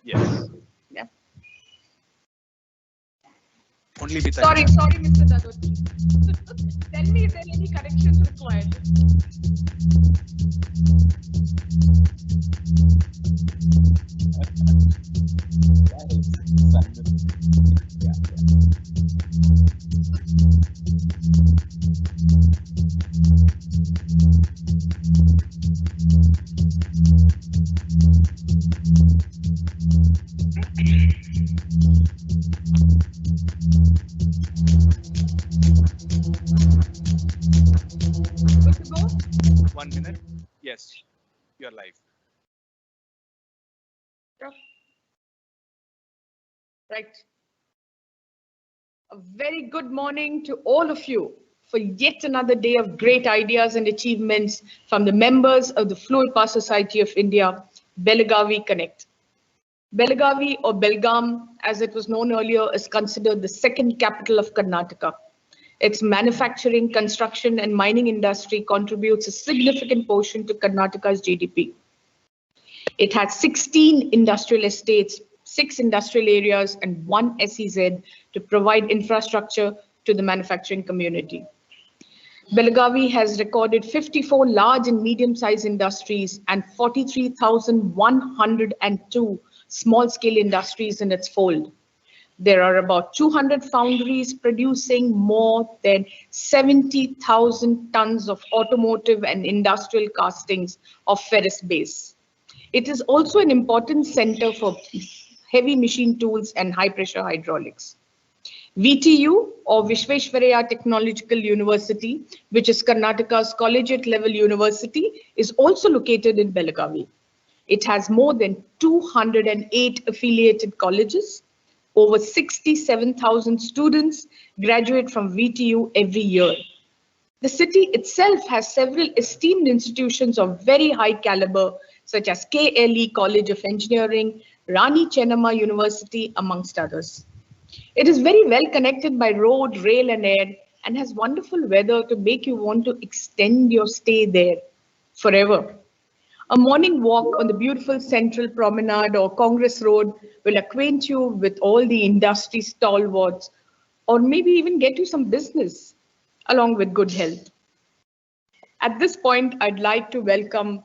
Yes. Yeah. Only with Sorry, Mr. Dadoti. Tell me if there are any corrections required. Good to go? 1 minute. Yes, you're live. Yeah. Right. A very good morning to all of you for yet another day of great ideas and achievements from the members of the Fluid Power Society of India, Belagavi Connect. Belagavi or Belgaum, as it was known earlier, is considered the second capital of Karnataka. Its manufacturing, construction, and mining industry contributes a significant portion to Karnataka's GDP. It has 16 industrial estates, 6 industrial areas, and 1 SEZ to provide infrastructure to the manufacturing community. Belagavi has recorded 54 large and medium-sized industries and 43,102 small-scale industries in its fold. There are about 200 foundries producing more than 70,000 tons of automotive and industrial castings of ferrous base. It is also an important center for heavy machine tools and high-pressure hydraulics. VTU, or Vishveshwaraya Technological University, which is Karnataka's collegiate level university, is also located in Belagavi. It has more than 208 affiliated colleges. Over 67,000 students graduate from VTU every year. The city itself has several esteemed institutions of very high caliber, such as KLE College of Engineering, Rani Chennamma University, amongst others. It is very well connected by road, rail, and air, and has wonderful weather to make you want to extend your stay there forever. A morning walk on the beautiful Central Promenade or Congress Road will acquaint you with all the industry stalwarts, or maybe even get you some business, along with good health. At this point, I'd like to welcome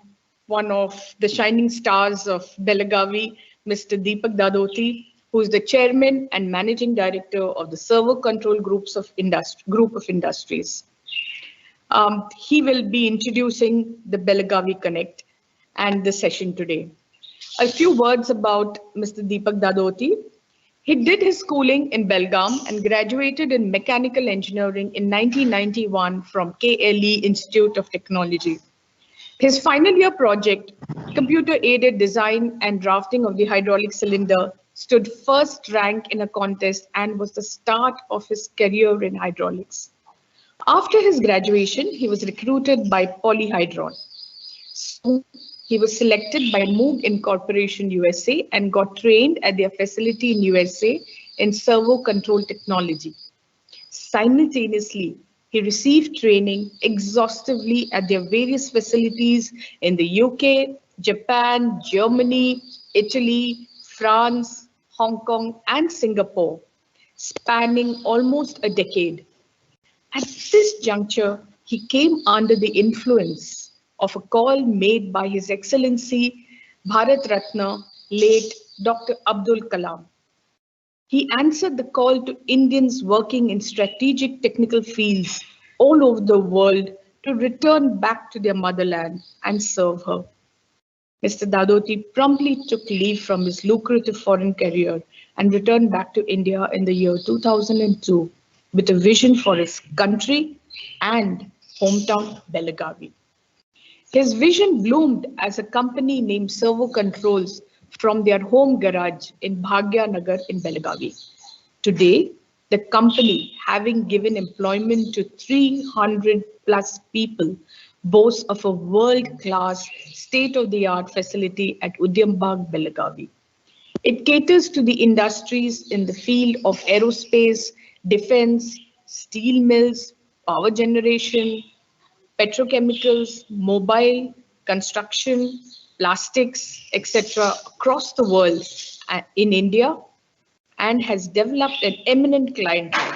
one of the shining stars of Belagavi, Mr. Deepak Dadoti, who is the chairman and managing director of the Servo Control Group of Industries. He will be introducing the Belagavi Connect and the session today. A few words about Mr. Deepak Dadoti. He did his schooling in Belgaum and graduated in mechanical engineering in 1991 from KLE Institute of Technology. His final year project, computer-aided design and drafting of the hydraulic cylinder, stood first rank in a contest and was the start of his career in hydraulics. After his graduation, he was recruited by Polyhydron. Soon, he was selected by Moog Incorporation USA and got trained at their facility in USA in servo control technology. Simultaneously, he received training exhaustively at their various facilities in the UK, Japan, Germany, Italy, France, Hong Kong, and Singapore, spanning almost a decade. At this juncture, he came under the influence of a call made by His Excellency Bharat Ratna, late Dr. Abdul Kalam. He answered the call to Indians working in strategic technical fields all over the world to return back to their motherland and serve her. Mr. Dadoti promptly took leave from his lucrative foreign career and returned back to India in the year 2002 with a vision for his country and hometown Belagavi. His vision bloomed as a company named Servo Controls from their home garage in Bhagya Nagar in Belagavi. Today, the company, having given employment to 300 plus people, boasts of a world-class, state-of-the-art facility at Udyambag, Belagavi. It caters to the industries in the field of aerospace, defense, steel mills, power generation, petrochemicals, mobile, construction, plastics, etc. across the world in India and has developed an eminent clientele.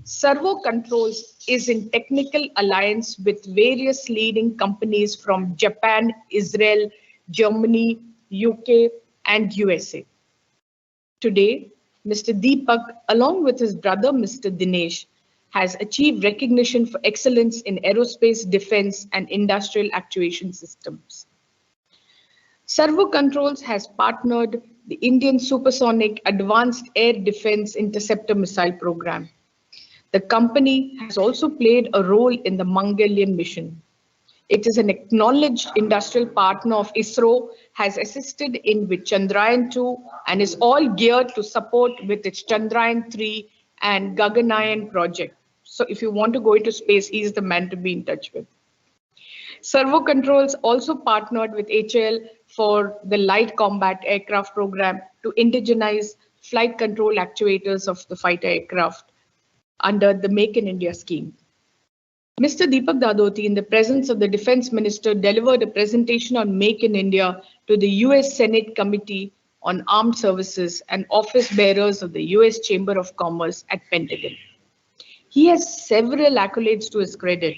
Servo Controls is in technical alliance with various leading companies from Japan, Israel, Germany, UK, and USA. Today, Mr. Deepak, along with his brother, Mr. Dinesh, has achieved recognition for excellence in aerospace, defense, and industrial actuation systems. Servo Controls has partnered the Indian Supersonic Advanced Air Defense Interceptor Missile Program. The company has also played a role in the Mongolian mission. It is an acknowledged industrial partner of ISRO, has assisted in with Chandrayaan-2 and is all geared to support with its Chandrayaan-3 and Gaganyaan project. So if you want to go into space, he is the man to be in touch with. Servo Controls also partnered with HAL for the Light Combat Aircraft program to indigenize flight control actuators of the fighter aircraft under the Make in India scheme. Mr. Deepak Dadoti, in the presence of the Defense Minister, delivered a presentation on Make in India to the US Senate Committee on Armed Services and office bearers of the US Chamber of Commerce at Pentagon. He has several accolades to his credit,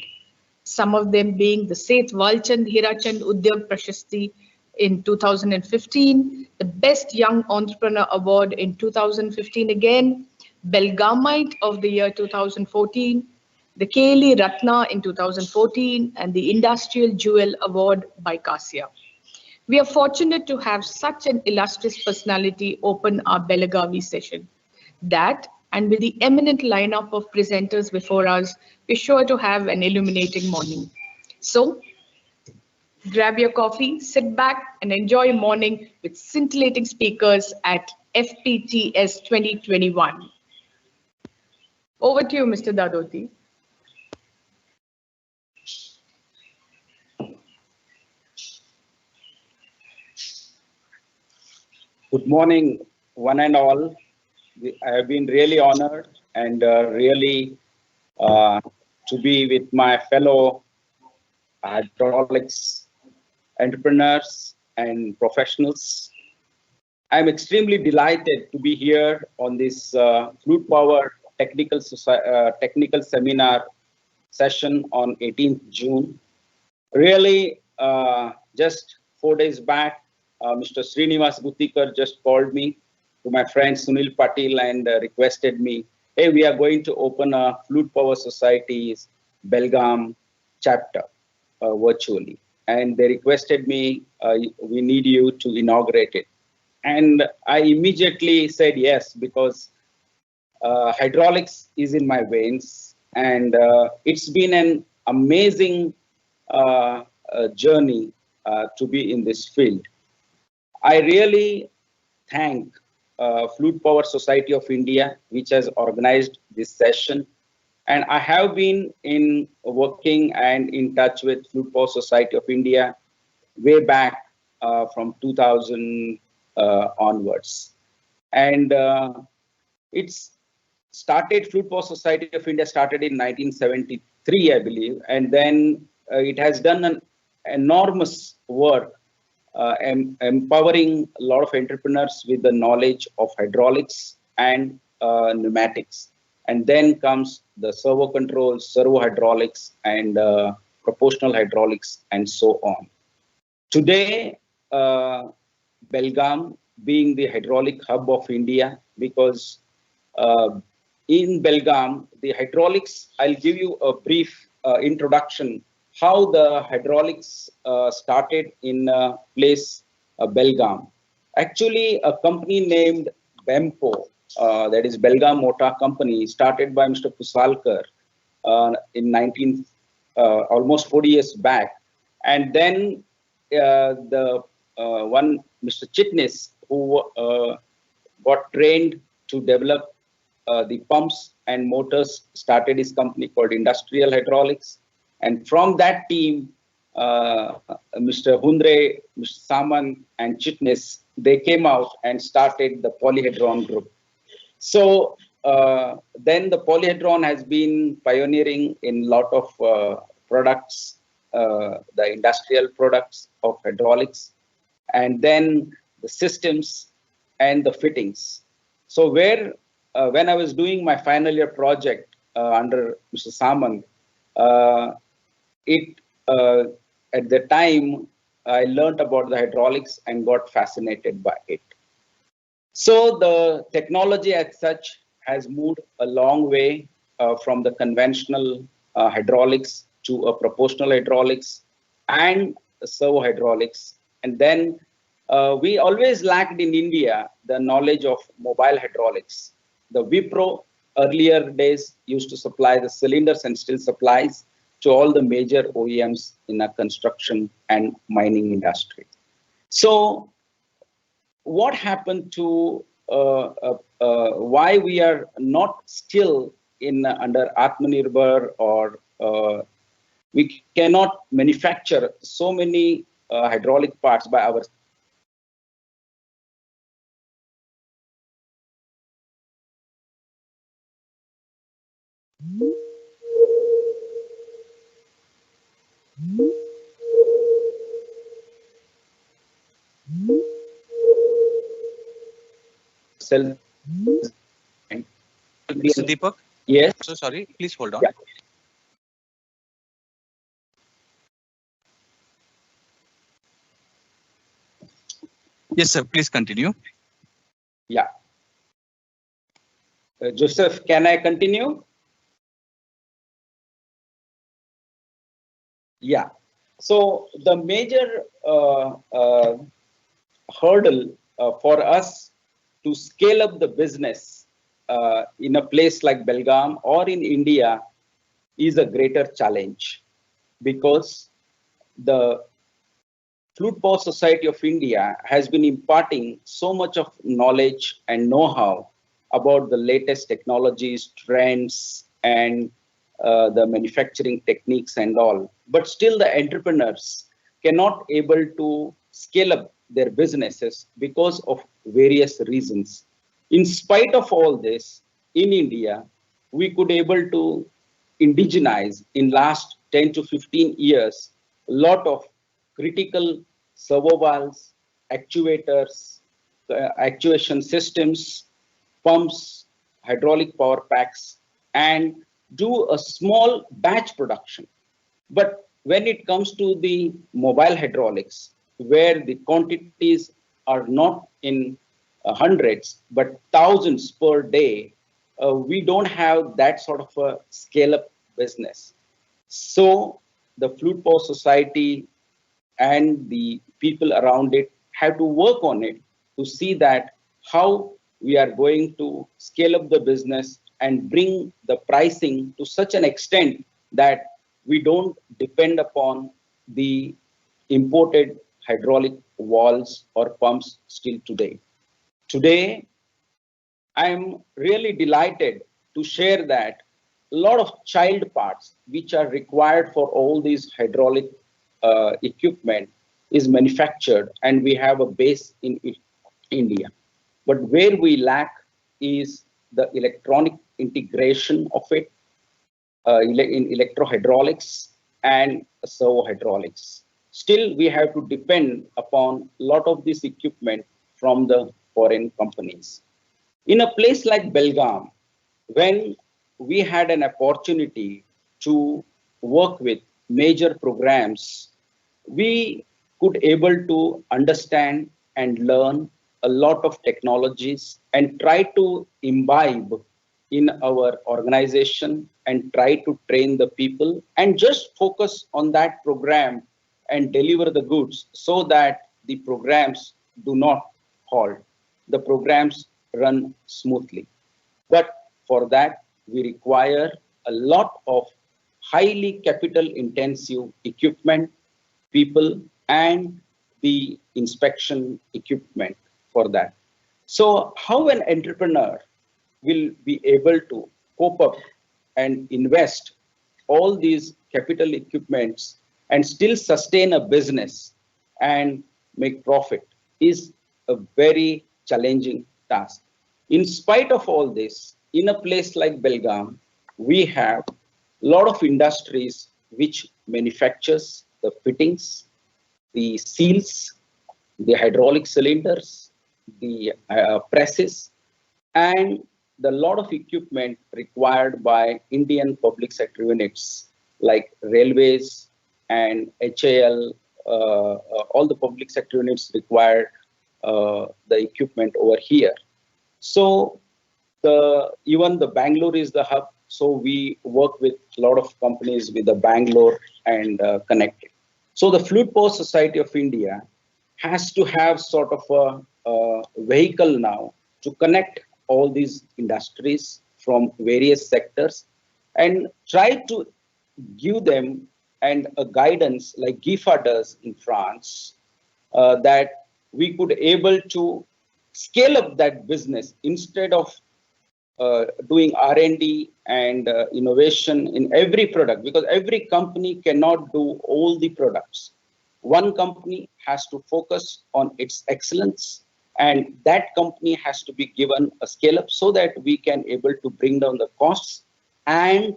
some of them being the Seth Walchand Hirachand Udyog Prashasti in 2015, the Best Young Entrepreneur Award in 2015 again, Belgamite of the year 2014, the Kaylee Ratna in 2014, and the Industrial Jewel Award by Kasia. We are fortunate to have such an illustrious personality open our Belagavi session. That, and with the eminent lineup of presenters before us, we're sure to have an illuminating morning. So, grab your coffee, sit back, and enjoy your morning with scintillating speakers at FPTS 2021. Over to you, Mr. Dadoti. Good morning, one and all. I have been really honored and really to be with my fellow hydraulics entrepreneurs and professionals. I'm extremely delighted to be here on this Fluid Power technical seminar session on 18th June. Really, just 4 days back, Mr. Srinivas Gutikar just called me to my friend Sunil Patil and requested me, hey, we are going to open a Fluid Power Society's Belgaum chapter virtually. And they requested me, we need you to inaugurate it. And I immediately said yes, because hydraulics is in my veins. And it's been an amazing journey to be in this field. I really thank Fluid Power Society of India, which has organized this session. And I have been working and in touch with Fluid Power Society of India way back from 2000 onwards. And it's started, Fluid Power Society of India started in 1973, I believe. And then it has done an enormous work empowering a lot of entrepreneurs with the knowledge of hydraulics and pneumatics. And then comes the servo controls, servo hydraulics, and proportional hydraulics, and so on. Today, Belgaum being the hydraulic hub of India, because in Belgaum, the hydraulics, I'll give you a brief introduction how the hydraulics started in place Belgaum. Actually, a company named Bempo, that is Belgaum Motor Company, started by Mr. Pusalkar in almost 40 years back. And then one Mr. Chitnis, who got trained to develop the pumps and motors, started his company called Industrial Hydraulics. And from that team, Mr. Hundre, Mr. Saman, and Chitnis, they came out and started the Polyhedron group. So then the Polyhedron has been pioneering in a lot of products, the industrial products of hydraulics, and then the systems. and the fittings. So when I was doing my final year project under Mr. Samant, uh, it at the time I learned about the hydraulics and got fascinated by it. So the technology as such has moved a long way from the conventional hydraulics to a proportional hydraulics and servo hydraulics. And then we always lacked in India the knowledge of mobile hydraulics. The Wipro earlier days used to supply the cylinders and still supplies to all the major OEMs in a construction and mining industry. So what happened to why we are not still in under Atmanirbhar, or we cannot manufacture so many hydraulic parts by our. Self. Mr. Deepak, Yes. so sorry, please hold on. Yeah. Yes, sir, please continue. Yeah. Joseph, can I continue? Yeah. So the major hurdle for us to scale up the business in a place like Belgaum or in India is a greater challenge, because the Flute Power Society of India has been imparting so much of knowledge and know-how about the latest technologies, trends, and the manufacturing techniques and all. But still the entrepreneurs cannot able to scale up their businesses because of various reasons. In spite of all this, in India, we could able to indigenize in last 10 to 15 years a lot of critical servo valves, actuators, actuation systems, pumps, hydraulic power packs, and do a small batch production. But when it comes to the mobile hydraulics, where the quantities are not in hundreds, but thousands per day, we don't have that sort of a scale up business. So the Flute Power Society and the people around it have to work on it to see that how we are going to scale up the business and bring the pricing to such an extent that we don't depend upon the imported hydraulic valves or pumps still today. Today, I am really delighted to share that a lot of child parts which are required for all these hydraulic equipment is manufactured, and we have a base in India. But where we lack is the electronic integration of it in electrohydraulics and servo hydraulics. Still, we have to depend upon a lot of this equipment from the foreign companies. In a place like Belgaum, when we had an opportunity to work with major programs, we could able to understand and learn a lot of technologies and try to imbibe in our organization and try to train the people and just focus on that program and deliver the goods so that the programs do not halt. The programs run smoothly. But for that, we require a lot of highly capital intensive equipment, people, and the inspection equipment for that. So how an entrepreneur will be able to cope up and invest all these capital equipments and still sustain a business and make profit is a very challenging task. In spite of all this, in a place like Belgaum, we have a lot of industries which manufactures the fittings, the seals, the hydraulic cylinders, the presses, and the lot of equipment required by Indian public sector units like railways and HAL, all the public sector units require the equipment over here. So even the Bangalore is the hub. So we work with a lot of companies with the Bangalore and connected. So the Fluid Power Society of India has to have sort of a vehicle now to connect all these industries from various sectors and try to give them and a guidance like GIFA does in France, that we could able to scale up that business instead of doing R&D and innovation in every product, because every company cannot do all the products. One company has to focus on its excellence, and that company has to be given a scale up so that we can able to bring down the costs and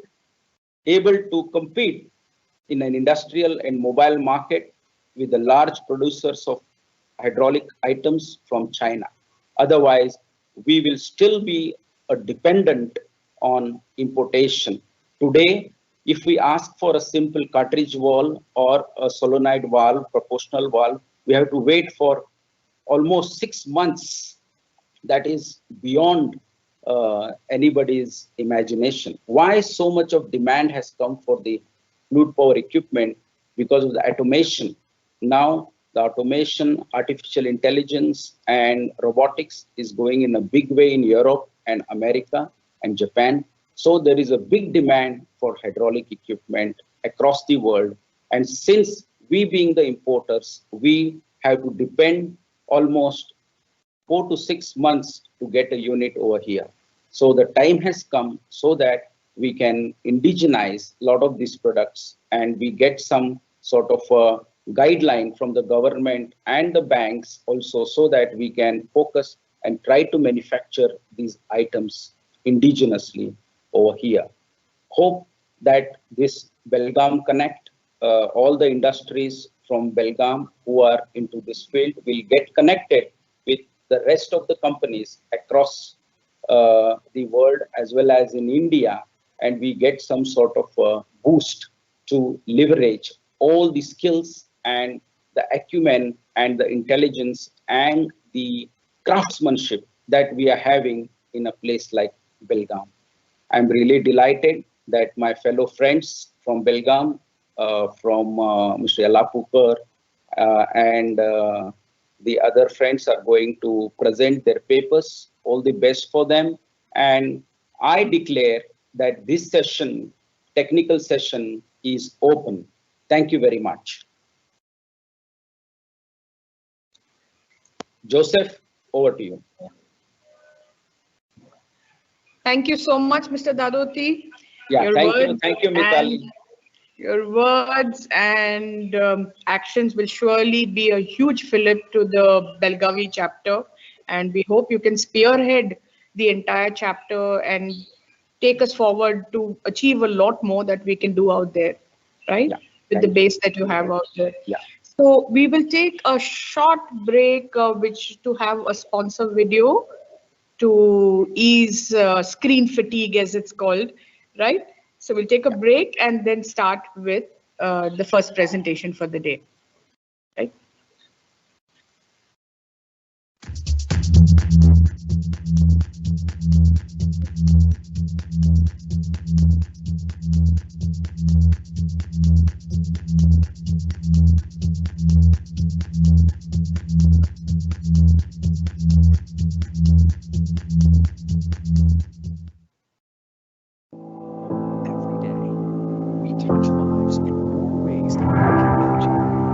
able to compete in an industrial and mobile market with the large producers of hydraulic items from China. Otherwise, we will still be dependent on importation. Today, if we ask for a simple cartridge valve or a solenoid valve, proportional valve, we have to wait for almost 6 months. That is beyond anybody's imagination. Why so much of demand has come for the fluid power equipment? Because of the automation. Now, the automation, artificial intelligence, and robotics is going in a big way in Europe and America and Japan. So there is a big demand for hydraulic equipment across the world. And since we being the importers, we have to depend almost 4 to 6 months to get a unit over here. So the time has come so that we can indigenize a lot of these products and we get some sort of a guideline from the government and the banks also, so that we can focus and try to manufacture these items indigenously over here. Hope that this Belgaum Connect, all the industries from Belgaum who are into this field will get connected with the rest of the companies across the world as well as in India, and we get some sort of a boost to leverage all the skills and the acumen and the intelligence and the craftsmanship that we are having in a place like Belgaum. I'm really delighted that my fellow friends from Belgaum, from Mr. Yallapukar and the other friends are going to present their papers. All the best for them. And I declare that this session, technical session, is open. Thank you very much. Joseph, over to you. Thank you so much, Mr. Dadoti. Yeah, thank you, Mitali. Your words and actions will surely be a huge fillip to the Belgavi chapter, and we hope you can spearhead the entire chapter and take us forward to achieve a lot more that we can do out there, right? Yeah, with the base that you have out there. Yeah. So we will take a short break, which to have a sponsor video to ease screen fatigue, as it's called, right? So we'll take a break and then start with the first presentation for the day, right? Every day, we touch lives in more ways than we can imagine.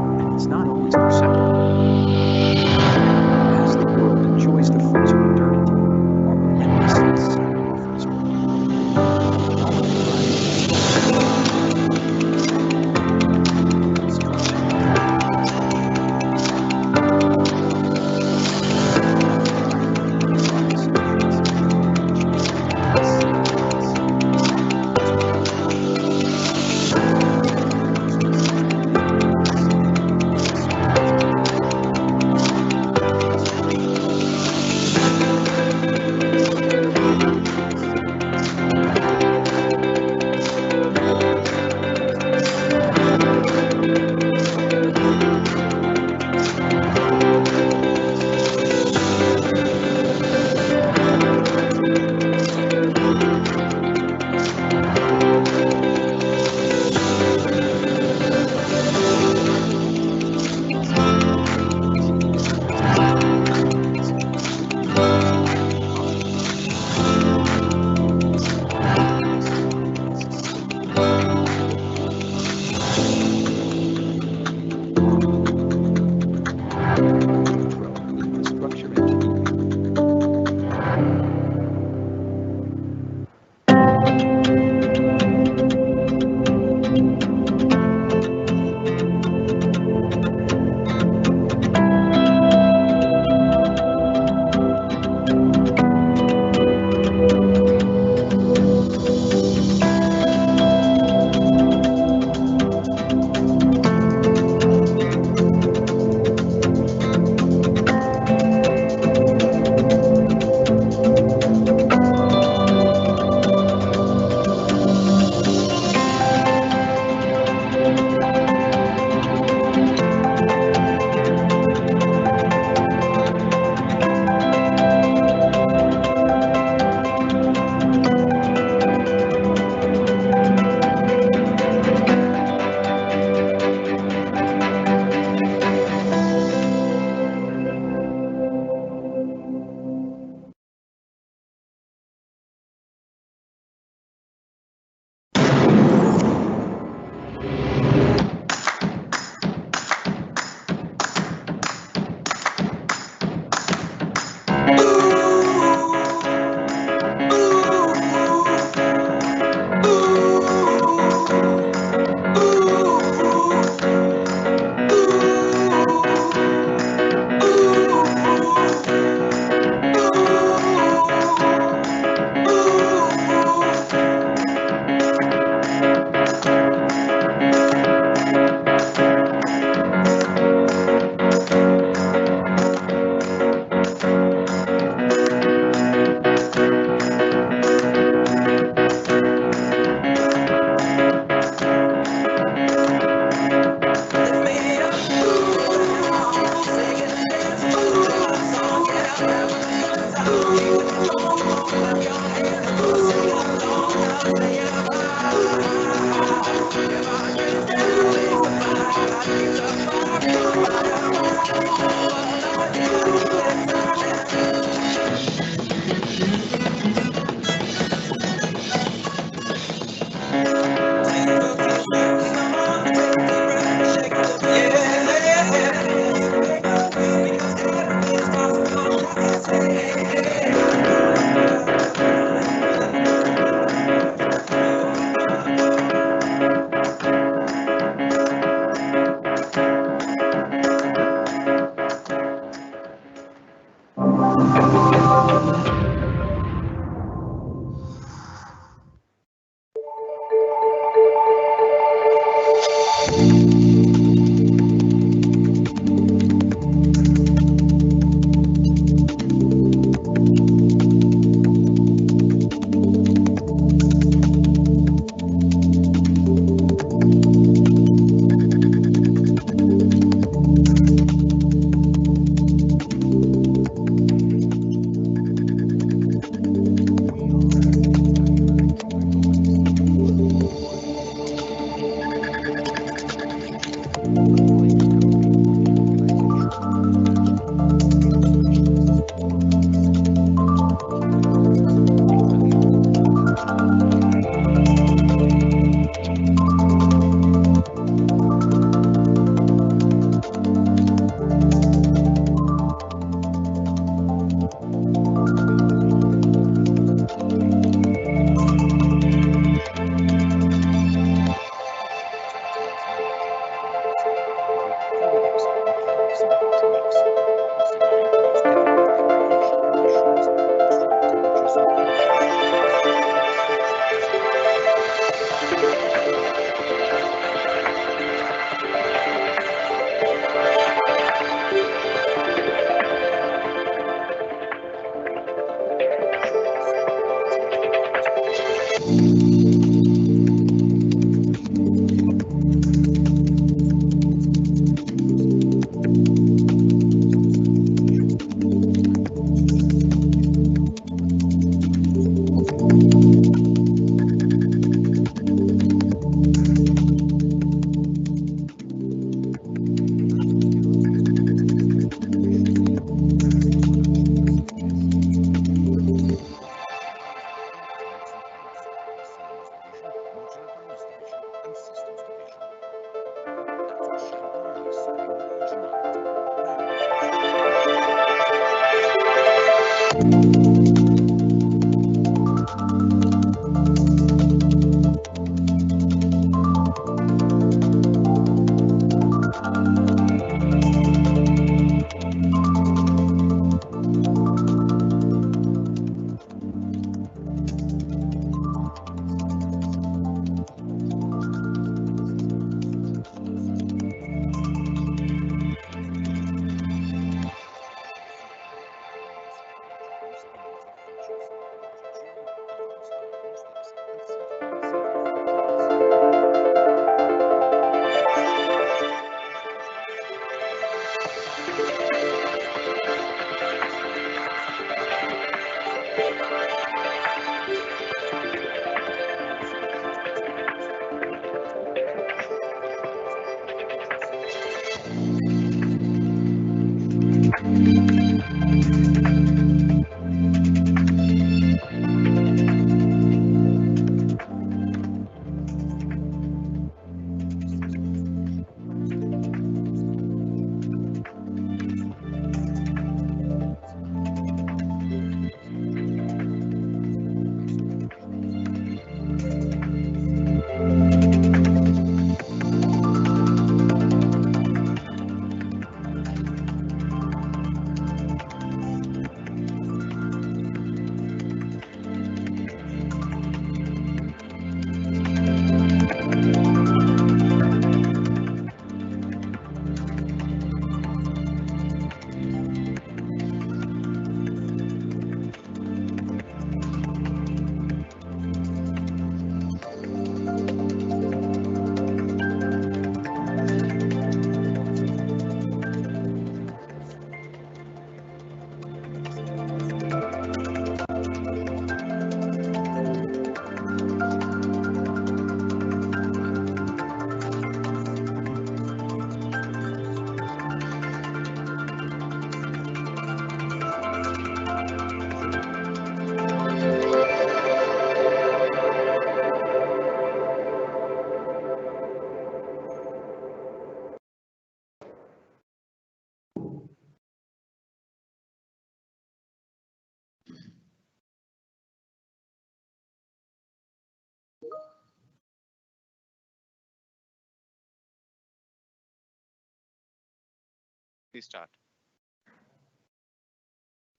Please start.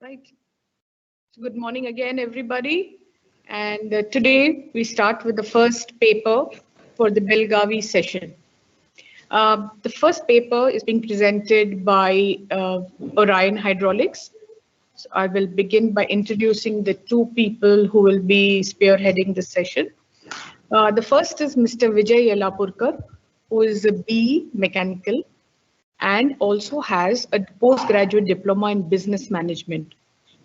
Right. So good morning again, everybody. And today we start with the first paper for the Belgavi session. The first paper is being presented by Orion Hydraulics. So I will begin by introducing the two people who will be spearheading this session. The first is Mr. Vijay Yellapurkar, who is a BE Mechanical and also has a postgraduate diploma in business management.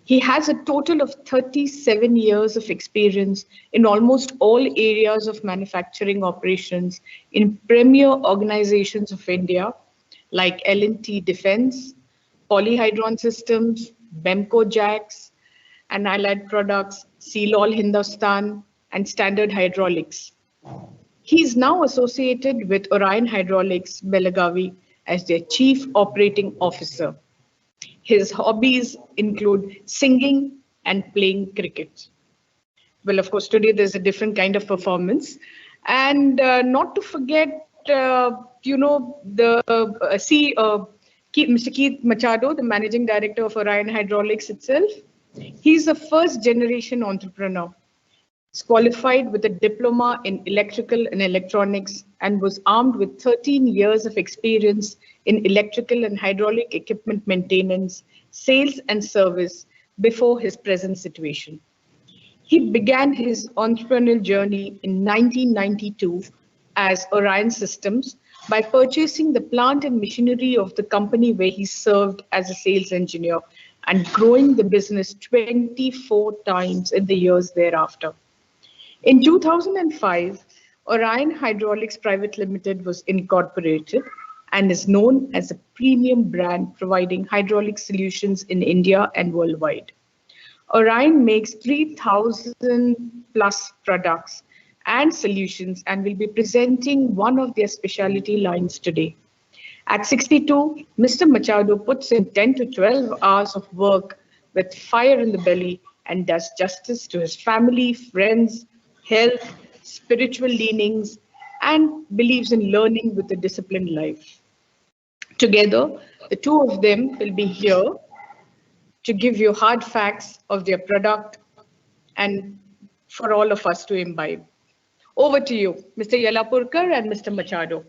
He has a total of 37 years of experience in almost all areas of manufacturing operations in premier organizations of India like L&T Defense, Polyhydron Systems, Bemco Jacks, and Allied Products, Sealol Hindustan, and Standard Hydraulics. He is now associated with Orion Hydraulics, Belagavi, as their Chief Operating Officer. His hobbies include singing and playing cricket. Well, of course, today there's a different kind of performance. And not to forget, Mr. Keith Machado, the Managing Director of Orion Hydraulics itself. He's a first generation entrepreneur. He's qualified with a diploma in electrical and electronics and was armed with 13 years of experience in electrical and hydraulic equipment maintenance, sales and service before his present situation. He began his entrepreneurial journey in 1992 as Orion Systems by purchasing the plant and machinery of the company where he served as a sales engineer and growing the business 24 times in the years thereafter. In 2005, Orion Hydraulics Private Limited was incorporated and is known as a premium brand providing hydraulic solutions in India and worldwide. Orion makes 3,000 plus products and solutions and will be presenting one of their specialty lines today. At 62, Mr. Machado puts in 10 to 12 hours of work with fire in the belly and does justice to his family, friends, health, spiritual leanings, and believes in learning with a disciplined life. Together, the two of them will be here to give you hard facts of their product and for all of us to imbibe. Over to you, Mr. Yellapurkar and Mr. Machado.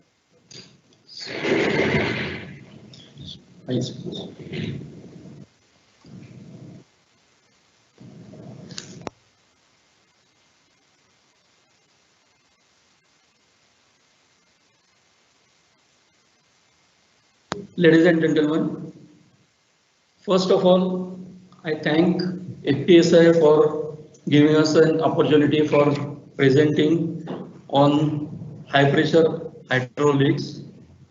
Ladies and gentlemen, first of all, I thank FPTS for giving us an opportunity for presenting on high pressure hydraulics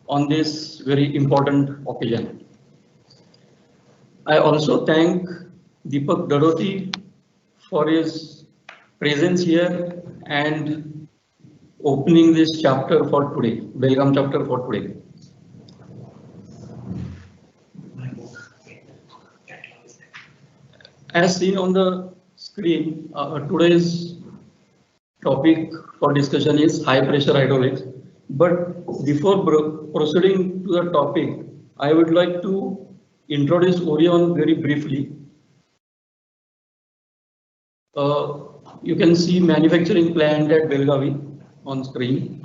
on this very important occasion. I also thank Deepak Dadoti for his presence here and opening this chapter for today, Belgaum chapter for today. As seen on the screen, today's topic for discussion is high pressure hydraulics. But before proceeding to the topic, I would like to introduce Orion very briefly. You can see manufacturing plant at Belgavi on screen.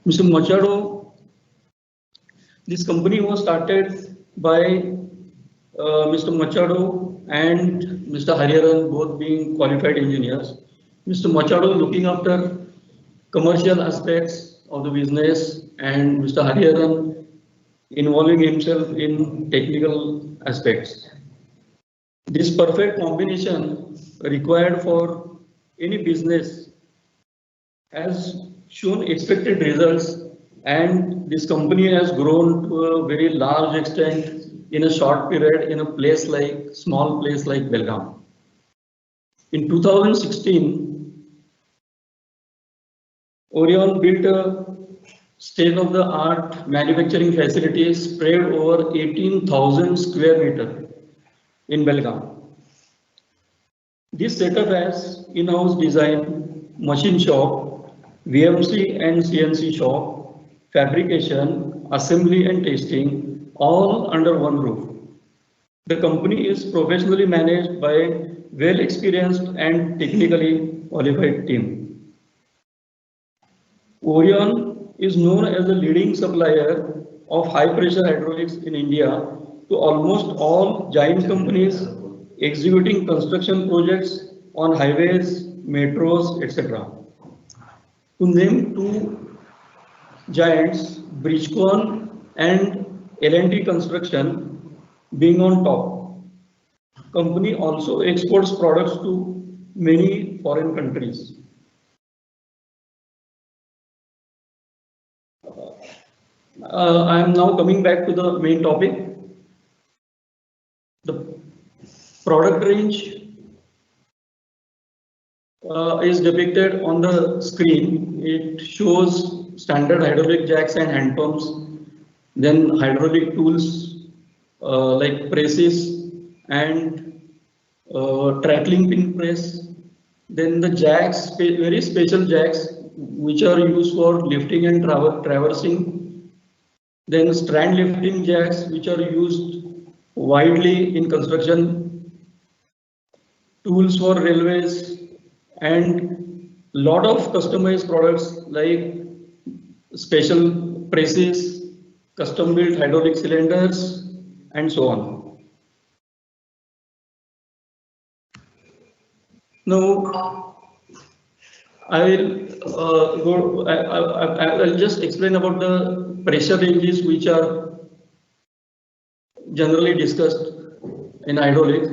Mr. Machado, this company was started by Mr. Machado and Mr. Hariharan, both being qualified engineers. Mr. Machado looking after commercial aspects of the business and Mr. Hariharan involving himself in technical aspects. This perfect combination required for any business has shown expected results, and this company has grown to a very large extent in a short period in a small place like Belgaum. In 2016, Orion built a state-of-the-art manufacturing facilities spread over 18,000 square meter in Belgaum. This setup has in-house design, machine shop, VMC and CNC shop, fabrication, assembly and testing, all under one roof. The company is professionally managed by a well-experienced and technically qualified team. Orion is known as the leading supplier of high-pressure hydraulics in India to almost all giant companies executing construction projects on highways, metros, etc. To name two giants, Bridgecon and L&T Construction being on top. Company also exports products to many foreign countries. I am now coming back to the main topic. The product range is depicted on the screen. It shows standard hydraulic jacks and hand pumps, then hydraulic tools like presses and trackling pin press, then the jacks, very special jacks which are used for lifting and traversing, then strand lifting jacks which are used widely in construction, tools for railways, and lot of customized products like special presses, custom built hydraulic cylinders, and so on. Now, I will just explain about the pressure ranges which are generally discussed in hydraulics.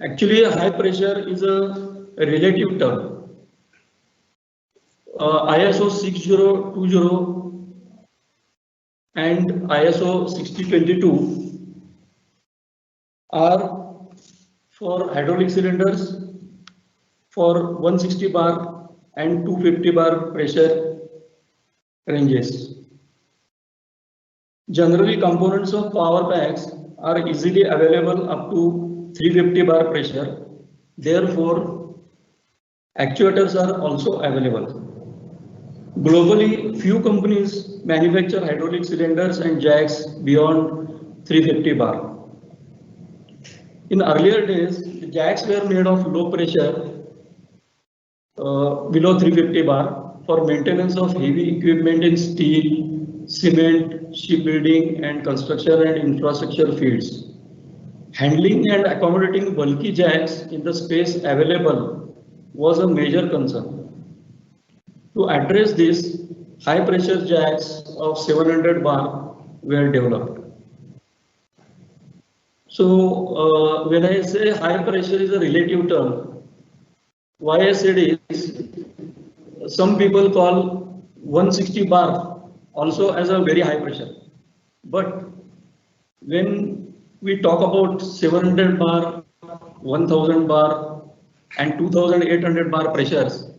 Actually, high pressure is a relative term. ISO 6020 and ISO 6022 are for hydraulic cylinders for 160 bar and 250 bar pressure ranges. Generally, components of power packs are easily available up to 350 bar pressure. Therefore, actuators are also available. Globally, few companies manufacture hydraulic cylinders and jacks beyond 350 bar. In earlier days, the jacks were made of low pressure below 350 bar for maintenance of heavy equipment in steel, cement, shipbuilding and construction and infrastructure fields. Handling and accommodating bulky jacks in the space available was a major concern. To address this, high pressure jacks of 700 bar were developed. So when I say high pressure is a relative term, why I said is some people call 160 bar also as a very high pressure. But when we talk about 700 bar, 1000 bar and 2800 bar pressures,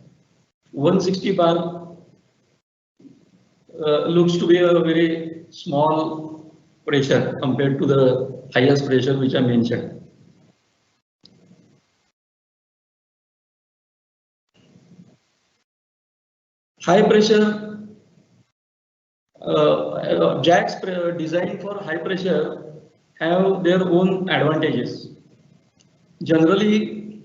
160 bar looks to be a very small pressure compared to the highest pressure which I mentioned. High pressure jacks designed for high pressure have their own advantages. Generally,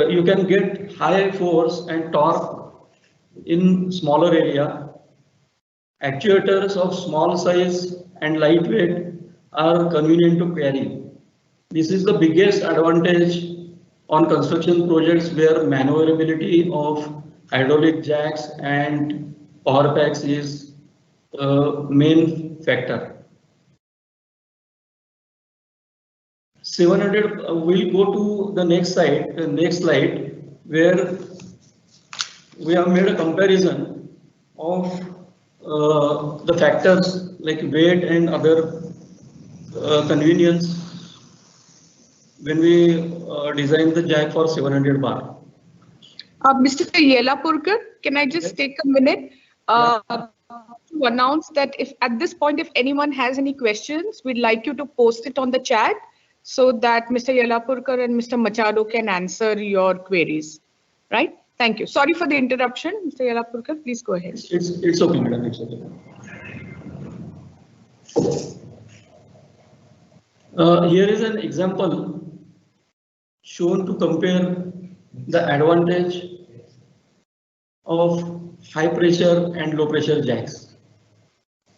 you can get high force and torque in smaller area. Actuators of small size and lightweight are convenient to carry. This is the biggest advantage on construction projects where maneuverability of hydraulic jacks and power packs is the main factor. 700, we'll go to the next slide, where we have made a comparison of the factors like weight and other convenience when we design the jack for 700 bar. Mr. Yelapurkar, can I just take a minute? To announce that if at this point, if anyone has any questions, we'd like you to post it on the chat so that Mr. Yelapurkar and Mr. Machado can answer your queries. Right? Thank you. Sorry for the interruption. Mr. Yelapurkar, please go ahead. It's okay, madam. It's okay. Here is an example shown to compare the advantage of high pressure and low pressure jacks.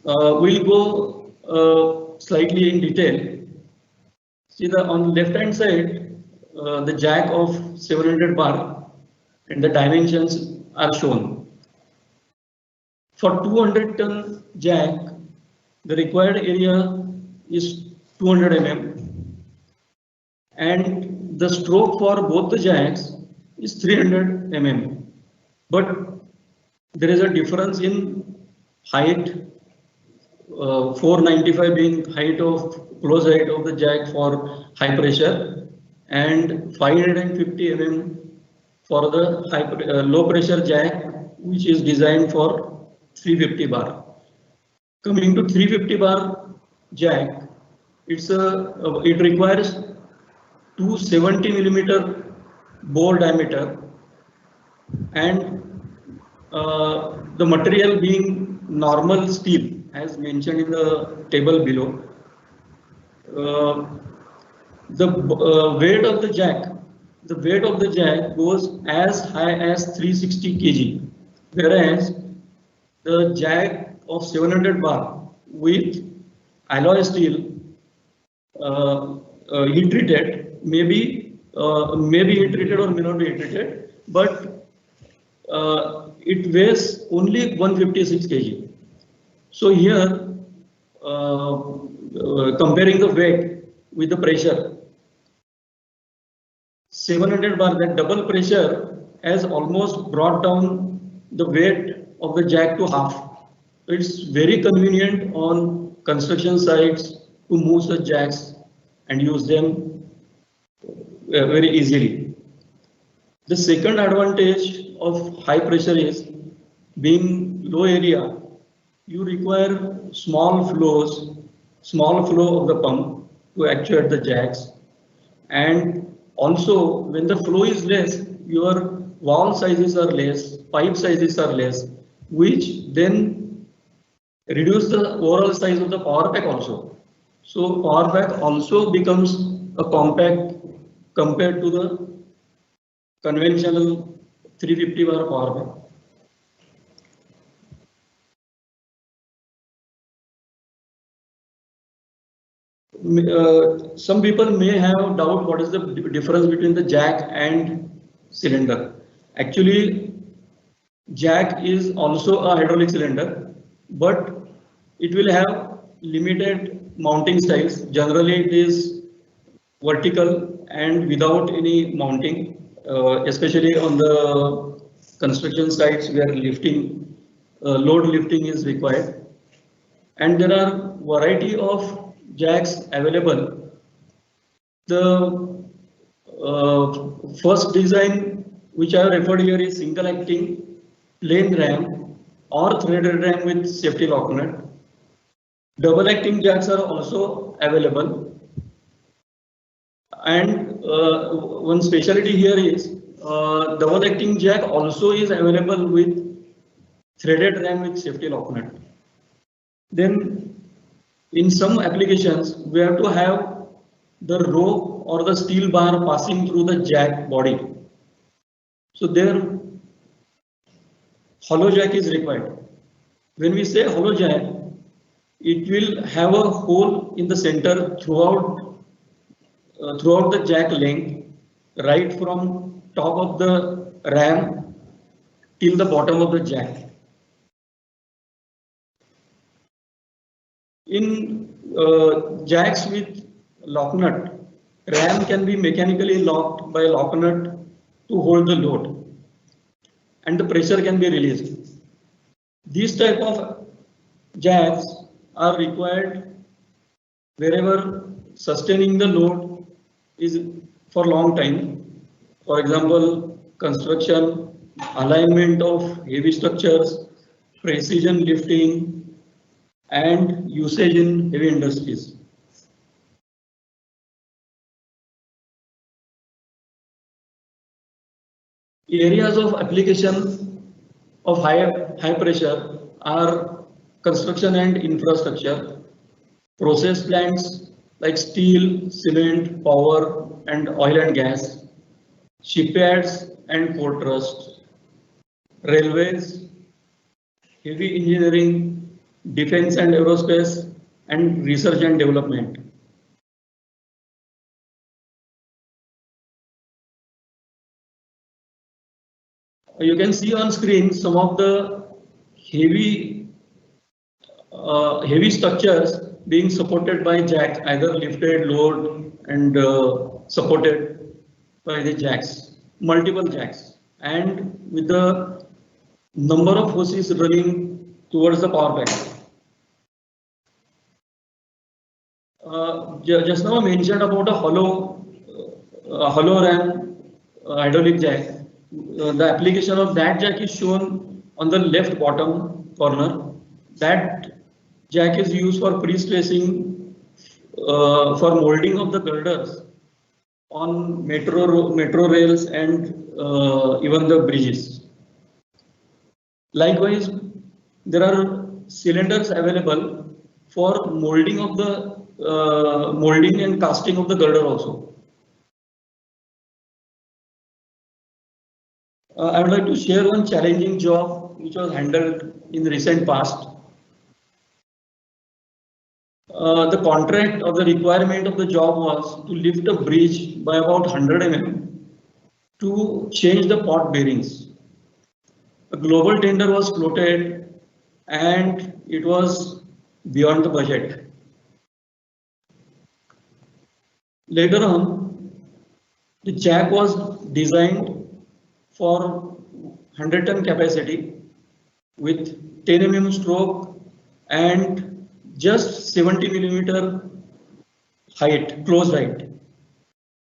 We'll go slightly in detail. See, on the left hand side, the jack of 700 bar and the dimensions are shown. For 200-ton jack, the required area is 200 mm, and the stroke for both the jacks is 300 mm. But there is a difference in height, 495 being close height of the jack for high pressure, and 550 mm for the low pressure jack, which is designed for 350 bar. Coming to 350 bar jack, it requires 270 millimeter bore diameter, and the material being normal steel, as mentioned in the table below. The weight of the jack goes as high as 360 kg, whereas the jack of 700 bar with alloy steel heat treated may be heat treated or may not be heat treated, but it weighs only 156 kg. So here, comparing the weight with the pressure, 700 bar, that double pressure has almost brought down the weight of the jack to half. It's very convenient on construction sites to move the jacks and use them very easily. The second advantage of high pressure is, being low area, you require small flow of the pump to actuate the jacks, and also when the flow is less, your valve sizes are less, pipe sizes are less, which then reduce the overall size of the power pack also. So power pack also becomes a compact compared to the conventional 350 bar power pack. Some people may have doubt what is the difference between the jack and cylinder. Actually, jack is also a hydraulic cylinder, but it will have limited mounting styles. Generally, it is vertical and without any mounting, especially on the construction sites where load lifting is required. And there are variety of jacks available. The first design which I have referred here is single acting plain ram or threaded ram with safety lock nut. Double acting jacks are also available, and one specialty here is double acting jack also is available with threaded ram with safety lock nut. Then in some applications, we have to have the rope or the steel bar passing through the jack body. So there, hollow jack is required. When we say hollow jack, it will have a hole in the center throughout the jack length, right from top of the ram till the bottom of the jack. In jacks with lock nut, ram can be mechanically locked by lock nut to hold the load, and the pressure can be released. These type of jacks are required wherever sustaining the load is for long time. For example, construction, alignment of heavy structures, precision lifting, and usage in heavy industries. Areas of application of high pressure are construction and infrastructure, process plants like steel, cement, power, and oil and gas, shipyards and port trust, railways, heavy engineering, defense and aerospace, and research and development. You can see on screen some of the heavy heavy structures being supported by jacks, either lifted, lowered, and supported by the jacks, multiple jacks, and with the number of hoses running towards the power pack. Just now I mentioned about a hollow ram hydraulic jack. The application of that jack is shown on the left bottom corner. That jack is used for pre-stressing for molding of the girders on metro rails and even the bridges. Likewise, there are cylinders available for molding of the molding and casting of the girder also. I would like to share one challenging job which was handled in the recent past. The contract or the requirement of the job was to lift a bridge by about 100 mm to change the pot bearings. A global tender was floated and it was beyond the budget. Later on, the jack was designed for 100-ton capacity with 10 mm stroke and just 70 mm height, closed height.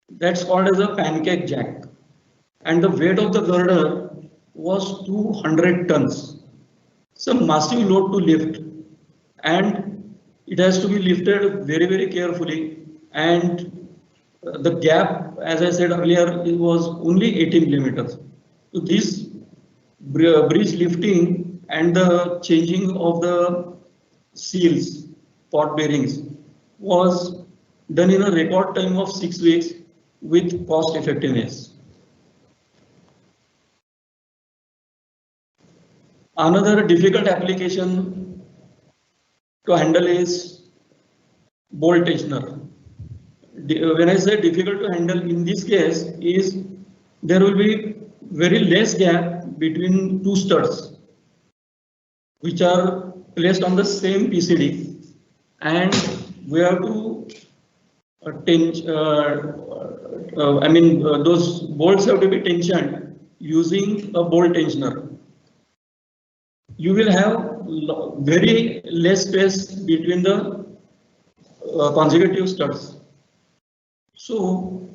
That's called as a pancake jack. And the weight of the girder was 200 tons. It's a massive load to lift, and it has to be lifted very, very carefully. And the gap, as I said earlier, it was only 80 millimeters. So this bridge lifting and the changing of the seals, pot bearings, was done in a record time of 6 weeks with cost effectiveness. Another difficult application to handle is bolt tensioner. When I say difficult to handle in this case is there will be very less gap between two studs which are placed on the same PCD, and we have to those bolts have to be tensioned using a bolt tensioner. You will have very less space between the consecutive studs. So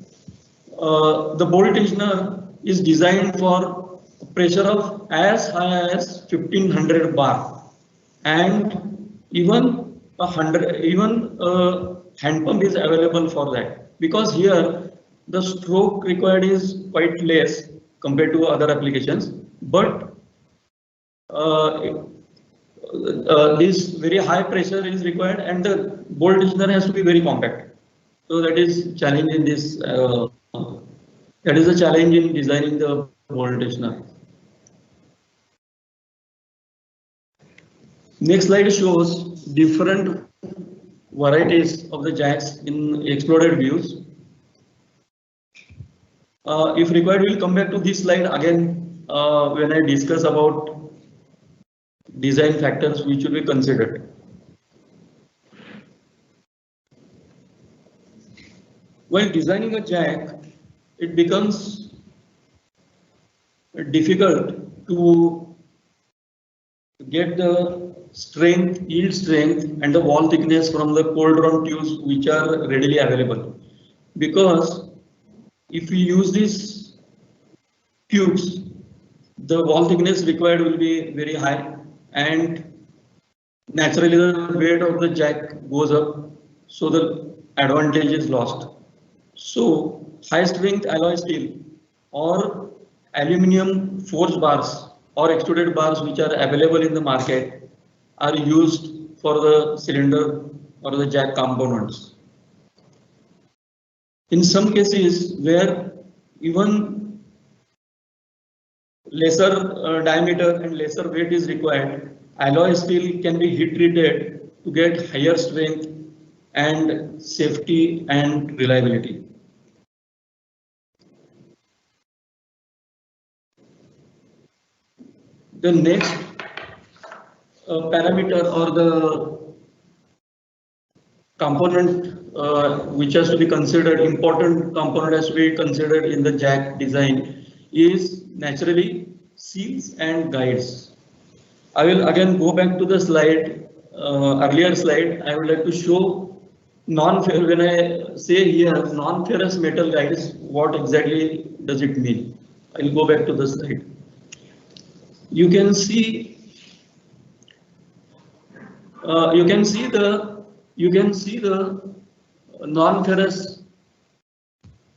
the bolt tensioner is designed for pressure of as high as 1500 bar, and even a hand pump is available for that, because here the stroke required is quite less compared to other applications, but this very high pressure is required and the bolt tensioner has to be very compact. So that is challenge in this. That is a challenge in designing the bolt tensioner. Next slide shows different varieties of the jacks in exploded views. If required, we'll come back to this slide again when I discuss about design factors which will be considered. While designing a jack, it becomes difficult to get the strength, yield strength, and the wall thickness from the cold drawn tubes which are readily available. Because if we use these tubes, the wall thickness required will be very high, and naturally the weight of the jack goes up, so the advantage is lost. So high strength alloy steel or aluminum forged bars or extruded bars which are available in the market are used for the cylinder or the jack components. In some cases where even lesser diameter and lesser weight is required, alloy steel can be heat treated to get higher strength and safety and reliability. The next parameter or the component which has to be considered, important component has to be considered in the jack design is naturally seals and guides. I will again go back to the slide, earlier slide. I would like to show non-ferrous, when I say here non-ferrous metal guides, what exactly does it mean? I'll go back to the slide. You can see the non-ferrous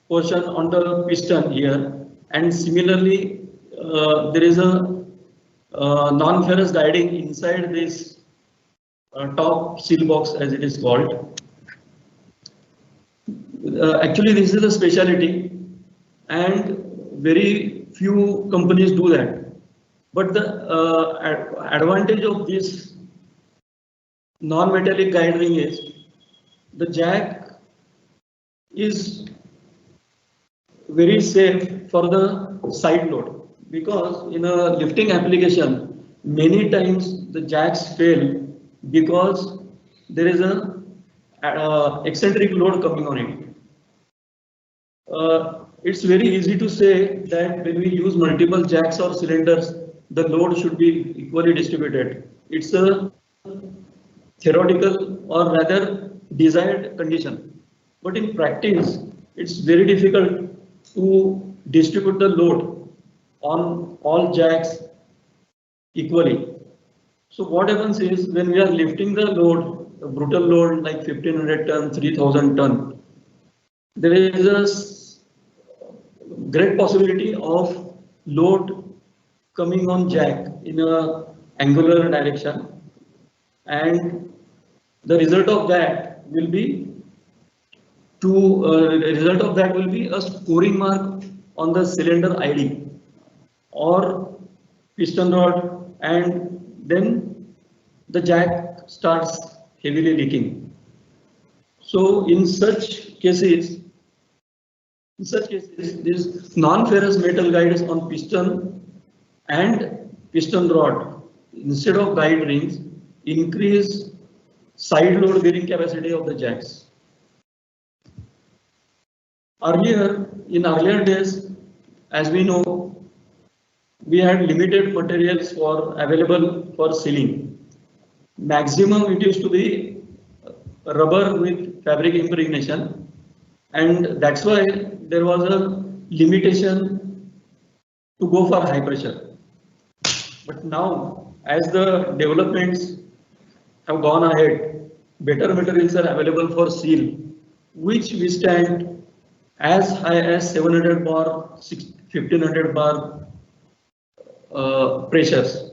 portion on the piston here, and similarly there is a non-ferrous guiding inside this top seal box, as it is called. Actually, this is a specialty, and very few companies do that. But the advantage of this non-metallic guide ring is the jack is very safe for the side load, because in a lifting application many times the jacks fail because there is a eccentric load coming on it. It's very easy to say that when we use multiple jacks or cylinders, the load should be equally distributed. It's a theoretical or rather desired condition. But in practice, it's very difficult to distribute the load on all jacks equally. So what happens is, when we are lifting the load, a brutal load like 1500 ton, 3000 ton, there is a great possibility of load coming on jack in a angular direction, and the result of that will be a scoring mark on the cylinder ID or piston rod, and then the jack starts heavily leaking. So in such cases, this non-ferrous metal guides on piston and piston rod, instead of guide rings, increase side load bearing capacity of the jacks. In earlier days, as we know, we had limited materials available for sealing. Maximum it used to be rubber with fabric impregnation, and that's why there was a limitation to go for high pressure. But now, as the developments have gone ahead, better materials are available for seal, which withstand as high as 700 bar, 1500 bar pressures.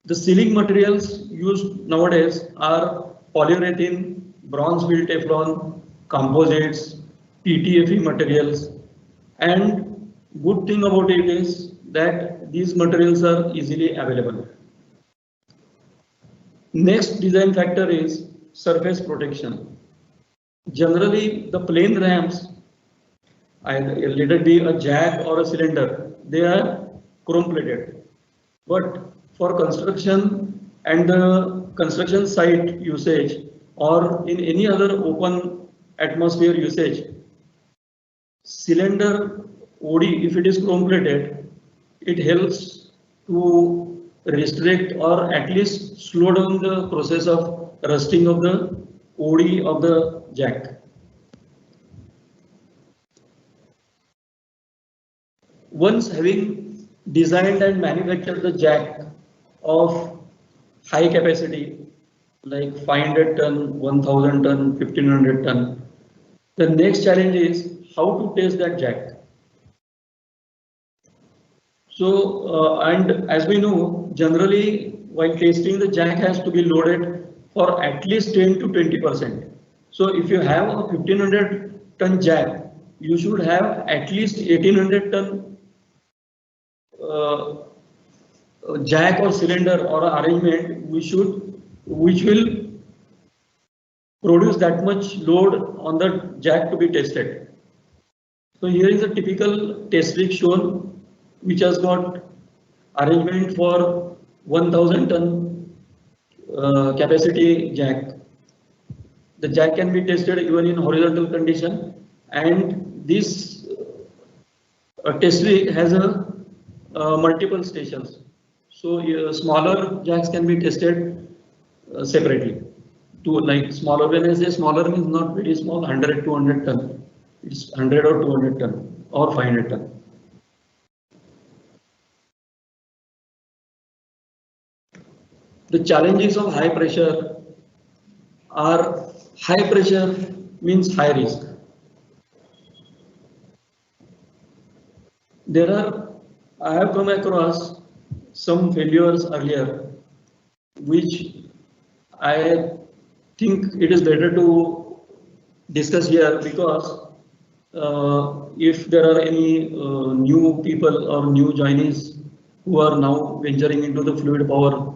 The sealing materials used nowadays are polyurethane, bronze built Teflon, composites, PTFE materials, and good thing about it is that these materials are easily available. Next design factor is surface protection. Generally, the plain ramps, let it be a jack or a cylinder, they are chrome plated. But for construction and the construction site usage, or in any other open atmosphere usage, cylinder OD, if it is chrome plated, it helps to restrict or at least slow down the process of rusting of the OD of the jack. Once having designed and manufactured the jack of high capacity, like 500 ton, 1000 ton, 1500 ton. The next challenge is how to test that jack. So, and as we know, generally while testing, the jack has to be loaded for at least 10 to 20%. So if you have a 1500 ton jack, you should have at least 1800 ton jack or cylinder or arrangement, which will produce that much load on the jack to be tested. So here is a typical test rig shown, which has got arrangement for 1000 ton capacity jack. The jack can be tested even in horizontal condition, and this test rig has a multiple stations. So smaller jacks can be tested separately. To like smaller, when I say smaller means not very small, 100 200 ton. It's 100 or 200 ton or 500 ton. The challenges of high pressure are high pressure means high risk. I have come across some failures earlier, which I think it is better to discuss here because if there are any new people or new joinees who are now venturing into the fluid power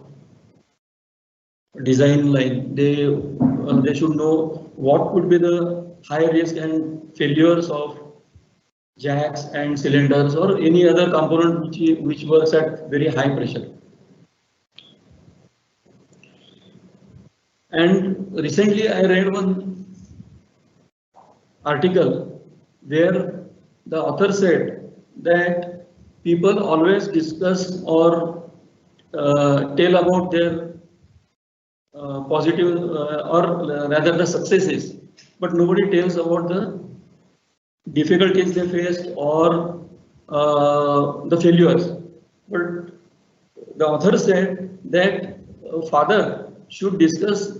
design line, they should know what could be the high risk and failures of jacks and cylinders or any other component which works at very high pressure. And recently I read one article where the author said that people always discuss or tell about their positive or rather the successes, but nobody tells about the difficulties they faced or the failures. But the author said that a father should discuss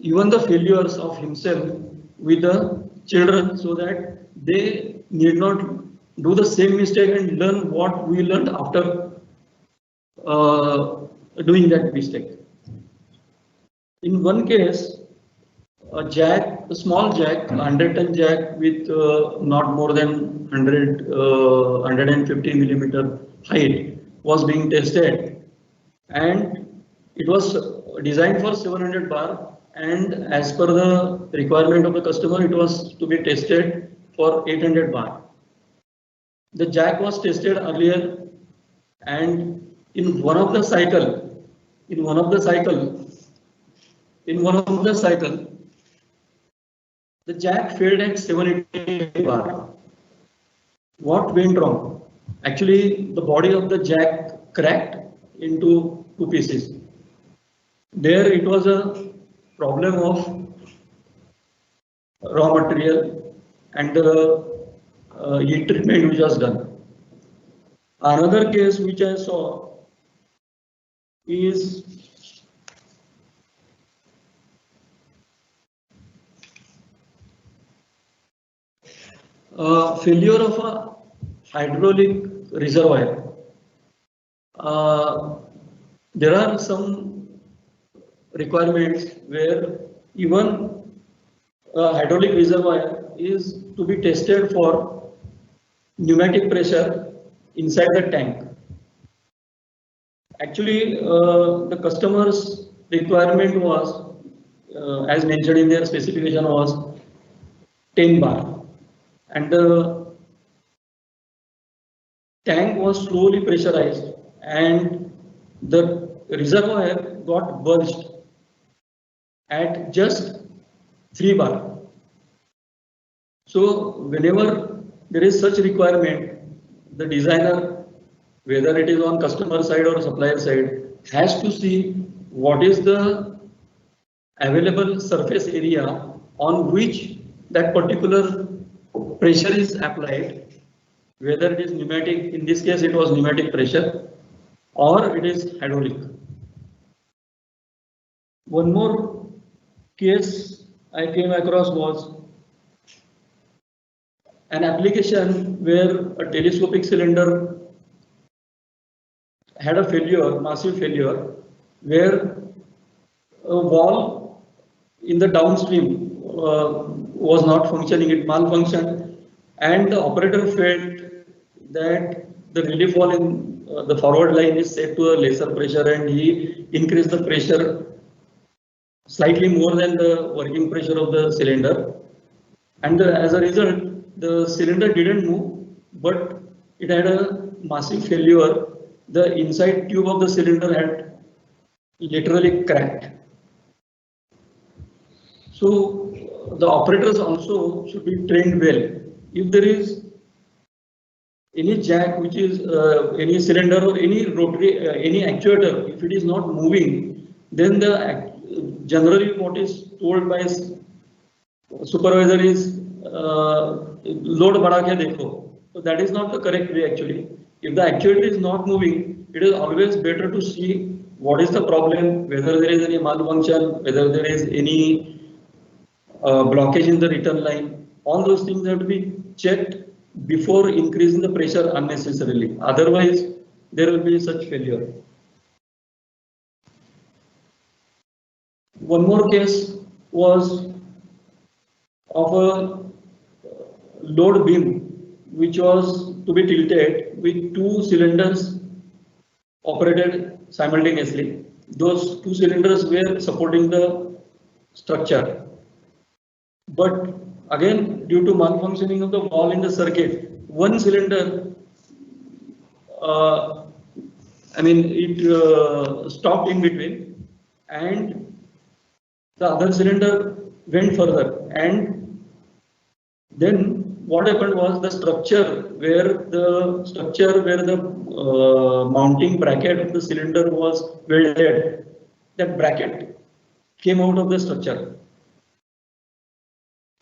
even the failures of himself with the children so that they need not do the same mistake and learn what we learned after doing that mistake. In one case, a small jack, 100-ton jack with not more than 150 millimeter height was being tested, and it was designed for 700 bar, and as per the requirement of the customer, it was to be tested for 800 bar. The jack was tested earlier, and in one of the cycle, the jack failed at 780 bar. What went wrong? Actually, the body of the jack cracked into two pieces. There it was a problem of raw material and the heat treatment which was done. Another case which I saw is failure of a hydraulic reservoir. There are some requirements where even a hydraulic reservoir is to be tested for pneumatic pressure inside the tank. Actually, the customer's requirement was, as mentioned in their specification, was 10 bar. And the tank was slowly pressurized and the reservoir got burst at just 3 bar. So whenever there is such requirement, the designer, whether it is on customer side or supplier side, has to see what is the available surface area on which that particular pressure is applied, whether it is pneumatic, in this case it was pneumatic pressure, or it is hydraulic. One more case I came across was an application where a telescopic cylinder had a failure, massive failure, where a valve in the downstream was not functioning, it malfunctioned, and the operator felt that the relief valve in the forward line is set to a lesser pressure, and he increased the pressure slightly more than the working pressure of the cylinder, and as a result the cylinder didn't move, but it had a massive failure. The inside tube of the cylinder had literally cracked. So the operators also should be trained well. If there is any jack which is any cylinder or any rotary any actuator, if it is not moving, then the generally what is told by supervisor is load बढ़ा के देखो. So that is not the correct way actually. If the actuator is not moving, it is always better to see what is the problem, whether there is any malfunction, whether there is any blockage in the return line. All those things have to be checked before increasing the pressure unnecessarily. Otherwise, there will be such failure. One more case was of a load beam which was to be tilted with two cylinders operated simultaneously. Those two cylinders were supporting the structure. But again, due to malfunctioning of the valve in the circuit, one cylinder, it stopped in between, and the other cylinder went further. And then what happened was the structure where the mounting bracket of the cylinder was welded, that bracket came out of the structure.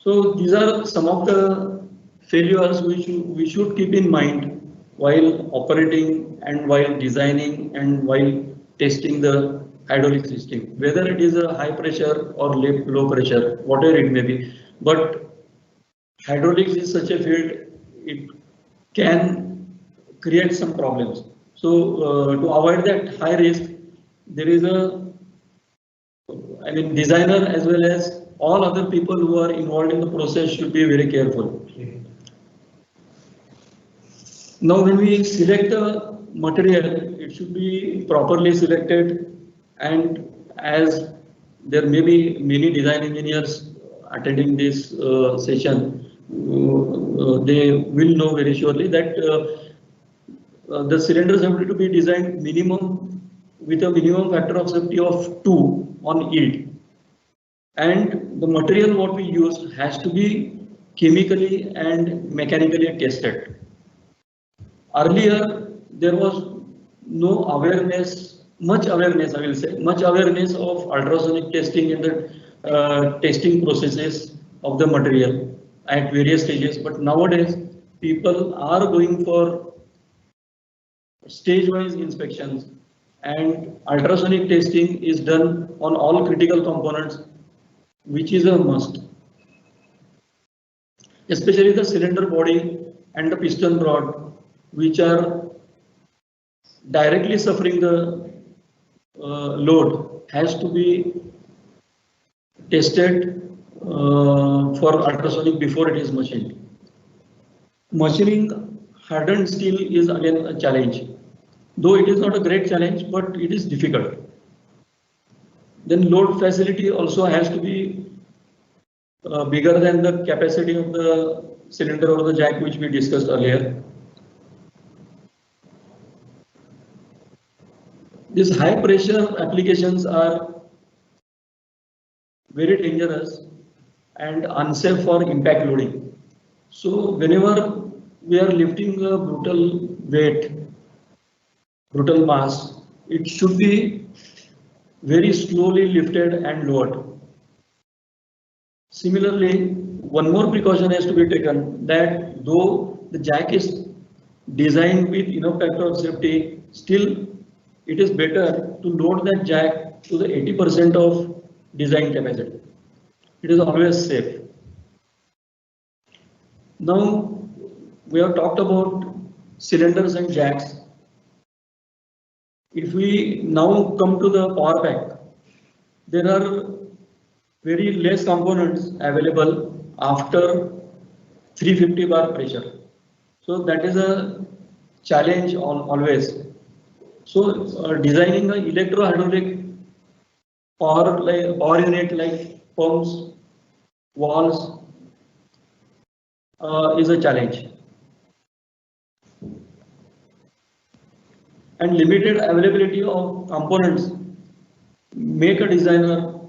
So these are some of the failures which we should keep in mind while operating and while designing and while testing the hydraulic system, whether it is a high pressure or low pressure, whatever it may be. But hydraulics is such a field, it can create some problems. So to avoid that high risk, there is designer as well as all other people who are involved in the process should be very careful. Now, when we select the material, it should be properly selected, and as there may be many design engineers attending this session, they will know very surely that the cylinders have to be designed with a minimum factor of safety of 2 on yield. And the material what we use has to be chemically and mechanically tested. Earlier, there was no awareness, much awareness of ultrasonic testing and the testing processes of the material at various stages. But nowadays, people are going for stage-wise inspections, and ultrasonic testing is done on all critical components, which is a must. Especially the cylinder body and the piston rod, which are directly suffering the load, has to be tested for ultrasonic before it is machined. Machining hardened steel is again a challenge, though it is not a great challenge, but it is difficult. Then load facility also has to be bigger than the capacity of the cylinder or the jack, which we discussed earlier. These high pressure applications are very dangerous and unsafe for impact loading. So whenever we are lifting a brutal weight, brutal mass, it should be very slowly lifted and lowered. Similarly, one more precaution has to be taken, that though the jack is designed with enough factor of safety, still it is better to load that jack to the 80% of design capacity. It is always safe. Now we have talked about cylinders and jacks. If we now come to the power pack, there are very less components available after 350 bar pressure. So that is a challenge always. So designing an electro-hydraulic power unit like pumps, valves is a challenge. And limited availability of components make a designer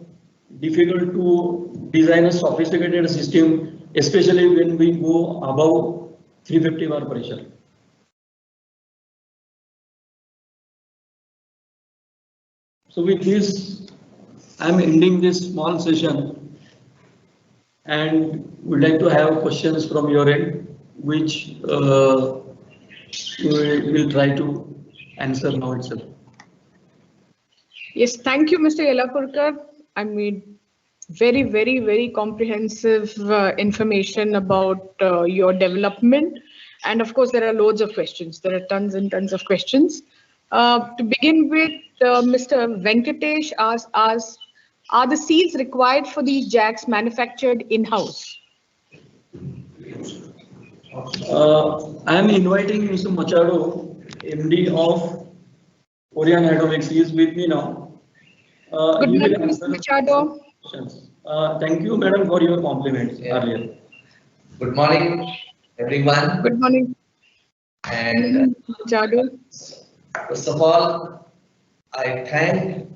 difficult to design a sophisticated system, especially when we go above 350 bar pressure. So with this, I'm ending this small session and would like to have questions from your end, which we will try to answer now itself. Yes, thank you, Mr. Yelapurkar. I mean, very comprehensive information about your development. And of course, there are loads of questions. There are tons and tons of questions. To begin with, Mr. Venkatesh asks, are the seals required for these jacks manufactured in-house? I am inviting Mr. Machado, MD of Orion Hydraulics. He is with me now. Good morning, Mr. Machado. Thank you, madam, for your compliments earlier. Good morning, everyone. Good morning. And Machado. first of all, I thank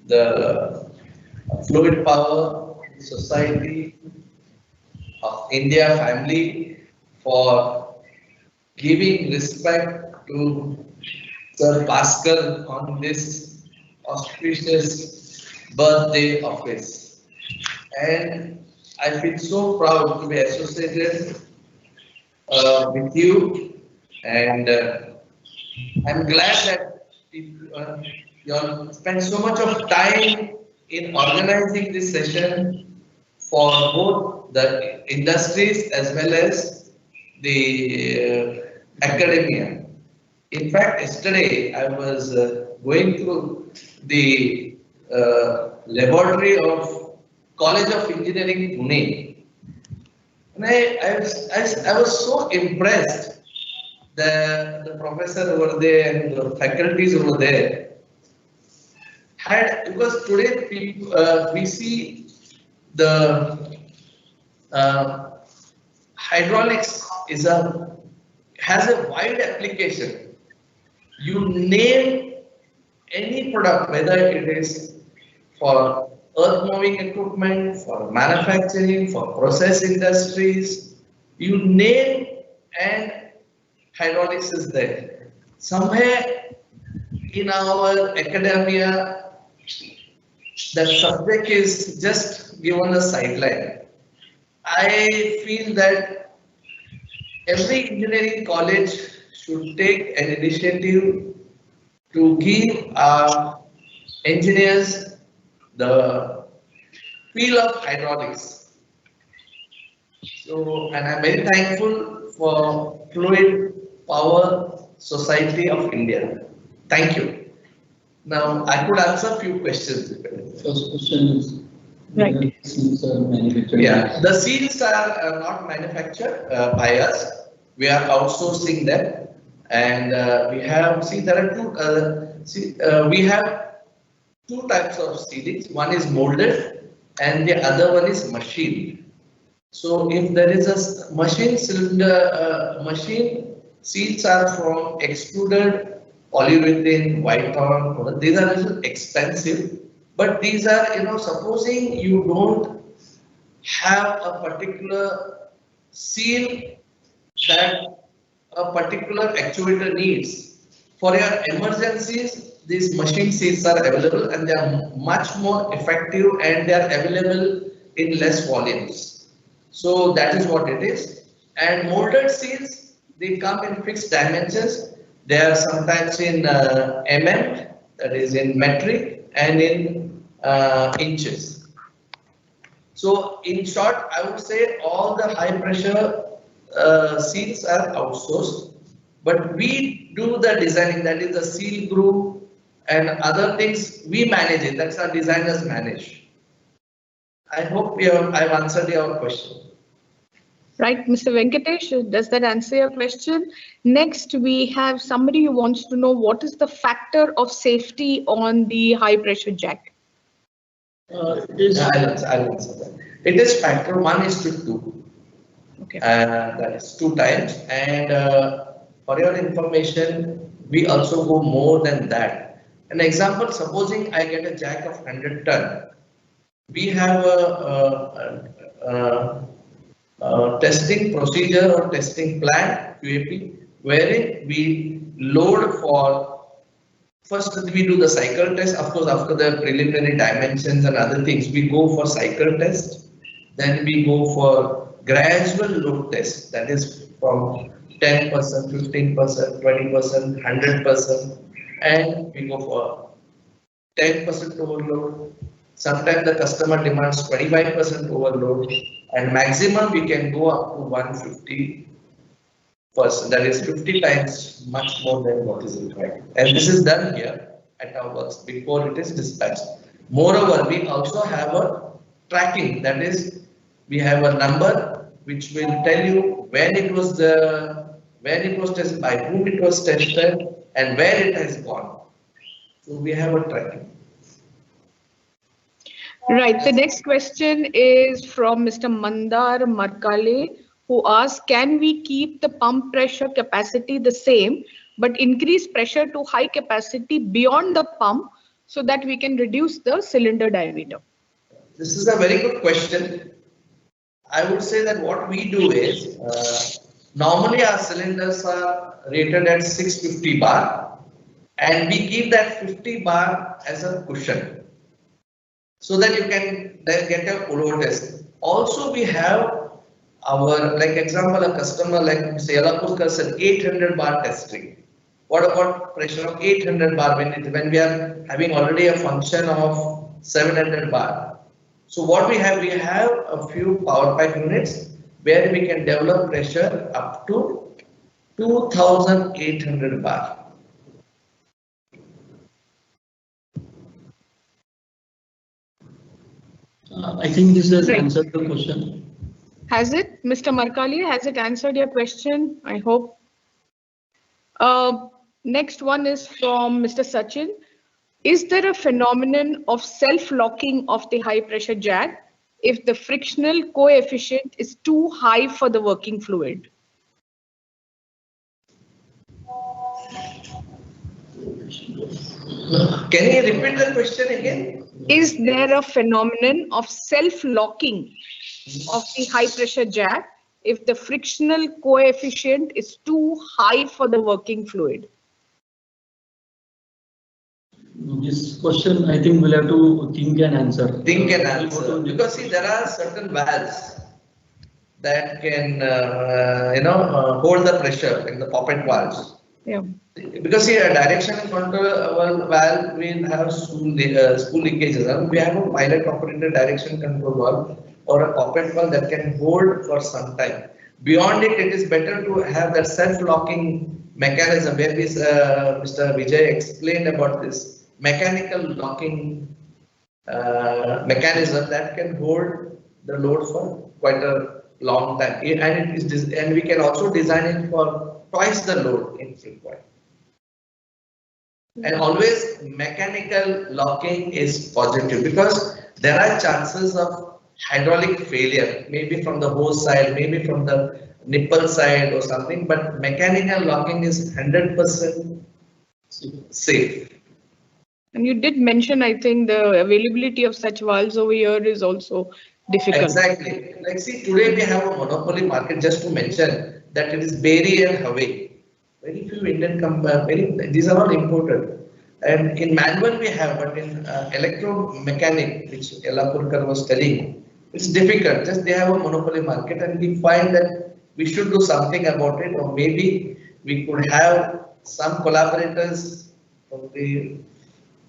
the Fluid Power Society of India family for giving respect to Sir Bhaskar on this auspicious birthday of his. And I feel so proud to be associated with you, and I'm glad that you all spent so much of time in organizing this session for both the industries as well as the academia. In fact, yesterday I was going through the laboratory of College of Engineering, Pune, and I was so impressed. The professor over there and the faculties over there had, because today we see the hydraulics has a wide application. You name any product, whether it is for earth moving equipment, for manufacturing, for process industries, you name, and hydraulics is there. Somewhere in our academia, that subject is just given a sideline. I feel that every engineering college should take an initiative to give our engineers the feel of hydraulics. So, and I'm very thankful for Fluid Power Society of India. Thank you. Now, I could answer a few questions. First question is, right. Seals are manufactured. Yeah, the seals are not manufactured by us. We are outsourcing them, and we have, see, there are two. We have two types of sealings. One is molded, and the other one is machined. So, if there is a machine cylinder, machine seals are from extruded polyurethane, white on. These are a little expensive, but these are, supposing you don't have a particular seal that a particular actuator needs. For your emergencies, these machine seals are available and they are much more effective and they are available in less volumes. So that is what it is. And molded seals, they come in fixed dimensions. They are sometimes in that is in metric, and in inches. So in short, I would say all the high pressure seals are outsourced, but we do the designing, that is the seal group and other things, we manage it. That's our designers manage. I hope I've answered your question. Right, Mr. Venkatesh, does that answer your question? Next, we have somebody who wants to know what is the factor of safety on the high pressure jack? I'll answer that. It is factor 1:2. Okay. That is 2 times. And for your information, we also go more than that. An example, supposing I get a jack of 100 ton, we have a testing procedure or testing plan, QAP, wherein we load for. First, we do the cycle test. Of course, after the preliminary dimensions and other things, we go for cycle test. Then we go for gradual load test. That is from 10%, 15%, 20%, 100%, and we go for 10% overload. Sometimes the customer demands 25% overload, and maximum we can go up to 150%. That is 50 times much more than what is required. And this is done here at our works before it is dispatched. Moreover, we also have a tracking. That is, we have a number which will tell you when it was tested, by whom it was tested, and where it has gone. So we have a tracking. Right. The next question is from Mr. Mandar Markale, who asks, can we keep the pump pressure capacity the same, but increase pressure to high capacity beyond the pump so that we can reduce the cylinder diameter? This is a very good question. I would say that what we do is, normally our cylinders are rated at 650 bar, and we give that 50 bar as a cushion, so that you can get a load test. Also, we have our, like example, a customer like say Yellapurkar said 800 bar testing. What about pressure of 800 bar when we are having already a function of 700 bar? So what we have a few power pipe units where we can develop pressure up to 2800 bar. I think this has answered the question. Has it, Mr. Markali? Has it answered your question? I hope. Next one is from Mr. Sachin. Is there a phenomenon of self-locking of the high pressure jack if the frictional coefficient is too high for the working fluid? Can you repeat the question again? Is there a phenomenon of self-locking of the high pressure jack if the frictional coefficient is too high for the working fluid? This question, I think we'll have to think and answer. Think and answer. Because see, there are certain valves that can, hold the pressure, like the poppet valves. Yeah. Because see, a directional control valve will have spool leakages. We have a pilot operated direction control valve or a poppet valve that can hold for some time. Beyond it, it is better to have that self-locking mechanism where Mr. Vijay explained about this mechanical locking mechanism that can hold the load for quite a long time. And we can also design it for twice the load if required. And always mechanical locking is positive because there are chances of hydraulic failure, maybe from the hose side, maybe from the nipple side or something, but mechanical locking is 100% safe. And you did mention, I think, the availability of such valves over here is also difficult. Exactly. Like see, today we have a monopoly market, just to mention that it is Berry and Hawaii. Very few Indian companies, these are all imported. And in manual we have, but in electromechanic, which Yellapurkar was telling, it's difficult. Just they have a monopoly market, and we find that we should do something about it, or maybe we could have some collaborators from the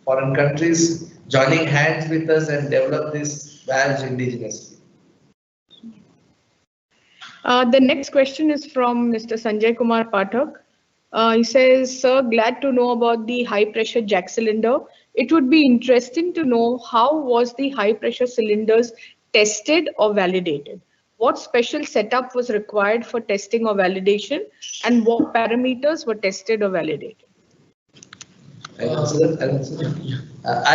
foreign countries joining hands with us and develop this valves indigenously. The next question is from Mr. Sanjay Kumar Pathak. He says, "Sir, glad to know about the high pressure jack cylinder. It would be interesting to know how was the high pressure cylinders tested or validated? What special setup was required for testing or validation, and what parameters were tested or validated?" I'll answer that. I'll answer that.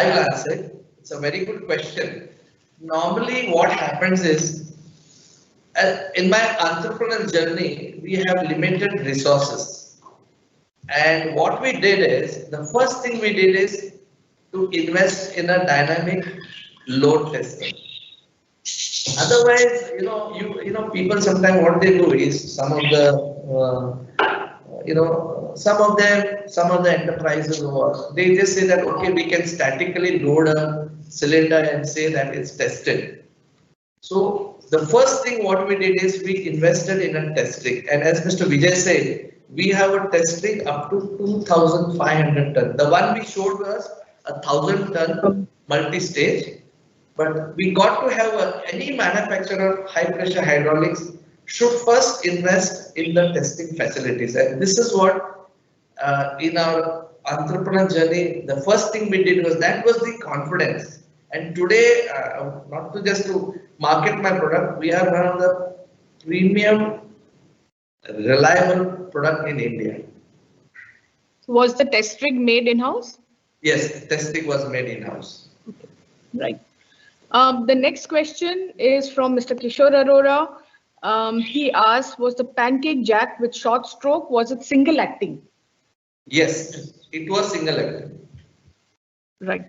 I will answer it. It's a very good question. Normally, what happens is, in my entrepreneurial journey, we have limited resources. And what we did is, the first thing we did is to invest in a dynamic load tester. Otherwise, people sometimes what they do is some of the enterprises they just say that okay, we can statically load a cylinder and say that it's tested. So the first thing what we did is we invested in a test rig, and as Mr. Vijay said, we have a test rig up to 2,500 ton. The one we showed was 1,000 ton multi-stage, but we got to have any manufacturer of high pressure hydraulics should first invest in the testing facilities, and this is what in our entrepreneur journey, the first thing we did was the confidence. And today, not to just to market my product, we are one of the premium, reliable product in India. Was the test rig made in-house? Yes, testing was made in-house. Okay. Right. The next question is from Mr. Kishore Arora. He asked, was the pancake jack with short stroke, was it single acting? Yes, it was single acting. Right.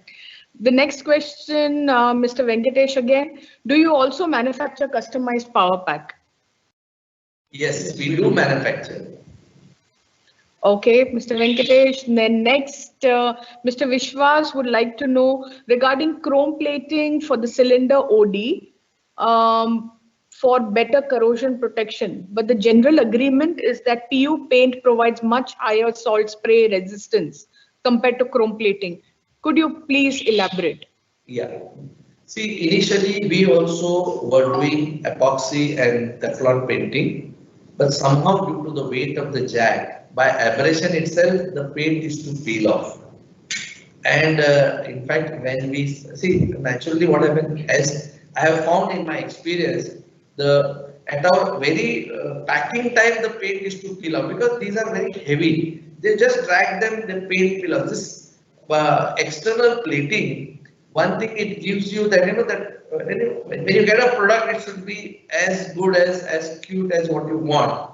The next question, Mr. Venkatesh again. Do you also manufacture customized power pack? Yes, we do manufacture. Okay, Mr. Venkatesh. Then next, Mr. Vishwas would like to know regarding chrome plating for the cylinder OD for better corrosion protection. But the general agreement is that PU paint provides much higher salt spray resistance compared to chrome plating. Could you please elaborate? Yeah. See, initially we also were doing epoxy and Teflon painting, but somehow due to the weight of the jack, by abrasion itself, the paint is to peel off. And in fact, when we see naturally what happened, as I have found in my experience, at our very packing time, the paint is to peel off because these are very heavy. They just drag them, the paint peel off. This external plating, one thing it gives you that when you get a product, it should be as good as cute as what you want.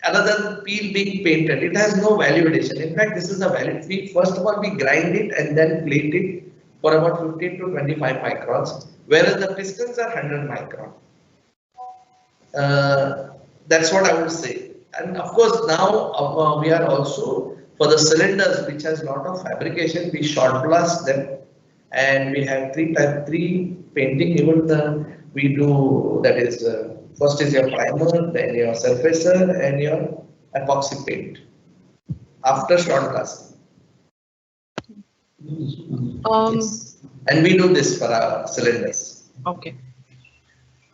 Other than peel being painted, it has no value addition. In fact, this is a value. First of all, we grind it and then plate it for about 15 to 25 microns, whereas the pistons are 100 micron. That's what I would say. And of course, now we are also for the cylinders, which has a lot of fabrication, we short blast them, and we have three painting. Even we do that is first is your primer, then your surfacer, and your epoxy paint after short blasting. Yes. And we do this for our cylinders. Okay.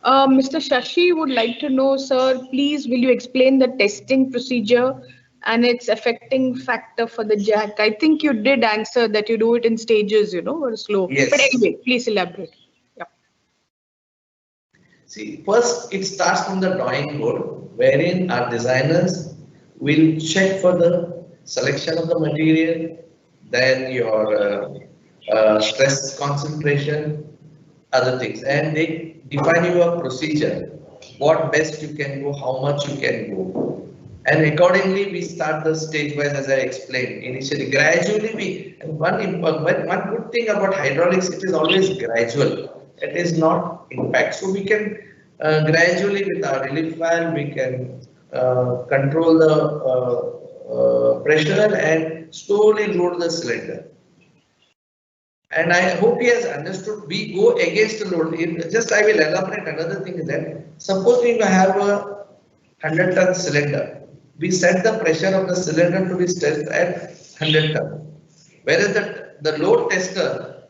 Mr. Shashi would like to know, sir, please will you explain the testing procedure and its affecting factor for the jack? I think you did answer that you do it in stages, or slow. Yes. But anyway, please elaborate. Yeah. See, first it starts from the drawing board, wherein our designers will check for the selection of the material, then your stress concentration, other things, and they define your procedure, what best you can go, how much you can go, and accordingly we start the stage wise, as I explained initially. Gradually one good thing about hydraulics, it is always gradual, it is not impact. So we can gradually with our relief valve, we can control the pressure and slowly load the cylinder. And I hope he has understood, we go against the load. Just I will elaborate another thing is that, suppose we have a 100-ton cylinder, we set the pressure of the cylinder to be tested at 100 ton. Whereas the load tester,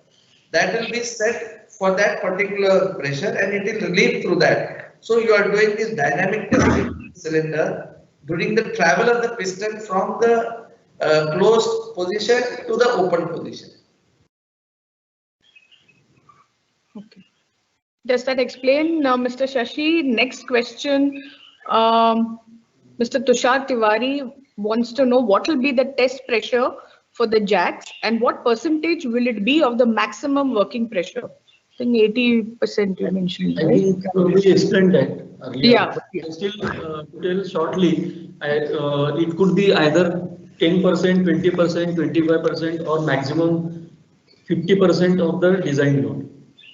that will be set for that particular pressure and it will relieve through that. So you are doing this dynamic testing of the cylinder during the travel of the piston from the closed position to the open position. Okay. Does that explain, Mr. Shashi? Next question. Mr. Tushar Tiwari wants to know what will be the test pressure for the jacks and what percentage will it be of the maximum working pressure? I think 80% you mentioned, I right? think we explained that earlier. Yeah. But I still tell shortly, it could be either 10%, 20%, 25% or maximum 50% of the design load.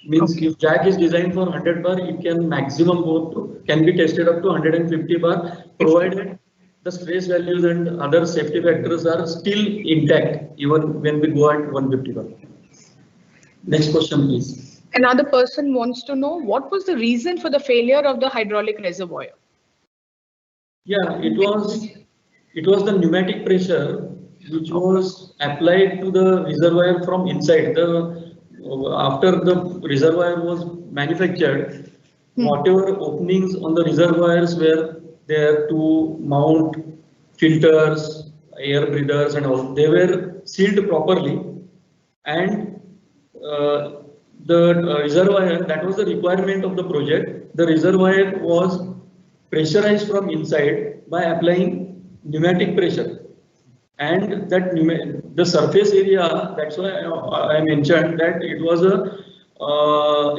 Means Okay. if jack is designed for 100 bar, it can maximum go to, can be tested up to 150 bar, provided the stress values and other safety factors are still intact, even when we go at 150 bar. Next question, please. Another person wants to know what was the reason for the failure of the hydraulic reservoir? Yeah, it was the pneumatic pressure which was applied to the reservoir from inside. After the reservoir was manufactured, whatever openings on the reservoirs were there to mount filters, air breathers and all, they were sealed properly, and the reservoir, that was the requirement of the project. The reservoir was pressurized from inside by applying pneumatic pressure, and that the surface area, that's why I mentioned that it was a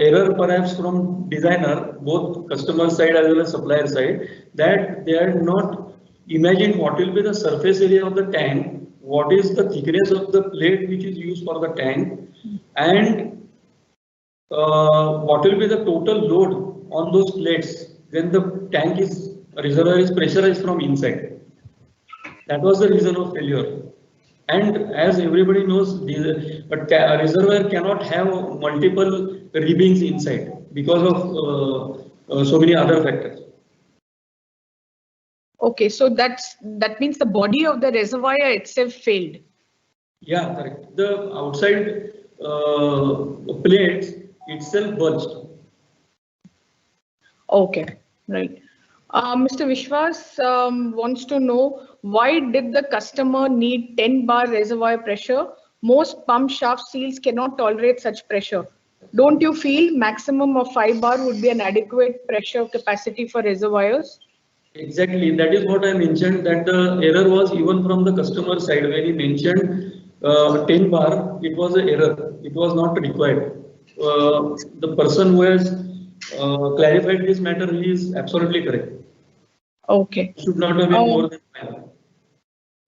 error perhaps from designer, both customer side as well as supplier side, that they had not imagined what will be the surface area of the tank, what is the thickness of the plate which is used for the tank, and what will be the total load on those plates when the tank is reservoir is pressurized from inside. That was the reason of failure. And as everybody knows, a reservoir cannot have multiple ribbings inside because of so many other factors. Okay, so that means the body of the reservoir itself failed. Yeah, correct. The outside plates itself bulged. Okay, right. Mr. Vishwas wants to know why did the customer need 10 bar reservoir pressure? Most pump shaft seals cannot tolerate such pressure. Don't you feel maximum of 5 bar would be an adequate pressure capacity for reservoirs? Exactly, that is what I mentioned, that the error was even from the customer side. When he mentioned 10 bar, it was an error. It was not required. The person who has clarified this matter, he is absolutely correct. Okay. It should not have been more than 5.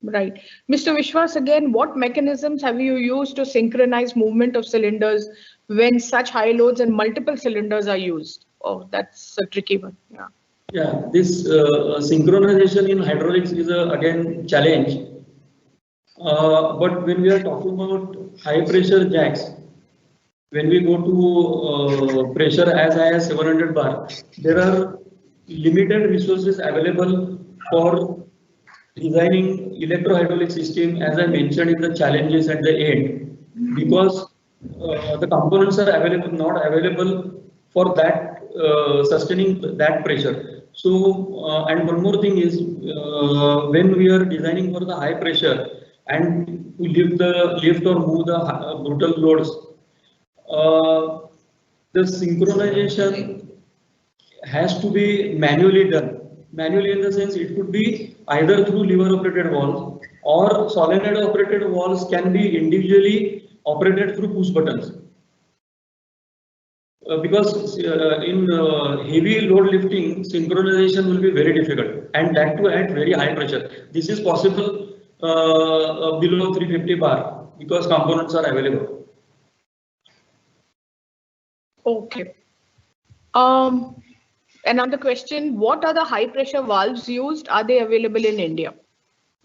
Right. Mr. Vishwas, again, what mechanisms have you used to synchronize movement of cylinders when such high loads and multiple cylinders are used? Oh, that's a tricky one. Yeah. Yeah, this synchronization in hydraulics is again challenge. But when we are talking about high pressure jacks, when we go to pressure as high as 700 bar, there are limited resources available for designing electro-hydraulic system, as I mentioned in the challenges at the end, because the components are not available for that sustaining that pressure. So, and one more thing is, when we are designing for the high pressure and to lift or move the brutal loads, the synchronization has to be manually done. Manually in the sense it could be either through lever operated valves or solenoid operated valves can be individually operated through push buttons. Because in heavy load lifting, synchronization will be very difficult, and that too at very high pressure. This is possible below 350 bar because components are available. Okay. Another question, what are the high pressure valves used? Are they available in India?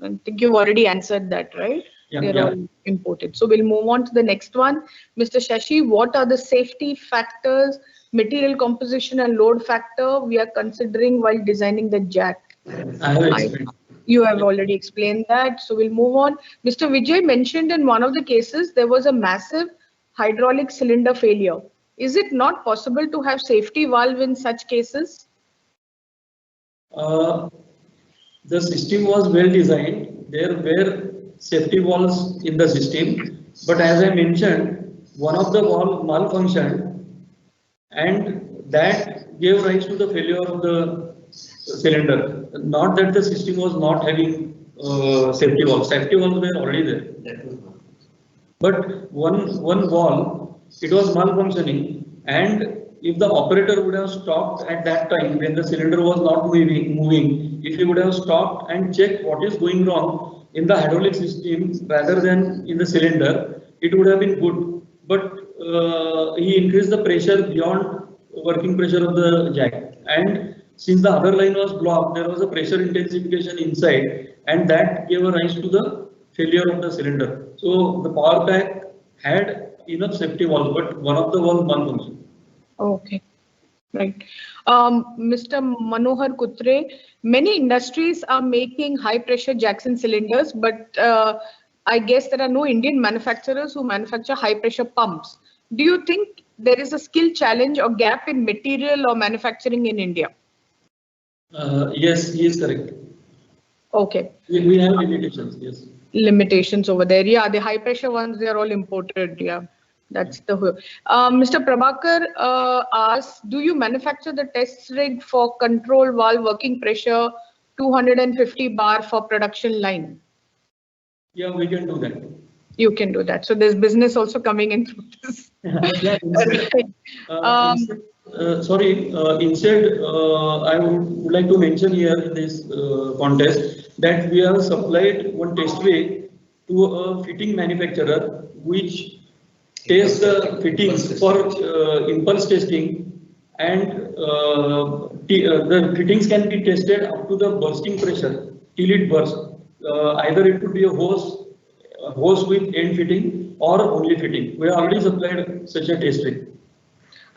I think you've already answered that, right? Yeah, They're yeah. all imported. So we'll move on to the next one. Mr. Shashi, what are the safety factors, material composition and load factor we are considering while designing the jack? I have explained. You have already explained that, so we'll move on. Mr. Vijay mentioned in one of the cases there was a massive hydraulic cylinder failure. Is it not possible to have safety valve in such cases? The system was well designed. There were safety valves in the system, but as I mentioned, one of the valve malfunctioned, and that gave rise to the failure of the cylinder. Not that the system was not having safety valves. Safety valves were already there. But one valve, it was malfunctioning, and if the operator would have stopped at that time when the cylinder was not moving, if he would have stopped and checked what is going wrong in the hydraulic system rather than in the cylinder, it would have been good. But he increased the pressure beyond working pressure of the jack, and since the other line was blocked, there was a pressure intensification inside, and that gave a rise to the failure of the cylinder. So the power pack had enough safety valves, but one of the valves malfunctioned. Okay, right. Mr. Manohar Kutre, many industries are making high pressure Jackson cylinders, but I guess there are no Indian manufacturers who manufacture high pressure pumps. Do you think there is a skill challenge or gap in material or manufacturing in India? Yes, he is correct. Okay. We have limitations, yes. Limitations over there. Yeah, the high pressure ones, they are all imported. Yeah, that's the Mr. Prabhakar asks, do you manufacture the test rig for control valve working pressure 250 bar for production line? Yeah, we can do that. You can do that. So there's business also coming in through this. Yeah, instead, I would like to mention here in this contest that we have supplied one test rig to a fitting manufacturer which tests the fittings for impulse testing, and the fittings can be tested up to the bursting pressure till it bursts. Either it could be a hose with end fitting or only fitting. We have already supplied such a test rig.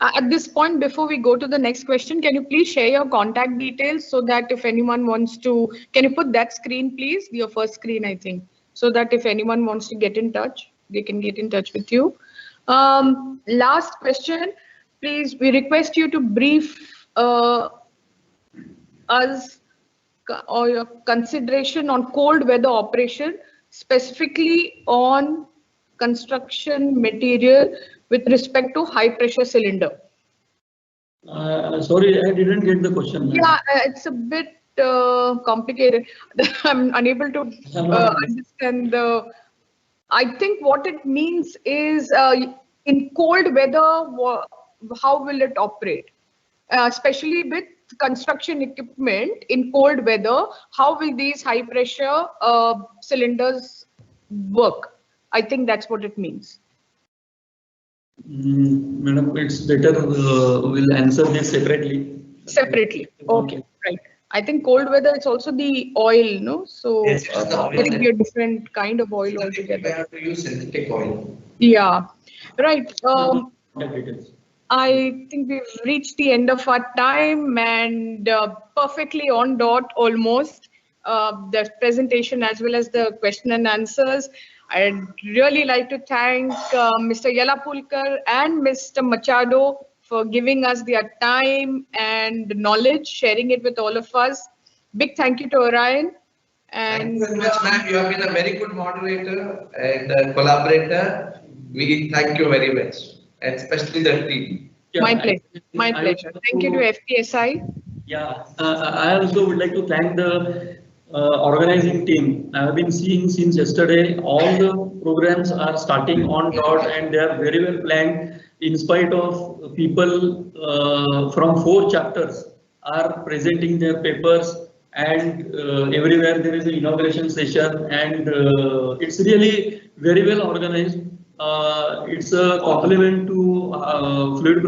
At this point, before we go to the next question, can you please share your contact details so that if anyone wants to, can you put that screen, please? Your first screen, I think, so that if anyone wants to get in touch, they can get in touch with you. Last question, please, we request you to brief us or your consideration on cold weather operation, specifically on construction material with respect to high pressure cylinder. Sorry, I didn't get the question. Yeah, it's a bit complicated. I'm unable to understand the. I think what it means is in cold weather, how will it operate? Especially with construction equipment in cold weather, how will these high pressure cylinders work? I think that's what it means. Madam, it's better we'll answer this separately. Separately. Okay, right. I think cold weather, it's also the oil, no? So Yes, it's the oil. it will be a different kind of oil We altogether. have to use synthetic oil. Yeah, right. Details. I think we've reached the end of our time and perfectly on dot almost. The presentation as well as the question and answers. I'd really like to thank Mr. Yelapulkar and Mr. Machado for giving us their time and knowledge, sharing it with all of us. Big thank you to Orion. And thank you very much, ma'am. You have been a very good moderator and collaborator. We thank you very much, and especially the team. Yeah, my pleasure. My pleasure. Thank you to FPSI. Yeah, I also would like to thank the organizing team. I have been seeing since yesterday, all the programs are starting on dot and they are very well planned in spite of people from 4 chapters are presenting their papers, and everywhere there is an inauguration session, and it's really very well organized. It's a compliment to Fluid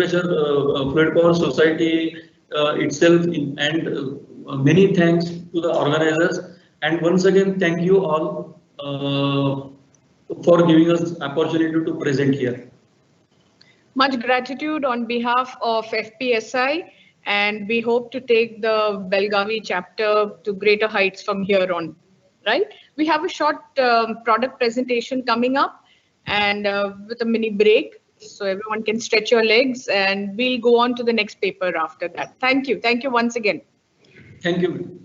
Power Society itself, and many thanks to the organizers. And once again, thank you all for giving us opportunity to present here. Much gratitude on behalf of FPSI And we hope to take the Belgavi chapter to greater heights from here on, right? We have a short product presentation coming up and with a mini break. So everyone can stretch your legs and we'll go on to the next paper after that. Thank you. Thank you once again. Thank you.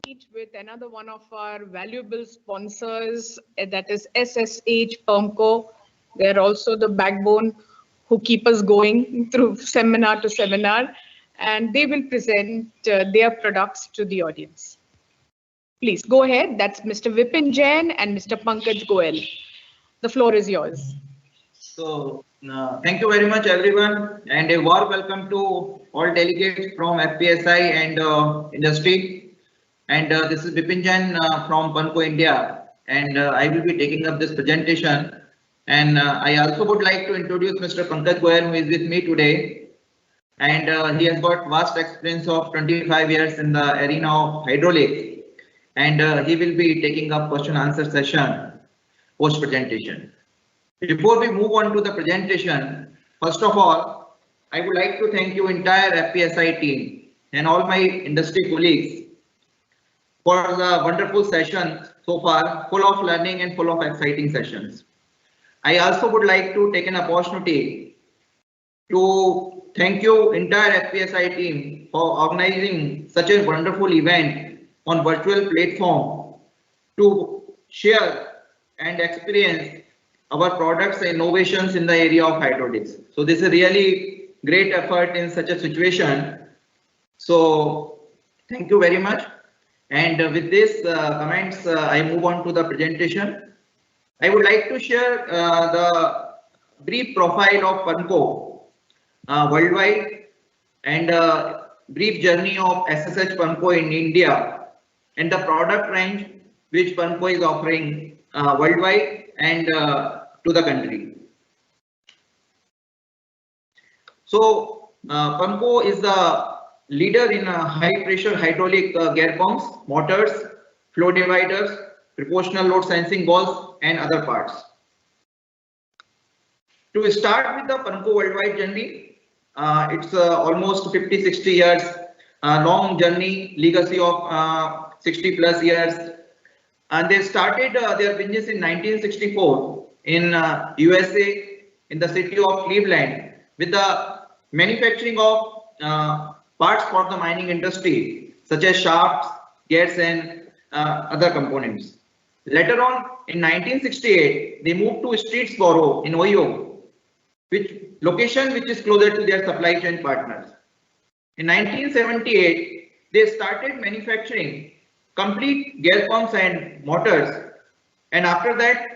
meet with another one of our valuable sponsors, that is SSH Permco. They're also the backbone who keep us going through seminar to seminar, and they will present their products to the audience. Please go ahead. That's Mr. Vipin Jain and Mr. Pankaj Goel. The floor is yours. So, thank you very much, everyone, and a warm welcome to all delegates from FPSI and industry. And this is Vipin Jain from Panco India, and I will be taking up this presentation. And I also would like to introduce Mr. Pankaj Goel, who is with me today. And he has got vast experience of 25 years in the arena of hydraulics, and he will be taking up question answer session post presentation. Before we move on to the presentation, first of all, I would like to thank you entire FPSI team and all my industry colleagues for the wonderful session so far, full of learning and full of exciting sessions. I also would like to take an opportunity to thank you entire FPSI team for organizing such a wonderful event on virtual platform to share and experience our products and innovations in the area of hydraulics. So this is really great effort in such a situation. So thank you very much. And with this comments, I move on to the presentation. I would like to share the brief profile of Panco worldwide and brief journey of SSH Panco in India and the product range which Panco is offering worldwide and to the country. So Panco is the leader in high pressure hydraulic gear pumps, motors, flow dividers, proportional load sensing valves and other parts. To start with the Panco worldwide journey, it's almost 50-60 years long journey, legacy of 60 plus years. And they started their business in 1964 in USA, in the city of Cleveland, with the manufacturing of parts for the mining industry, such as shafts, gears, and other components. Later on, in 1968, they moved to Streetsboro in Ohio, which is closer to their supply chain partners. In 1978, they started manufacturing complete gear pumps and motors, and after that,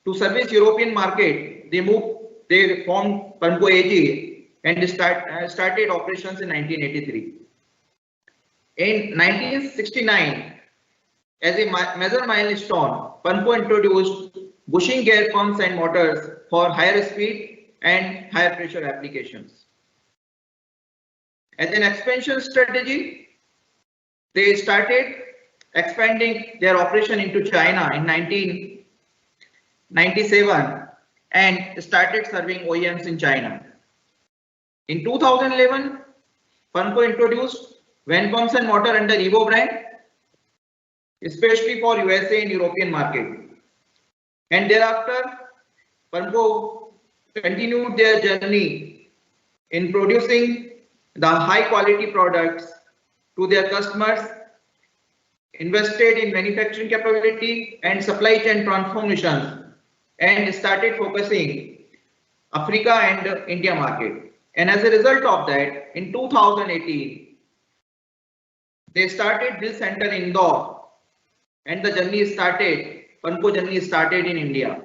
to service European market, they formed Panco AG and started operations in 1983. In 1969, as a major milestone, Panco introduced bushing gear pumps and motors for higher speed and higher pressure applications. As an expansion strategy, they started expanding their operation into China in 1997 and started serving OEMs in China. In 2011, Panco introduced van pumps and motor under Evo brand, especially for USA and European market. And thereafter, Panco continued their journey in producing the high quality products to their customers, invested in manufacturing capability and supply chain transformations, and started focusing Africa and India market. And as a result of that, in 2018, they started this center in Indore, and the journey started, Panco journey started in India.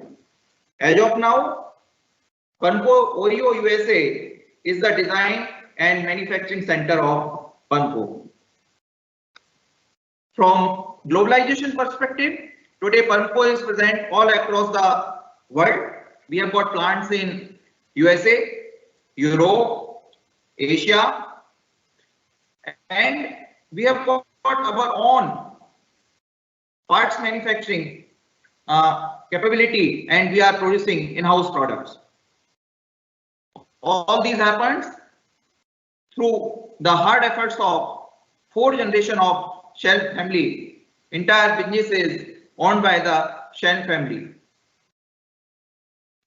As of now, Panco Oreo USA is the design and manufacturing center of Panco. From globalization perspective, today Panco is present all across the world. We have got plants in USA, Europe, Asia, and we have got our own parts manufacturing capability, and we are producing in-house products. All these happens through the hard efforts of 4 generations of Shelf family. Entire business is owned by the Shelf family.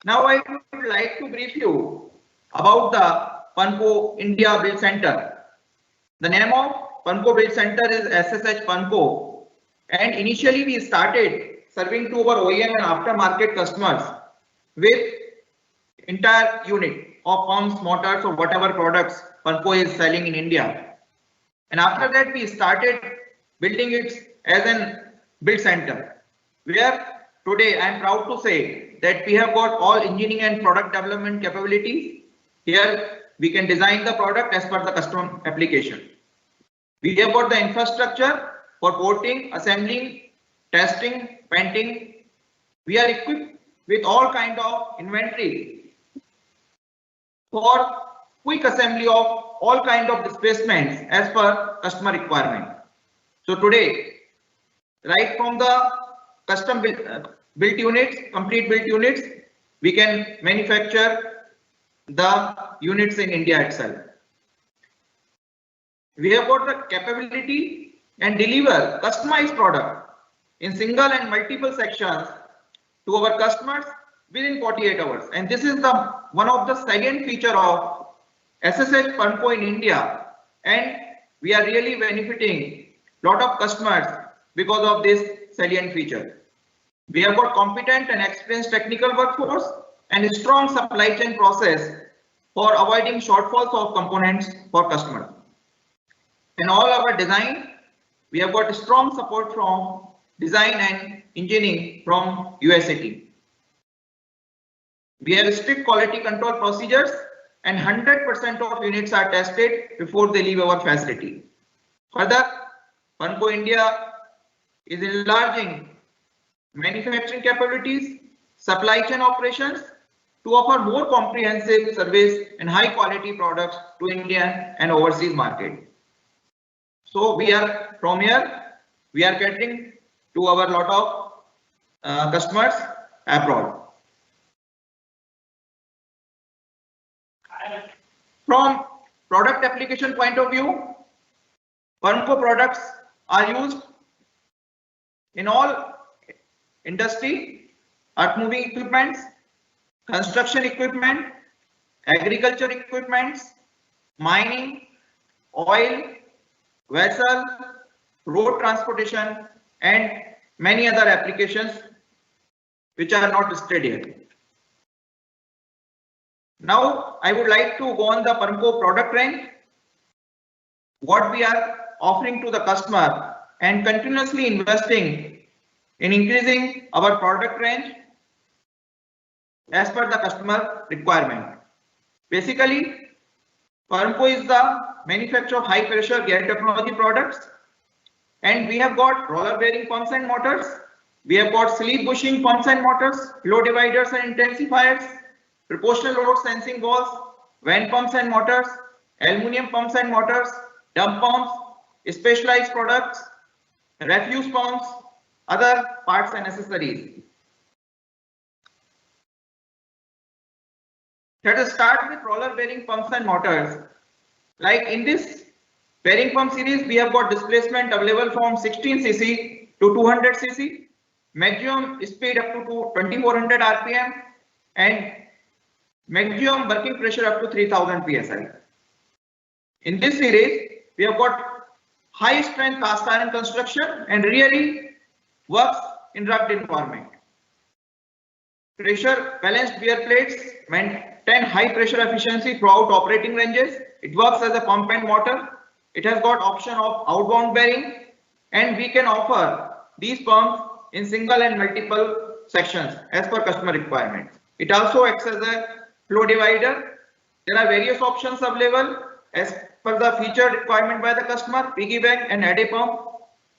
Now I would like to brief you about the Panco India Build Center. The name of Panco Build Center is SSH Panco, And initially we started serving to our OEM and aftermarket customers with entire unit of pumps, motors, or whatever products Panco is selling in India. And after that we started building it as an build center, where today I am proud to say that we have got all engineering and product development capabilities. Here we can design the product as per the custom application. We have got the infrastructure for porting, assembling, testing, painting. We are equipped with all kind of inventory for quick assembly of all kind of displacements as per customer requirement. So today, right from the custom built units, complete built units, we can manufacture the units in India itself. We have got the capability and deliver customized product in single and multiple sections to our customers within 48 hours. And this is the one of the salient feature of SSH Panco in India. And we are really benefiting lot of customers because of this salient feature. We have got competent and experienced technical workforce and a strong supply chain process for avoiding shortfalls of components for customers. In all our design, we have got strong support from design and engineering from USA team. We have strict quality control procedures and 100% of units are tested before they leave our facility. Further, Panco India is enlarging manufacturing capabilities, supply chain operations to offer more comprehensive service and high quality products to Indian and overseas market. So we are from here, we are catering to our lot of customers abroad. From product application point of view, Panco products are used in all industry, earth moving equipments, construction equipment, agriculture equipments, mining, oil, vessel, road transportation, and many other applications which are not listed here. Now I would like to go on the Panco product range, what we are offering to the customer and continuously investing in increasing our product range as per the customer requirement. Basically, Panco is the manufacturer of high pressure gear technology products, and we have got roller bearing pumps and motors, we have got sleeve bushing pumps and motors, flow dividers and intensifiers, proportional load sensing valves, vent pumps and motors, aluminum pumps and motors, dump pumps, specialized products, refuse pumps, other parts and accessories. Let us start with roller bearing pumps and motors. Like in this bearing pump series, we have got displacement available from 16 cc to 200 cc, maximum speed up to 2400 rpm, and maximum working pressure up to 3000 psi. In this series, we have got high strength cast iron construction and really works in rugged environment. Pressure balanced bear plates maintain high pressure efficiency throughout operating ranges. It works as a pump and motor. It has got option of outbound bearing, and we can offer these pumps in single and multiple sections as per customer requirements. It also acts as a flow divider. There are various options available as per the feature requirement by the customer. Piggy bank and eddy pump,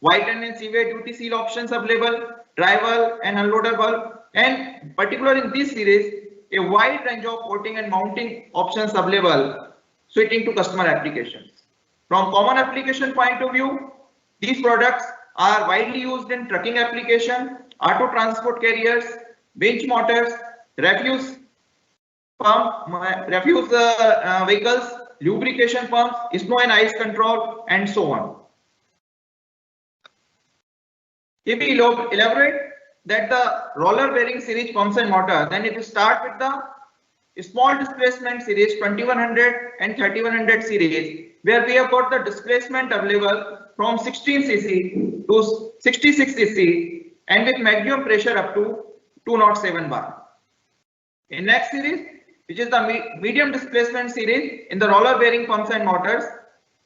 white and seaway duty seal options available, dry valve and unloader valve, and particularly in this series, a wide range of porting and mounting options available suiting to customer applications. From common application point of view, these products are widely used in trucking application, auto transport carriers, winch motors, refuse pump, refuse vehicles, lubrication pumps, snow and ice control, and so on. If we elaborate that the roller bearing series pumps and motor, then if we start with the small displacement series 2100 and 3100 series, where we have got the displacement available from 16 cc to 66 cc and with maximum pressure up to 207 bar. In next series, which is the medium displacement series in the roller bearing pumps and motors,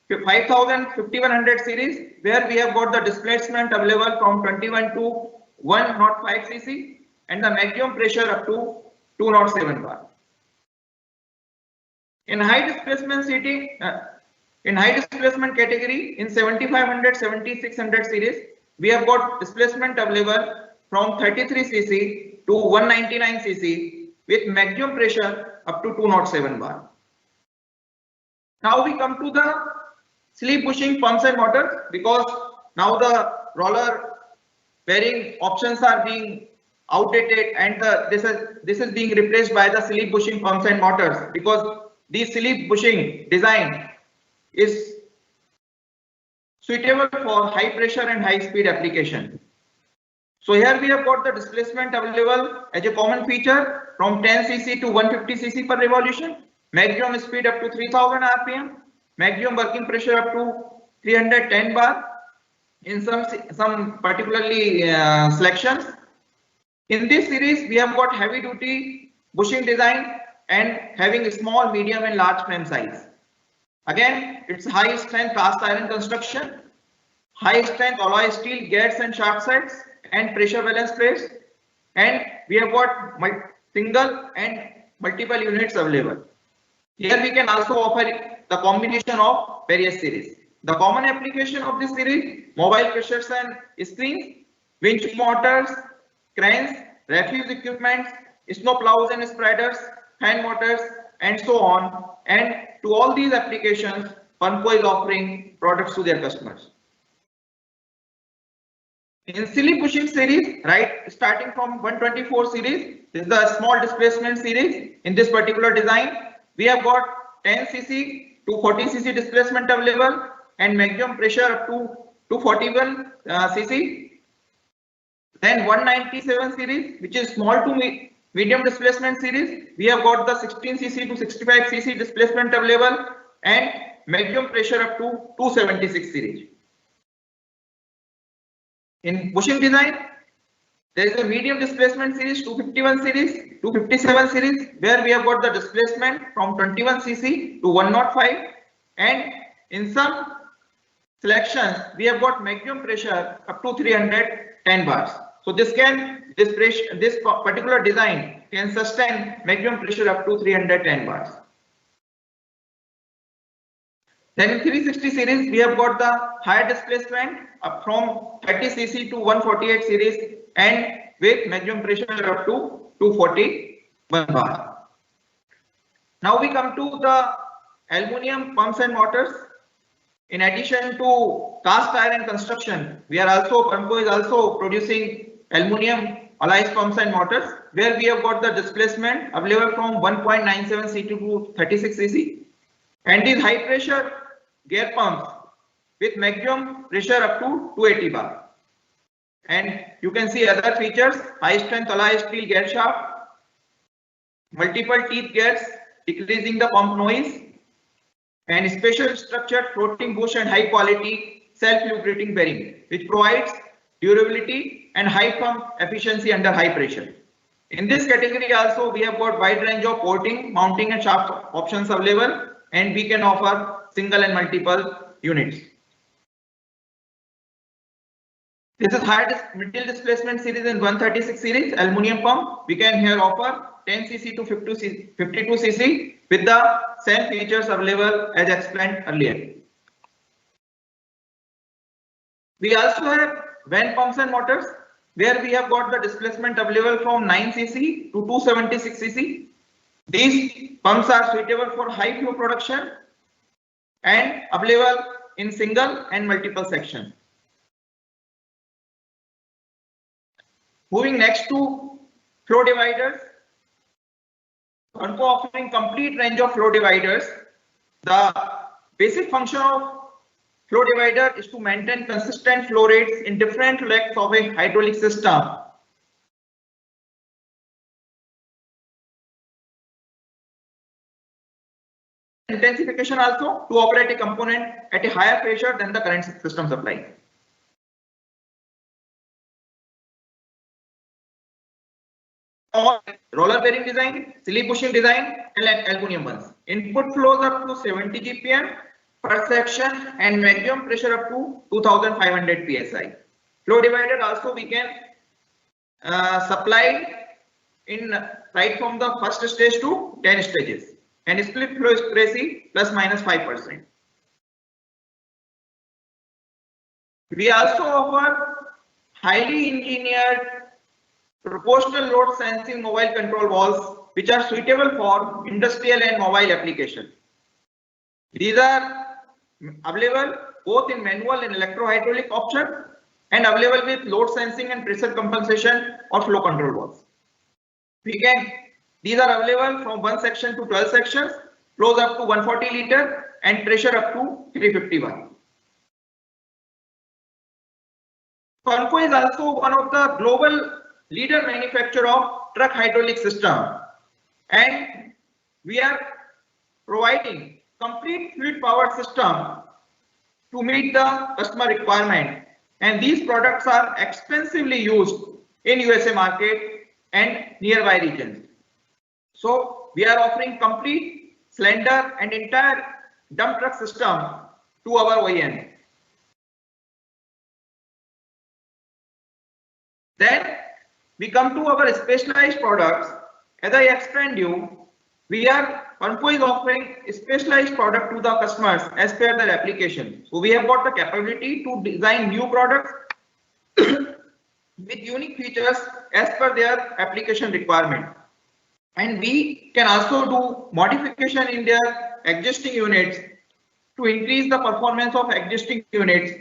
5100 series, where we have got the displacement available from 21 to 105 cc and the maximum pressure up to 207 bar. In high displacement category in 7500 7600 series, we have got displacement available from 33 cc to 199 cc with maximum pressure up to 207 bar. Now we come to the sleeve bushing pumps and motors, because now the roller bearing options are being outdated and this is being replaced by the sleeve bushing pumps and motors, because the sleeve bushing design is suitable for high pressure and high speed application. So here we have got the displacement available as a common feature from 10 cc to 150 cc per revolution, maximum speed up to 3000 rpm, maximum working pressure up to 310 bar in some particularly selections. In this series, we have got heavy duty bushing design and having a small, medium and large frame size. Again, it's high strength cast iron construction, high strength alloy steel gates and shaft sets and pressure balance plates, and we have got single and multiple units available. Here we can also offer the combination of various series. The common application of this series: mobile crushers and screens, winch motors, cranes, refuse equipment, snow plows and spreaders, hand motors, and so on. And to all these applications, Panco is offering products to their customers. In sleeve bushing series, right, starting from 124 series, this is the small displacement series. In this particular design, we have got 10 cc to 40 cc displacement available and maximum pressure up to 241 cc. Then 197 series, which is small to medium displacement series, we have got the 16 cc to 65 cc displacement available and maximum pressure up to 276 series. In bushing design, there is a medium displacement series 251 series, 257 series, where we have got the displacement from 21 cc to 105, and in some selections we have got maximum pressure up to 310 bars. So this particular design can sustain maximum pressure up to 310 bars. Then in 360 series, we have got the higher displacement up from 30 cc to 148 series and with maximum pressure up to 241 bar. Now we come to the aluminum pumps and motors. In addition to cast iron construction, Panco is also producing aluminum alloy pumps and motors, where we have got the displacement available from 1.97 cc to 36 cc, and these high pressure gear pumps with maximum pressure up to 280 bar. And you can see other features: high strength alloy steel gear shaft, multiple teeth gears decreasing the pump noise, and special structured floating bush and high quality self-lubricating bearing, which provides durability and high pump efficiency under high pressure. In this category also, we have got wide range of porting, mounting and shaft options available, and we can offer single and multiple units. This is higher middle displacement series in 136 series aluminum pump. We can here offer 10 cc to 52 cc with the same features available as explained earlier. We also have van pumps and motors, where we have got the displacement available from 9 cc to 276 cc. These pumps are suitable for high flow production and available in single and multiple sections. Moving next to flow dividers, Panco offering complete range of flow dividers. The basic function of flow divider is to maintain consistent flow rates in different legs of a hydraulic system. Intensification also to operate a component at a higher pressure than the current system supply. small roller bearing design, sleeve bushing design, and aluminum ones. Input flows up to 70 GPM per section and maximum pressure up to 2500 psi. Flow divider also we can supply in right from the first stage to 10 stages, and split flow is crazy plus minus 5%. We also offer highly engineered proportional load sensing mobile control valves which are suitable for industrial and mobile application. These are available both in manual and electro-hydraulic option and available with load sensing and pressure compensation or flow control valves. These are available from 1 section to 12 sections, flows up to 140 liter and pressure up to 351. Conco is also one of the global leader manufacturer of truck hydraulic system, and we are providing complete fluid power system to meet the customer requirement, and these products are extensively used in USA market and nearby regions. So we are offering complete cylinder and entire dump truck system to our OEM. Then we come to our specialized products. As I explained you, Conco is offering specialized product to the customers as per their application. So we have got the capability to design new products with unique features as per their application requirement. And we can also do modification in their existing units to increase the performance of existing units.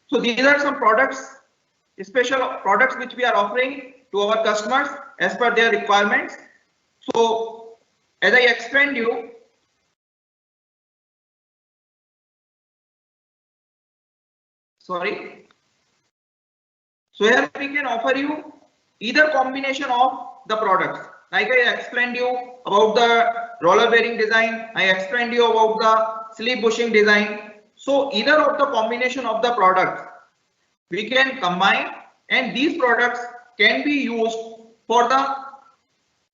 So these are some products, special products which we are offering to our customers as per their requirements. So as I explained you, sorry. So here we can offer you either combination of the products. Like I explained you about the roller bearing design, I explained you about the sleeve bushing design. So either of the combination of the products we can combine, and these products can be used for the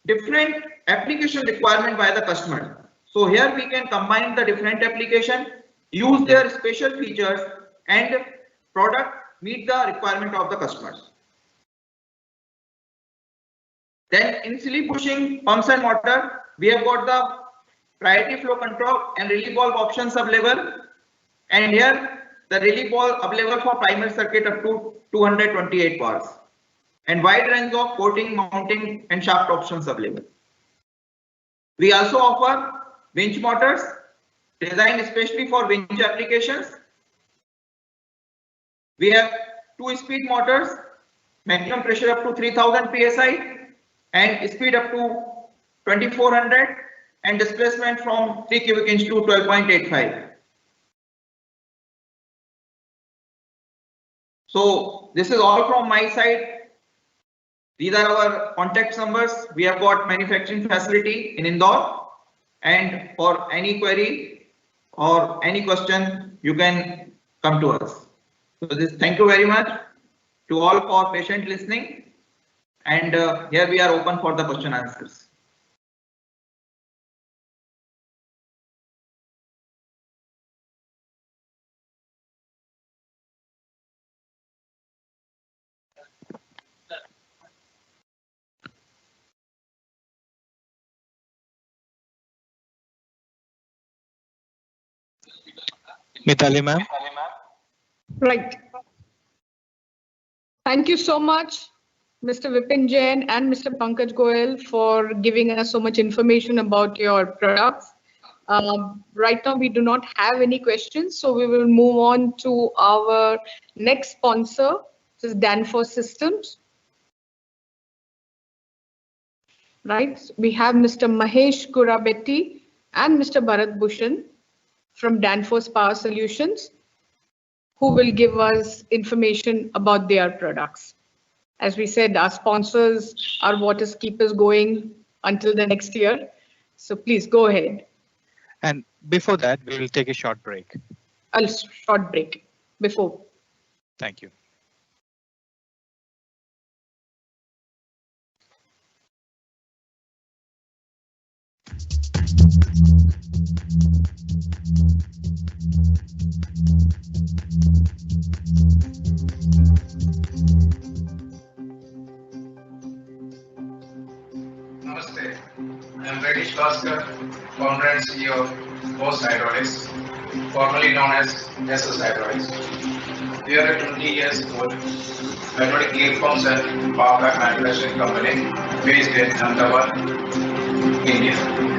different application requirement by the customer. So here we can combine the different application, use their special features, and product meet the requirement of the customers. Then in sleeve bushing pumps and motor, we have got the priority flow control and relief valve options available, and here the relief valve available for primary circuit up to 228 bars, and wide range of coating, mounting and shaft options available. We also offer winch motors designed especially for winch applications. We have 2-speed motors, maximum pressure up to 3000 psi and speed up to 2400 and displacement from 3 cubic inch to 12.85. So this is all from my side. These are our contact numbers. We have got manufacturing facility in Indore, and for any query or any question you can come to us. So thank you very much to all for patient listening, and here we are open for the question answers. Mitali ma'am. Right. Thank you so much, Mr. Vipin Jain and Mr. Pankaj Goel, for giving us so much information about your products. Right now, we do not have any questions, so we will move on to our next sponsor, which is Danfoss Systems. Right, we have Mr. Mahesh Kurabetti and Mr. Bharat Bhushan from Danfoss Power Solutions, who will give us information about their products. As we said, our sponsors are what is keep us going until the next year. So please go ahead. And before that, we will take a short break. A short break before. Thank you. Namaste. I am Reddy Shlaskar, founder and CEO of Host Hydraulics, formerly known as SS Hydraulics. We are a 20 years old hydraulic gear pumps and power pack manufacturing company based in Ahmedabad, India.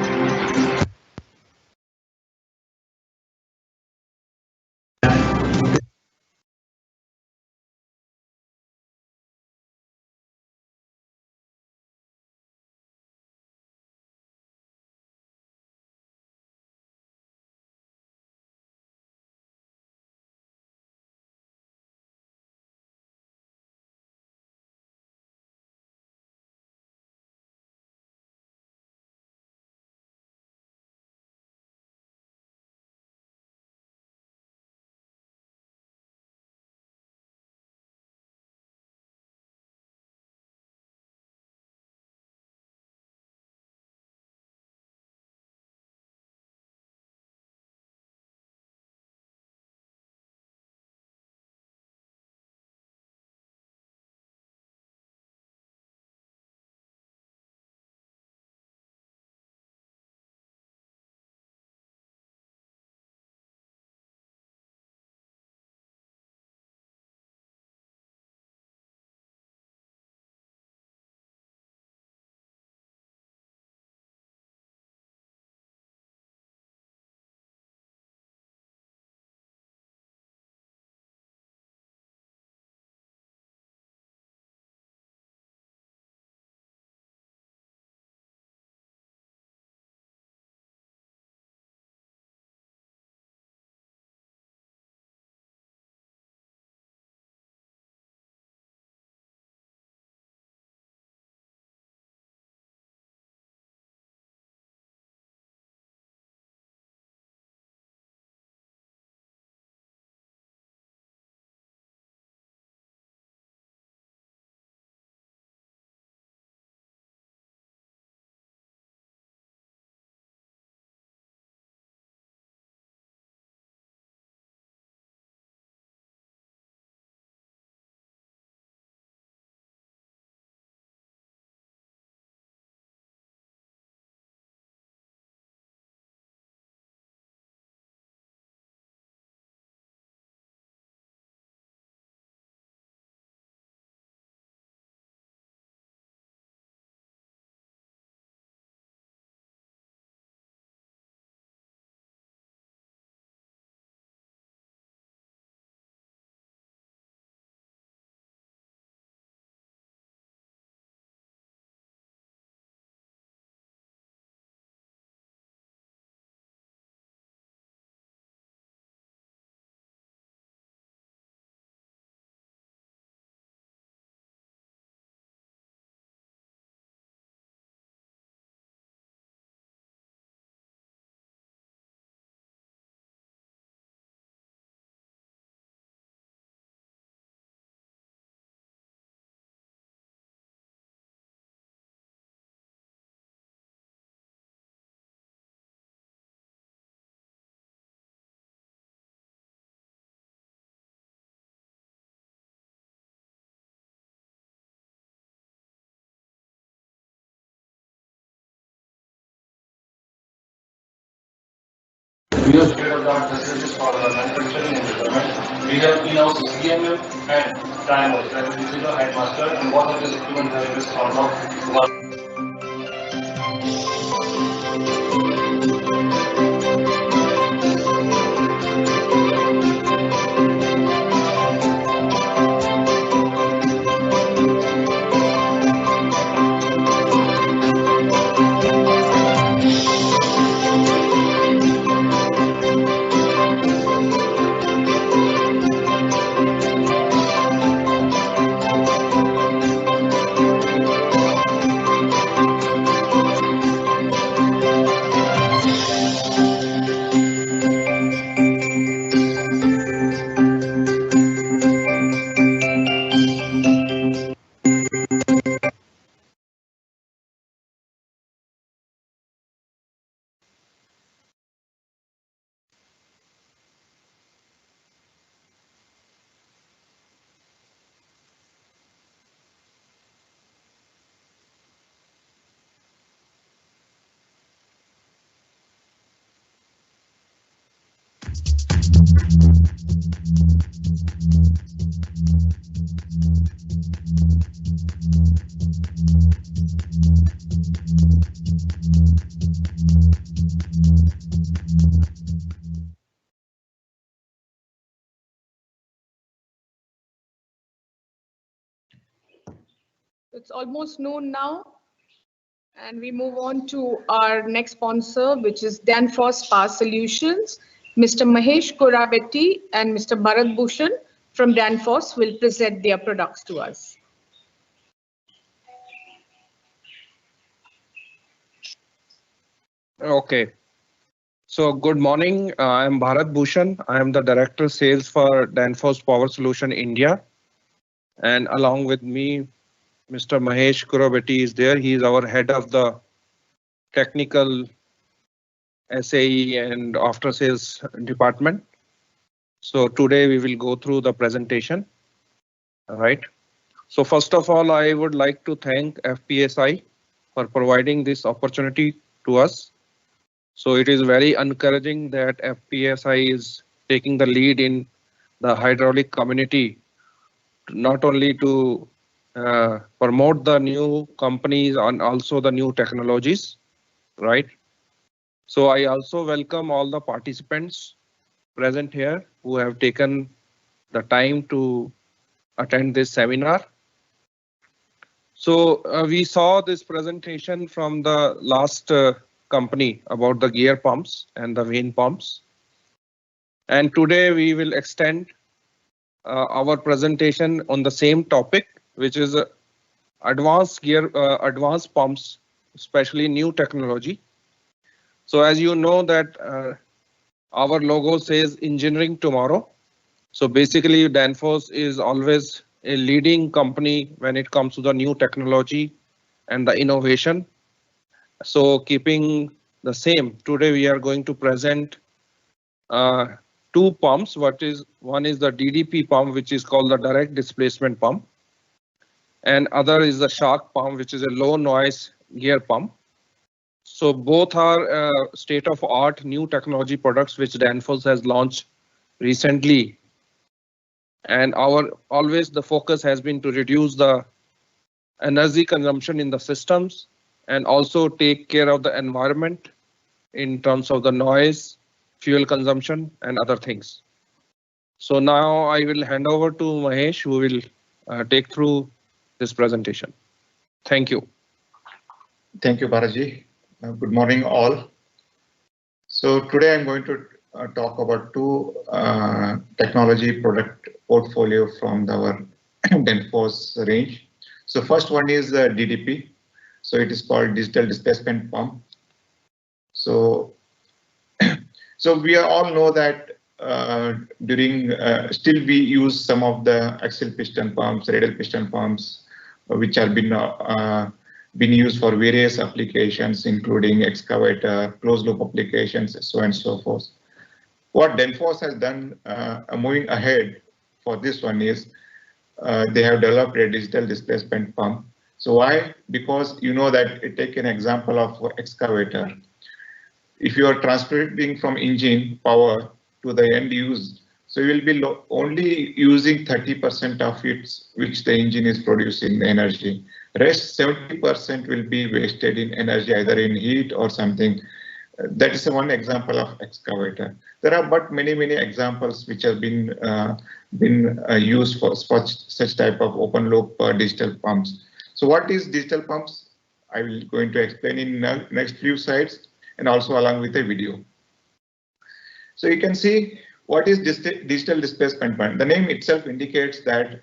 We have state-of-the-art facilities for the manufacturing and development. We have in-house CMM and timers, that is digital headmaster, and both of these equipment have this on top. It's almost noon now, and we move on to our next sponsor, which is Danfoss Power Solutions. Mr. Mahesh Korabeti and Mr. Bharat Bhushan from Danfoss will present their products to us. Okay. So good morning. I am Bharat Bhushan. I am the Director Sales for Danfoss Power Solution India. And along with me, Mr. Mahesh Kurabeti is there. He is our head of the technical SAE and after sales department. So today we will go through the presentation. All right. So first of all, I would like to thank FPSI for providing this opportunity to us. So it is very encouraging that FPSI is taking the lead in the hydraulic community, not only to promote the new companies and also the new technologies, right? So I also welcome all the participants present here who have taken the time to attend this seminar. So we saw this presentation from the last company about the gear pumps and the vane pumps. And today we will extend our presentation on the same topic, which is advanced pumps, especially new technology. So as you know that our logo says engineering tomorrow. So basically Danfoss is always a leading company when it comes to the new technology and the innovation. So keeping the same, today we are going to present two pumps. One is the DDP pump, which is called the direct displacement pump, and other is the shark pump, which is a low noise gear pump. So both are state of art new technology products which Danfoss has launched recently. And always the focus has been to reduce the energy consumption in the systems and also take care of the environment in terms of the noise, fuel consumption and other things. So now I will hand over to Mahesh, who will take through this presentation. Thank you. Thank you, Bharaji. Good morning, all. So today I'm going to talk about two technology product portfolio from our Danfoss range. So first one is DDP. So it is called digital displacement pump. So we all know that still we use some of the axial piston pumps, radial piston pumps, which have been used for various applications, including excavator, closed loop applications, so on and so forth. What Danfoss has done moving ahead for this one is they have developed a digital displacement pump. So why? Because you know that take an example of excavator. If you are transferring from engine power to the end use, so you will be only using 30% of it, which the engine is producing the energy. Rest 70% will be wasted in energy, either in heat or something. That is one example of excavator. There are but many examples which have been used for such type of open loop digital pumps. So what is digital pumps? I will going to explain in next few slides and also along with a video. So you can see what is digital displacement pump. The name itself indicates that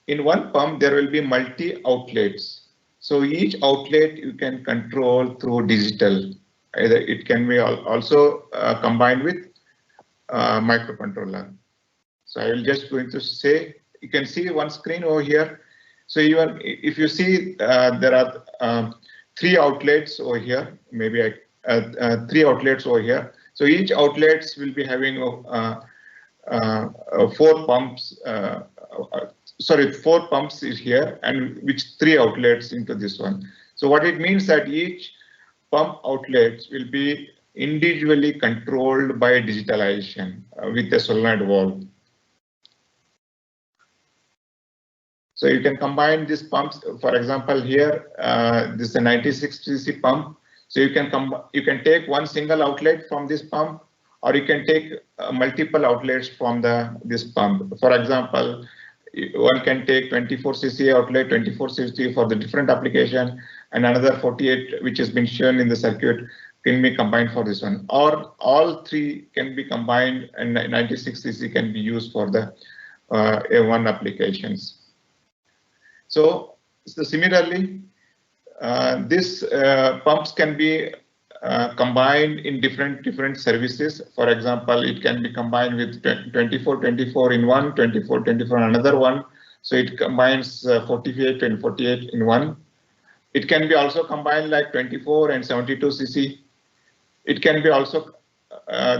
in one pump there will be multi outlets. So each outlet you can control through digital. Either it can be also combined with microcontroller. So I will just going to say, you can see one screen over here. So even if you see there are three outlets over here, maybe three outlets over here. So each outlets will be having four pumps. Four pumps is here, and which three outlets into this one. So what it means that each pump outlets will be individually controlled by digitalization with a solenoid valve. So you can combine these pumps. For example, here this is a 96 cc pump. So you can take one single outlet from this pump, or you can take multiple outlets from this pump. For example, one can take 24 cc outlet, 24 cc for the different application, and another 48 which has been shown in the circuit can be combined for this one, or all three can be combined and 96 cc can be used for the A1 applications. So similarly, these pumps can be combined in different services. For example, it can be combined with 24-24 in one, 24-24 another one. So it combines 48 and 48 in one. It can be also combined like 24 and 72 cc. It can be also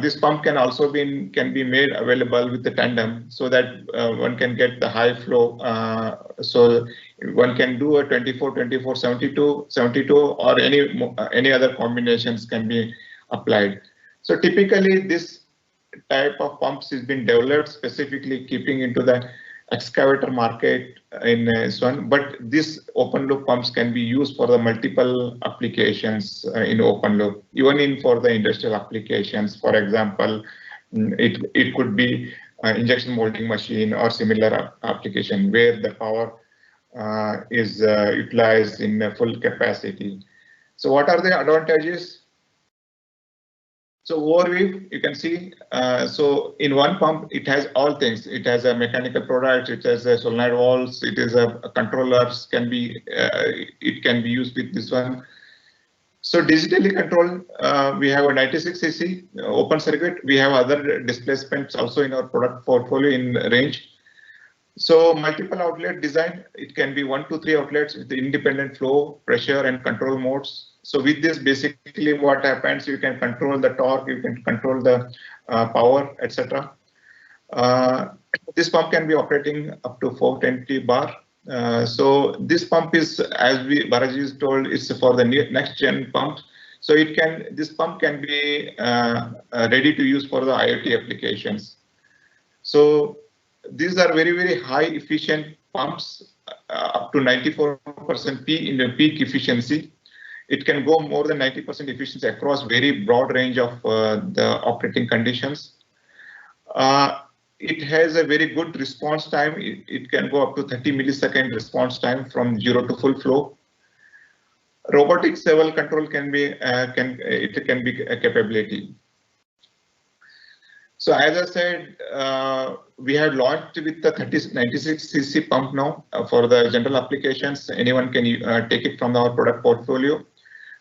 this pump can also be made available with the tandem, so that one can get the high flow. So one can do a 24, 24, 72, 72, or any other combinations can be applied. So typically this type of pumps has been developed specifically keeping into the excavator market in this one, but these open loop pumps can be used for the multiple applications in open loop, even for the industrial applications. For example, it could be injection molding machine or similar application where the power is utilized in full capacity. So what are the advantages? So overview, you can see, so in one pump, it has all things. It has a mechanical product, it has a solenoid valves, it is a controllers, it can be used with this one. So digitally controlled, we have a 96 cc open circuit. We have other displacements also in our product portfolio in range. So multiple outlet design, it can be 1 to 3 outlets with the independent flow, pressure and control modes. So with this, basically what happens, you can control the torque, you can control the power, etc. This pump can be operating up to 420 bar. So this pump is, as Balaji told, it's for the next gen pump. So this pump can be ready to use for the IoT applications. So these are very high efficient pumps, up to 94% in the peak efficiency. It can go more than 90% efficiency across very broad range of the operating conditions. It has a very good response time. It can go up to 30 millisecond response time from 0 to full flow. Robotic servo control can be a capability. So as I said, we have launched with the 96 cc pump now for the general applications. Anyone can take it from our product portfolio.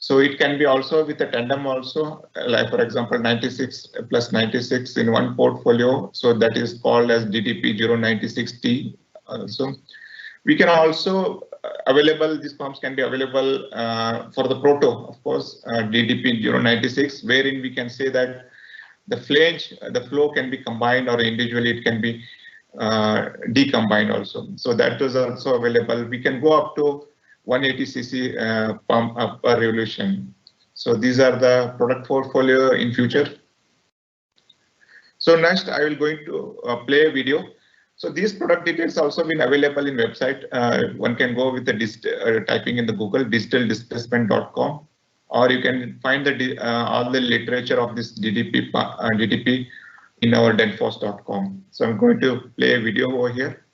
So it can be also with a tandem also, like for example 96 plus 96 in one portfolio. So that is called as DDP 096T. So we can also these pumps can be available for the proto, of course, DDP 096, wherein we can say that the flow can be combined, or individually it can be decombined also. So that is also available. We can go up to 180 cc pump per revolution. So these are the product portfolio in future. So next I will going to play a video. So these product details also been available in website. One can go with the typing in the Google digitaldisplacement.com, or you can find all the literature of this DDP in our denforce.com. So I'm going to play a video over here.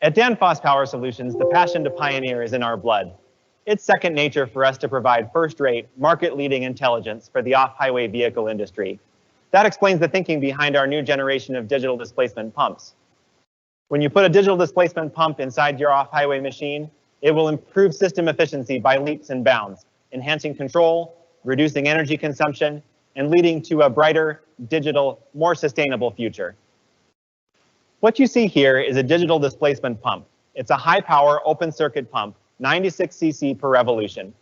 At Danfoss Power Solutions, the passion to pioneer is in our blood. It's second nature for us to provide first-rate, market-leading intelligence for the off-highway vehicle industry. That explains the thinking behind our new generation of digital displacement pumps. When you put a digital displacement pump inside your off-highway machine, it will improve system efficiency by leaps and bounds, enhancing control, reducing energy consumption, and leading to a brighter, digital, more sustainable future. What you see here is a digital displacement pump. It's a high-power open circuit pump, 96 cc per revolution.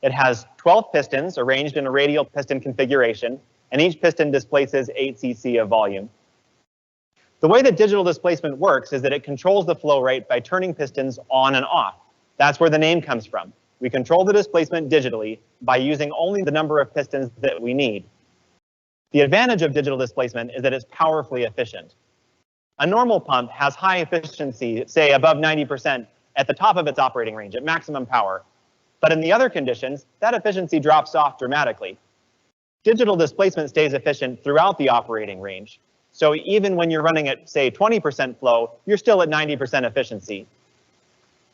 It has 12 pistons arranged in a radial piston configuration, and each piston displaces 8 cc of volume. The way that digital displacement works is that it controls the flow rate by turning pistons on and off. That's where the name comes from. We control the displacement digitally by using only the number of pistons that we need. The advantage of digital displacement is that it's powerfully efficient. A normal pump has high efficiency, say above 90% at the top of its operating range, at maximum power. But in the other conditions, that efficiency drops off dramatically. Digital displacement stays efficient throughout the operating range. So even when you're running at, say, 20% flow, you're still at 90% efficiency.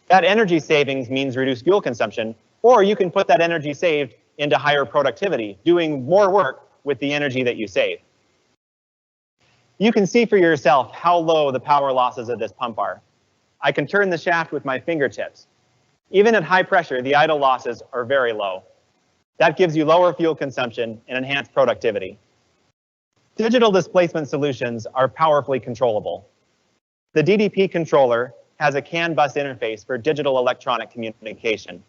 That energy savings means reduced fuel consumption, or you can put that energy saved into higher productivity, doing more work with the energy that you save. You can see for yourself how low the power losses of this pump are. I can turn the shaft with my fingertips. Even at high pressure, the idle losses are very low. That gives you lower fuel consumption and enhanced productivity. Digital displacement solutions are powerfully controllable. The DDP controller has a CAN bus interface for digital electronic communication.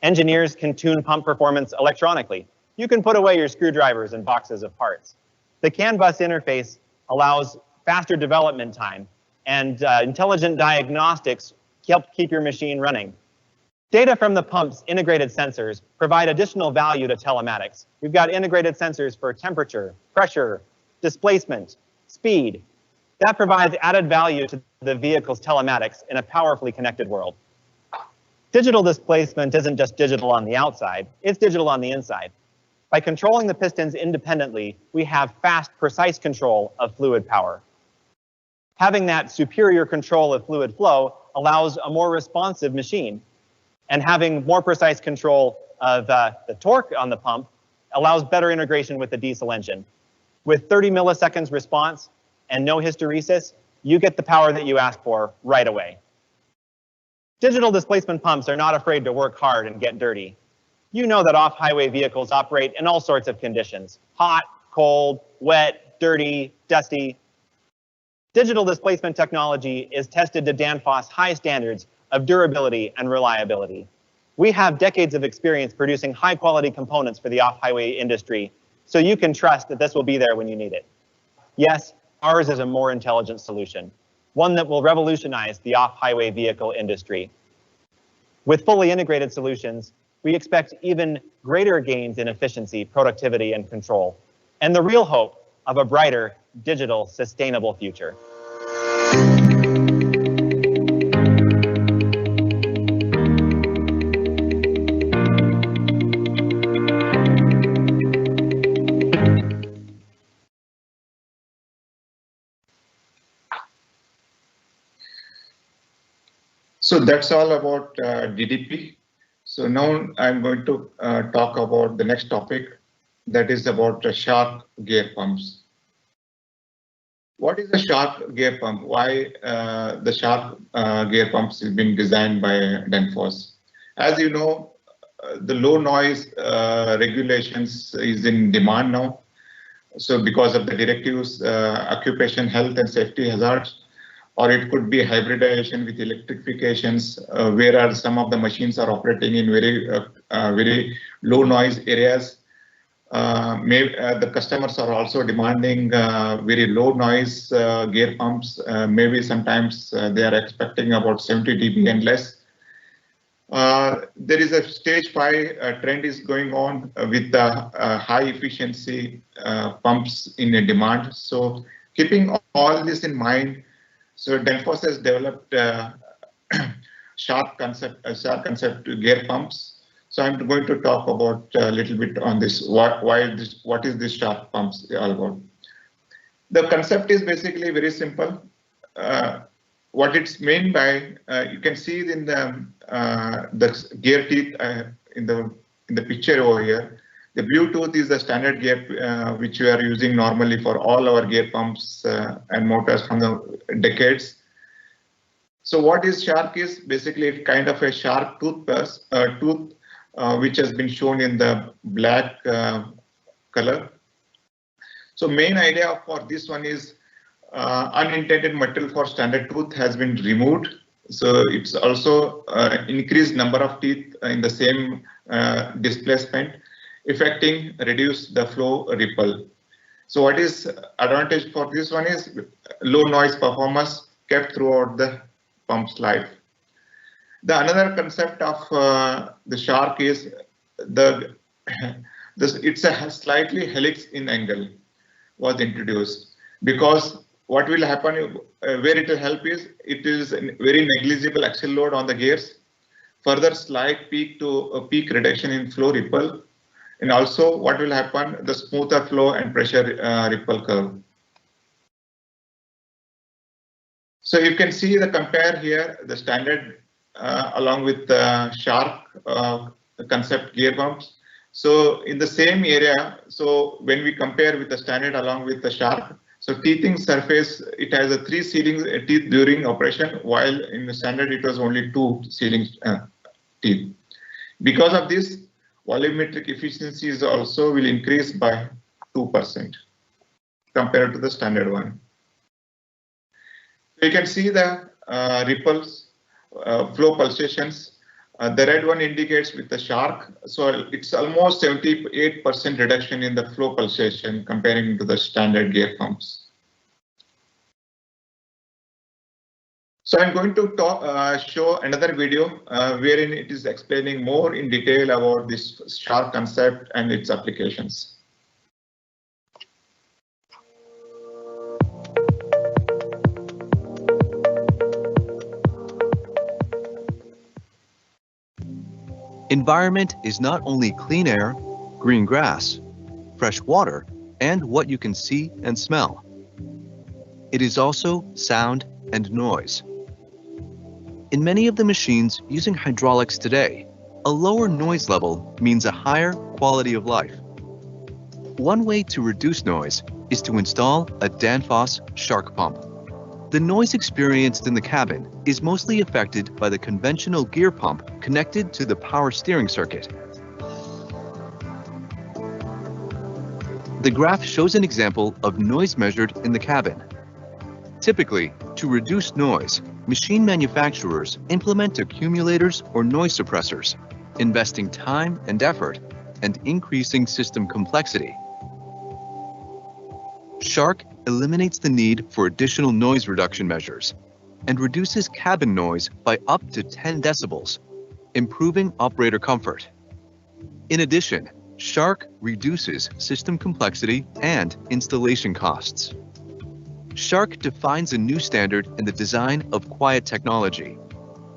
Engineers can tune pump performance electronically. You can put away your screwdrivers and boxes of parts. The CAN bus interface allows faster development time, and intelligent diagnostics help keep your machine running. Data from the pump's integrated sensors provide additional value to telematics. We've got integrated sensors for temperature, pressure, displacement, speed. That provides added value to the vehicle's telematics in a powerfully connected world. Digital displacement isn't just digital on the outside, it's digital on the inside. By controlling the pistons independently, we have fast, precise control of fluid power. Having that superior control of fluid flow allows a more responsive machine. And having more precise control of the torque on the pump allows better integration with the diesel engine. With 30 milliseconds response and no hysteresis, you get the power that you ask for right away. Digital displacement pumps are not afraid to work hard and get dirty. You know that off-highway vehicles operate in all sorts of conditions: hot, cold, wet, dirty, dusty. Digital displacement technology is tested to Danfoss high standards of durability and reliability. We have decades of experience producing high-quality components for the off-highway industry, so you can trust that this will be there when you need it. Yes, ours is a more intelligent solution, one that will revolutionize the off-highway vehicle industry. With fully integrated solutions, we expect even greater gains in efficiency, productivity, and control, and the real hope of a brighter, digital, sustainable future. So that's all about DDP. So now I'm going to talk about the next topic, that is about the shark gear pumps. What is a shark gear pump? Why the shark gear pumps has been designed by Danfoss? As you know, the low noise regulations is in demand now. So because of the directives, occupation health and safety hazards, or it could be hybridization with electrifications, where some of the machines are operating in very low noise areas. The customers are also demanding very low noise gear pumps. Maybe sometimes they are expecting about 70 dB and less. There is a stage 5 trend is going on with the high efficiency pumps in a demand. So keeping all this in mind, so Danfoss has developed shark concept gear pumps. So I'm going to talk about a little bit on this. What is this shark pumps all about? The concept is basically very simple. What it's meant by, you can see it in the gear teeth in the picture over here. The Bluetooth is the standard gear which we are using normally for all our gear pumps and motors from the decades. So what is shark is basically it's kind of a shark tooth which has been shown in the black color. So main idea for this one is unintended material for standard tooth has been removed So it's also increased number of teeth in the same displacement, affecting reduce the flow ripple. So what is advantage for this one is low noise performance kept throughout the pump's life. The another concept of the shark is the it's a slightly helix in angle was introduced, because what will happen where it will help is it is very negligible axle load on the gears, further slight peak to peak reduction in flow ripple, and also what will happen the smoother flow and pressure ripple curve. So you can see the compare here the standard along with the shark concept gear pumps. So in the same area, so when we compare with the standard along with the shark, so teething surface, it has a 3 sealing teeth during operation, while in the standard it was only 2 sealing teeth. Because of this, volumetric efficiencies also will increase by 2% compared to the standard one. You can see the ripples, flow pulsations. The red one indicates with the shark, so it's almost 78% reduction in the flow pulsation comparing to the standard gear pumps. So I'm going to show another video wherein it is explaining more in detail about this shark concept and its applications. Environment is not only clean air, green grass, fresh water, and what you can see and smell. It is also sound and noise. In many of the machines using hydraulics today, a lower noise level means a higher quality of life. One way to reduce noise is to install a Danfoss shark pump. The noise experienced in the cabin is mostly affected by the conventional gear pump connected to the power steering circuit. The graph shows an example of noise measured in the cabin. Typically, to reduce noise, machine manufacturers implement accumulators or noise suppressors, investing time and effort and increasing system complexity. Shark eliminates the need for additional noise reduction measures and reduces cabin noise by up to 10 decibels, improving operator comfort. In addition, Shark reduces system complexity and installation costs. Shark defines a new standard in the design of quiet technology.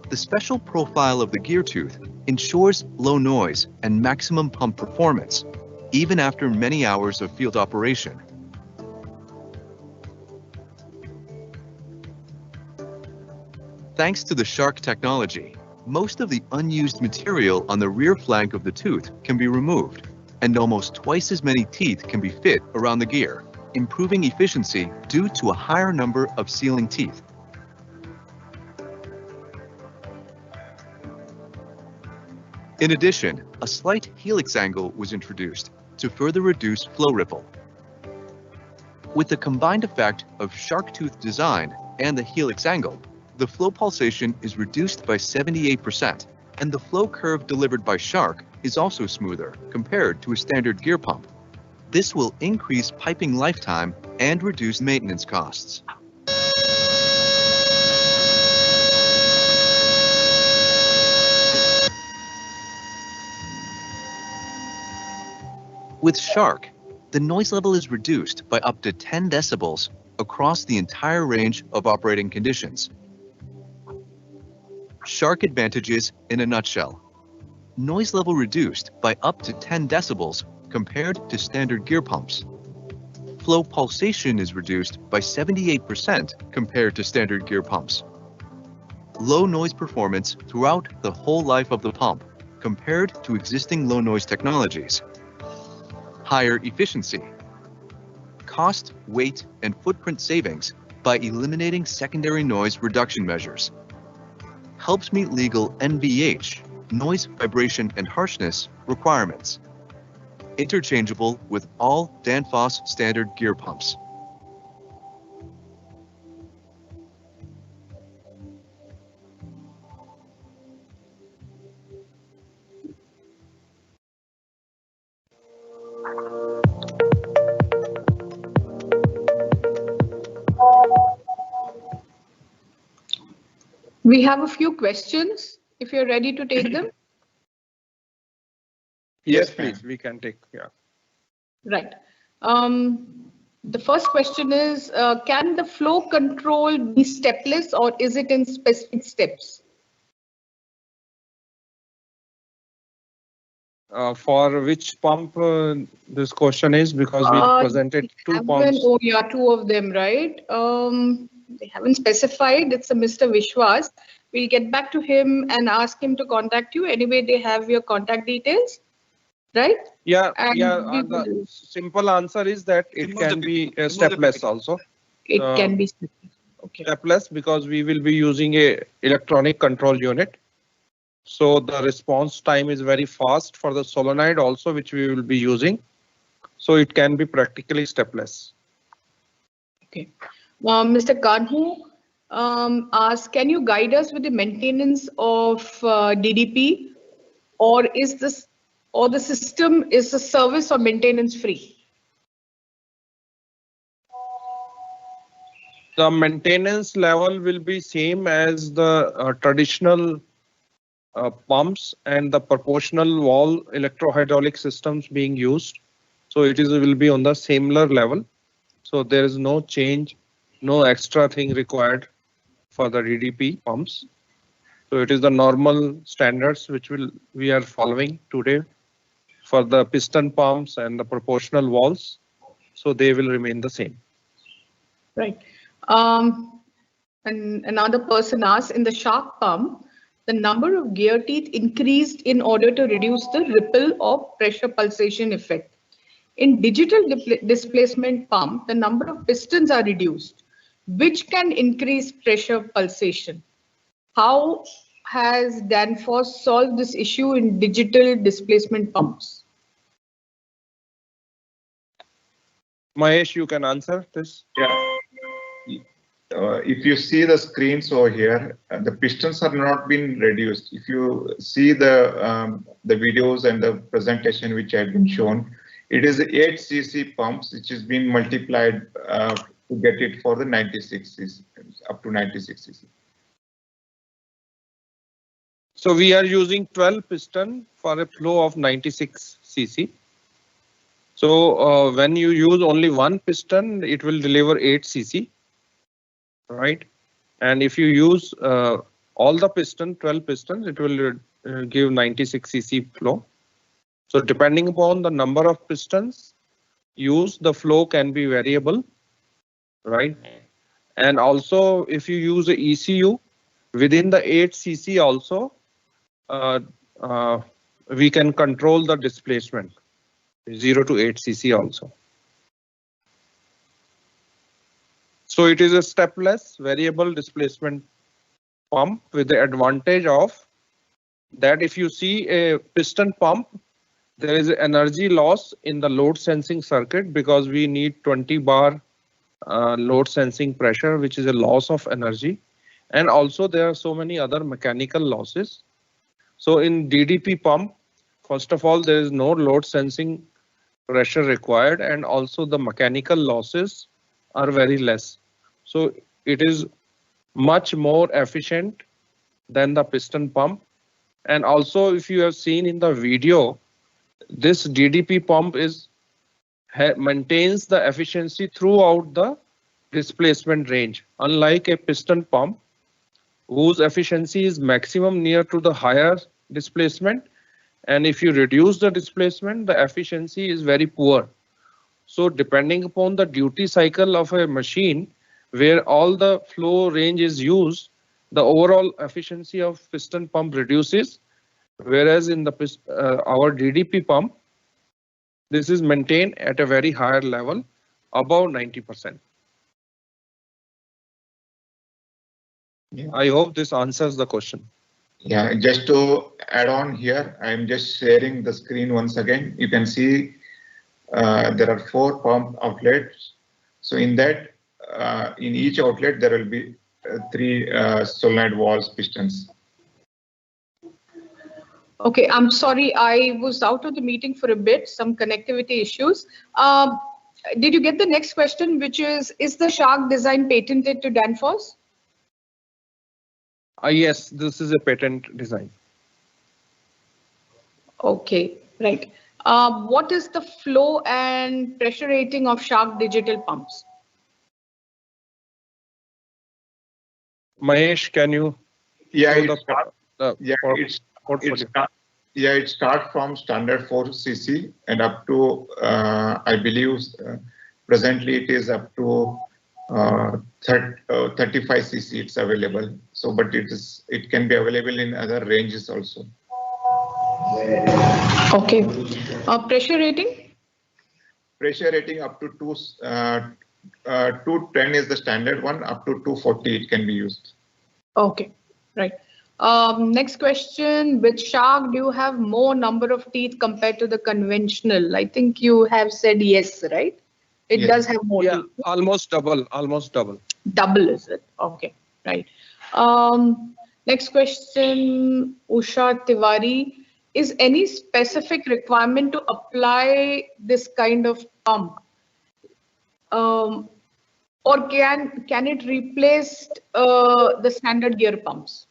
The special profile of the gear tooth ensures low noise and maximum pump performance, even after many hours of field operation. Thanks to the Shark technology, most of the unused material on the rear flank of the tooth can be removed, and almost twice as many teeth can be fit around the gear, improving efficiency due to a higher number of sealing teeth. In addition, a slight helix angle was introduced to further reduce flow ripple. With the combined effect of shark tooth design and the helix angle, the flow pulsation is reduced by 78%, and the flow curve delivered by Shark is also smoother compared to a standard gear pump. This will increase piping lifetime and reduce maintenance costs. With Shark, the noise level is reduced by up to 10 decibels across the entire range of operating conditions. Shark advantages in a nutshell. Noise level reduced by up to 10 decibels compared to standard gear pumps. Flow pulsation is reduced by 78% compared to standard gear pumps. Low noise performance throughout the whole life of the pump compared to existing low noise technologies. Higher efficiency. Cost, weight, and footprint savings by eliminating secondary noise reduction measures. Helps meet legal NVH, noise, vibration, and harshness requirements. Interchangeable with all Danfoss standard gear pumps. We have a few questions, if you're ready to take them. Yes, please, we can take, yeah. Right. The first question is, can the flow control be stepless or is it in specific steps? For which pump this question is, because we presented two pumps. Oh yeah, two of them, right? They haven't specified. It's a Mr. Vishwas. We'll get back to him and ask him to contact you. Anyway, they have your contact details, right? Yeah, And yeah. The simple answer is that it can be stepless also. It can be okay. Stepless because we will be using a electronic control unit. So the response time is very fast for the solenoid also, which we will be using. So it can be practically stepless. Okay. Mr. Kanhu asks, can you guide us with the maintenance of DDP, or is this, or the system is the service or maintenance free? The maintenance level will be same as the traditional pumps and the proportional wall electrohydraulic systems being used. So it will be on the similar level. So there is no change, no extra thing required for the DDP pumps. So it is the normal standards which we are following today for the piston pumps and the proportional walls. So they will remain the same. Right. And another person asked, in the shark pump, the number of gear teeth increased in order to reduce the ripple or pressure pulsation effect. In digital displacement pump, the number of pistons are reduced, which can increase pressure pulsation. How has Danfoss solved this issue in digital displacement pumps? Mahesh, you can answer this. Yeah. If you see the screens over here, the pistons are not been reduced. If you see the videos and the presentation which have been shown, it is 8 cc pumps which has been multiplied to get it for the 96 cc, up to 96 cc. So we are using 12 piston for a flow of 96 cc. So when you use only one piston, it will deliver 8 cc. Right, and if you use all the 12 pistons, it will give 96 cc flow. So depending upon the number of pistons used, the flow can be variable, right? And also if you use a ECU within the 8 cc also, we can control the displacement 0 to 8 cc also. So it is a stepless variable displacement pump with the advantage of that if you see a piston pump, there is energy loss in the load sensing circuit because we need 20 bar load sensing pressure, which is a loss of energy. And also there are so many other mechanical losses. So in DDP pump, first of all, there is no load sensing pressure required, and also the mechanical losses are very less. So it is much more efficient than the piston pump. And also if you have seen in the video, this DDP pump maintains the efficiency throughout the displacement range, unlike a piston pump whose efficiency is maximum near to the higher displacement. And if you reduce the displacement, the efficiency is very poor. So depending upon the duty cycle of a machine, where all the flow range is used, the overall efficiency of piston pump reduces, whereas in the our DDP pump, this is maintained at a very higher level, above 90%. Yeah. I hope this answers the question. Yeah, just to add on here, I'm just sharing the screen once again. You can see there are 4 pump outlets. So in that, in each outlet, there will be 3 solenoid valves pistons. Okay, I'm sorry, I was out of the meeting for a bit, some connectivity issues. Did you get the next question, which is the Shark design patented to Danfoss? Yes, this is a patent design. Okay, right. What is the flow and pressure rating of Shark digital pumps? Mahesh, can you Yeah, show it's portfolio? it starts from standard 4cc and up to I believe presently it is up to 35cc. It's available. So, but it can be available in other ranges also. Okay. Pressure rating? Pressure rating up to 210 is the standard one. Up to 240 it can be used. Okay, right. Next question, with Shark, do you have more number of teeth compared to the conventional? I think you have said yes, right? It Yes. does have more Yeah, teeth. almost double, almost double. Double, is it? Okay, right. Next question, Usha Tiwari. Is any specific requirement to apply this kind of pump? Or can it replace the standard gear pumps?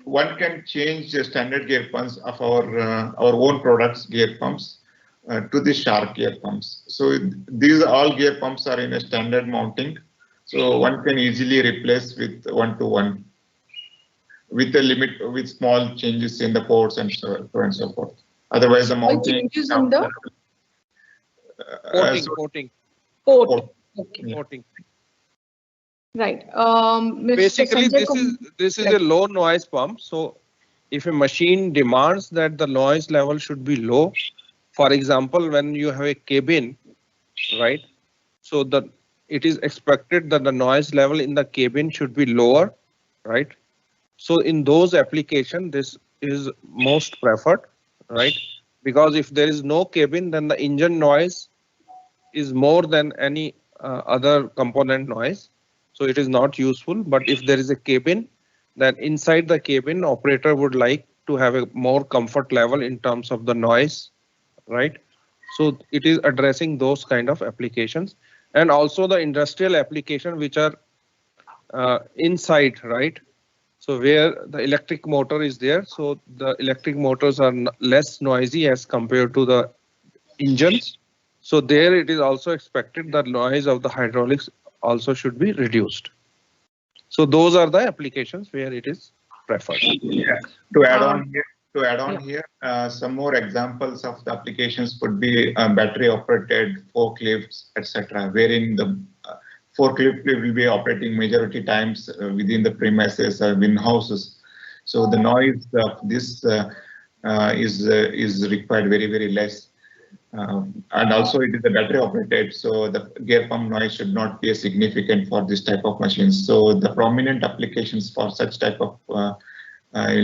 One can change the standard gear pumps of our own products gear pumps to the Shark gear pumps. So these all gear pumps are in a standard mounting. So one can easily replace with 1-to-1 with a limit with small changes in the ports and so on and so forth. Otherwise, the mounting changes in the Porting. port. Okay. Porting. Right. Basically, Sanjay this is a low noise pump. So if a machine demands that the noise level should be low, for example, when you have a cabin, right? So it is expected that the noise level in the cabin should be lower, right? So in those applications, this is most preferred, right? Because if there is no cabin, then the engine noise is more than any other component noise. So it is not useful. But if there is a cabin, then inside the cabin, operator would like to have a more comfort level in terms of the noise, right? So it is addressing those kind of applications, and also the industrial application which are inside, right? So where the electric motor is there, so the electric motors are less noisy as compared to the engines. So there it is also expected that noise of the hydraulics also should be reduced. So those are the applications where it is preferred. Yeah. To add on here, some more examples of the applications could be battery operated forklifts, etc., wherein the forklift will be operating majority times within the premises or in houses. So the noise of this is required very less. And also it is a battery operated, so the gear pump noise should not be significant for this type of machines. So the prominent applications for such type of will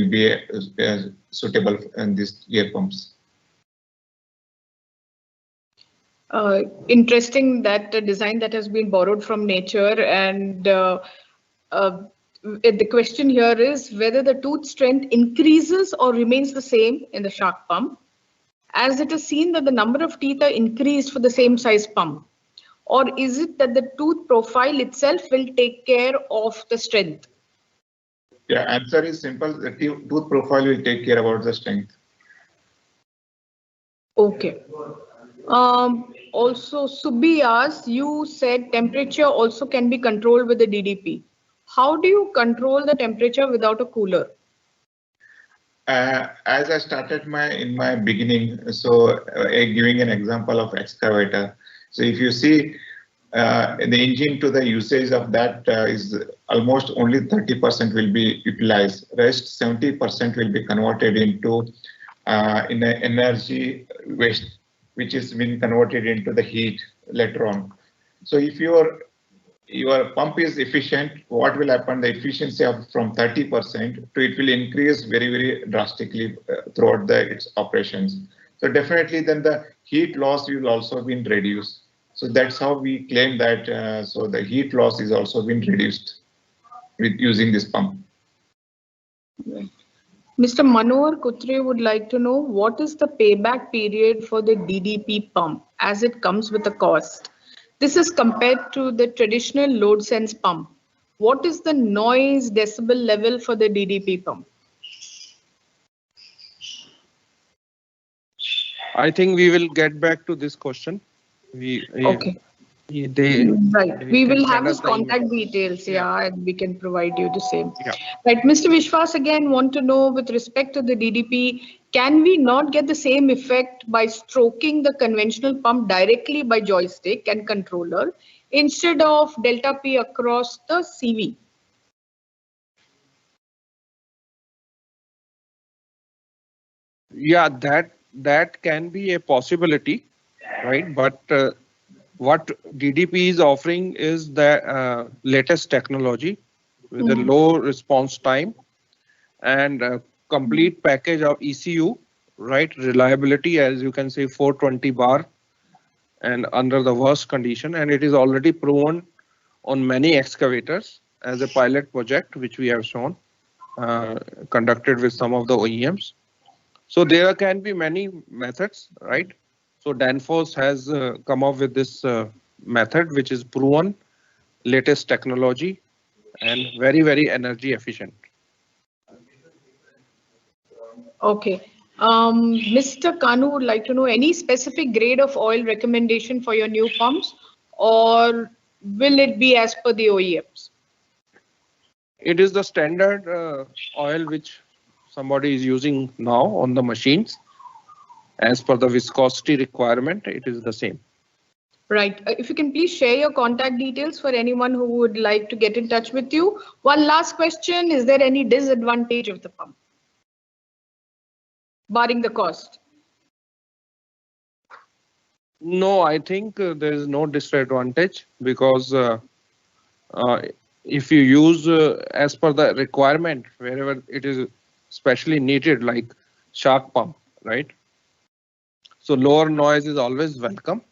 be suitable in these gear pumps. Interesting that the design that has been borrowed from nature, and the question here is whether the tooth strength increases or remains the same in the Shark pump, as it is seen that the number of teeth are increased for the same size pump, or is it that the tooth profile itself will take care of the strength? Yeah, answer is simple. The tooth profile will take care about the strength. Okay. Also, Subbi asked, you said temperature also can be controlled with the DDP. How do you control the temperature without a cooler? As I started in my beginning, so giving an example of excavator. So if you see the engine to the usage of that is almost only 30% will be utilized. Rest 70% will be converted into in energy waste, which is been converted into the heat later on. So if your pump is efficient, what will happen? The efficiency from 30% to it will increase very drastically throughout its operations. So definitely then the heat loss will also be reduced. So that's how we claim that so the heat loss is also been reduced with using this pump. Mr. Manohar Kutre would like to know what is the payback period for the DDP pump as it comes with a cost. This is compared to the traditional load sense pump. what is the noise decibel level for the DDP pump? I think we will get back to this question. Okay. Right. We will have his contact details. Yeah, and we can provide you the same. Yeah. Right. Mr. Vishwas again want to know with respect to the DDP, can we not get the same effect by stroking the conventional pump directly by joystick and controller instead of delta P across the CV? Yeah, that can be a possibility, right? But what DDP is offering is the latest technology with a low response time and a complete package of ECU, right? Reliability, as you can say, 420 bar and under the worst condition. And it is already proven on many excavators as a pilot project, which we have shown, conducted with some of the OEMs. So there can be many methods, right? So Danfoss has come up with this method, which is proven, latest technology, and very, very energy efficient. Okay. Mr. Kanu would like to know any specific grade of oil recommendation for your new pumps, or will it be as per the OEMs? It is the standard oil which somebody is using now on the machines. As per the viscosity requirement, it is the same. Right. If you can please share your contact details for anyone who would like to get in touch with you. One last question, is there any disadvantage of the pump, barring the cost? No, I think there is no disadvantage because if you use as per the requirement, wherever it is specially needed, like shark pump, right? So lower noise is always welcome.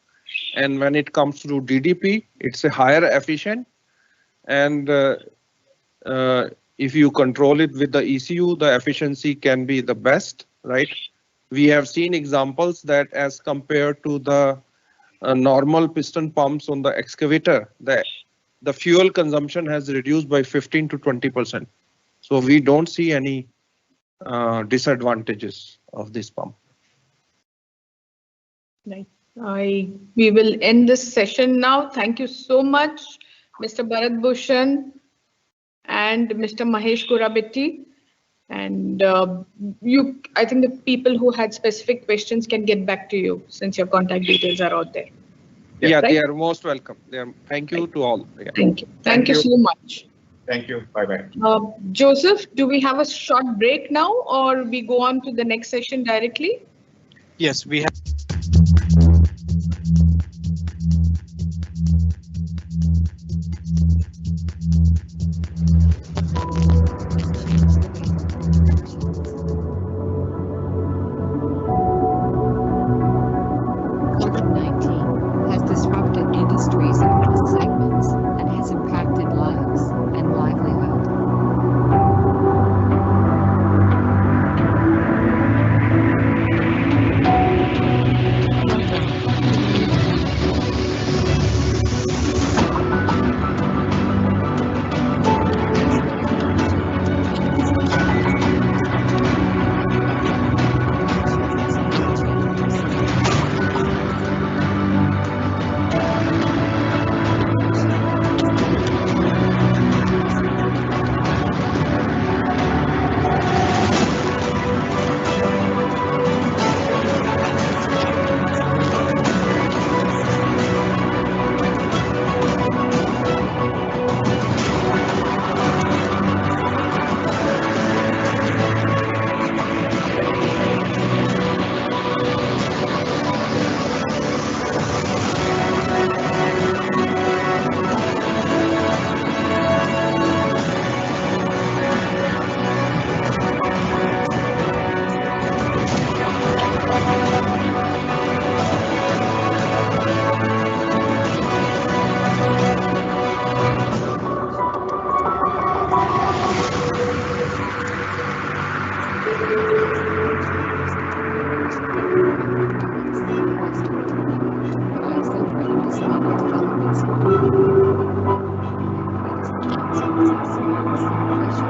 And when it comes to DDP, it's a higher efficient. And if you control it with the ECU, the efficiency can be the best, right? We have seen examples that as compared to the normal piston pumps on the excavator, the fuel consumption has reduced by 15 to 20%. So we don't see any disadvantages of this pump. Right. We will end this session now. Thank you so much, Mr. Bharat Bhushan and Mr. Mahesh Gurabetti. And I think the people who had specific questions can get back to you since your contact details are out there. Yeah, right? They are most welcome. Thank you to all. Yeah. Thank you. Thank you so much. Thank you. Bye-bye. Joseph, do we have a short break now or we go on to the next session directly? Yes, we have. COVID-19 has disrupted industries across segments and has impacted lives and livelihood. Science, pressure technology.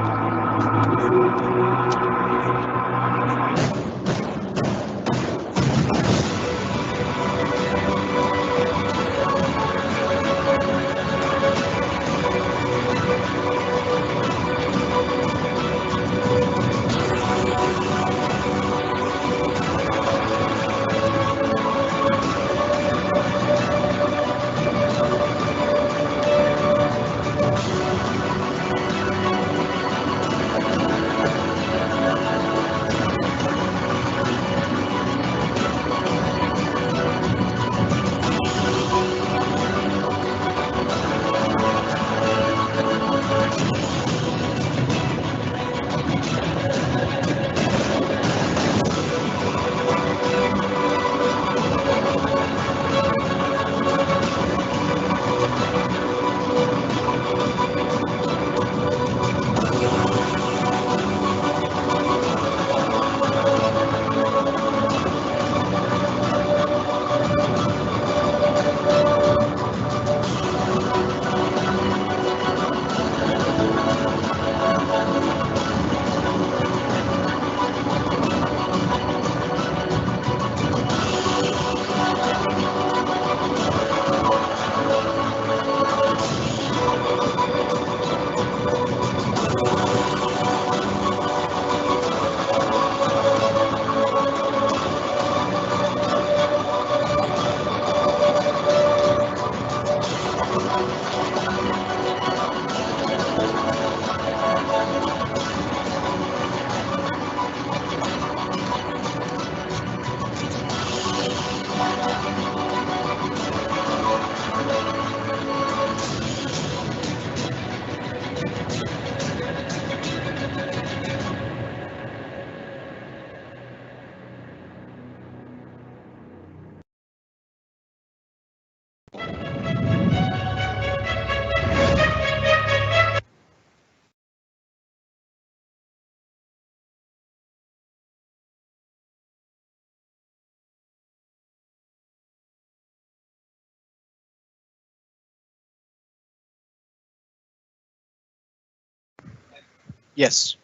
Yes.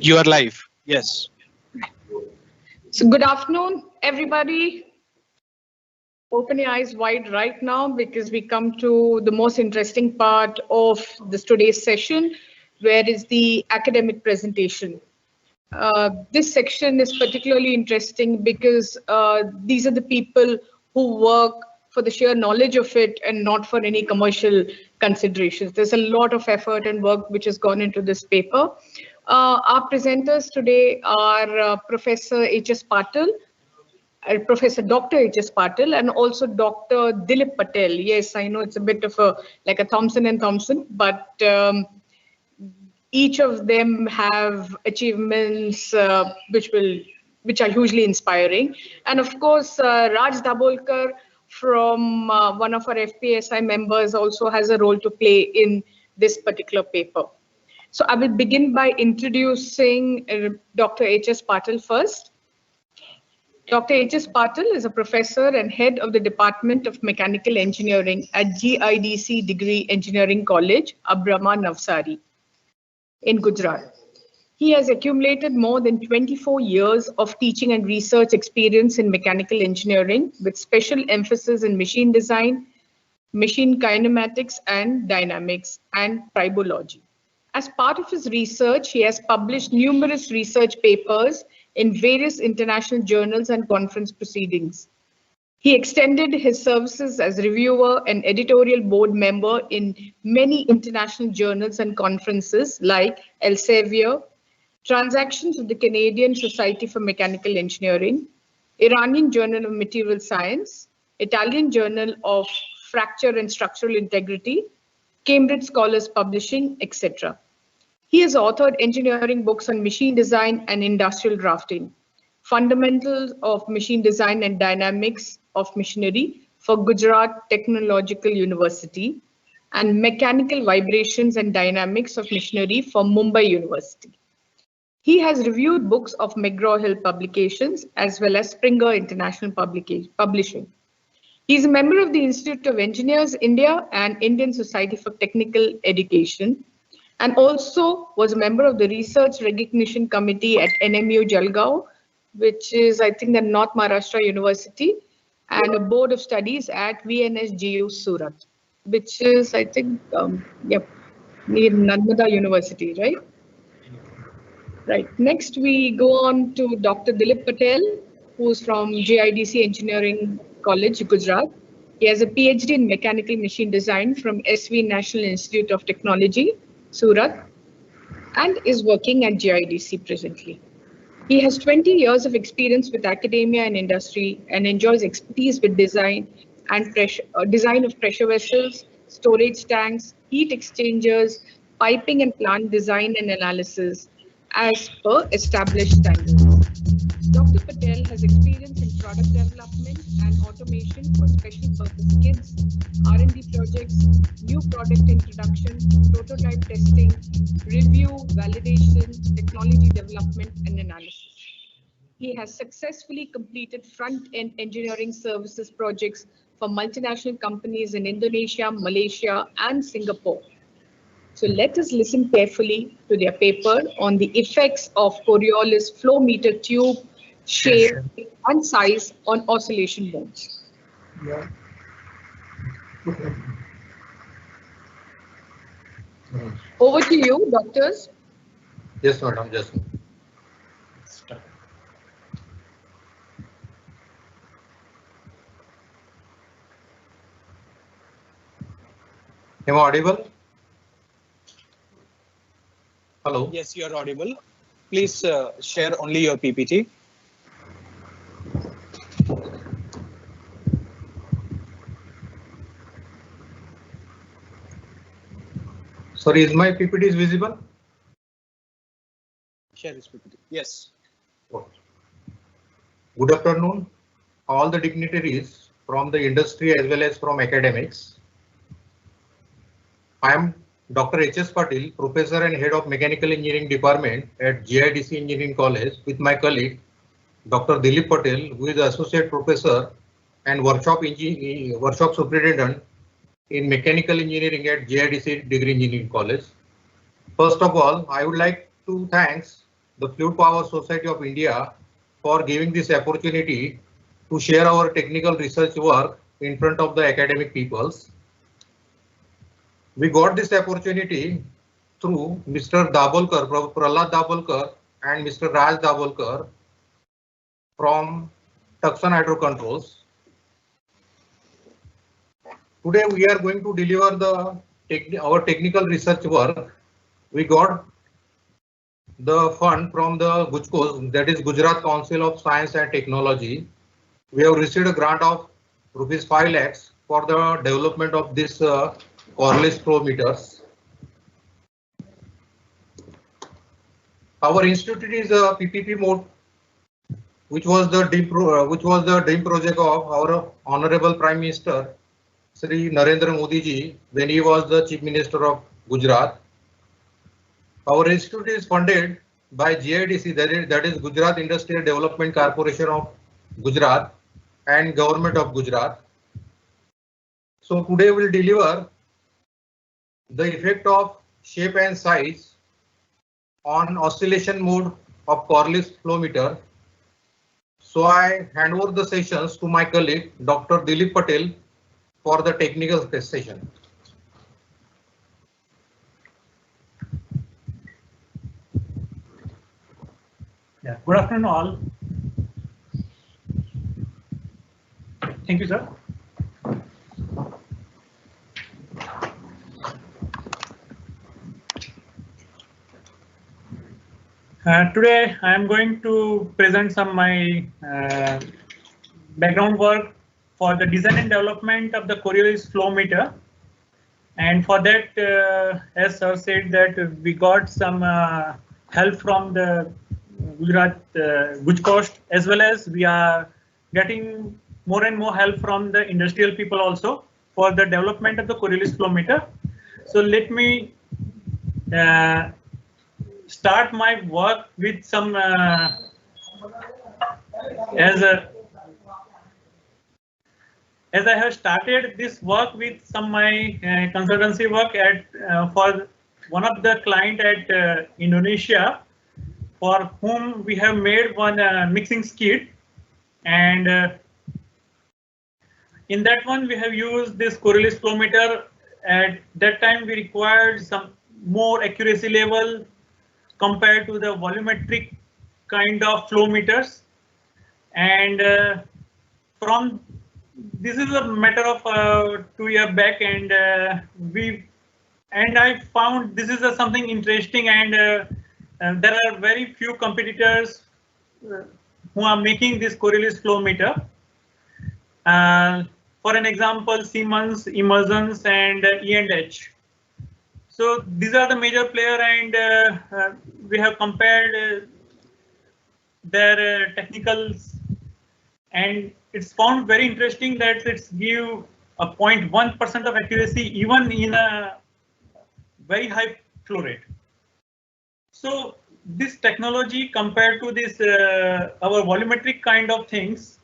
You are live. Yes. So good afternoon, everybody. Open your eyes wide right now because we come to the most interesting part of this today's session, where is the academic presentation. This section is particularly interesting because these are the people who work for the sheer knowledge of it and not for any commercial considerations. There's a lot of effort and work which has gone into this paper. Our presenters today are Professor H.S. Patil, Professor Dr. H.S. Patil, and also Dr. Dilip Patel. Yes, I know it's a bit of a like a Thompson and Thompson, but each of them have achievements which are hugely inspiring. And of course, Raj Dabolkar from one of our FPSI members also has a role to play in this particular paper. So I will begin by introducing Dr. H.S. Patil first. Dr. H.S. Patil is a professor and head of the Department of Mechanical Engineering at GIDC Degree Engineering College, Abrama Navsari, in Gujarat. He has accumulated more than 24 years of teaching and research experience in mechanical engineering with special emphasis in machine design, machine kinematics and dynamics, and tribology. As part of his research, he has published numerous research papers in various international journals and conference proceedings. He extended his services as reviewer and editorial board member in many international journals and conferences like Elsevier, Transactions of the Canadian Society for Mechanical Engineering, Iranian Journal of Material Science, Italian Journal of Fracture and Structural Integrity, Cambridge Scholars Publishing, etc. He has authored engineering books on machine design and industrial drafting, Fundamentals of Machine Design and Dynamics of Machinery for Gujarat Technological University, and Mechanical Vibrations and Dynamics of Machinery for Mumbai University. He has reviewed books of McGraw-Hill Publications as well as Springer International Publishing. He is a member of the Institute of Engineers India and Indian Society for Technical Education, and also was a member of the Research Recognition Committee at NMU Jalgaon, which is, I think, the North Maharashtra University, and a Board of Studies at VNSGU Surat, which is, I think, near Narmada University, right? Right. Next, we go on to Dr. Dilip Patel, who's from GIDC Engineering College, Gujarat. He has a PhD in Mechanical Machine Design from SV National Institute of Technology, Surat, and is working at GIDC presently. He has 20 years of experience with academia and industry and enjoys expertise with design and design of pressure vessels, storage tanks, heat exchangers, piping and plant design and analysis as per established standards. Dr. Patel has experience in product development and automation for special purpose kits, R&D projects, new product introduction, prototype testing, review, validation, technology development, and analysis. He has successfully completed front-end engineering services projects for multinational companies in Indonesia, Malaysia, and Singapore. So let us listen carefully to their paper on the effects of Coriolis flow meter tube shape and size on oscillation modes. Yeah. Over to you, doctors. Yes, madam, just. Am I audible? Hello? Yes, you are audible. Please share only your PPT. Sorry, is my PPT is visible? Share his PPT. Yes. Good afternoon, all the dignitaries from the industry as well as from academics. I am Dr. H.S. Patil, Professor and Head of Mechanical Engineering Department at GIDC Engineering College, with my colleague Dr. Dilip Patel, who is Associate Professor and Workshop Superintendent in Mechanical Engineering at GIDC Degree Engineering College. First of all, I would like to thank the Fluid Power Society of India for giving this opportunity to share our technical research work in front of the academic peoples. We got this opportunity through Mr. Dabolkar, Prahlad Dabolkar and Mr. Raj Dabolkar from Tucson Hydro Controls. Today we are going to deliver our technical research work. We got the fund from the GUJCOS, that is Gujarat Council of Science and Technology. We have received a grant of ₹5 lakhs for the development of this Coriolis flow meters. Our institute is a PPP mode, which was the dream project of our Honorable Prime Minister Shri Narendra Modi ji when he was the Chief Minister of Gujarat. Our institute is funded by GIDC, that is Gujarat Industrial Development Corporation of Gujarat and Government of Gujarat. So today we'll deliver the effect of shape and size on oscillation mode of Coriolis flow meter. So I hand over the sessions to my colleague Dr. Dilip Patel for the technical session. Yeah, good afternoon all. Thank you, sir. Today I am going to present some of my background work for the design and development of the Coriolis flow meter. And for that, as sir said, that we got some help from the Gujarat GUJCOS, as well as we are getting more and more help from the industrial people also for the development of the Coriolis flow meter. So let me start my work with some as I have started this work with some my consultancy work at for one of the client at Indonesia, for whom we have made one mixing skid, and in that one we have used this Coriolis flow meter. At that time we required some more accuracy level compared to the volumetric kind of flow meters, and from this is a matter of 2 years back, and I found this is something interesting, and there are very few competitors who are making this Coriolis flow meter. For an example, Siemens, Emerson's, and E&H. So these are the major player, and we have compared their technicals, and it's found very interesting that it's give a 0.1% of accuracy even in a very high flow rate. So this technology compared to this our volumetric kind of things,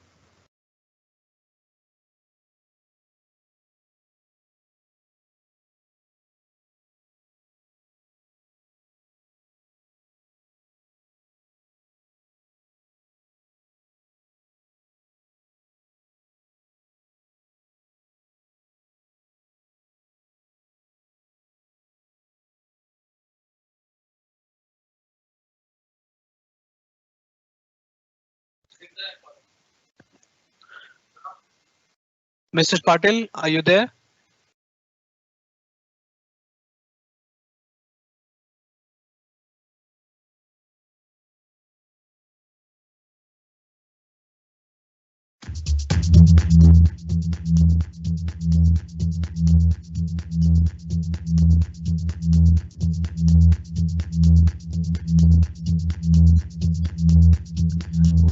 Mr. Patil, are you there?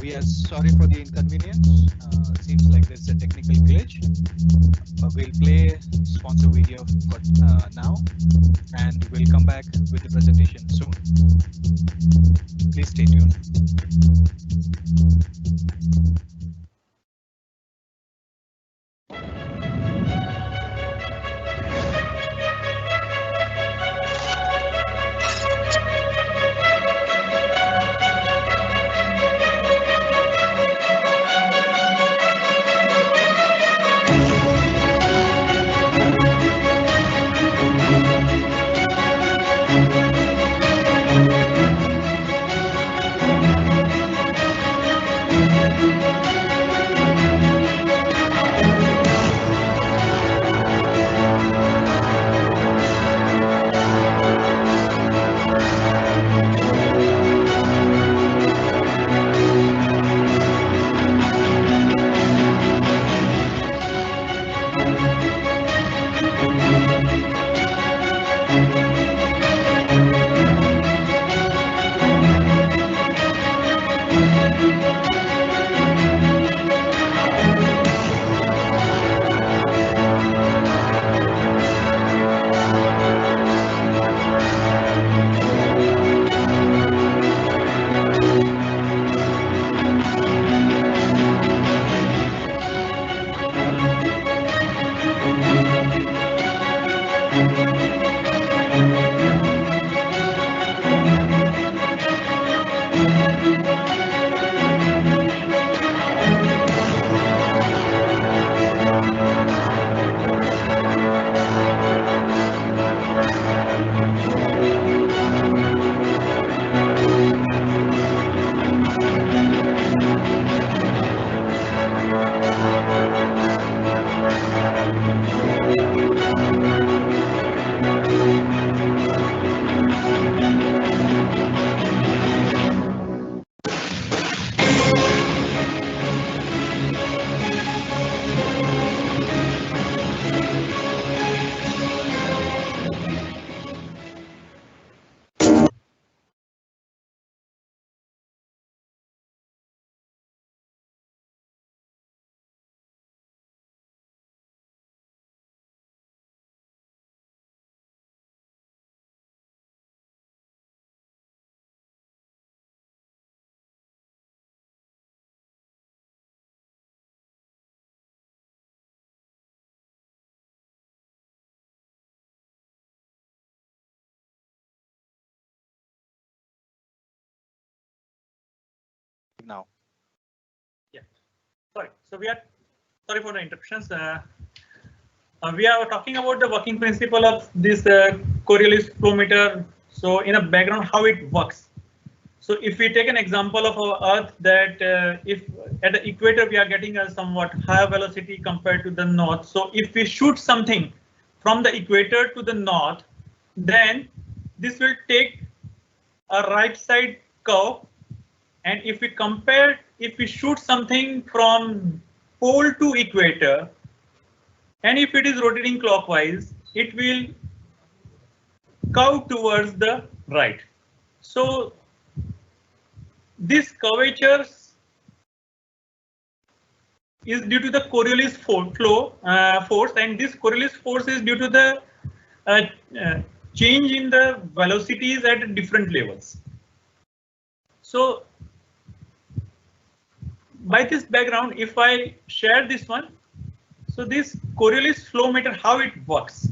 We are sorry for the inconvenience. Seems like there's a technical glitch. We'll play sponsor video for now, and we'll come back with the presentation soon. Please stay tuned. now. Yeah, sorry. So sorry for the interruptions. We are talking about the working principle of this Coriolis flow meter. So in a background, how it works. So if we take an example of our Earth, that if at the equator we are getting a somewhat higher velocity compared to the north. So if we shoot something from the equator to the north, then this will take a right side curve. And if we shoot something from pole to equator, and if it is rotating clockwise, it will curve towards the right. So this curvature is due to the Coriolis force, and this Coriolis force is due to the change in the velocities at different levels. So by this background, if I share this one, so this Coriolis flow meter, how it works.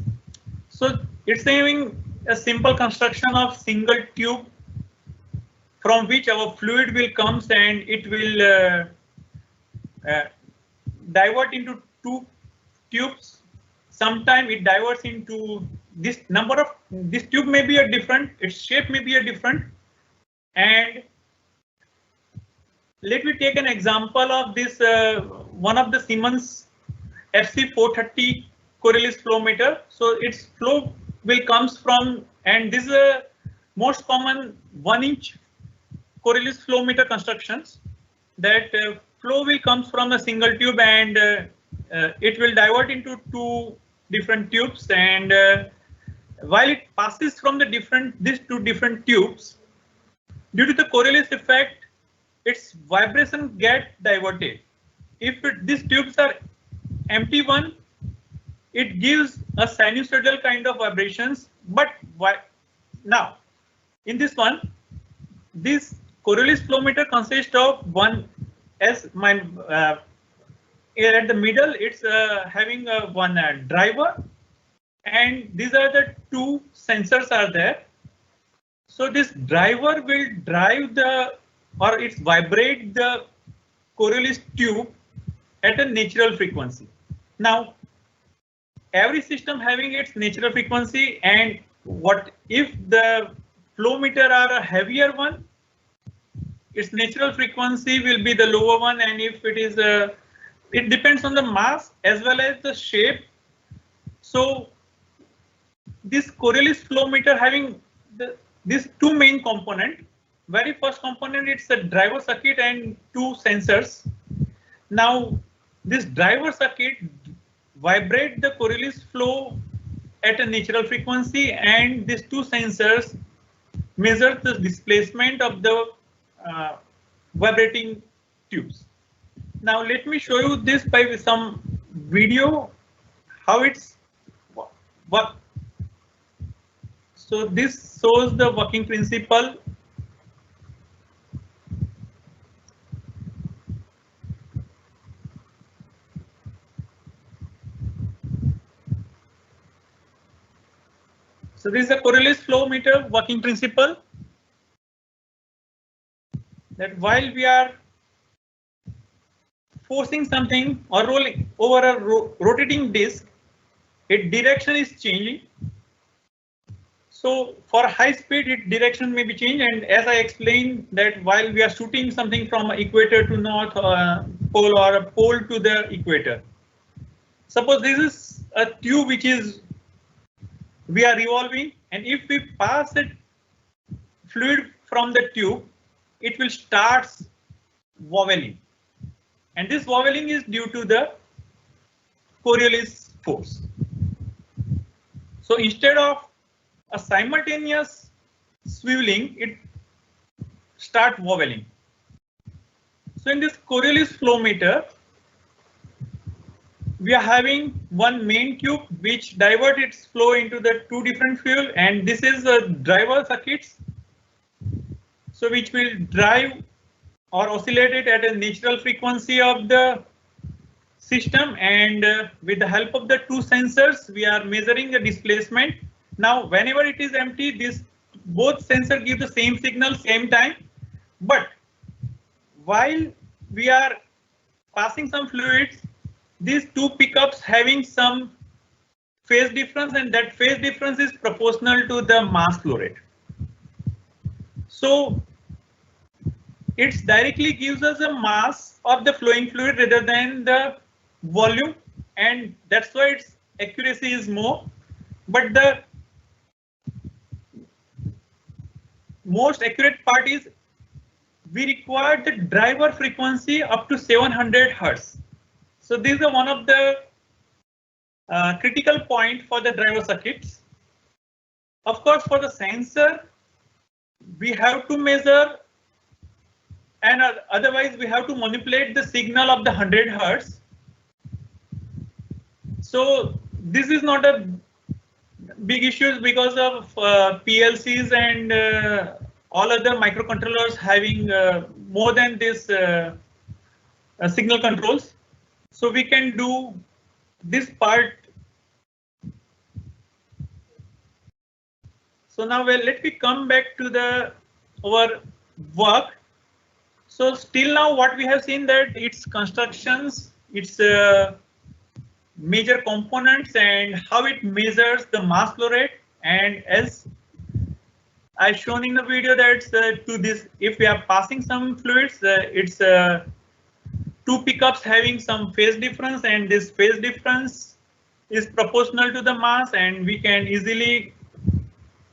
So it's having a simple construction of single tube from which our fluid will comes, and it will divert into two tubes. Sometime it diverts into this number of, this tube may be a different, its shape may be a different. And let me take an example of this one of the Siemens FC430 Coriolis flow meter. So its flow will comes from, and this is a most common 1-inch Coriolis flow meter constructions, that flow will comes from a single tube, and it will divert into two different tubes, and while it passes from these two different tubes, due to the Coriolis effect, its vibration get diverted. If these tubes are empty one, it gives a sinusoidal kind of vibrations. But now in this one, this Coriolis flow meter consists of one, as my here at the middle, it's having one driver, and these are the two sensors are there. So this driver will drive it's vibrate the Coriolis tube at a natural frequency. Now, every system having its natural frequency, and what if the flow meter are a heavier one, its natural frequency will be the lower one, and if it is it depends on the mass as well as the shape. So this Coriolis flow meter having these two main component. Very first component, it's a driver circuit and two sensors. Now this driver circuit vibrate the Coriolis flow at a natural frequency, and these two sensors measure the displacement of the vibrating tubes. Now let me show you this by some video how it's work. So this shows the working principle. So this is a Coriolis flow meter working principle, that while we are forcing something or rolling over a rotating disc, its direction is changing. So for high speed, its direction may be changed, and as I explained that while we are shooting something from equator to north pole or a pole to the equator. Suppose this is a tube which is we are revolving, and if we pass the fluid from the tube, it will start wobbling, and this wobbling is due to the Coriolis force. So instead of a simultaneous swiveling, it start wobbling. So in this Coriolis flow meter, we are having one main tube which divert its flow into the two different fuel, and this is a driver circuits, so which will drive or oscillate it at a natural frequency of the system, and with the help of the two sensors we are measuring the displacement. Now whenever it is empty, this both sensors give the same signal same time, but while we are passing some fluids, these two pickups having some phase difference, and that phase difference is proportional to the mass flow rate. So it directly gives us a mass of the flowing fluid rather than the volume, and that's why its accuracy is more. But the most accurate part is we require the driver frequency up to 700 Hertz. So this is one of the critical point for the driver circuits. Of course, for the sensor, we have to measure, and otherwise we have to manipulate the signal of the 100 Hertz. So this is not a big issue because of PLCs and all other microcontrollers having more than this signal controls. So we can do this part. So now let me come back to our work. So still now what we have seen that its constructions, its major components, and how it measures the mass flow rate. And as I shown in the video, that's to this, if we are passing some fluids, it's two pickups having some phase difference, and this phase difference is proportional to the mass, and we can easily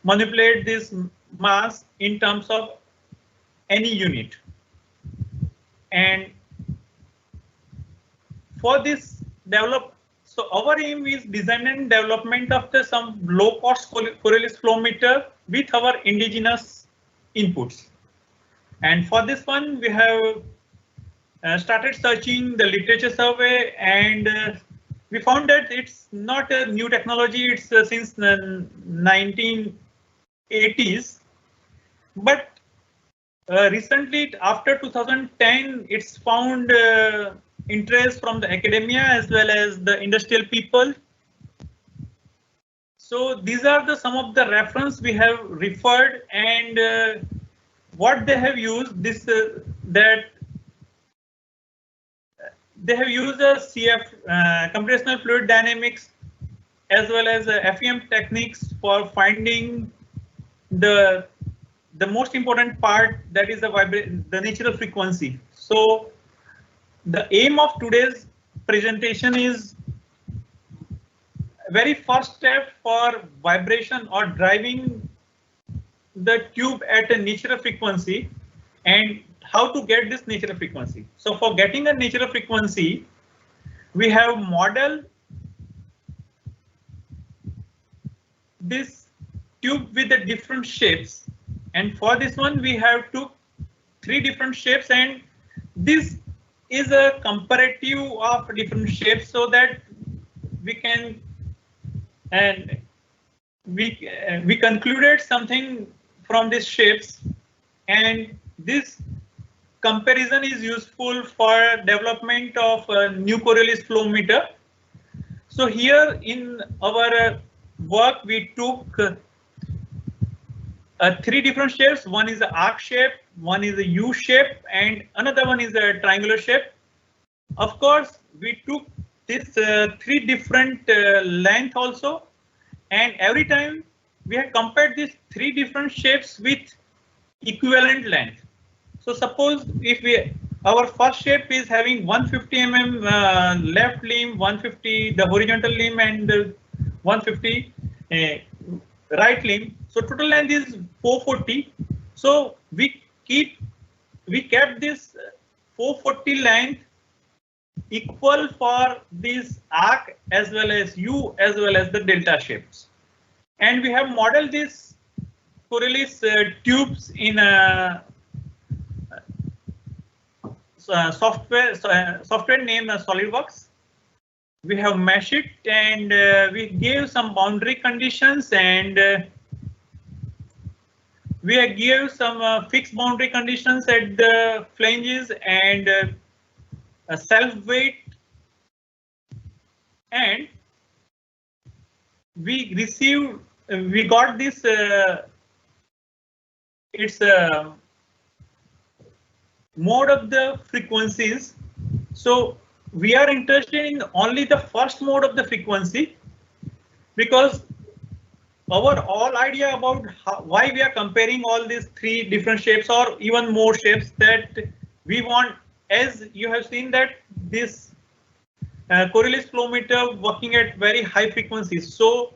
manipulate this mass in terms of any unit. And for this so our aim is design and development of some low cost Coriolis flow meter with our indigenous inputs. And for this one, we have started searching the literature survey, and we found that it's not a new technology. It's since the 1980s, but recently after 2010, it's found interest from the academia as well as the industrial people. So these are some of the reference we have referred, and what they have used this that they have used a CF computational fluid dynamics as well as FEM techniques for finding the most important part, that is the natural frequency. So the aim of today's presentation is very first step for vibration or driving the tube at a natural frequency, and how to get this natural frequency. So for getting a natural frequency, we have modeled this tube with the different shapes, and for this one we have took 3 different shapes, and this is a comparative of different shapes so that we can, and we concluded something from these shapes, and this comparison is useful for development of a new Coriolis flow meter. So here in our work we took 3 different shapes. One is the arc shape, one is a U shape, and another one is a triangular shape. Of course, we took this 3 different length also, and every time we have compared these 3 different shapes with equivalent length. So suppose if our first shape is having 150 mm left limb, 150 the horizontal limb, and 150 right limb. So total length is 440. So we kept this 440 length equal for this arc as well as U as well as the delta shapes, and we have modeled this Coriolis tubes in a software named SolidWorks. We have meshed it, and we gave some boundary conditions, and we gave some fixed boundary conditions at the flanges and a self weight, and we got this it's mode of the frequencies. So we are interested in only the first mode of the frequency, because our all idea about why we are comparing all these three different shapes or even more shapes, that we want, as you have seen, that this Coriolis flow meter working at very high frequencies. So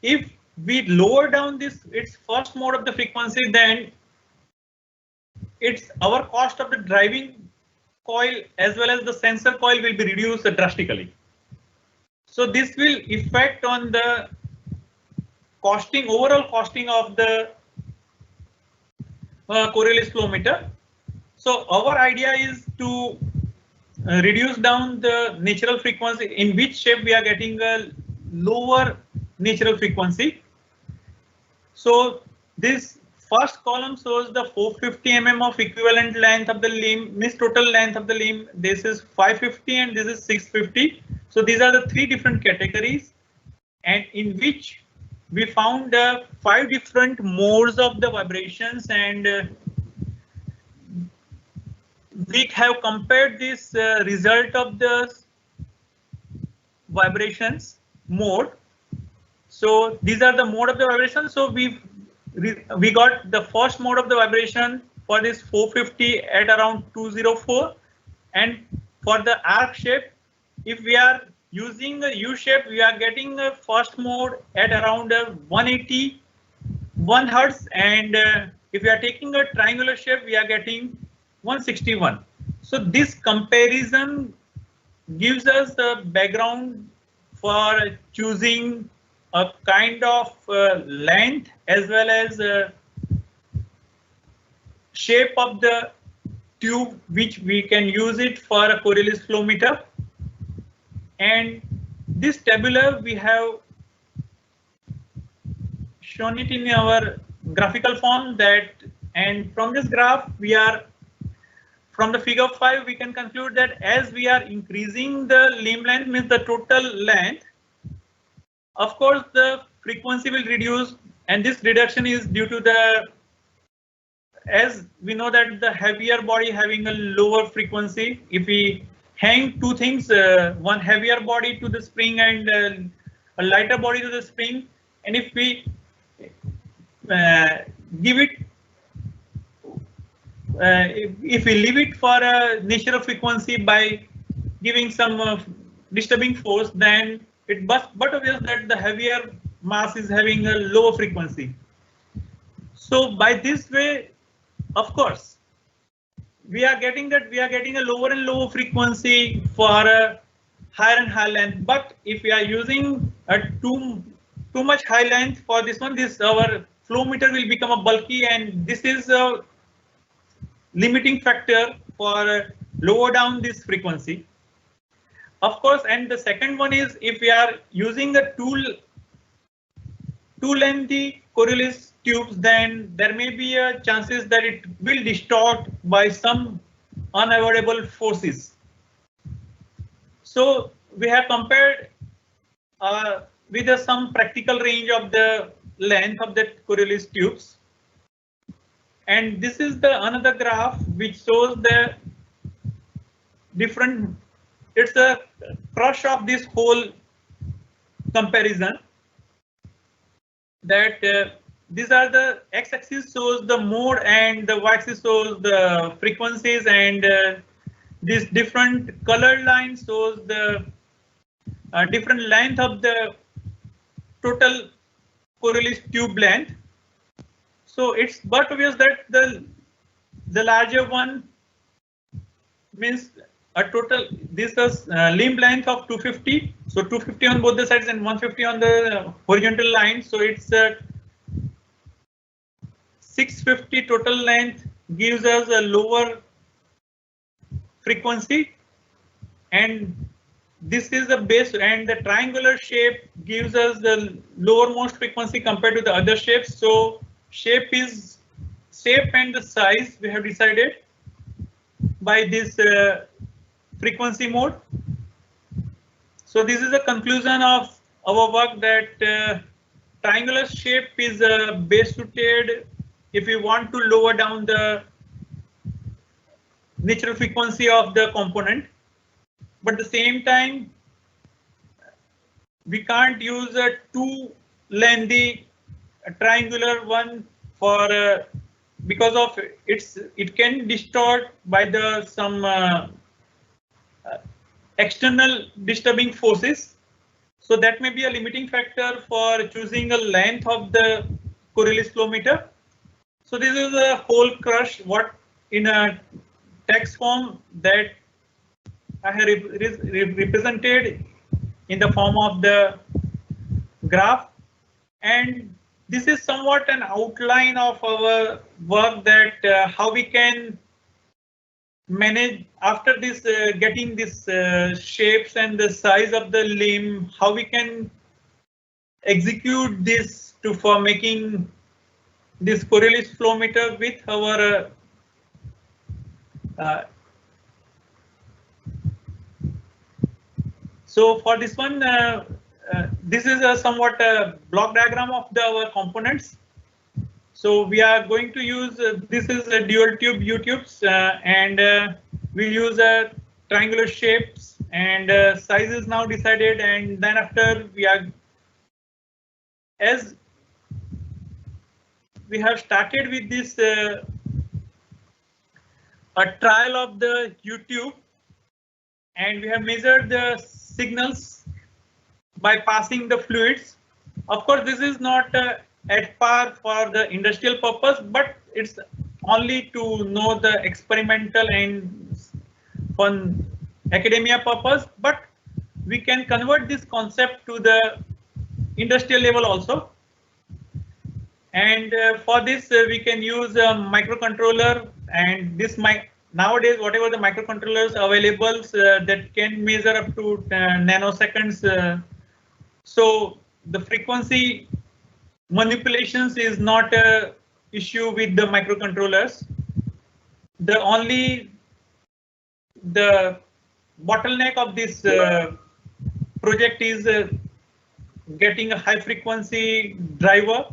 if we lower down this its first mode of the frequency, then it's our cost of the driving coil as well as the sensor coil will be reduced drastically. So this will affect on the costing, overall costing of the Coriolis flow meter. So our idea is to reduce down the natural frequency, in which shape we are getting a lower natural frequency. So this first column shows the 450 mm of equivalent length of the limb, means total length of the limb. This is 550 and this is 650. So these are the three different categories, and in which we found 5 different modes of the vibrations, and we have compared this result of the vibrations mode. So these are the mode of the vibration. So we got the first mode of the vibration for this 450 at around 204, and for the arc shape, if we are using the U shape, we are getting a first mode at around 181 Hertz, and if we are taking a triangular shape, we are getting 161. So this comparison gives us the background for choosing a kind of length as well as shape of the tube which we can use it for a Coriolis flow meter. And this tabular we have shown it in our graphical form, that, and from this graph we are, from the figure 5 we can conclude that as we are increasing the limb length, means the total length, of course the frequency will reduce, and this reduction is due to the, as we know that the heavier body having a lower frequency. If we hang two things, one heavier body to the spring and a lighter body to the spring, and if we give it, if we leave it for a natural frequency by giving some disturbing force, then it but obvious that the heavier mass is having a lower frequency. So by this way, of course, we are getting a lower and lower frequency for a higher and higher length. But if we are using a too much high length for this one, this our flow meter will become a bulky, and this is a limiting factor for lower down this frequency. Of course, and the second one is, if we are using a too lengthy Coriolis tubes, then there may be a chances that it will distort by some unavoidable forces. So we have compared with some practical range of the length of the Coriolis tubes, and this is the another graph which shows the different. It's a crush of this whole comparison, that these are the x-axis shows the mode and the y-axis shows the frequencies, and this different colored line shows the different length of the total Coriolis tube length. So it's but obvious that the larger one means a total, this is limb length of 250, so 250 on both the sides and 150 on the horizontal line, so it's 650 total length gives us a lower frequency, and this is the base, and the triangular shape gives us the lowermost frequency compared to the other shapes. So shape and the size we have decided by this frequency mode. So this is a conclusion of our work, that triangular shape is best suited if we want to lower down the natural frequency of the component, but at the same time, we can't use a too lengthy triangular one for because of it can distort by the some external disturbing forces. So that may be a limiting factor for choosing a length of the Coriolis flow meter. So this is a whole crush what in a text form that I have represented in the form of the graph, and this is somewhat an outline of our work that how we can manage after this getting this shapes and the size of the limb, how we can execute this for making this Coriolis flow meter with our so for this one, this is a somewhat block diagram of our components. So we are going to use this is a dual tube U tubes and we'll use triangular shapes and size is now decided, and then after we are as we have started with this a trial of the U tube, and we have measured the signals by passing the fluids. Of course, this is not at par for the industrial purpose, but it's only to know the experimental and for academia purpose. But we can convert this concept to the industrial level also. And for this, we can use a microcontroller, and this nowadays whatever the microcontrollers available that can measure up to nanoseconds. So the frequency manipulations is not a issue with the microcontrollers. The only the bottleneck of this project is getting a high frequency driver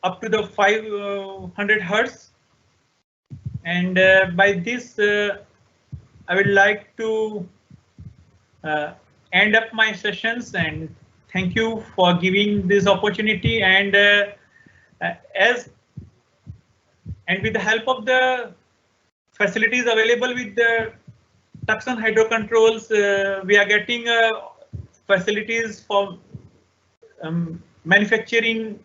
up to the 500 Hertz, and by this I would like to end up my sessions, and thank you for giving this opportunity, and with the help of the facilities available with the Tucson hydro controls, we are getting facilities for manufacturing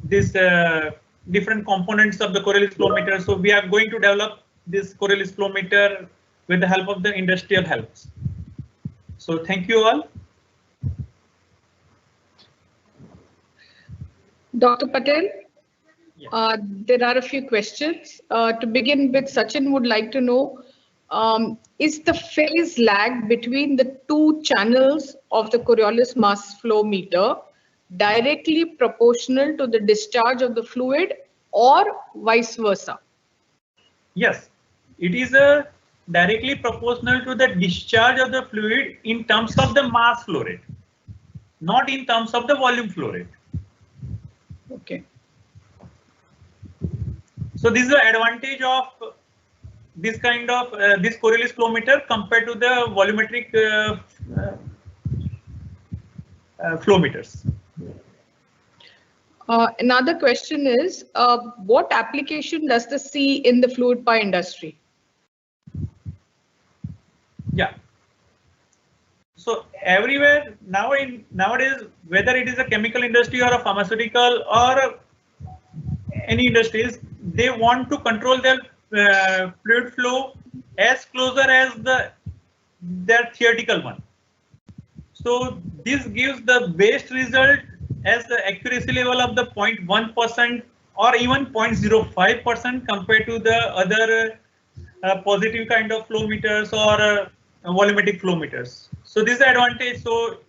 this different components of the Coriolis flow meter. So we are going to develop this Coriolis flow meter with the help of the industrial helps. So thank you all. Dr. Patel, there are a few questions. To begin with, Sachin would like to know, is the phase lag between the two channels of the Coriolis mass flow meter directly proportional to the discharge of the fluid or vice versa? Yes, it is directly proportional to the discharge of the fluid in terms of the mass flow rate, not in terms of the volume flow rate. Okay. So this is the advantage of this kind of this Coriolis flow meter compared to the volumetric flow meters. Another question is, what application does this see in the fluid power industry? Yeah. So everywhere nowadays, whether it is a chemical industry or a pharmaceutical or any industries, they want to control their fluid flow as closer as their theoretical one. So this gives the best result as the accuracy level of the 0.1% or even 0.05% compared to the other positive kind of flow meters or volumetric flow meters. So this is the advantage. So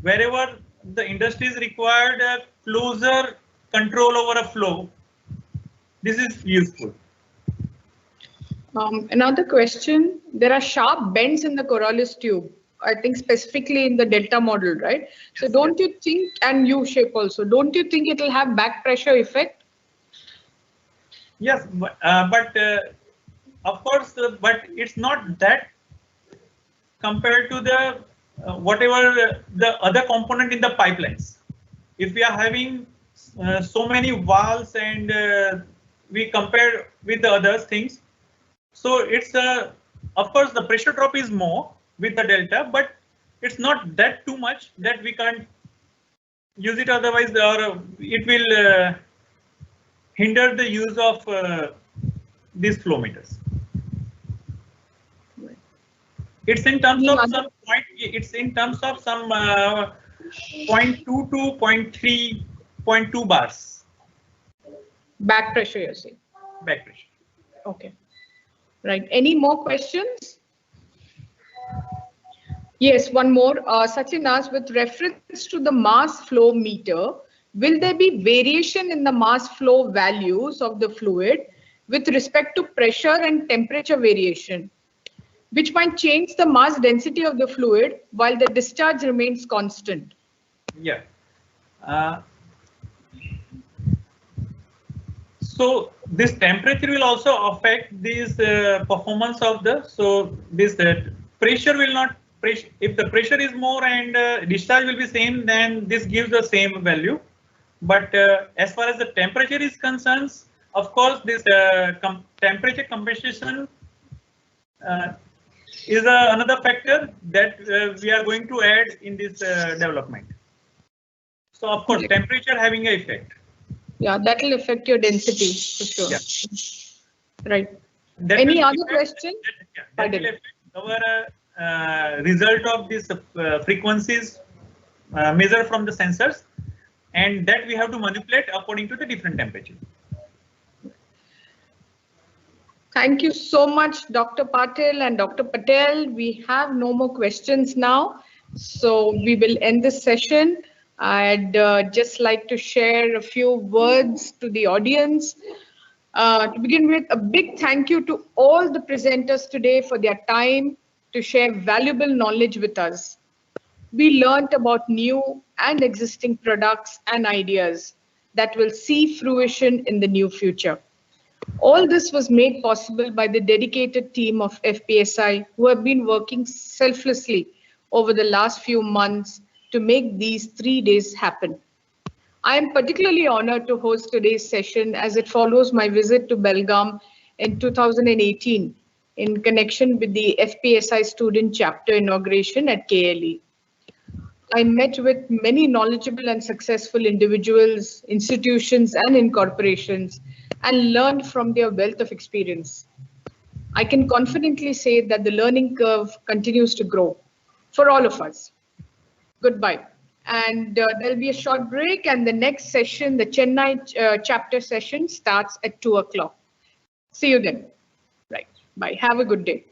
wherever the industry is required a closer control over a flow, this is useful. Another question, there are sharp bends in the Coriolis tube, I think specifically in the delta model, right? So don't you think, and U shape also, don't you think it will have back pressure effect? Yes, but of course, but it's not that compared to the whatever the other component in the pipelines. If we are having so many valves and we compare with the other things, so it's of course the pressure drop is more with the delta, but it's not that too much that we can't use it, otherwise or it will hinder the use of these flow meters. It's in terms of some point. It's in terms of some 0.2 to 0.3, 0.2 bars. Back pressure, you're saying? Back pressure. Okay. Right. Any more questions? Yes, one more. Sachin asked, with reference to the mass flow meter, will there be variation in the mass flow values of the fluid with respect to pressure and temperature variation, which might change the mass density of the fluid while the discharge remains constant? Yeah. So this temperature will also affect this performance of the, so this pressure will not, if the pressure is more and discharge will be same, then this gives the same value. But as far as the temperature is concerned, of course, this temperature compensation is another factor that we are going to add in this development. So of course, temperature having an effect. Yeah, that will affect your density for sure. Yeah. Right. That Any other question? That will affect our result of these frequencies measured from the sensors, and that we have to manipulate according to the different temperature. Thank you so much, Dr. Patil and Dr. Patel. We have no more questions now, so we will end this session. I'd just like to share a few words to the audience. To begin with, a big thank you to all the presenters today for their time to share valuable knowledge with us. We learned about new and existing products and ideas that will see fruition in the near future. All this was made possible by the dedicated team of FPSI who have been working selflessly over the last few months to make these 3 days happen. I am particularly honored to host today's session as it follows my visit to Belgaum in 2018 in connection with the FPSI student chapter inauguration at KLE. I met with many knowledgeable and successful individuals, institutions, and incorporations and learned from their wealth of experience. I can confidently say that the learning curve continues to grow for all of us. Goodbye. And there'll be a short break, and the next session, the Chennai chapter session, starts at 2 o'clock. See you then. Right. Bye. Have a good day.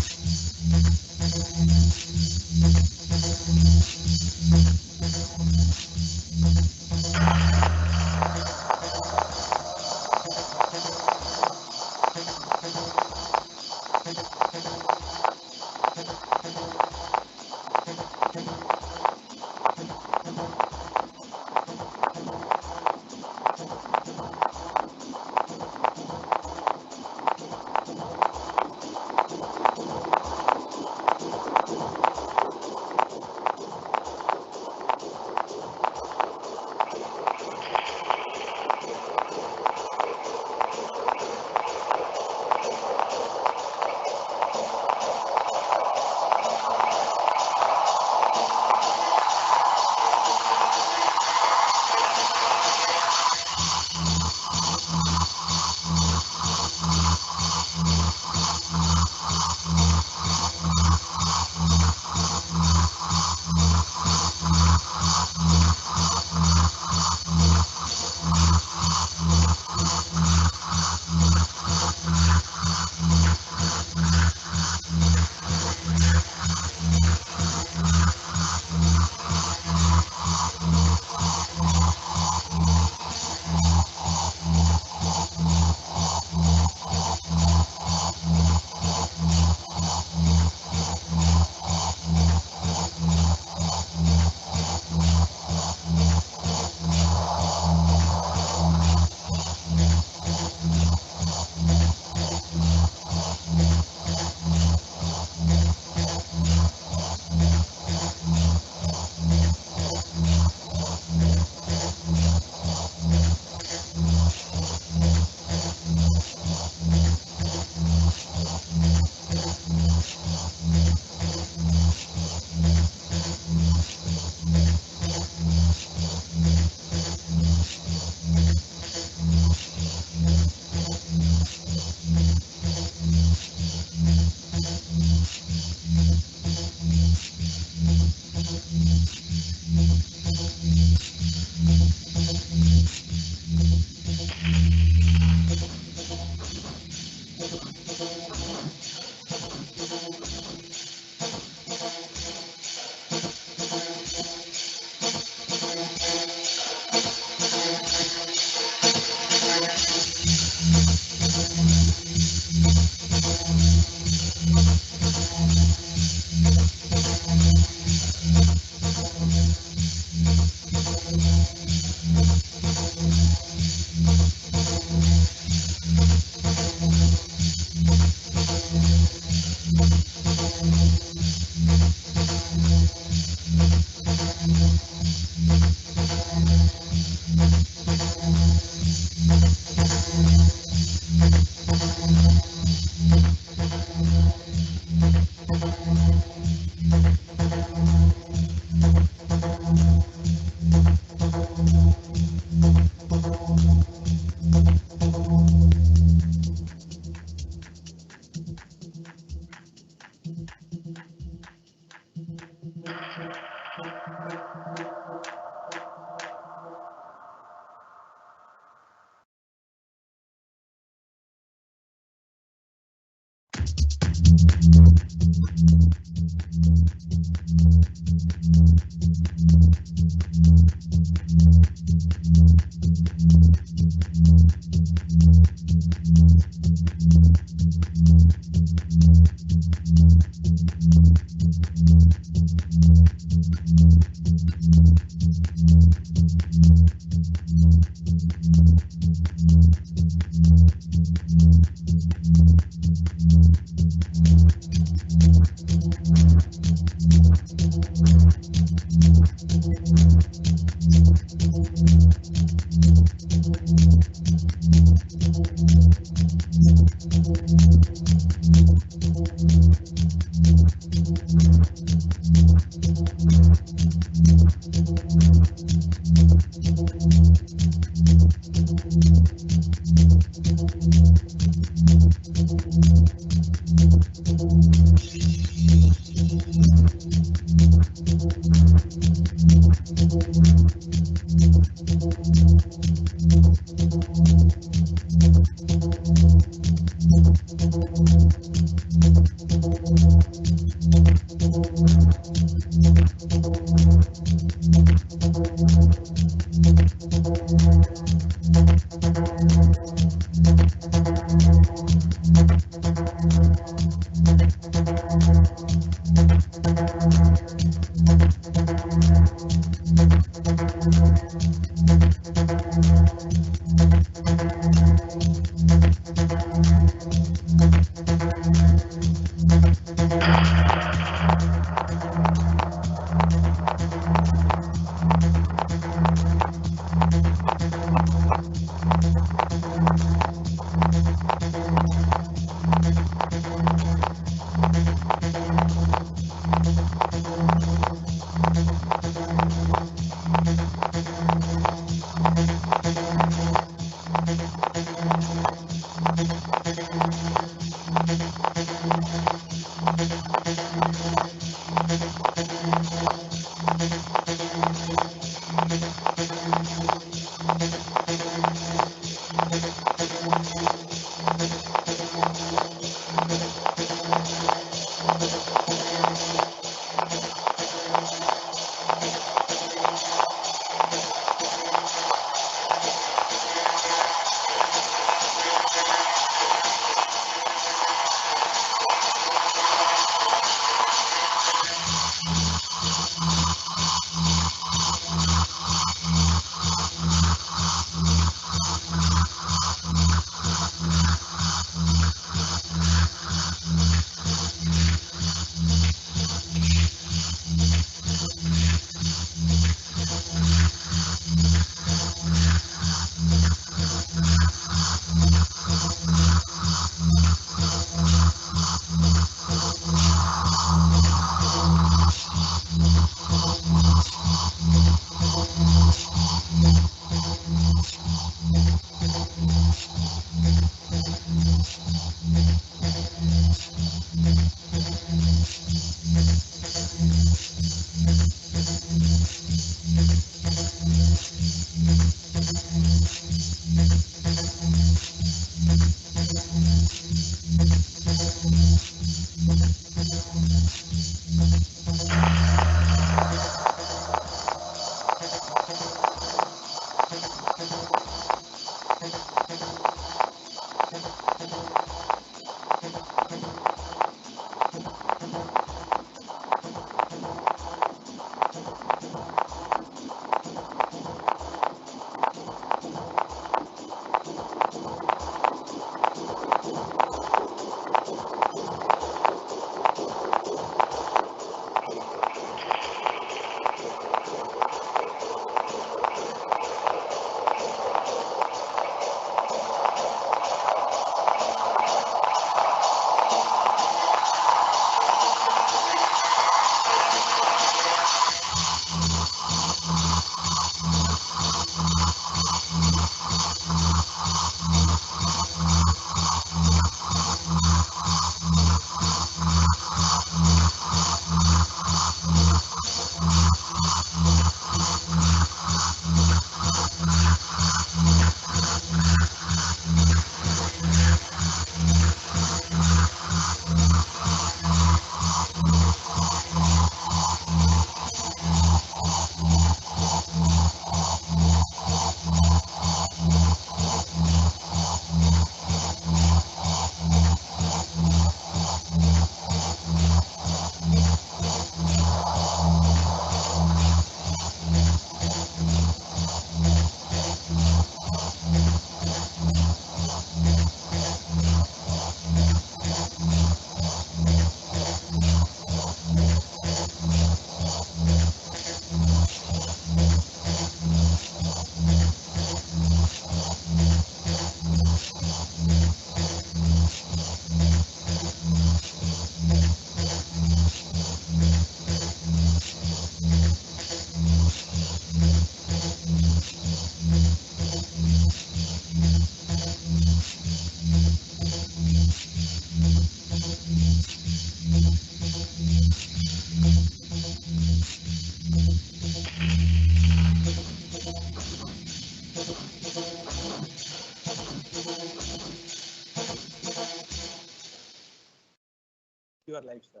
You are live, sir.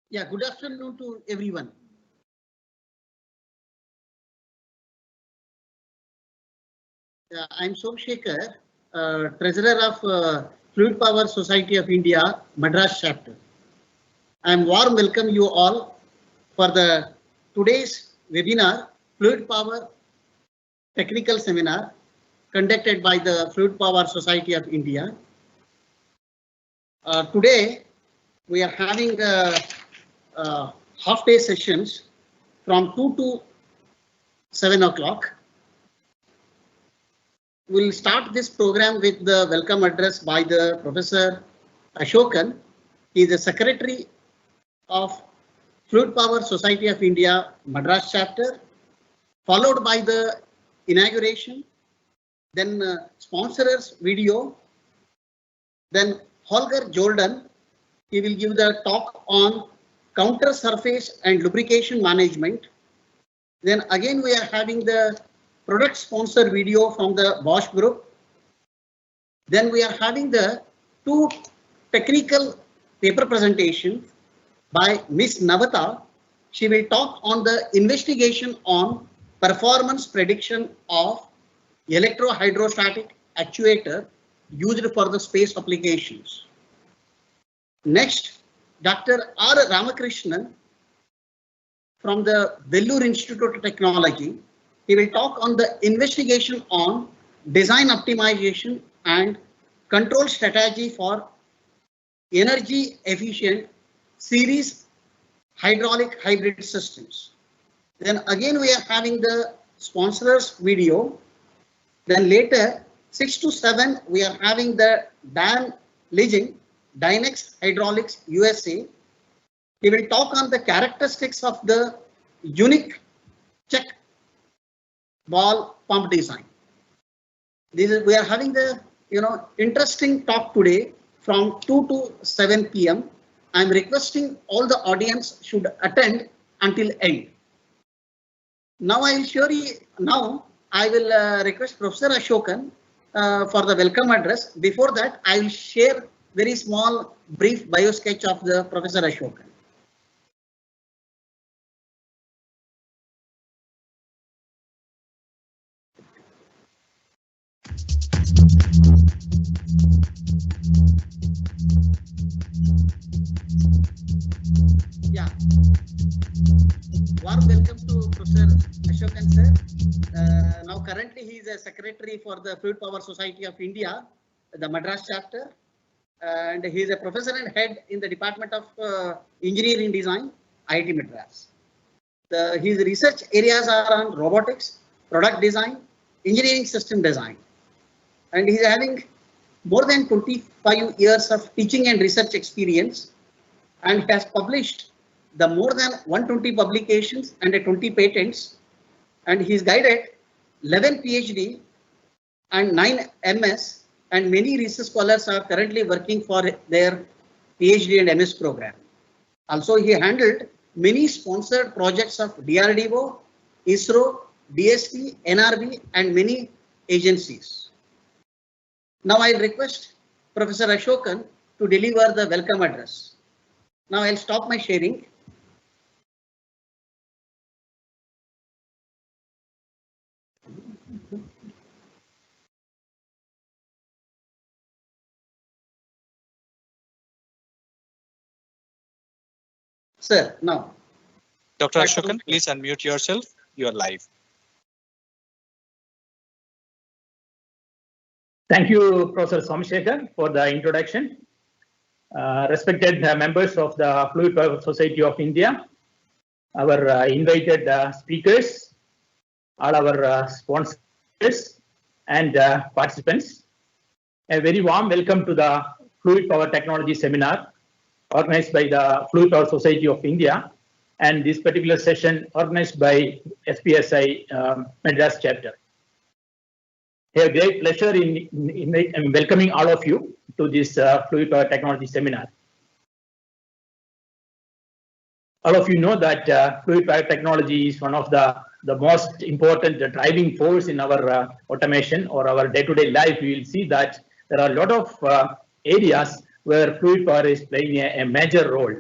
Yeah, good afternoon to everyone. I'm Somshekhar, Treasurer of Fluid Power Society of India, Madras chapter. I'm warm welcome you all for the today's webinar, Fluid Power Technical Seminar, conducted by the Fluid Power Society of India. Today, we are having half-day sessions from 2 to 7 o'clock. We'll start this program with the welcome address by the Professor Ashokan. He is the Secretary of Fluid Power Society of India, Madras chapter, followed by the inauguration, then sponsors video, then Holger Jordan. He will give the talk on counter surface and lubrication management. Then again we are having the product sponsor video from the Bosch group. Then we are having the two technical paper presentations by Miss Navata. She will talk on the investigation on performance prediction of electrohydrostatic actuator used for the space applications. Next, Dr. R. Ramakrishnan from the Vellore Institute of Technology. He will talk on the investigation on design optimization and control strategy for energy efficient series hydraulic hybrid systems. Then again we are having the sponsors video. Then later 6 to 7 we are having the Dan Lijing, Dynex Hydraulics USA. He will talk on the characteristics of the unique check ball pump design. We are having the interesting talk today from 2 to 7 p.m. I'm requesting all the audience should attend until end. Now I will request Professor Ashokan for the welcome address. Before that, I will share very small brief bio sketch of the Professor Ashokan. Yeah. Warm welcome to Professor Ashokan sir. Now currently he is a secretary for the Fluid Power Society of India, the Madras chapter, and he is a professor and head in the Department of Engineering Design, IIT Madras. His research areas are on robotics, product design, engineering system design, and he is having more than 25 years of teaching and research experience, and has published the more than 120 publications and 20 patents, and he's guided 11 PhD and 9 MS, and many research scholars are currently working for their PhD and MS program. Also, he handled many sponsored projects of DRDO, ISRO, DST, NRB, and many agencies. Now I'll request Professor Ashokan to deliver the welcome address. Now I'll stop my sharing. Sir, now. Dr. Ashokan, please unmute yourself. You are live. Thank you, Professor Somshekhar, for the introduction. Respected members of the Fluid Power Society of India, our invited speakers, all our sponsors and participants, a very warm welcome to the Fluid Power Technology Seminar organized by the Fluid Power Society of India, and this particular session organized by FPSI Madras chapter. I have great pleasure in welcoming all of you to this Fluid Power Technology Seminar. All of you know that fluid power technology is one of the most important driving force in our automation or our day-to-day life. We will see that there are a lot of areas where fluid power is playing a major role.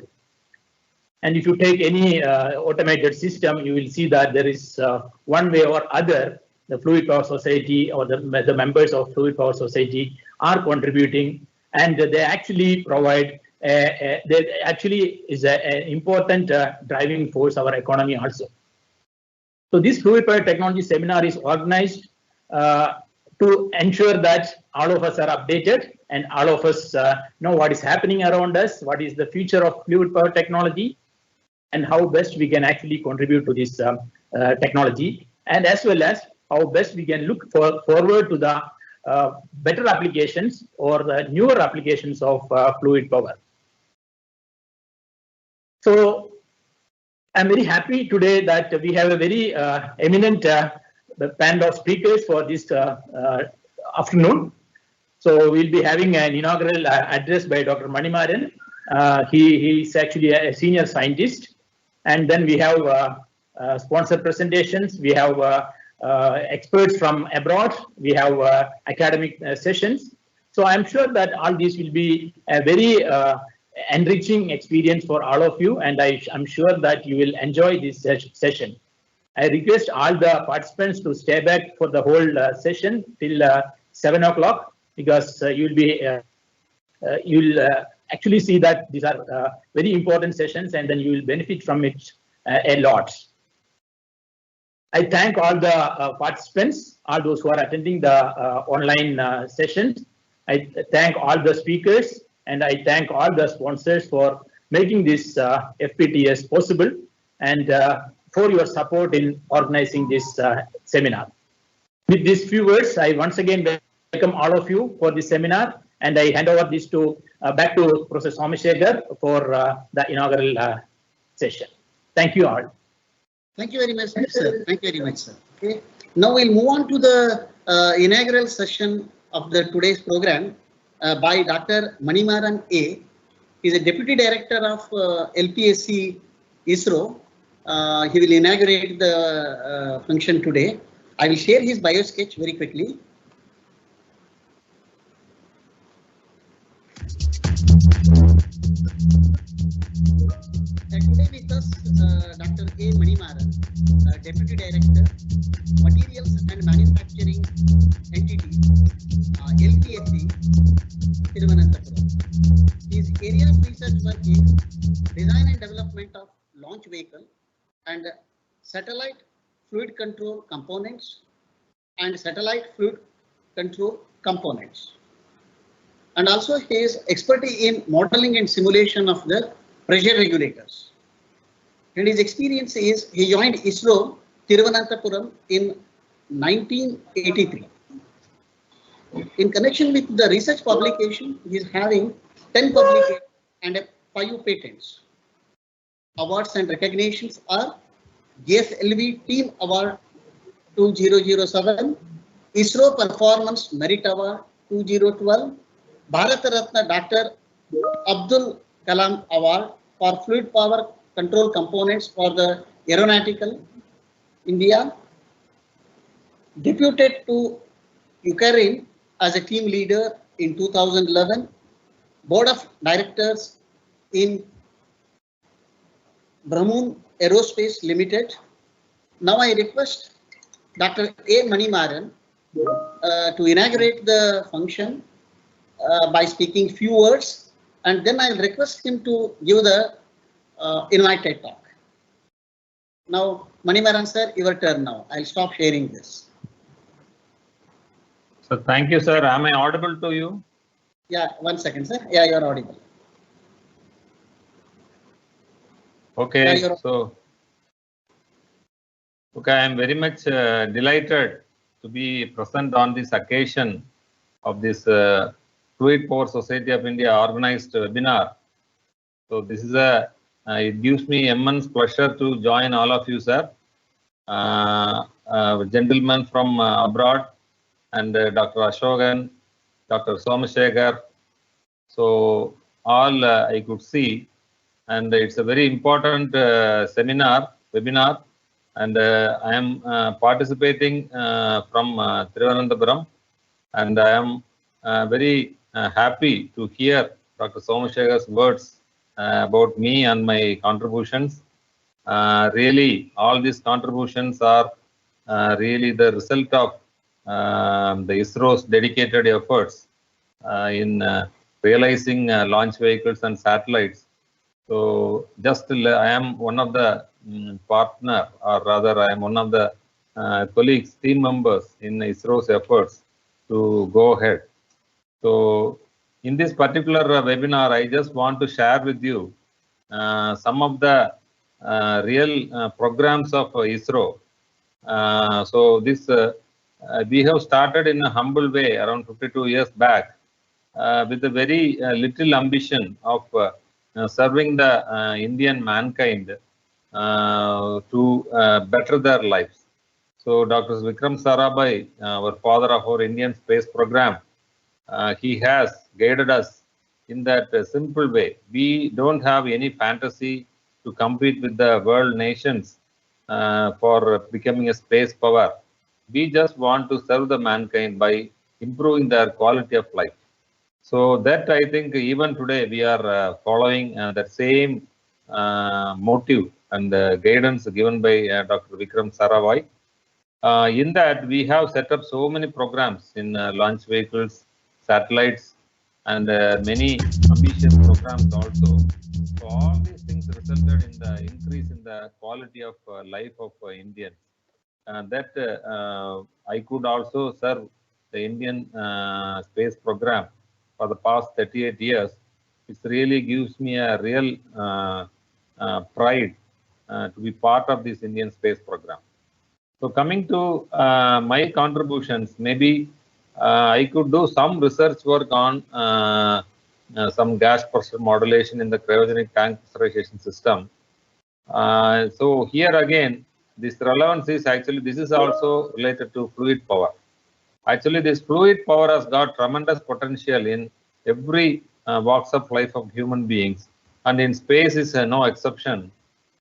And if you take any automated system, you will see that there is one way or other, the Fluid Power Society or the members of Fluid Power Society are contributing, and they actually provide, they actually is an important driving force our economy also. So this Fluid Power Technology Seminar is organized to ensure that all of us are updated and all of us know what is happening around us, what is the future of fluid power technology, and how best we can actually contribute to this technology, and as well as how best we can look forward to the better applications or the newer applications of fluid power. So I'm very happy today that we have a very eminent panel of speakers for this afternoon. So we'll be having an inaugural address by Dr. Manimaran. He is actually a senior scientist. And then we have sponsor presentations. We have experts from abroad. We have academic sessions. So I'm sure that all these will be a very enriching experience for all of you, and I'm sure that you will enjoy this session. I request all the participants to stay back for the whole session till 7 o'clock, because you'll actually see that these are very important sessions, and then you will benefit from it a lot. I thank all the participants, all those who are attending the online sessions. I thank all the speakers, and I thank all the sponsors for making this FPTS possible, and for your support in organizing this seminar. With these few words, I once again welcome all of you for this seminar, and I hand over this to back to Professor Somashekar for the inaugural session. Thank you all. Thank you very much, sir. Thank you very much, sir. Okay. Now we'll move on to the inaugural session of the today's program by Dr. Manimaran A. He is a Deputy Director of LPSC ISRO. He will inaugurate the function today. I will share his bio sketch very quickly. Today with us, Dr. A. Manimaran, Deputy Director, Materials and Manufacturing Entity, LPSC, Thiruvananthapuram. His area of research work is design and development of launch vehicle and satellite fluid control components and satellite fluid control components. And also his expertise in modeling and simulation of the pressure regulators. And his experience is he joined ISRO Thiruvananthapuram in 1983. In connection with the research publication, he is having 10 publications and 5 patents. Awards and recognitions are GSLV Team Award 2007, ISRO Performance Merit Award 2012, Bharat Ratna Dr. Abdul Kalam Award for Fluid Power Control Components for the Aeronautical India, deputed to Ukraine as a team leader in 2011, Board of Directors in Brahmun Aerospace Limited. Now I request Dr. A. Manimaran to inaugurate the function by speaking few words, and then I'll request him to give the invited talk. Now, Manimaran sir, your turn now. I'll stop sharing this. So thank you, sir. Am I audible to you? Yeah, 1 second, sir. Yeah, you're audible. Okay, Yeah, so okay, I am very much delighted to be present on this occasion of this Fluid Power Society of India organized webinar. So this is it gives me immense pleasure to join all of you, sir. Gentlemen from abroad, and Dr. Ashokan, Dr. Somashekar. So all I could see, and it's a very important webinar, and I am participating from Thiruvananthapuram, and I am very happy to hear Dr. Somashegar's words about me and my contributions. Really, all these contributions are really the result of the ISRO's dedicated efforts in realizing launch vehicles and satellites. So just I am one of the partner, or rather I am one of the colleagues, team members in ISRO's efforts to go ahead. So in this particular webinar, I just want to share with you some of the real programs of ISRO. So this we have started in a humble way around 52 years back with a very little ambition of serving the Indian mankind to better their lives. So Dr. Vikram Sarabhai, our father of our Indian space program, he has guided us in that simple way. We don't have any fantasy to compete with the world nations for becoming a space power. We just want to serve the mankind by improving their quality of life. So that I think even today we are following that same motive and guidance given by Dr. Vikram Sarabhai. In that we have set up so many programs in launch vehicles, satellites, and many ambitious programs also. So all these things resulted in the increase in the quality of life of Indians. That I could also serve the Indian space program for the past 38 years. It really gives me a real pride to be part of this Indian space program. So coming to my contributions, maybe I could do some research work on some gas pressure modulation in the cryogenic tank pressurization system. So here again, this relevance is actually, this is also related to fluid power. Actually, this fluid power has got tremendous potential in every walks of life of human beings, and in space is no exception.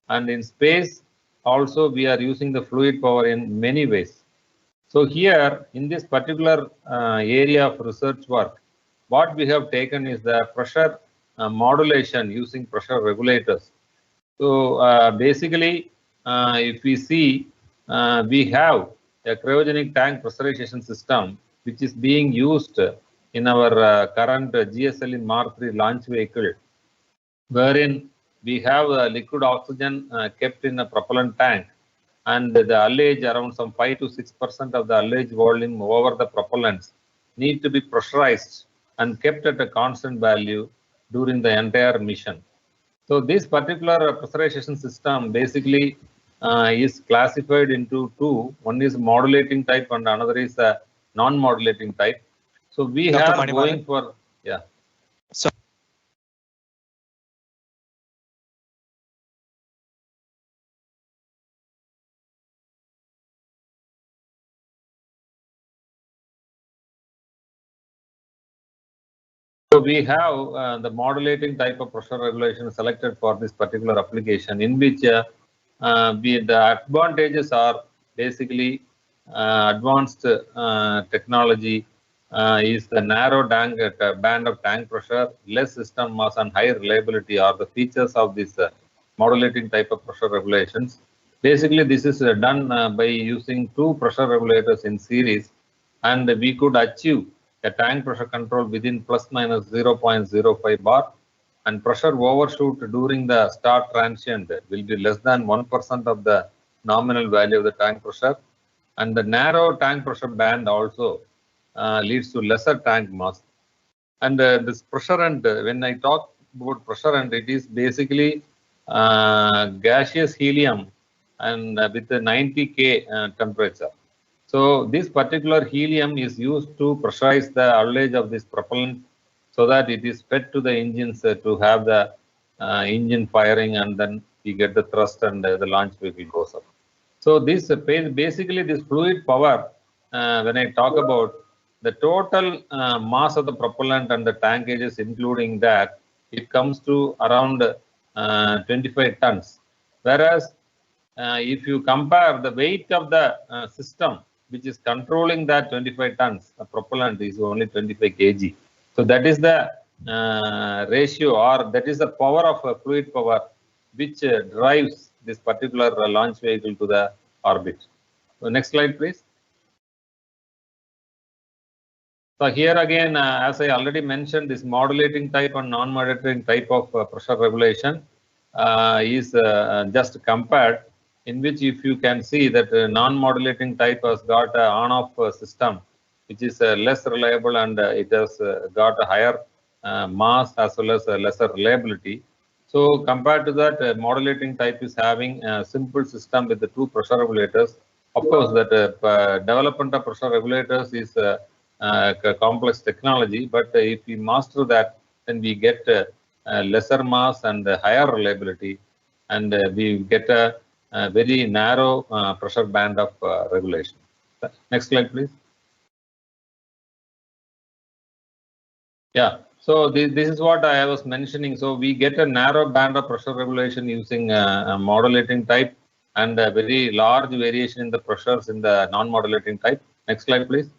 And in space also we are using the fluid power in many ways. So here in this particular area of research work, what we have taken is the pressure modulation using pressure regulators. So basically, if we see, we have a cryogenic tank pressurization system which is being used in our current GSLV Mark III launch vehicle, wherein we have liquid oxygen kept in a propellant tank, and the ullage, around some 5 to 6% of the ullage volume over the propellants need to be pressurized and kept at a constant value during the entire mission. So this particular pressurization system basically is classified into two. One is modulating type and another is a non-modulating type. So we Dr. are going for, yeah. So we have the modulating type of pressure regulation selected for this particular application, in which the advantages are basically advanced technology is the narrow band of tank pressure, less system mass, and high reliability are the features of this modulating type of pressure regulations. Basically, this is done by using two pressure regulators in series, and we could achieve a tank pressure control within plus minus 0.05 bar, and pressure overshoot during the start transient will be less than 1% of the nominal value of the tank pressure, and the narrow tank pressure band also leads to lesser tank mass. And this pressure end, when I talk about pressure end, it is basically gaseous helium and with a 90 K temperature. So this particular helium is used to pressurize the ullage of this propellant so that it is fed to the engines to have the engine firing, and then we get the thrust and the launch vehicle goes up. So this basically this fluid power, when I talk about the total mass of the propellant and the tankages including that, it comes to around 25 tons. Whereas if you compare the weight of the system which is controlling that 25 tons, the propellant is only 25 kg. So that is the ratio, or that is the power of fluid power which drives this particular launch vehicle to the orbit. So next slide, please. So here again, as I already mentioned, this modulating type and non-modulating type of pressure regulation is just compared, in which if you can see that non-modulating type has got an on-off system, which is less reliable, and it has got a higher mass as well as lesser reliability. So compared to that, modulating type is having a simple system with the two pressure regulators. Of course, that development of pressure regulators is complex technology, but if we master that, then we get lesser mass and higher reliability, and we get a very narrow pressure band of regulation. Next slide, please. Yeah, so this is what I was mentioning. So we get a narrow band of pressure regulation using a modulating type, and a very large variation in the pressures in the non-modulating type. Next slide, please.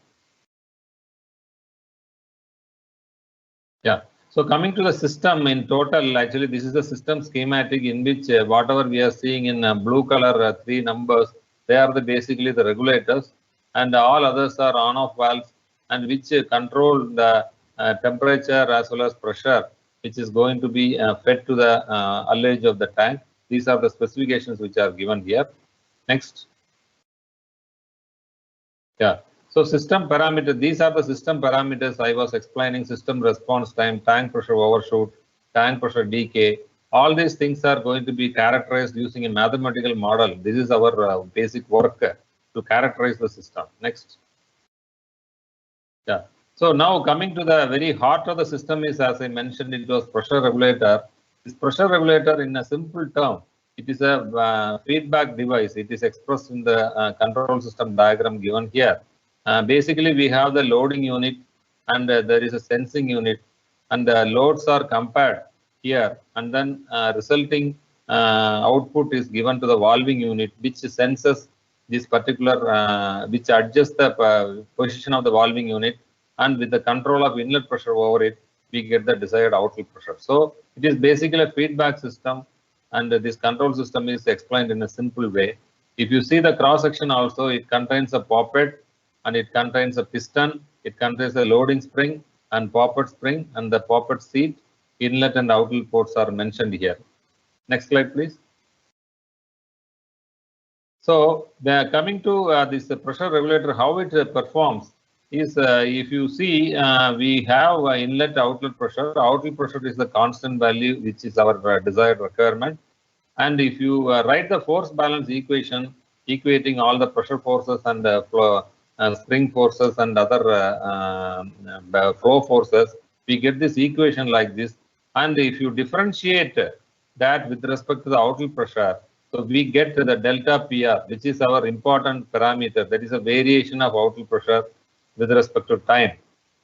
Yeah, so coming to the system in total, actually this is the system schematic in which whatever we are seeing in blue color, 3 numbers, they are basically the regulators, and all others are on-off valves, and which control the temperature as well as pressure, which is going to be fed to the ullage of the tank. These are the specifications which are given here. Next. Yeah. So system parameter, these are the system parameters I was explaining: system response time, tank pressure overshoot, tank pressure decay. All these things are going to be characterized using a mathematical model. This is our basic work to characterize the system. Next. Yeah. So now coming to the very heart of the system is, as I mentioned, it was pressure regulator. This pressure regulator, in a simple term, it is a feedback device. It is expressed in the control system diagram given here. Basically, we have the loading unit, and there is a sensing unit, and the loads are compared here, and then resulting output is given to the valving unit, which senses this particular, which adjusts the position of the valving unit, and with the control of inlet pressure over it, we get the desired outlet pressure. So it is basically a feedback system, and this control system is explained in a simple way. If you see the cross section also, it contains a poppet, and it contains a piston, it contains a loading spring and poppet spring, and the poppet seat, inlet and outlet ports are mentioned here. Next slide, please. So coming to this pressure regulator, how it performs is, if you see, we have inlet outlet pressure. Outlet pressure is the constant value, which is our desired requirement. And if you write the force balance equation, equating all the pressure forces and spring forces and other flow forces, we get this equation like this. And if you differentiate that with respect to the outlet pressure, so we get the delta PR, which is our important parameter. That is a variation of outlet pressure with respect to time.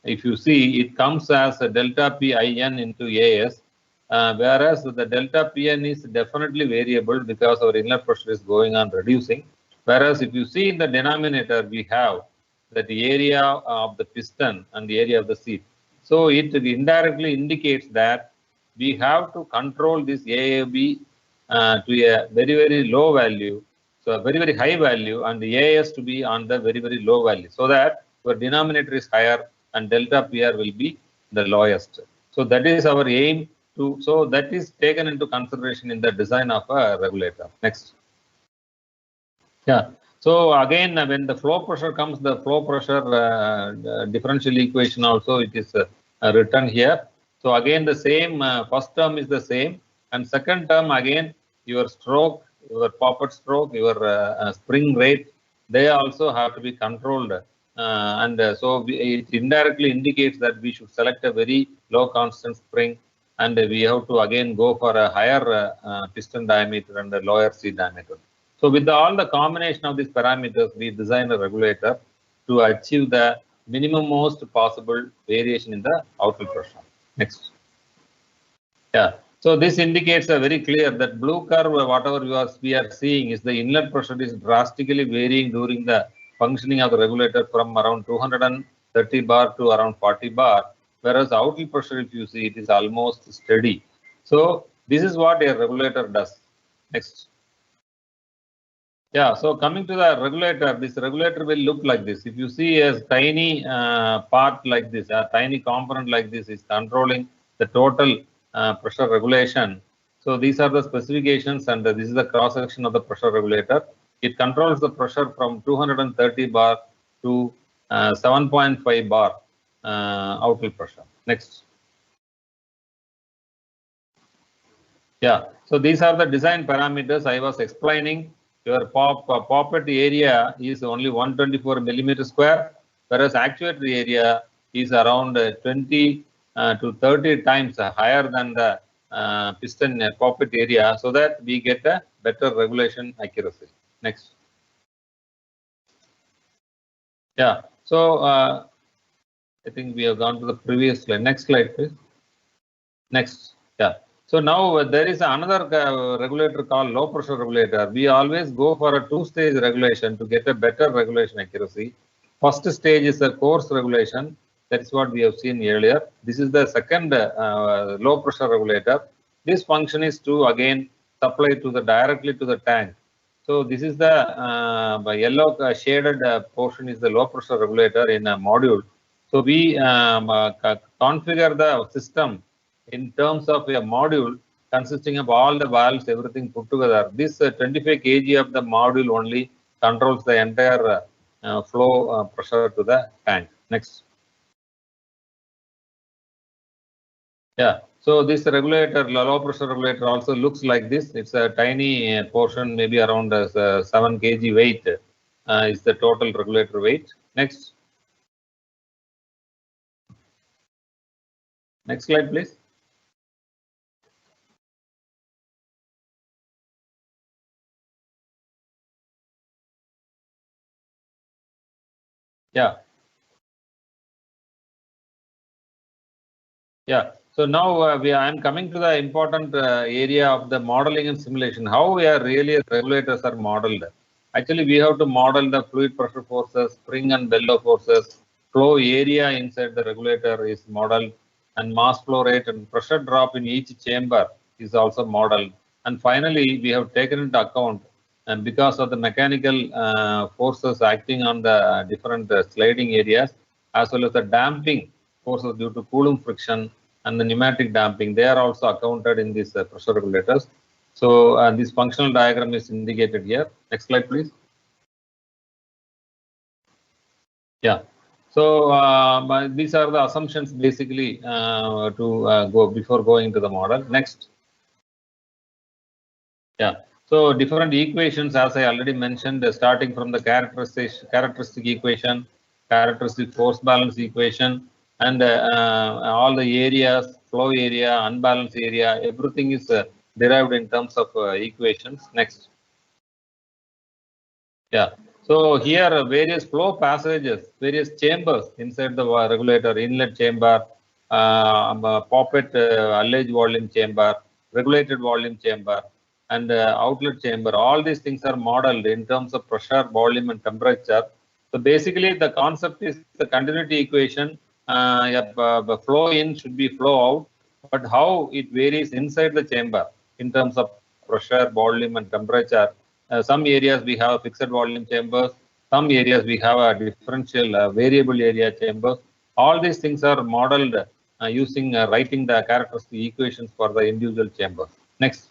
If you see, it comes as a delta PIN into AS, whereas the delta PN is definitely variable because our inlet pressure is going on reducing. Whereas if you see in the denominator, we have that the area of the piston and the area of the seat. So it indirectly indicates that we have to control this AAB to a very, very low value. So a very, very high value, and the AS to be on the very, very low value, so that your denominator is higher and delta PR will be the lowest. So that is our aim to, so that is taken into consideration in the design of a regulator. Next. Yeah. So again, when the flow pressure comes, the flow pressure differential equation also it is written here. So again, the same first term is the same, and second term again, your stroke, your poppet stroke, your spring rate, they also have to be controlled. So it indirectly indicates that we should select a very low constant spring, and we have to again go for a higher piston diameter and a lower seat diameter. So with all the combination of these parameters, we design a regulator to achieve the minimum most possible variation in the outlet pressure. Next. Yeah. So this indicates a very clear that blue curve, whatever we are seeing, is the inlet pressure is drastically varying during the functioning of the regulator from around 230 bar to around 40 bar. whereas outlet pressure, if you see, it is almost steady. So this is what a regulator does. Next. Yeah, so coming to the regulator, this regulator will look like this. If you see a tiny part like this, a tiny component like this is controlling the total pressure regulation. So these are the specifications, and this is the cross section of the pressure regulator. It controls the pressure from 230 bar to 7.5 bar outlet pressure. Next. Yeah, so these are the design parameters I was explaining. Your poppet area is only 124 millimeter square, whereas actuator area is around 20 to 30 times higher than the piston poppet area, so that we get a better regulation accuracy. Next. Yeah, so I think we have gone to the previous slide. Next slide, please. Next. Yeah. So now there is another regulator called low pressure regulator. We always go for a two-stage regulation to get a better regulation accuracy. First stage is a coarse regulation. That is what we have seen earlier. This is the second low pressure regulator. This function is to again supply to the directly to the tank. So this is the yellow shaded portion is the low pressure regulator in a module. So we configure the system in terms of a module consisting of all the valves, everything put together. This 25 kg of the module only controls the entire flow pressure to the tank. Next. Yeah, so this regulator, low pressure regulator, also looks like this. It's a tiny portion, maybe around 7 kg weight is the total regulator weight. Next. Next slide, please. Yeah. Yeah. So now I am coming to the important area of the modeling and simulation. How we are really regulators are modeled. Actually, we have to model the fluid pressure forces, spring and bellow forces, flow area inside the regulator is modeled, and mass flow rate and pressure drop in each chamber is also modeled. And finally, we have taken into account, and because of the mechanical forces acting on the different sliding areas, as well as the damping forces due to Coulomb friction and the pneumatic damping, they are also accounted in these pressure regulators. So this functional diagram is indicated here. Next slide, please. Yeah. So these are the assumptions basically to go before going to the model. Next. Yeah. So different equations, as I already mentioned, starting from the characteristic equation, characteristic force balance equation, and all the areas, flow area, unbalanced area, everything is derived in terms of equations. Next. Yeah. So here various flow passages, various chambers inside the regulator, inlet chamber, poppet ullage volume chamber, regulated volume chamber, and outlet chamber. All these things are modeled in terms of pressure, volume, and temperature. So basically, the concept is the continuity equation. The flow in should be flow out, but how it varies inside the chamber in terms of pressure, volume, and temperature. Some areas we have fixed volume chambers. Some areas we have a differential variable area chambers. All these things are modeled using writing the characteristic equations for the individual chambers. Next.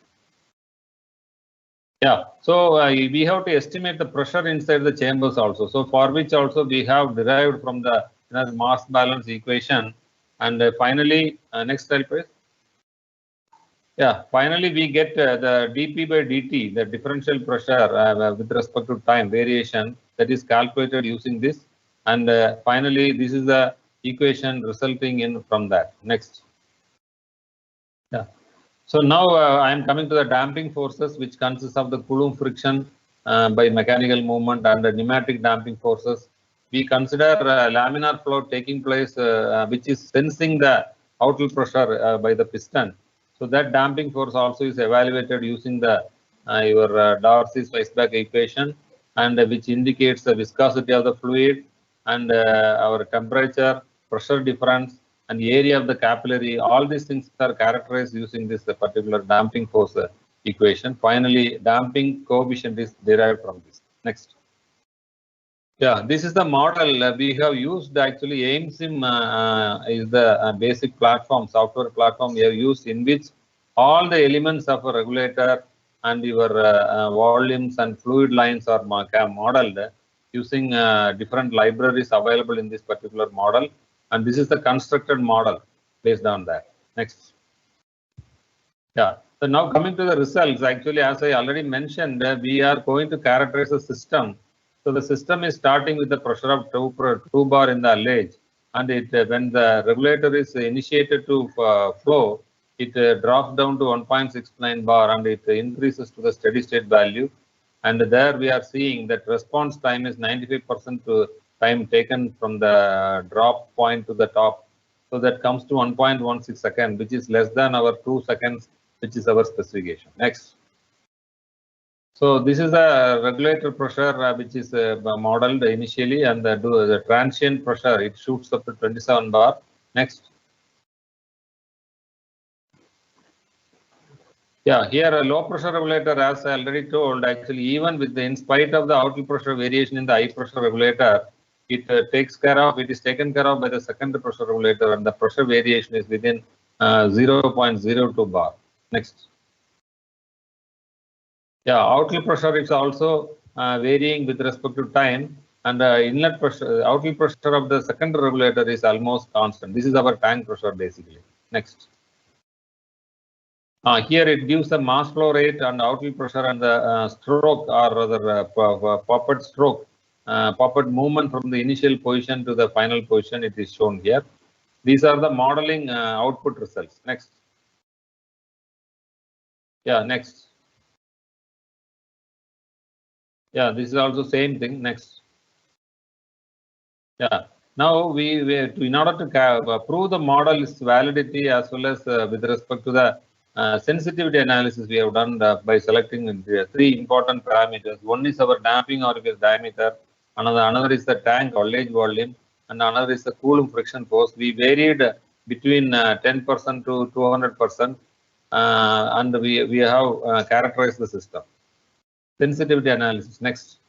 Yeah, so we have to estimate the pressure inside the chambers also. So for which also we have derived from the mass balance equation. And finally, next slide, please. Yeah, finally we get the dP by dt, the differential pressure with respect to time variation, that is calculated using this. And finally, this is the equation resulting in from that. Next. Yeah. So now I am coming to the damping forces, which consists of the Coulomb friction by mechanical movement and the pneumatic damping forces. We consider laminar flow taking place, which is sensing the outlet pressure by the piston. So that damping force also is evaluated using the your Darcy-Weisbach equation, and which indicates the viscosity of the fluid and our temperature, pressure difference, and the area of the capillary. All these things are characterized using this particular damping force equation. Finally, damping coefficient is derived from this. Next. Yeah, this is the model we have used. Actually, AIMSIM is the basic platform, software platform we have used, in which all the elements of a regulator and your volumes and fluid lines are modeled using different libraries available in this particular model. And this is the constructed model based on that. Next. Yeah. So now coming to the results, actually, as I already mentioned, we are going to characterize the system. So the system is starting with the pressure of 2 bar in the allege, and when the regulator is initiated to flow, it drops down to 1.69 bar and it increases to the steady state value. And there we are seeing that response time is 95% to time taken from the drop point to the top. So that comes to 1.16 seconds, which is less than our 2 seconds, which is our specification. Next. So this is a regulator pressure which is modeled initially, and the transient pressure, it shoots up to 27 bar. Next. Yeah, here a low pressure regulator, as I already told, actually even with in spite of the outlet pressure variation in the high pressure regulator, it is taken care of by the secondary pressure regulator, and the pressure variation is within 0.02 bar. Next. Yeah, outlet pressure is also varying with respect to time, and inlet pressure, outlet pressure of the secondary regulator is almost constant. This is our tank pressure basically. Next. Here it gives the mass flow rate and outlet pressure and the stroke, or rather poppet stroke, poppet movement from the initial position to the final position. It is shown here. These are the modeling output results. Next. Yeah, next. Yeah, this is also same thing. Next. Yeah. Now in order to prove the model's validity as well as with respect to the sensitivity analysis, we have done by selecting 3 important parameters. One is our damping orifice diameter, another is the tank ullage volume, and another is the Coulomb friction force. We varied between 10% to 200%, and we have characterized the system. Sensitivity analysis. Next.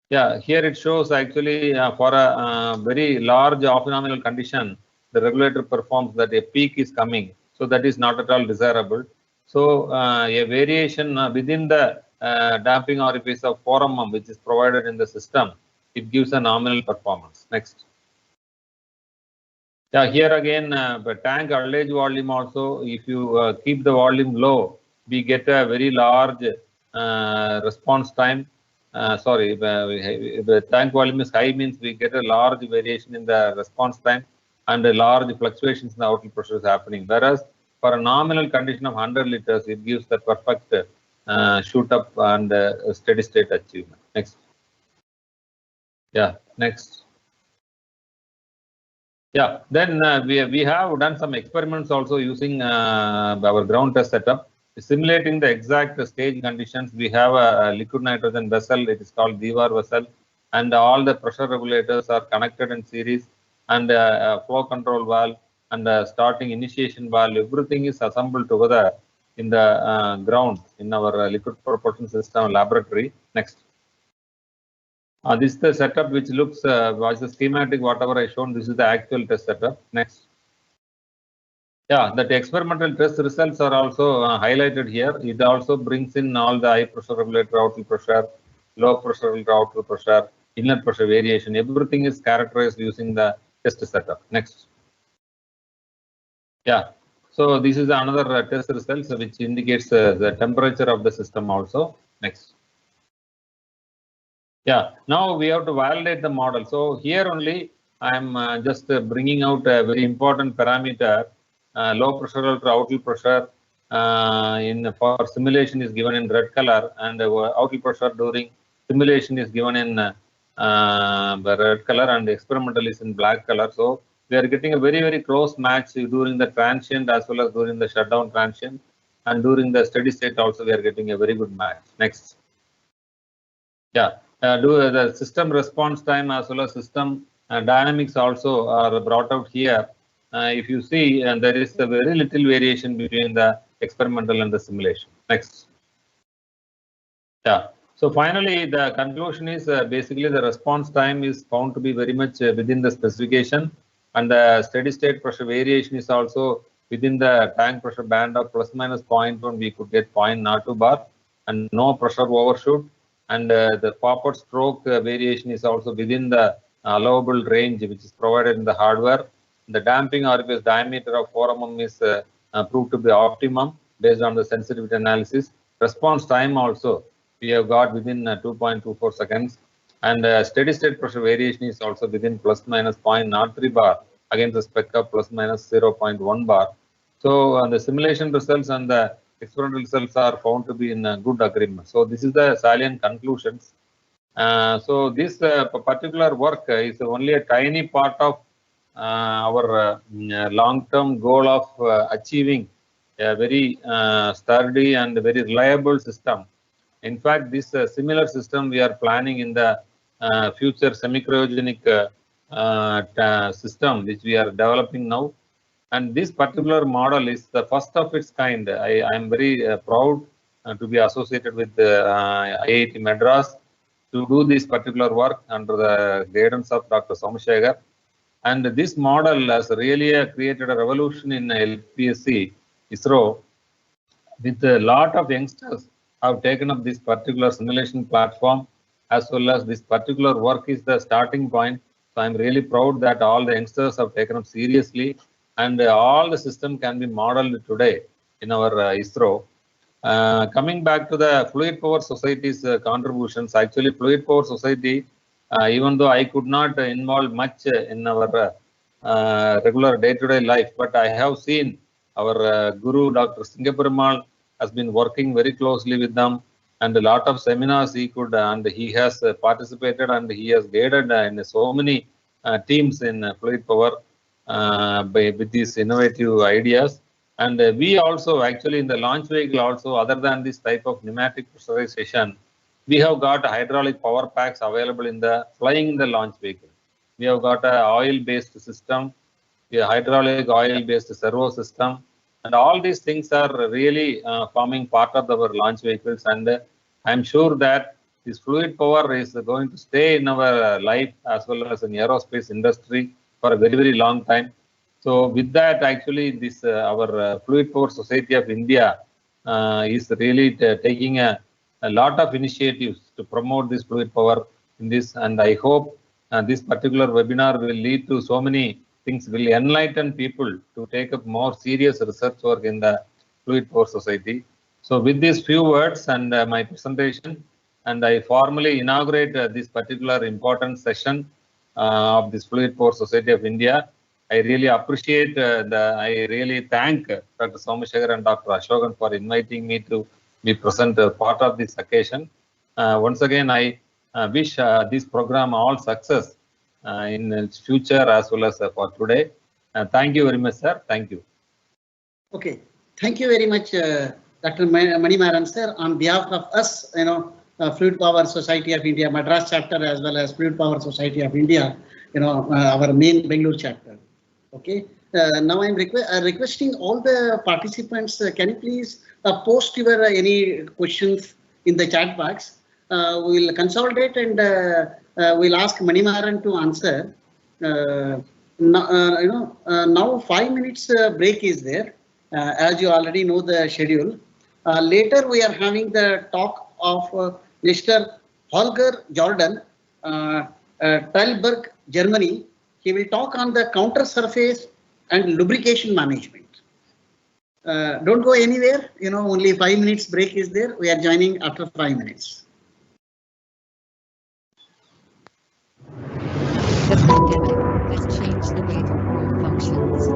Yeah, here it shows actually for a very large off-nominal condition, the regulator performs that a peak is coming. So that is not at all desirable. So a variation within the damping orifice of 4 mm, which is provided in the system, it gives a nominal performance. Next. Yeah, here again, the tank ullage volume also, if you keep the volume low, we get a very large response time. Sorry, the tank volume is high means we get a large variation in the response time and a large fluctuations in the outlet pressure is happening. Whereas for a nominal condition of 100 liters, it gives the perfect shoot up and steady state achievement. Next. Yeah, next. Yeah, then we have done some experiments also using our ground test setup. Simulating the exact stage conditions, we have a liquid nitrogen vessel, it is called Dewar vessel, and all the pressure regulators are connected in series, and flow control valve and starting initiation valve, everything is assembled together in the ground in our liquid propulsion system laboratory. Next. This is the setup which looks, was the schematic, whatever I shown, this is the actual test setup. Next. Yeah, that experimental test results are also highlighted here. It also brings in all the high pressure regulator outlet pressure, low pressure regulator outlet pressure, inlet pressure variation. Everything is characterized using the test setup. Next. Yeah. So this is another test results which indicates the temperature of the system also. Next. Yeah. Now we have to validate the model. So here only I'm just bringing out a very important parameter. Low pressure or outlet pressure for simulation is given in red color, and outlet pressure during simulation is given in red color, and experimental is in black color. So we are getting a very close match during the transient as well as during the shutdown transient, and during the steady state also we are getting a very good match. Next. Yeah, do the system response time as well as system dynamics also are brought out here. If you see, there is a very little variation between the experimental and the simulation. Next. Yeah. So finally, the conclusion is basically the response time is found to be very much within the specification, and the steady state pressure variation is also within the tank pressure band of plus minus 0.1. We could get 0.02 bar and no pressure overshoot, and the pop-out stroke variation is also within the allowable range which is provided in the hardware. The damping orifice diameter of 4 mm is proved to be optimum based on the sensitivity analysis. Response time also we have got within 2.24 seconds, and steady state pressure variation is also within plus minus 0.03 bar against the spec of plus minus 0.1 bar. So the simulation results and the experimental results are found to be in good agreement. So this is the salient conclusions. So this particular work is only a tiny part of our long-term goal of achieving a very sturdy and very reliable system. In fact, this similar system we are planning in the future semi-cryogenic system which we are developing now. And this particular model is the first of its kind. I am very proud to be associated with IIT Madras to do this particular work under the guidance of Dr. Somashekar. And this model has really created a revolution in LPSC, ISRO, with a lot of youngsters have taken up this particular simulation platform, as well as this particular work is the starting point. So I'm really proud that all the youngsters have taken up seriously, and all the system can be modeled today in our ISRO. Coming back to the Fluid Power Society's contributions, actually Fluid Power Society, even though I could not involve much in our regular day-to-day life, but I have seen our Guru, Dr. Singapuramal, has been working very closely with them, and a lot of seminars he could, and he has participated, and he has guided in so many teams in fluid power with these innovative ideas. And we also actually in the launch vehicle also, other than this type of pneumatic pressurization, we have got hydraulic power packs available in the flying in the launch vehicle. We have got a oil-based system, a hydraulic oil-based servo system, and all these things are really forming part of our launch vehicles. And I'm sure that this fluid power is going to stay in our life as well as in aerospace industry for a very, very long time. So with that, actually, this our Fluid Power Society of India is really taking a lot of initiatives to promote this fluid power in this. And I hope this particular webinar will lead to so many things, will enlighten people to take up more serious research work in the Fluid Power Society. So with these few words and my presentation, and I formally inaugurate this particular important session of this Fluid Power Society of India. I really appreciate I really thank Dr. Somashekar and Dr. Ashokan for inviting me to be present part of this occasion. Once again, I wish this program all success in its future as well as for today. Thank you very much, sir. Thank you. Okay, thank you very much, Dr. Manimaran, sir. On behalf of us, Fluid Power Society of India, Madras chapter, as well as Fluid Power Society of India, our main Bangalore chapter. Okay. Now I'm requesting all the participants. Can you please post your any questions in the chat box? We'll consolidate and we'll ask Manimaran to answer. Now 5 minutes break is there, as you already know the schedule. Later we are having the talk of Mr. Holger Jordan, Teilberg, Germany. He will talk on the counter surface and lubrication management. Don't go anywhere. Only 5 minutes break is there. We are joining after 5 minutes. The pandemic has changed the way the world functions.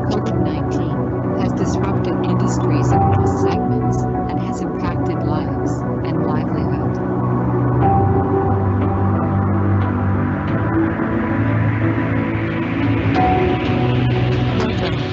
COVID-19 has disrupted industries across segments and has impacted lives and livelihood. Welcome to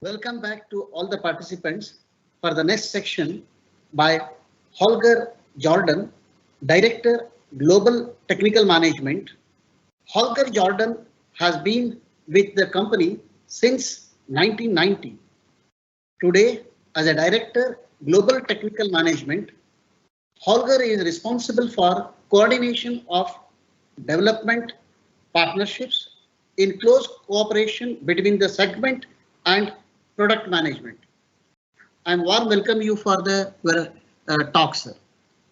Welcome back to all the participants for the next section by Holger Jordan, Director, Global Technical Management. Holger Jordan has been with the company since 1990. Today, as a Director, Global Technical Management, Holger is responsible for coordination of development partnerships in close cooperation between the segment and product management. I warm welcome you for the talk, sir.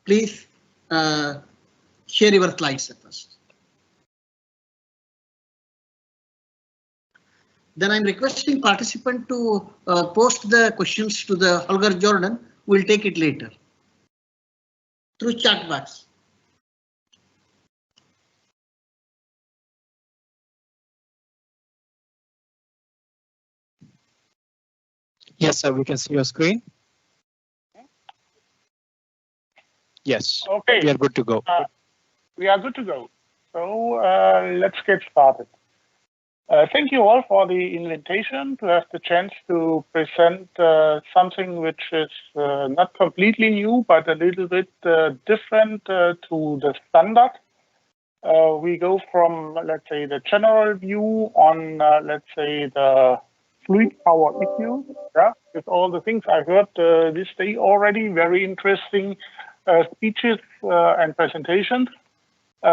Please share your slides at first. Then I'm requesting participant to post the questions to the Holger Jordan. We'll take it later through chat box. Yes, sir, we can see your screen. Yes, Okay. we are good to go. We are good to go. So let's get started. Thank you all for the invitation to have the chance to present something which is not completely new, but a little bit different to the standard. We go from, let's say, the general view on, let's say, the fluid power issue, yeah, with all the things I heard this day already, very interesting speeches and presentations.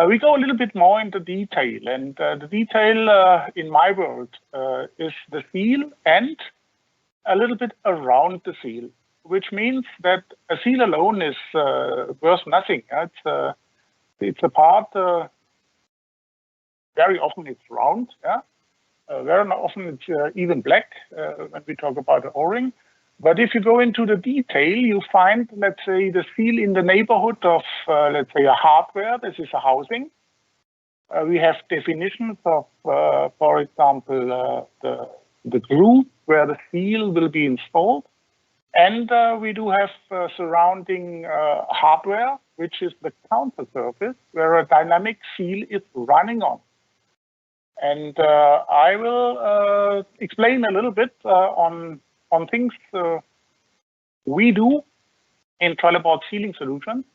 We go a little bit more into detail, and the detail in my world is the seal and a little bit around the seal, which means that a seal alone is worth nothing. It's a part, very often it's round, yeah. Very often it's even black when we talk about the O-ring. But if you go into the detail, you find, let's say, the seal in the neighborhood of, let's say, a hardware. This is a housing. We have definitions of, for example, the groove where the seal will be installed. And we do have surrounding hardware, which is the counter surface where a dynamic seal is running on. And I will explain a little bit on things we do in trellis sealing solutions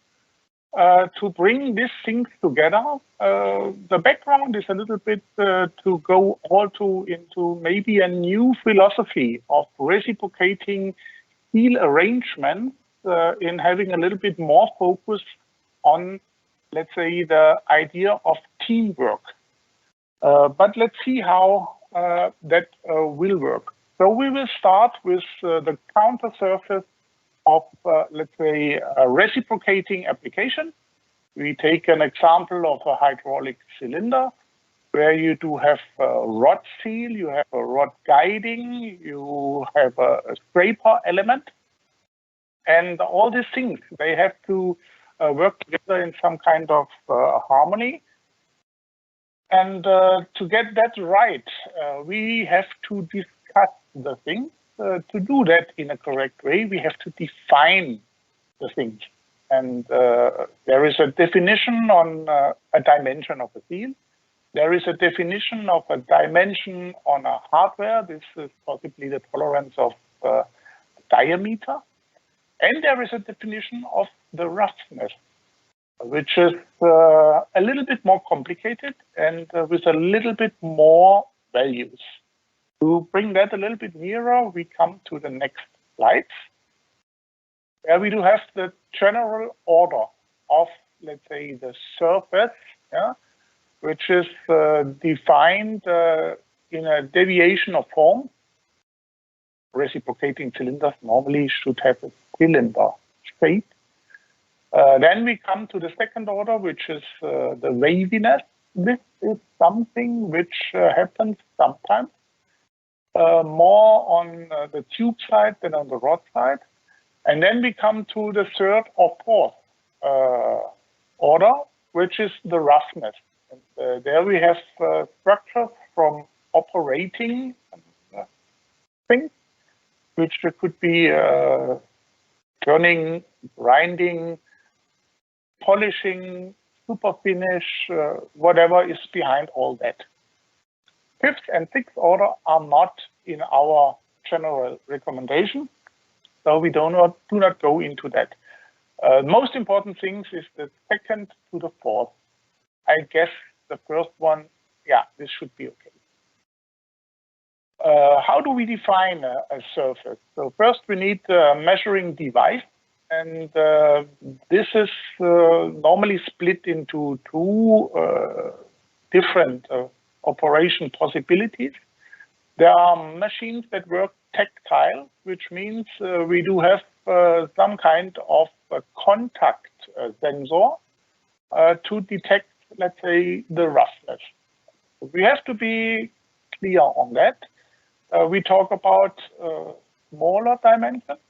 to bring these things together. The background is a little bit to go also into maybe a new philosophy of reciprocating seal arrangements in having a little bit more focus on, let's say, the idea of teamwork. But let's see how that will work. So we will start with the counter surface of, let's say, a reciprocating application. We take an example of a hydraulic cylinder where you do have a rod seal, you have a rod guiding, you have a scraper element. And all these things, they have to work together in some kind of harmony. And to get that right, we have to discuss the things. To do that in a correct way, we have to define the things. And there is a definition on a dimension of a seal. There is a definition of a dimension on a hardware. This is possibly the tolerance of diameter. And there is a definition of the roughness, which is a little bit more complicated and with a little bit more values. To bring that a little bit nearer, we come to the next slides, where we do have the general order of, let's say, the surface, yeah, which is defined in a deviation of form. Reciprocating cylinders normally should have a cylinder shape. Then we come to the second order, which is the waviness. This is something which happens sometimes, more on the tube side than on the rod side. And then we come to the third or fourth order, which is the roughness. And, there we have structures from operating things, which could be turning, grinding, polishing, super finish, whatever is behind all that. Fifth and sixth order are not in our general recommendation, so we do not go into that. Most important things is the second to the fourth. I guess the first one, yeah, this should be okay. How do we define a surface? So first we need a measuring device, and this is normally split into two different operation possibilities. There are machines that work tactile, which means we do have some kind of a contact sensor to detect, let's say, the roughness. We have to be clear on that. We talk about smaller dimensions.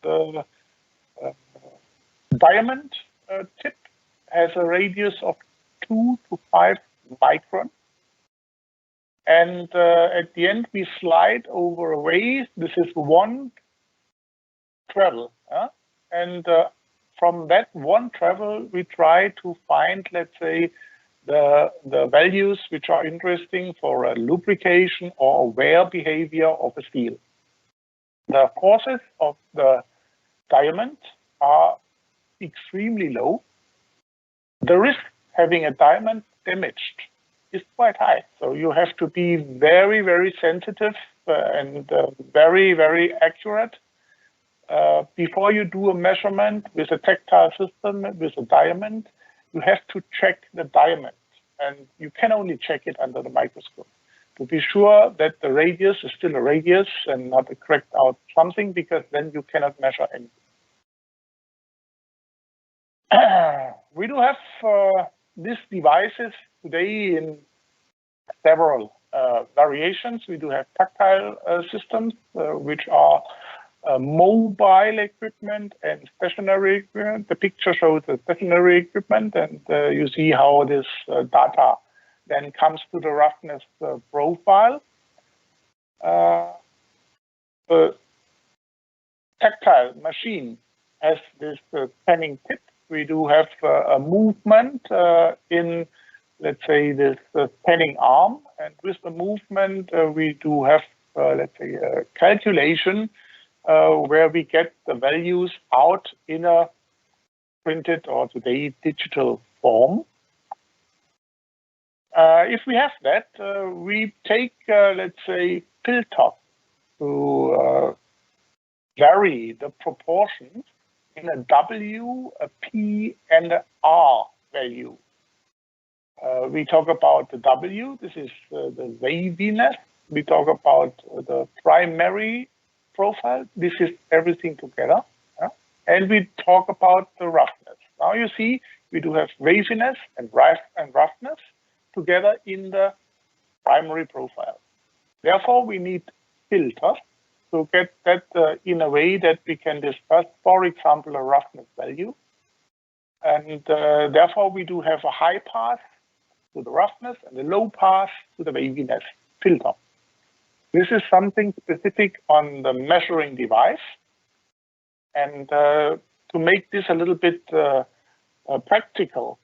The diamond tip has a radius of 2 to 5 microns. And at the end, we slide over a way. This is one travel. And from that one travel, we try to find, let's say, the values which are interesting for a lubrication or wear behavior of a steel. The forces of the diamond are extremely low. The risk having a diamond damaged is quite high. So you have to be very, very sensitive and very, very accurate. Before you do a measurement with a tactile system, with a diamond, you have to check the diamond. And you can only check it under the microscope to be sure that the radius is still a radius and not a cracked out something, because then you cannot measure anything. We do have these devices today in several variations. We do have tactile systems, which are mobile equipment and stationary equipment. The picture shows the stationary equipment, and you see how this data then comes to the roughness profile. The tactile machine has this spanning tip. We do have a movement in, let's say, this spanning arm, and with the movement we do have, let's say, a calculation where we get the values out in a printed or today digital form. If we have that, we take, let's say, filter to vary the proportions in a W, a P, and a R value. We talk about the W, this is the waviness. We talk about the primary profile, this is everything together. And we talk about the roughness. Now you see, we do have waviness and roughness together in the primary profile. Therefore, we need filters to get that in a way that we can discuss, for example, a roughness value. And therefore, we do have a high pass to the roughness and a low pass to the waviness filter. This is something specific on the measuring device. And to make this a little bit practical,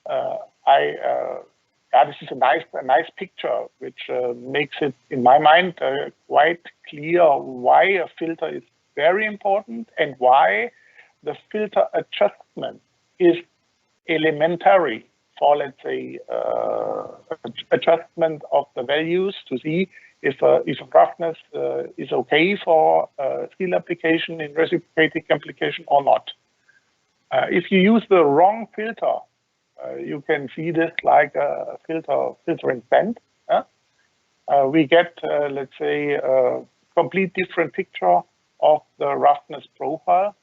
this is a nice picture, which makes it, in my mind, quite clear why a filter is very important and why the filter adjustment is elementary for, let's say, adjustment of the values to see if a roughness is okay for steel application in reciprocating application or not. If you use the wrong filter, you can see this like a filtering sand. We get, let's say, a complete different picture of the roughness profile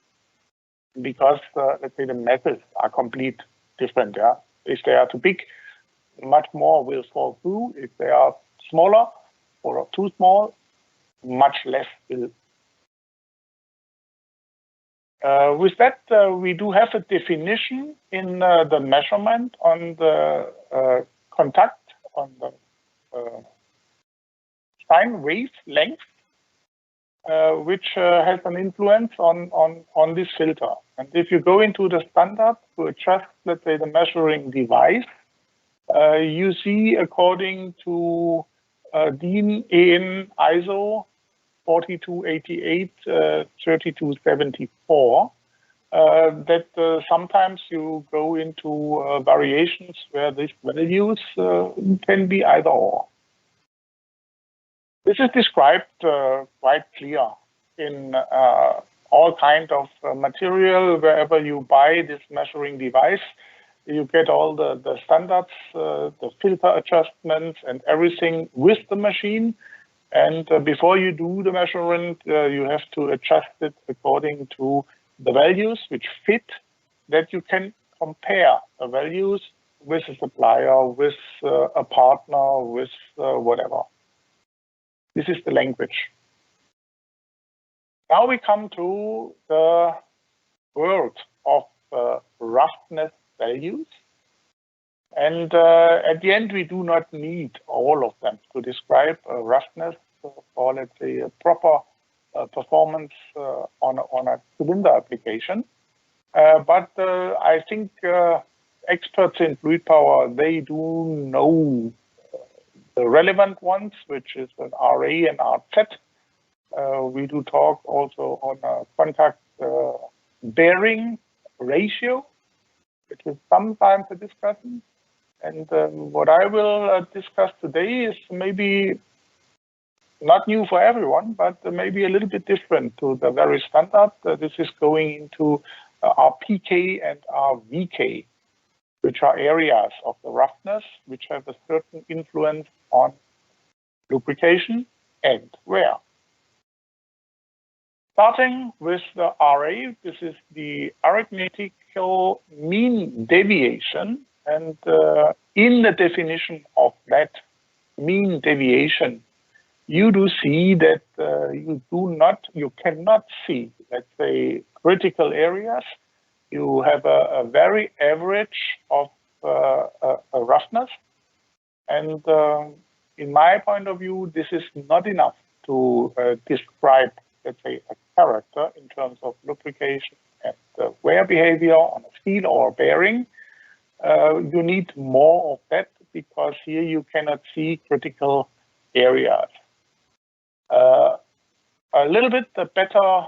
because, let's say, the methods are complete different. If they are too big, much more will fall through. If they are smaller or too small, much less will. With that, we do have a definition in the measurement on the contact, on the sine wave length, which has an influence on this filter. And if you go into the standard to adjust, let's say, the measuring device, you see according to DIN EN ISO 4288 3274 that sometimes you go into variations where these values can be either or. This is described quite clear in all kind of material. Wherever you buy this measuring device, you get all the standards, the filter adjustments and everything with the machine. And before you do the measurement, you have to adjust it according to the values which fit, that you can compare the values with a supplier, with a partner, with whatever. This is the language. Now we come to the word of roughness values. And at the end, we do not need all of them to describe roughness or, let's say, a proper performance on a cylinder application. But I think experts in fluid power, they do know the relevant ones, which is an RA and RZ. We do talk also on a contact bearing ratio, which is sometimes a discussion. And what I will discuss today is maybe not new for everyone, but maybe a little bit different to the very standard. This is going into our PK and our VK, which are areas of the roughness, which have a certain influence on lubrication and wear. Starting with the RA, this is the arithmetical mean deviation. And in the definition of that mean deviation, you do see that you cannot see, let's say, critical areas. You have a very average of a roughness. And in my point of view, this is not enough to describe, let's say, a character in terms of lubrication and wear behavior on a steel or a bearing. You need more of that because here you cannot see critical areas. A little bit the better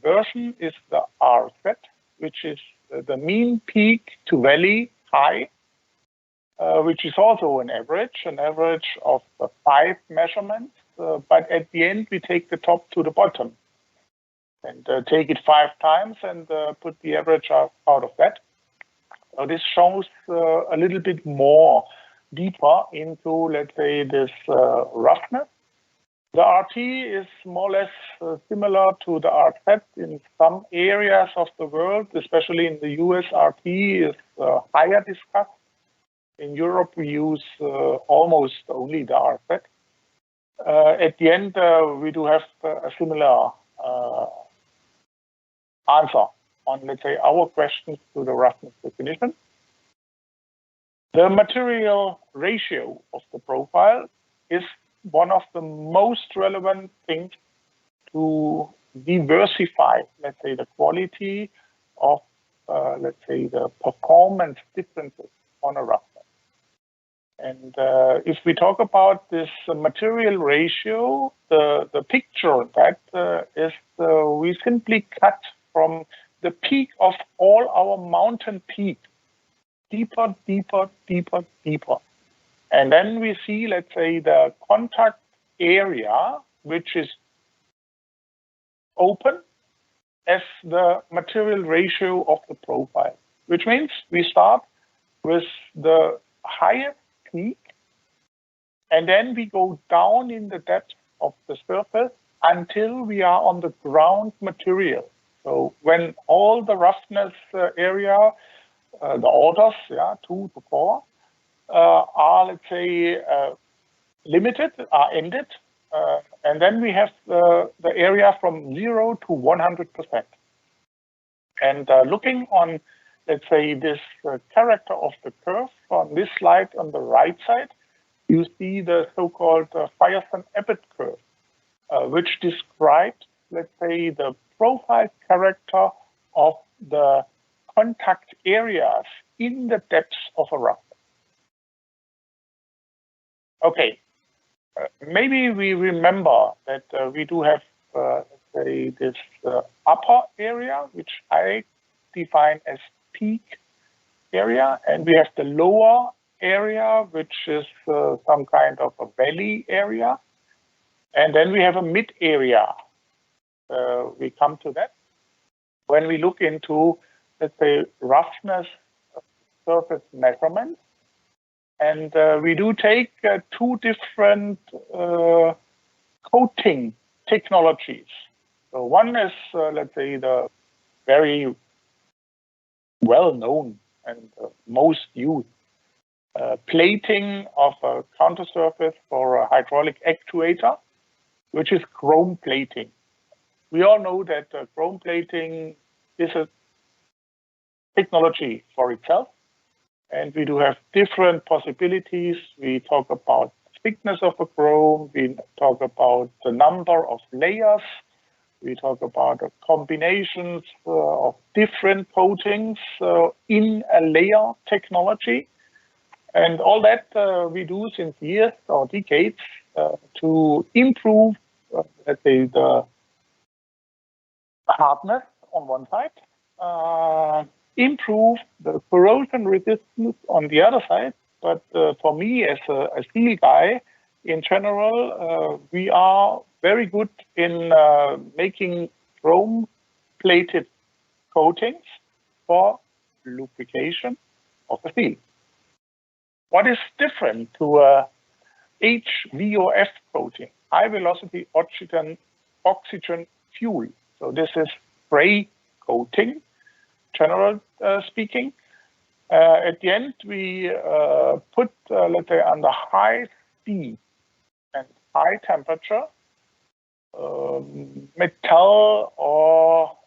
version is the RZ, which is the mean peak to valley high, which is also an average of 5 measurements. But at the end, we take the top to the bottom and take it 5 times and put the average out of that. So this shows a little bit more deeper into, let's say, this roughness. The RT is more or less similar to the RZ in some areas of the world, especially in the US. RT is higher discussed. In Europe, we use almost only the RZ. At the end, we do have a similar answer on, let's say, our questions to the roughness definition. The material ratio of the profile is one of the most relevant things to diversify, let's say, the quality of, let's say, the performance differences on a roughness. And if we talk about this material ratio, the picture of that is we simply cut from the peak of all our mountain peaks, deeper, deeper, deeper, deeper. And then we see, let's say, the contact area, which is open as the material ratio of the profile, which means we start with the highest peak, and then we go down in the depth of the surface until we are on the ground material. So when all the roughness area, the orders, 2 to 4, are, let's say, limited, are ended, and then we have the area from 0 to 100%. And looking on, let's say, this character of the curve on this slide on the right side, you see the so-called Firestone-Abbott curve, which describes, let's say, the profile character of the contact areas in the depths of a roughness. Okay, maybe we remember that we do have, let's say, this upper area, which I define as peak area, and we have the lower area, which is some kind of a valley area, and then we have a mid area. We come to that when we look into, let's say, roughness surface measurements. And we do take 2 different coating technologies. So one is, let's say, the very well known and most used plating of a counter surface for a hydraulic actuator, which is chrome plating. We all know that chrome plating is a technology for itself, and we do have different possibilities. We talk about thickness of a chrome, we talk about the number of layers, we talk about combinations of different coatings in a layer technology. And all that we do since years or decades to improve, let's say, the hardness on one side, improve the corrosion resistance on the other side. But for me, as a steel guy, in general, we are very good in making chrome-plated coatings for lubrication of the steel. What is different to a HVOF coating, high velocity oxygen fuel? So this is spray coating, general speaking. At the end, we put, let's say, under high speed and high temperature, metal or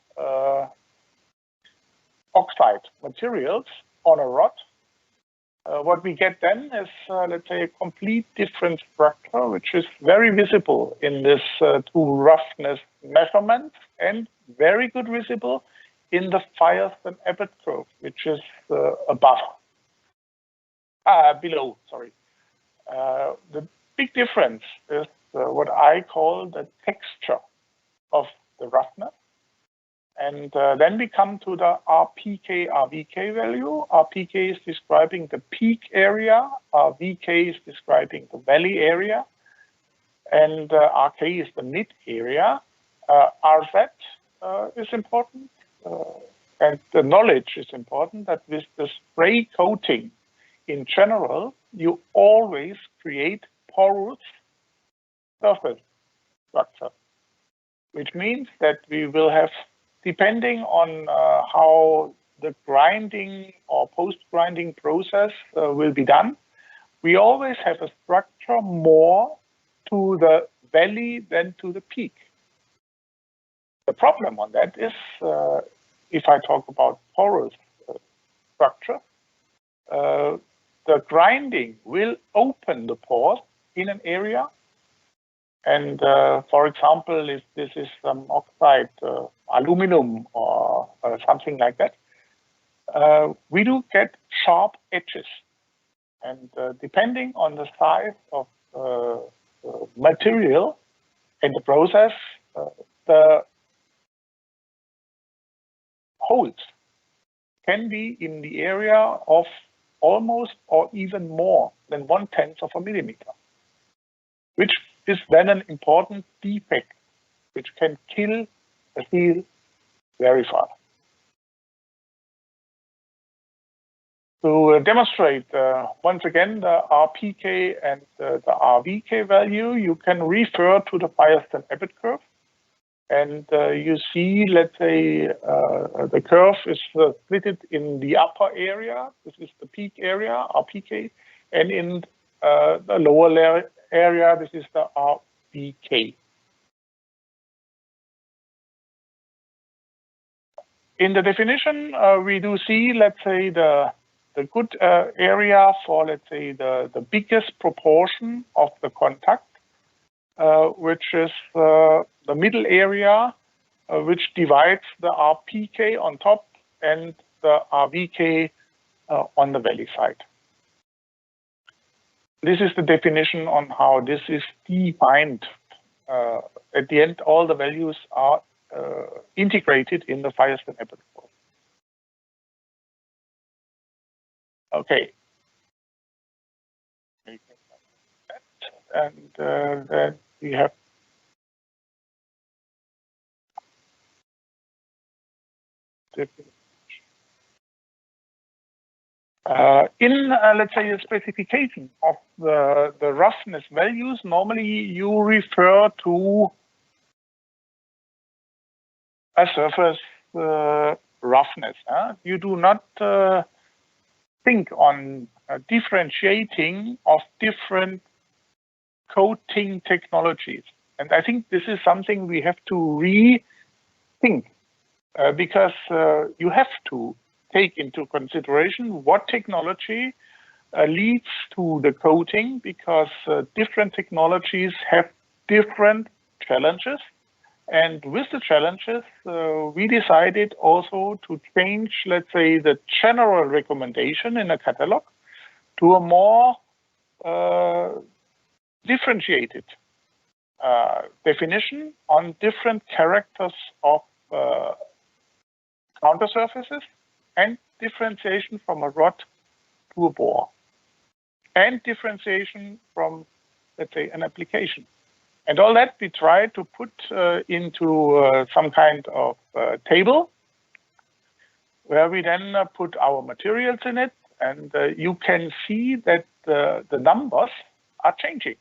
oxide materials on a rod. What we get then is, let's say, a complete different structure, which is very visible in this two roughness measurement and very good visible in the Firestone-Abbott curve, which is below, sorry. The big difference is what I call the texture of the roughness. And then we come to the RPK, RVK value. RPK is describing the peak area, RVK is describing the valley area, and RK is the mid area. RZ is important, and the knowledge is important that with the spray coating in general, you always create porous surface structure, which means that we will have, depending on how the grinding or post-grinding process will be done, we always have a structure more to the valley than to the peak. The problem on that is, if I talk about porous structure, the grinding will open the pores in an area. And for example, if this is some oxide, aluminum or something like that, we do get sharp edges. And depending on the size of material in the process, the holes can be in the area of almost or even more than 1/10 of a millimeter, which is then an important defect which can kill the steel very fast. To demonstrate once again the RPK and the RVK value, you can refer to the Firestone-Abbott curve. And you see, let's say, the curve is split in the upper area. This is the peak area, RPK, and in the lower area, this is the RVK. In the definition, we do see, let's say, the good area for, let's say, the biggest proportion of the contact, which is the middle area, which divides the RPK on top and the RVK on the valley side. This is the definition on how this is defined. At the end, all the values are integrated in the Firestone-Abbott curve. Okay. And then we have in, let's say, a specification of the roughness values, normally you refer to a surface roughness. You do not think on differentiating of different coating technologies. And I think this is something we have to rethink because you have to take into consideration what technology leads to the coating, because different technologies have different challenges. And with the challenges, we decided also to change, let's say, the general recommendation in a catalog to a more differentiated definition on different characters of counter surfaces and differentiation from a rod to a bore and differentiation from, let's say, an application. And all that we try to put into some kind of table where we then put our materials in it, and you can see that the numbers are changing.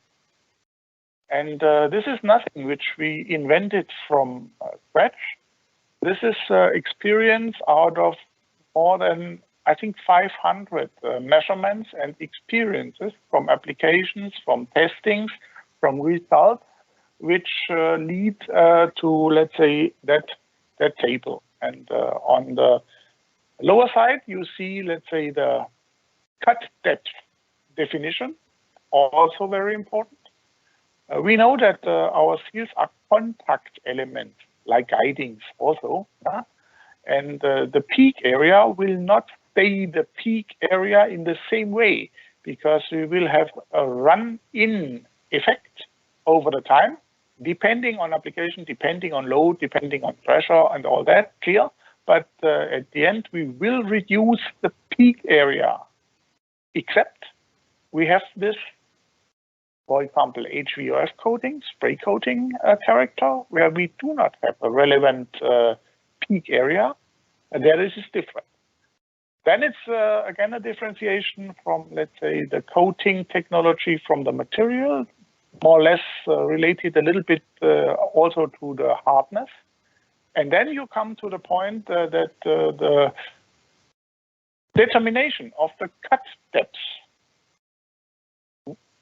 And this is nothing which we invented from scratch. This is experience out of more than, I think, 500 measurements and experiences from applications, from testings, from results, which lead to, let's say, that table. And on the lower side, you see, let's say, the cut depth definition, also very important. We know that our seals are contact elements, like guidings also. And the peak area will not stay the peak area in the same way, because we will have a run-in effect over the time, depending on application, depending on load, depending on pressure and all that, clear. But at the end, we will reduce the peak area, except we have this, for example, HVOF coating, spray coating character, where we do not have a relevant peak area, and there this is different. Then it's again a differentiation from, let's say, the coating technology from the material, more or less related a little bit also to the hardness. And then you come to the point that the determination of the cut depths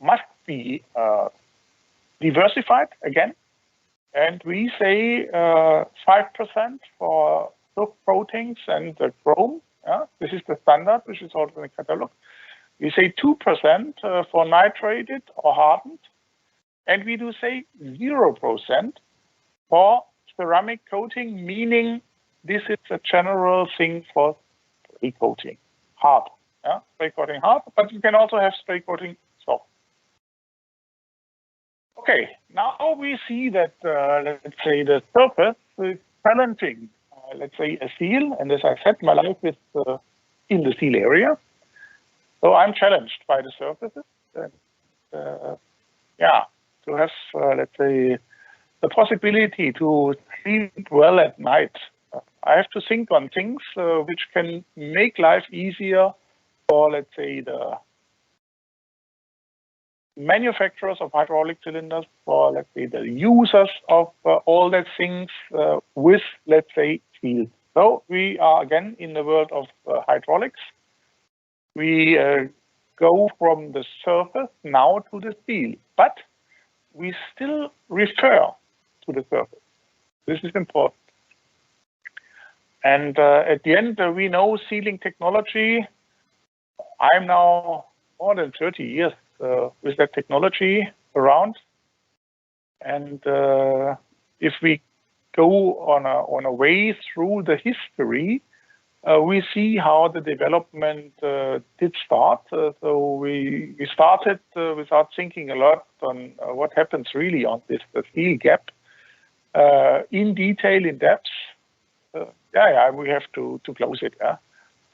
must be diversified again. And we say 5% for silk coatings and the chrome. This is the standard, which is also in the catalog. We say 2% for nitrated or hardened. And we do say 0% for ceramic coating, meaning this is a general thing for spray coating, hard. Spray coating hard, but you can also have spray coating soft. Okay, now we see that, let's say, the surface is challenging, let's say, a seal. And as I said, my life is in the seal area. So I'm challenged by the surfaces. And, yeah, to have, let's say, the possibility to sleep well at night. I have to think on things which can make life easier for, let's say, the manufacturers of hydraulic cylinders, for, let's say, the users of all that things with, let's say, steel. So we are again in the world of hydraulics. We go from the surface now to the steel, but we still refer to the surface. This is important. And at the end, we know sealing technology. I'm now more than 30 years with that technology around. And if we go on a way through the history, we see how the development did start. So we started without thinking a lot on what happens really on this steel gap in detail, in depth. We have to close it.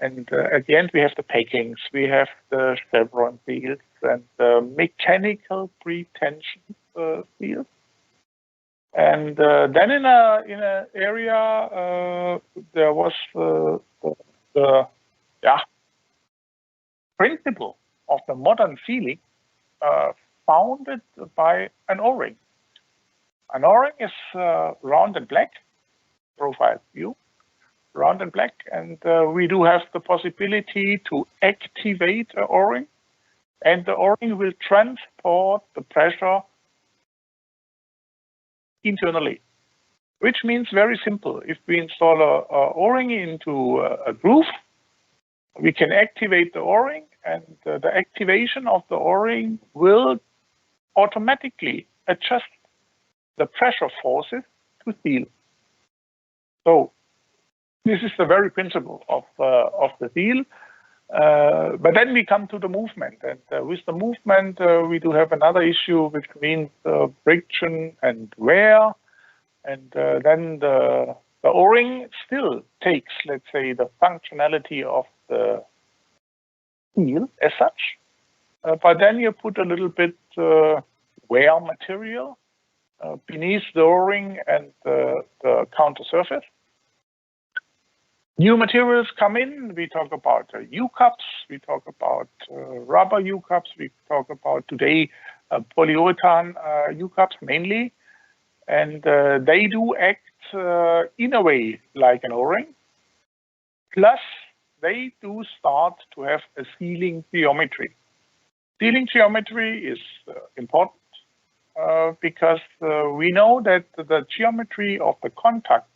And at the end, we have the pakings, we have the chevron seals and the mechanical pre-tension seals. And then in a area there was the principle of the modern sealing founded by an O-ring. An O-ring is round and black profile view, round and black, and we do have the possibility to activate the O-ring, and the O-ring will transport the pressure internally, which means very simple. If we install a O-ring into a groove, we can activate the O-ring, and the activation of the O-ring will automatically adjust the pressure forces to seal. So this is the very principle of the seal. But then we come to the movement, and with the movement, we do have another issue, which means friction and wear, and then the O-ring still takes, let's say, the functionality of the seal as such, but then you put a little bit wear material beneath the O-ring and the counter surface. New materials come in. We talk about U-cups, we talk about rubber U-cups, we talk about today polyurethane U-cups mainly, and they do act in a way like an O-ring, plus they do start to have a sealing geometry. Sealing geometry is important because we know that the geometry of the contact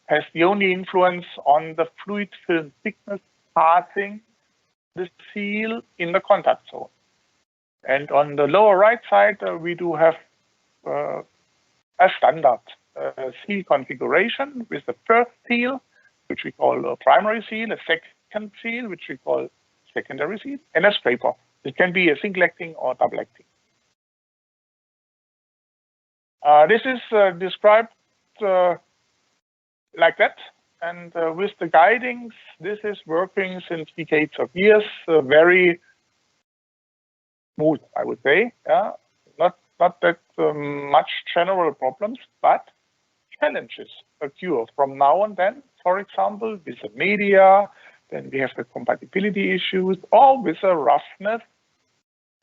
has the only influence on the fluid film thickness passing the seal in the contact zone. And on the lower right side, we do have a standard seal configuration with the first seal, which we call a primary seal, a second seal, which we call secondary seal, and a scraper. It can be a single acting or double acting. This is described like that, and with the guidings, this is working since decades of years, very smooth, I would say. Yeah, not that much general problems, but challenges occur from now and then. For example, with the media, then we have the compatibility issues, or with a roughness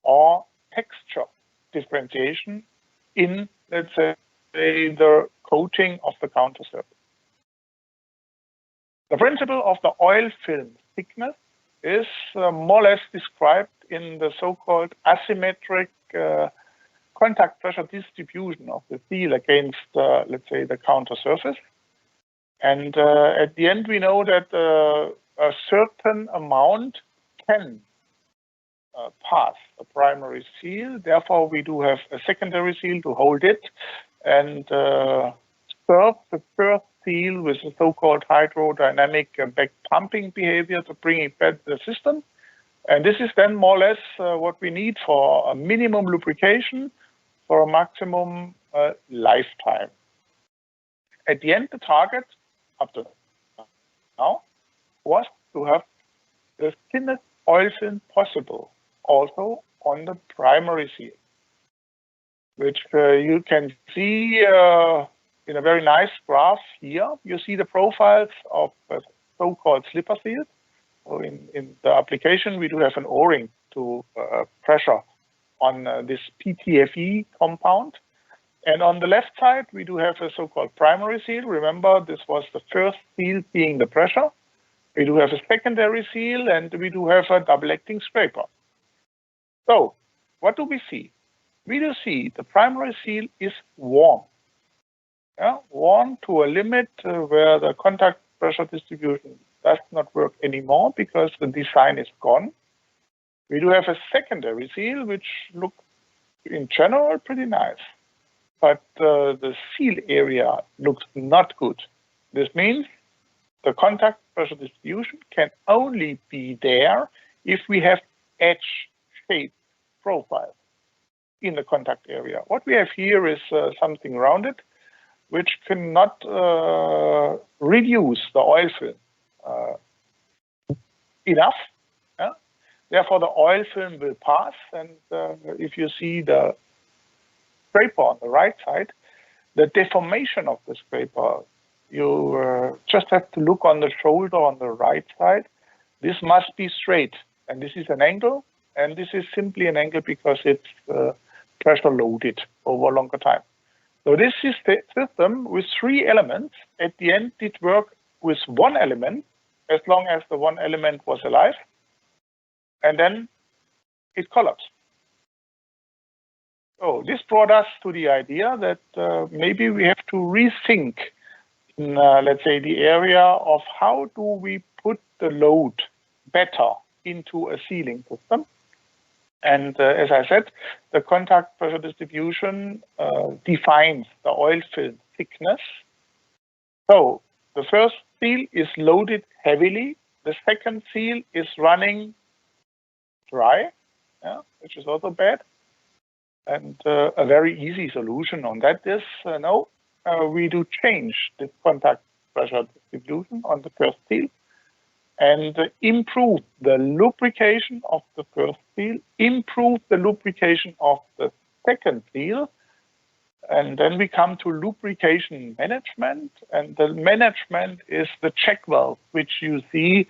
or texture differentiation in, let's say, the coating of the counter surface. The principle of the oil film thickness is more or less described in the so-called asymmetric contact pressure distribution of the seal against, let's say, the counter surface. And at the end, we know that a certain amount can pass a primary seal. Therefore, we do have a secondary seal to hold it and serve the first seal with a so-called hydrodynamic back pumping behavior to bring it back to the system. And this is then more or less what we need for a minimum lubrication for a maximum lifetime. At the end, the target up to now was to have the thinnest oil film possible, also on the primary seal, which you can see in a very nice graph here. You see the profiles of so-called slipper seals. So in the application, we do have an O-ring to pressure on this PTFE compound. And on the left side, we do have a so-called primary seal. Remember, this was the first seal being the pressure. We do have a secondary seal, and we do have a double-acting scraper. So what do we see? We do see the primary seal is warm. Yeah, warm to a limit where the contact pressure distribution does not work anymore because the design is gone. We do have a secondary seal, which looks in general pretty nice, but the seal area looks not good. This means the contact pressure distribution can only be there if we have edge-shaped profiles in the contact area. What we have here is something rounded, which cannot reduce the oil film enough. Yeah? Therefore, the oil film will pass, and if you see the scraper on the right side, the deformation of the scraper, you just have to look on the shoulder on the right side. This must be straight, and this is an angle, and this is simply an angle because it's pressure loaded over a longer time. So this is the system with three elements. At the end, it worked with one element as long as the one element was alive, and then it collapsed. So this brought us to the idea that maybe we have to rethink in, let's say, the area of how do we put the load better into a sealing system. And as I said, the contact pressure distribution defines the oil film thickness. So the first seal is loaded heavily. The second seal is running dry, which is also bad. And a very easy solution on that is, no, we do change this contact pressure distribution on the first seal and improve the lubrication of the first seal, improve the lubrication of the second seal, and then we come to lubrication management. And the management is the check valve, which you see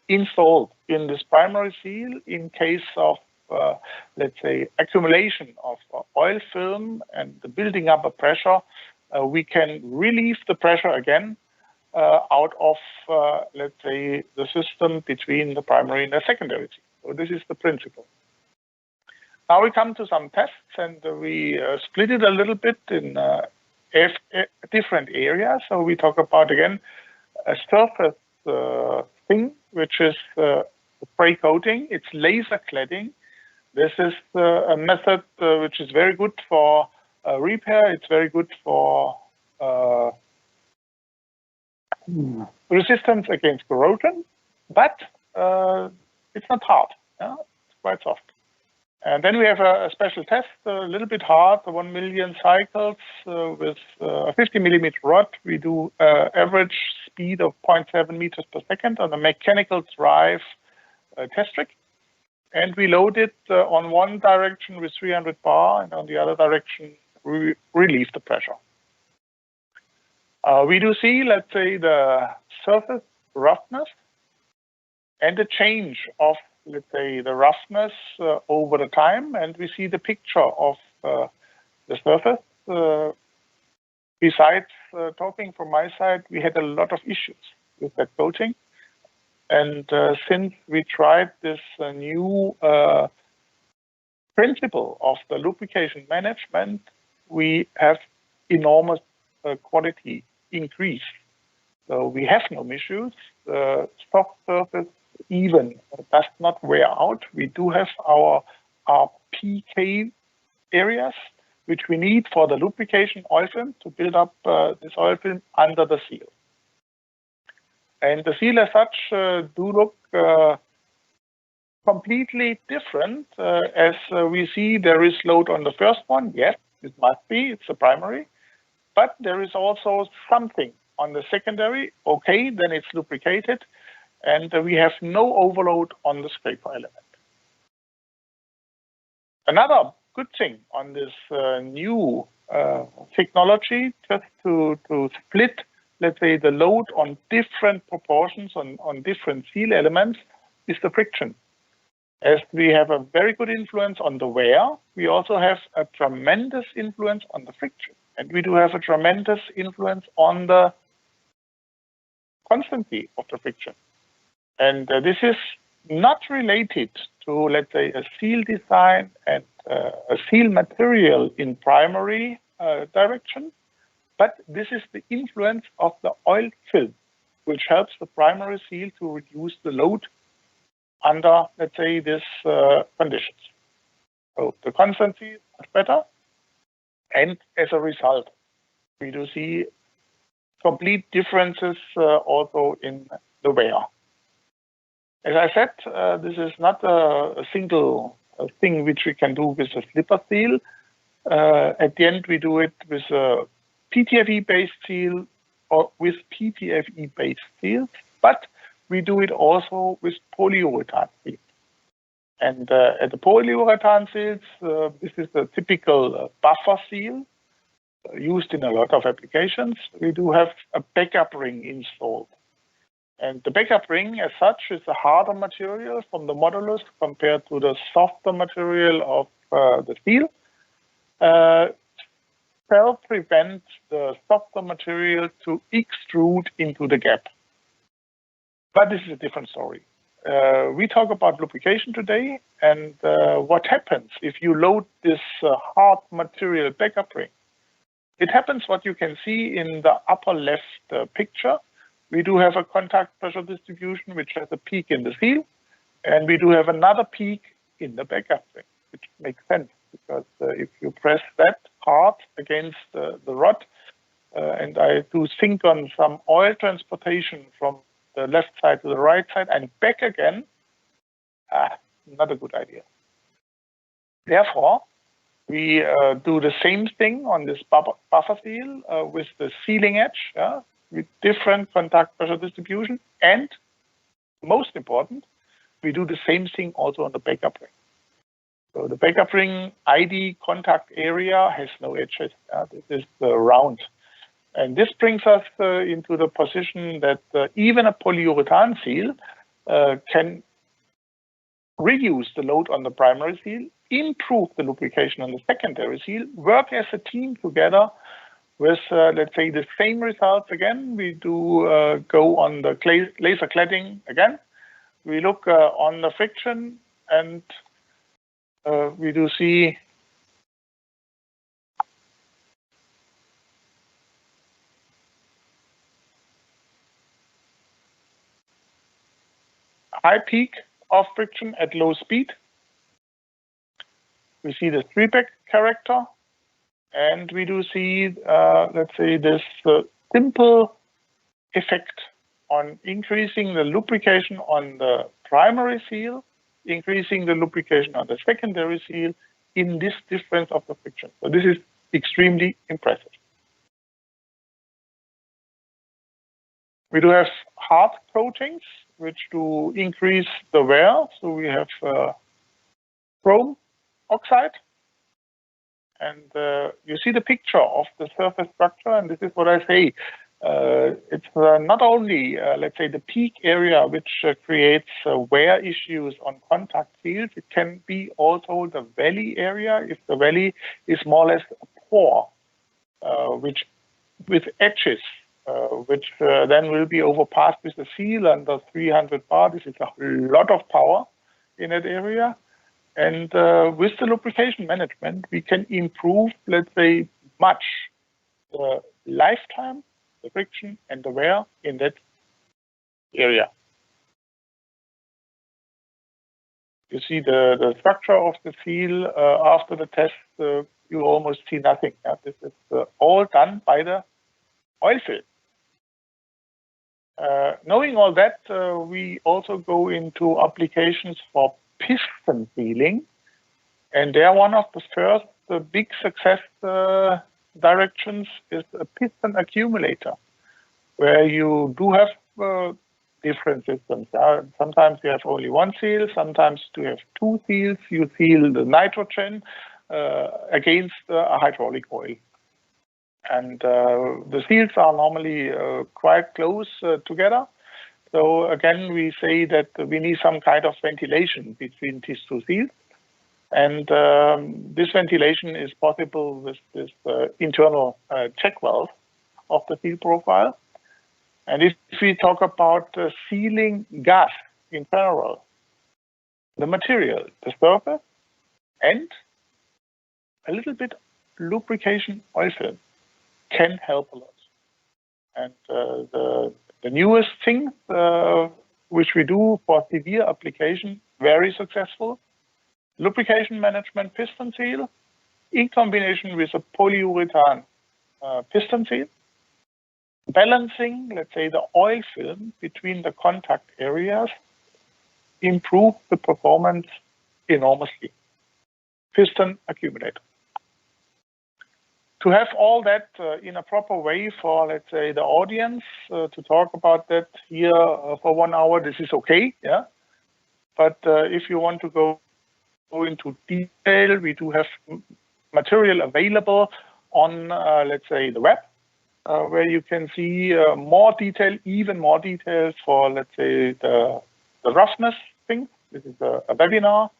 installed in this primary seal in case of, let's say, accumulation of oil film and the building up of pressure. We can relieve the pressure again out of, let's say, the system between the primary and the secondary seal. So this is the principle. Now we come to some tests, and we split it a little bit in different areas. So we talk about, again, a surface thing, which is spray coating. It's laser cladding. This is a method which is very good for repair. It's very good for resistance against corrosion, but it's not hard. It's quite soft. And then we have a special test, a little bit hard, 1 million cycles with a 50 millimeter rod. We do average speed of 0.7 meters per second on a mechanical drive test rig. And we load it on one direction with 300 bar, and on the other direction, we relieve the pressure. We do see, let's say, the surface roughness and the change of, let's say, the roughness over the time, and we see the picture of the surface. Besides talking from my side, we had a lot of issues with that coating. And since we tried this new principle of the lubrication management, we have enormous quality increase. So we have no issues. The soft surface even does not wear out. We do have our PK areas, which we need for the lubrication oil film to build up this oil film under the seal. And the seal as such do look completely different as we see there is load on the first one. Yes, it must be, it's a primary, but there is also something on the secondary. Okay, then it's lubricated, and we have no overload on the scraper element. Another good thing on this new technology, just to split, let's say, the load on different proportions on different seal elements, is the friction. As we have a very good influence on the wear, we also have a tremendous influence on the friction. And we do have a tremendous influence on the constancy of the friction. And this is not related to, let's say, a seal design and a seal material in primary direction, but this is the influence of the oil film, which helps the primary seal to reduce the load under, let's say, these conditions. So the constancy is much better, and as a result, we do see complete differences also in the wear. As I said, this is not a single thing which we can do with a slipper seal. At the end, we do it with a PTFE-based seal or with PTFE-based seals, but we do it also with polyurethane seals. And at the polyurethane seals, this is the typical buffer seal used in a lot of applications. We do have a backup ring installed. And the backup ring as such is a harder material from the modulus compared to the softer material of the steel. itself prevent the softer material to extrude into the gap. But this is a different story. We talk about lubrication today, and what happens if you load this hard material backup ring? It happens what you can see in the upper left picture. We do have a contact pressure distribution, which has a peak in the seal, and we do have another peak in the backup ring, which makes sense because if you press that hard against the rod, and I do think on some oil transportation from the left side to the right side and back again, not a good idea. Therefore, we do the same thing on this buffer seal with the sealing edge, with different contact pressure distribution, and most important, we do the same thing also on the backup ring. So the backup ring ID contact area has no edges. This is round. And this brings us into the position that even a polyurethane seal can reduce the load on the primary seal, improve the lubrication on the secondary seal, work as a team together with, let's say, the same results again. We do go on the laser cladding again. We look on the friction, and we do see high peak of friction at low speed. We see the three-pack character, and we do see, let's say, this simple effect on increasing the lubrication on the primary seal, increasing the lubrication on the secondary seal in this difference of the friction. So this is extremely impressive. We do have hard coatings, which do increase the wear. So we have chrome oxide. And you see the picture of the surface structure, and this is what I say. It's not only, let's say, the peak area which creates wear issues on contact seals. It can be also the valley area, if the valley is more or less a pore, which with edges, which then will be overpassed with the seal under 300 bar. This is a lot of power in that area. And with the lubrication management, we can improve, let's say, much the lifetime, the friction, and the wear in that area. You see the structure of the seal after the test, you almost see nothing. This is all done by the oil fill. Knowing all that, we also go into applications for piston sealing, and there one of the first big success directions is a piston accumulator, where you do have different systems. Sometimes you have only one seal, sometimes you have two seals. You seal the nitrogen against a hydraulic oil. And the seals are normally quite close together. So again, we say that we need some kind of ventilation between these two seals. And this ventilation is possible with this internal check valve of the seal profile. And if we talk about sealing gas in parallel, the material, the surface, and a little bit lubrication oil film can help a lot. And the newest thing which we do for severe application, very successful, lubrication management piston seal in combination with a polyurethane piston seal, balancing, let's say, the oil film between the contact areas, improve the performance enormously. Piston accumulator. To have all that in a proper way for, let's say, the audience to talk about that here for 1 hour, this is okay, yeah. But if you want to go into detail, we do have material available on, let's say, the web, where you can see more detail, even more details for, let's say, the roughness thing. This is a webinar.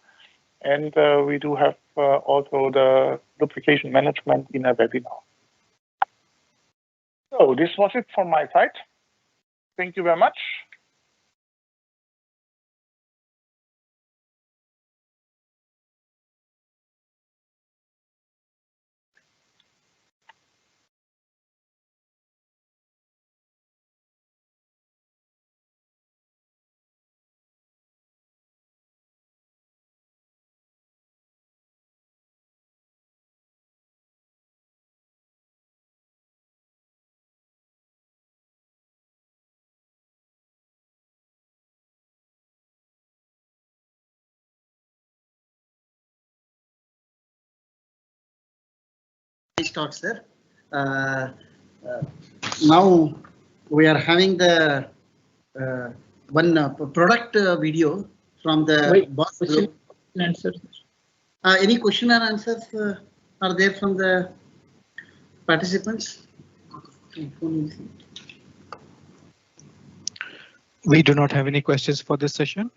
And we do have also the lubrication management in a webinar. So this was it from my side. Thank you very much. Nice talk, sir. Now we are having the one product video from the boss group. Any question and answers are there from the participants? We do not have any questions for this session.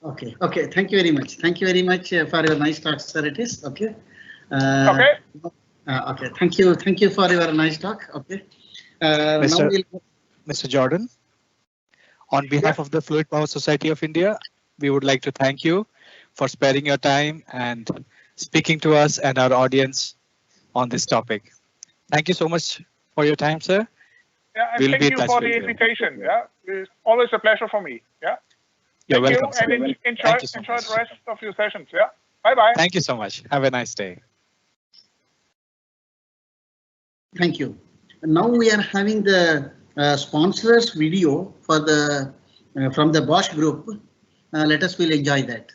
Okay. Okay. Thank you very much. Thank you very much for your nice talk, sir. It is okay. Okay. Okay. Thank you. Thank you for your nice talk. Okay. Mr. Jordan, on behalf of the Fluid Power Society of India, we would like to thank you for sparing your time and speaking to us and our audience on this topic. Thank you so much for your time, sir. Yeah, and We'll thank be in you touch for with the you. invitation. Yeah, it's always a pleasure for me. Yeah. You're Thank welcome, you, sir. and enjoy Thank you so the much. rest of your sessions. Yeah. Bye bye. Thank you so much. Have a nice day. Thank you. Now we are having the sponsors video for the from the Bosch group. Let us will enjoy that.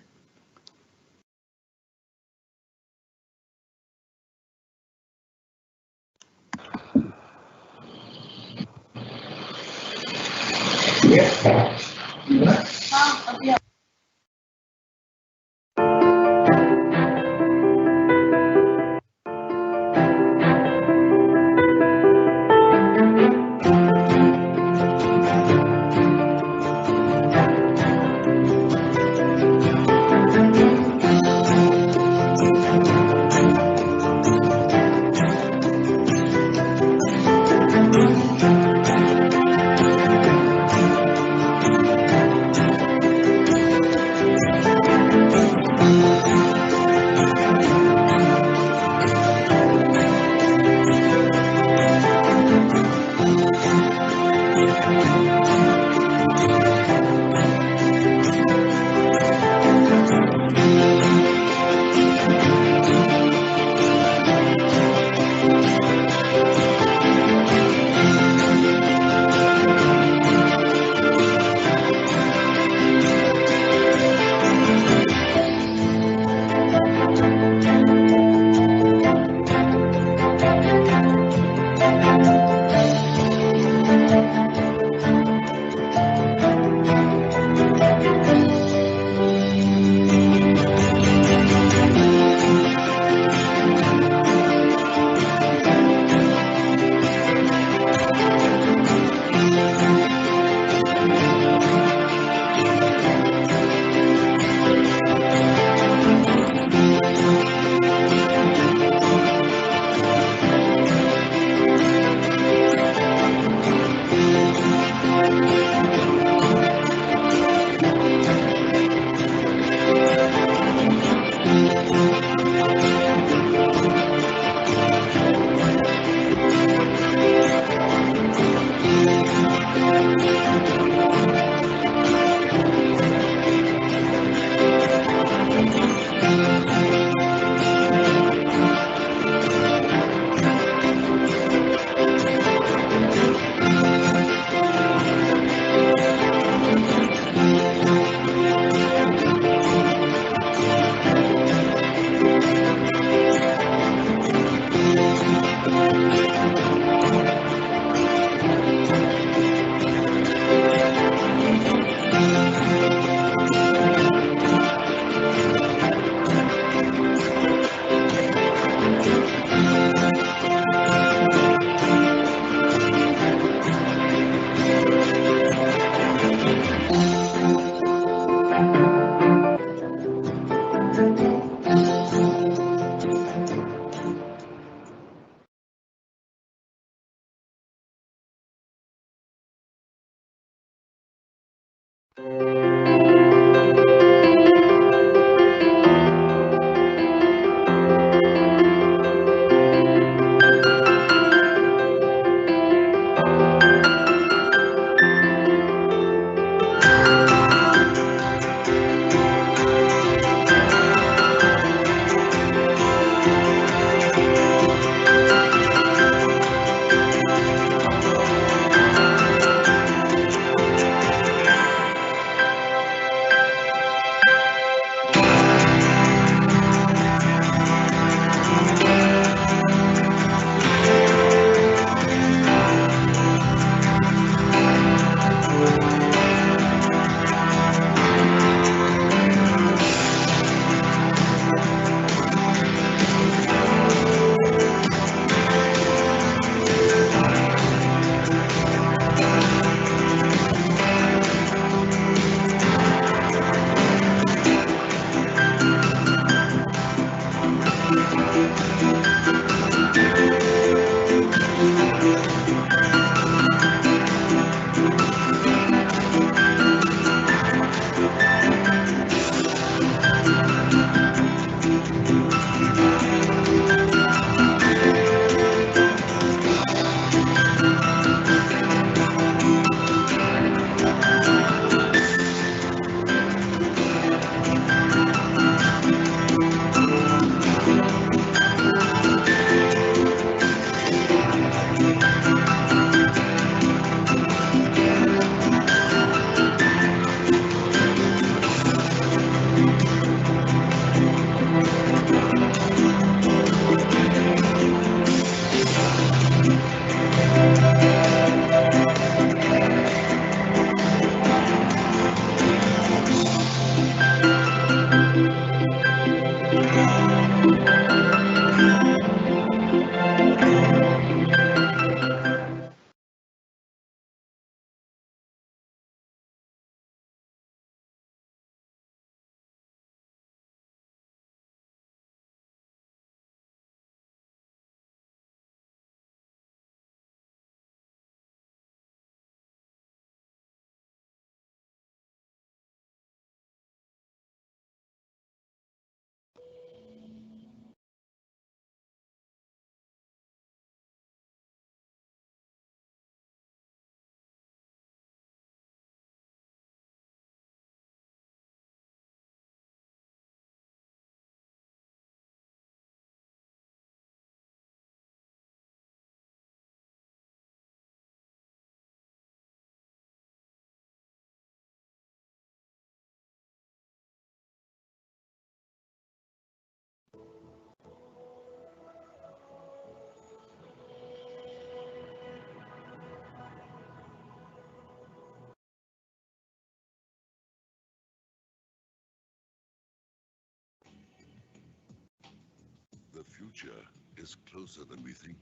The future is closer than we think.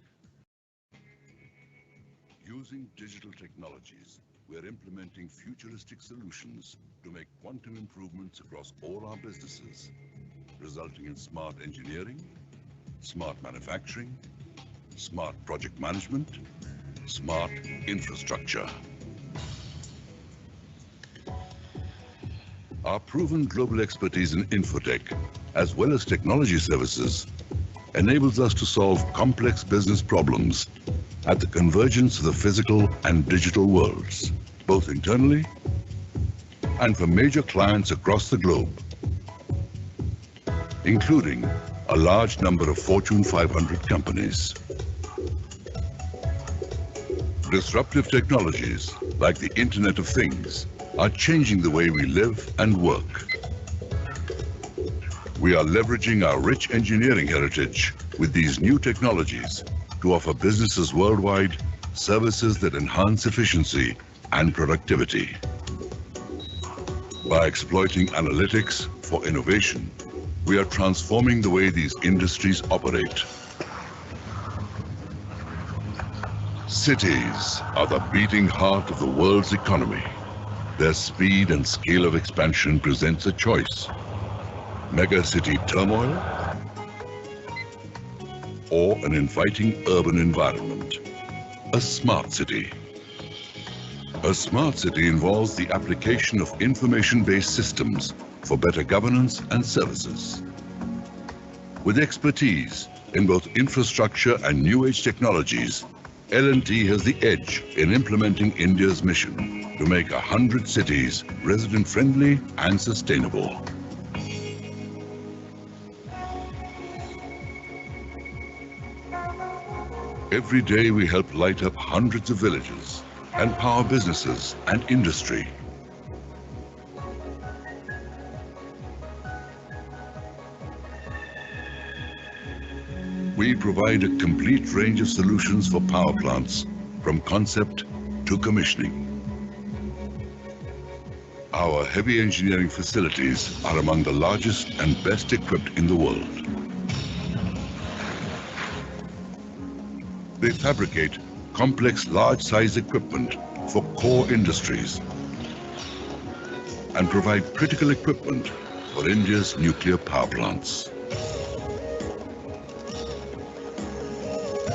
Using digital technologies, we're implementing futuristic solutions to make quantum improvements across all our businesses, resulting in smart engineering, smart manufacturing, smart project management, smart infrastructure. Our proven global expertise in infotech, as well as technology services, enables us to solve complex business problems at the convergence of the physical and digital worlds, both internally and for major clients across the globe, including a large number of Fortune 500 companies. Disruptive technologies like the Internet of Things are changing the way we live and work. We are leveraging our rich engineering heritage with these new technologies to offer businesses worldwide services that enhance efficiency and productivity. By exploiting analytics for innovation, we are transforming the way these industries operate. Cities are the beating heart of the world's economy. Their speed and scale of expansion presents a choice: mega-city turmoil or an inviting urban environment. A smart city. A smart city involves the application of information-based systems for better governance and services. With expertise in both infrastructure and new age technologies, L&T has the edge in implementing India's mission to make 100 cities resident-friendly and sustainable. Every day we help light up hundreds of villages and power businesses and industry. We provide a complete range of solutions for power plants, from concept to commissioning. Our heavy engineering facilities are among the largest and best equipped in the world. They fabricate complex large-size equipment for core industries and provide critical equipment for India's nuclear power plants.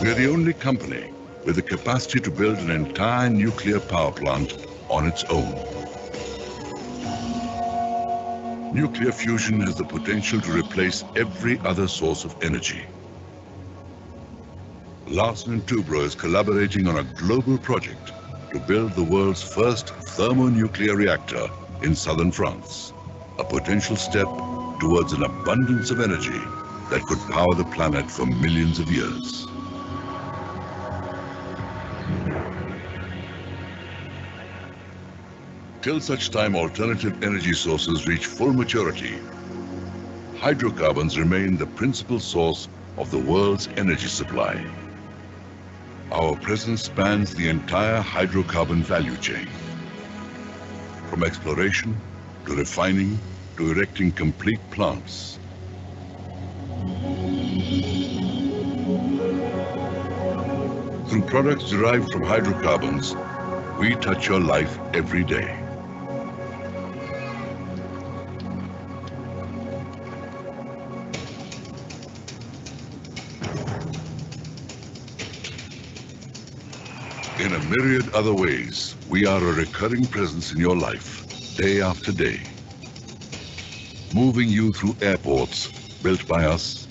We are the only company with the capacity to build an entire nuclear power plant on its own. Nuclear fusion has the potential to replace every other source of energy. Larsen & Toubro is collaborating on a global project to build the world's first thermonuclear reactor in southern France, a potential step towards an abundance of energy that could power the planet for millions of years. Till such time alternative energy sources reach full maturity, hydrocarbons remain the principal source of the world's energy supply. Our presence spans the entire hydrocarbon value chain, from exploration to refining to erecting complete plants. Through products derived from hydrocarbons, we touch your life every day. In a myriad other ways, we are a recurring presence in your life, day after day. Moving you through airports built by us,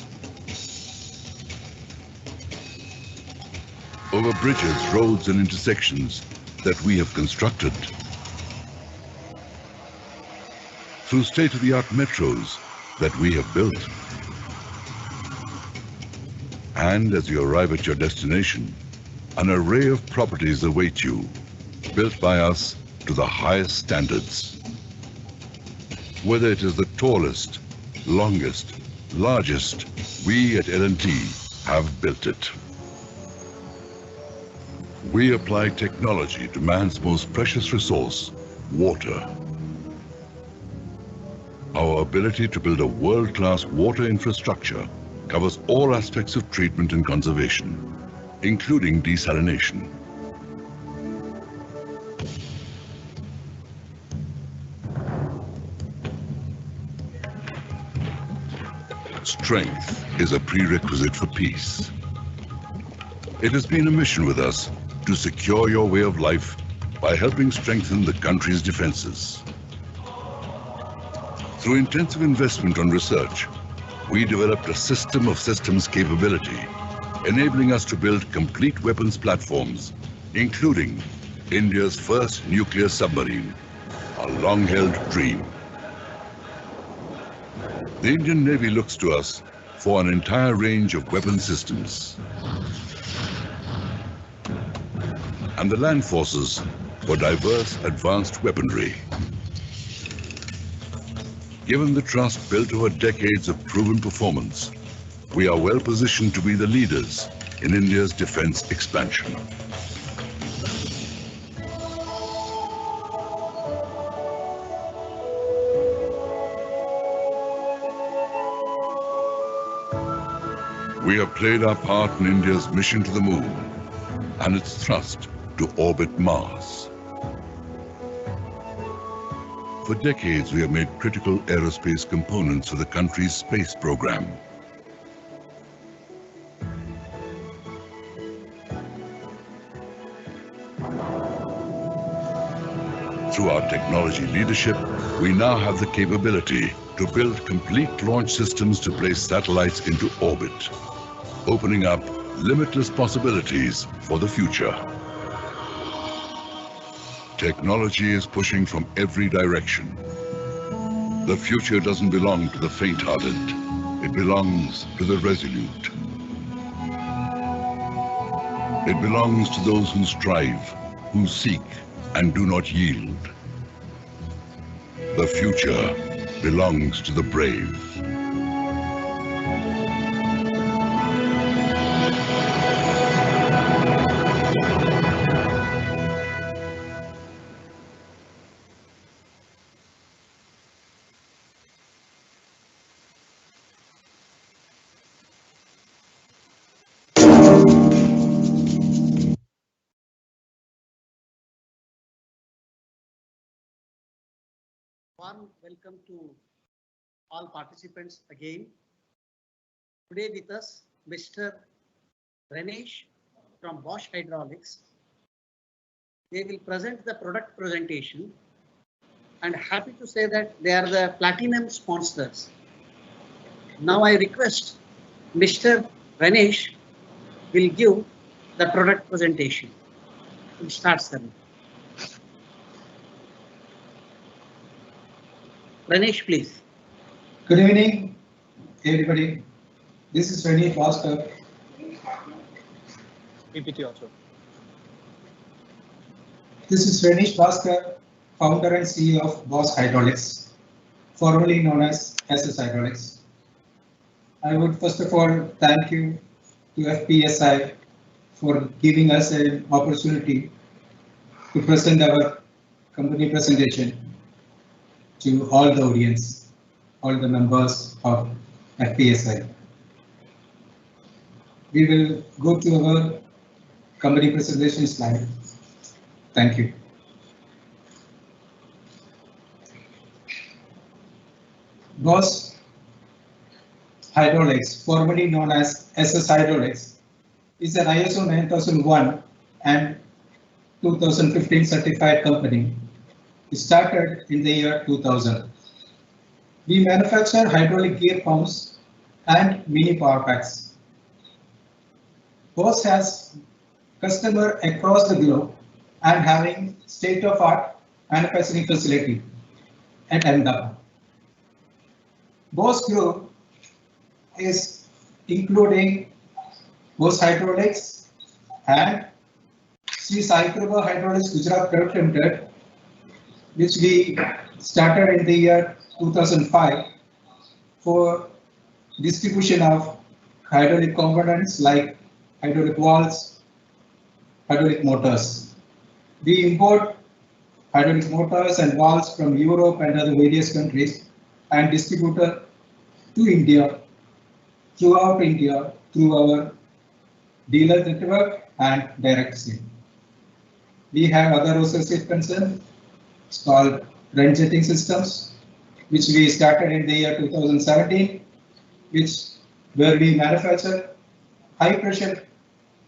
over bridges, roads and intersections that we have constructed, through state-of-the-art metros that we have built. And as you arrive at your destination, an array of properties await you, built by us to the highest standards. Whether it is the tallest, longest, largest, we at L&T have built it. We apply technology to man's most precious resource, water. Our ability to build a world-class water infrastructure covers all aspects of treatment and conservation, including desalination. Strength is a prerequisite for peace. It has been a mission with us to secure your way of life by helping strengthen the country's defenses. Through intensive investment on research, we developed a system of systems capability, enabling us to build complete weapons platforms, including India's first nuclear submarine, a long-held dream. The Indian Navy looks to us for an entire range of weapon systems, and the land forces for diverse advanced weaponry. Given the trust built over decades of proven performance, we are well positioned to be the leaders in India's defense expansion. We have played our part in India's mission to the moon and its thrust to orbit Mars. For decades, we have made critical aerospace components for the country's space program. Through our technology leadership, we now have the capability to build complete launch systems to place satellites into orbit, opening up limitless possibilities for the future. Technology is pushing from every direction. The future doesn't belong to the faint-hearted. It belongs to the resolute. It belongs to those who strive, who seek, and do not yield. The future belongs to the brave. Warm welcome to all participants again. Today with us, Mr. Ranesh from Bosch Hydraulics. They will present the product presentation, and happy to say that they are the platinum sponsors. Now I request Mr. Ranesh will give the product presentation. We'll start, sir. Ranesh, please. Good evening, everybody. This is Ranesh Bhaskar. PPT also. This is Ranesh Bhaskar, founder and CEO of Bosch Hydraulics, formerly known as SS Hydraulics. I would first of all thank you to FPSI for giving us an opportunity to present our company presentation to all the audience, all the members of FPSI. We will go to our company presentation slide. Thank you. Bosch Hydraulics, formerly known as SS Hydraulics, is an ISO 9001 and 2015 certified company. It started in the year 2000. We manufacture hydraulic gear pumps and mini power packs. Bosch has customers across the globe and having state-of-art manufacturing facility at Ahmedabad. Bosch Group is including Bosch Hydraulics and Sri Sai Prabha Hydraulics Gujarat Private Limited, which we started in the year 2005 for distribution of hydraulic components like hydraulic valves, hydraulic motors. We import hydraulic motors and valves from Europe and other various countries and distribute to India, throughout India, through our dealer network and direct sale. We have other associate concern. It's called run jetting systems, which we started in the year 2017, where we manufacture high pressure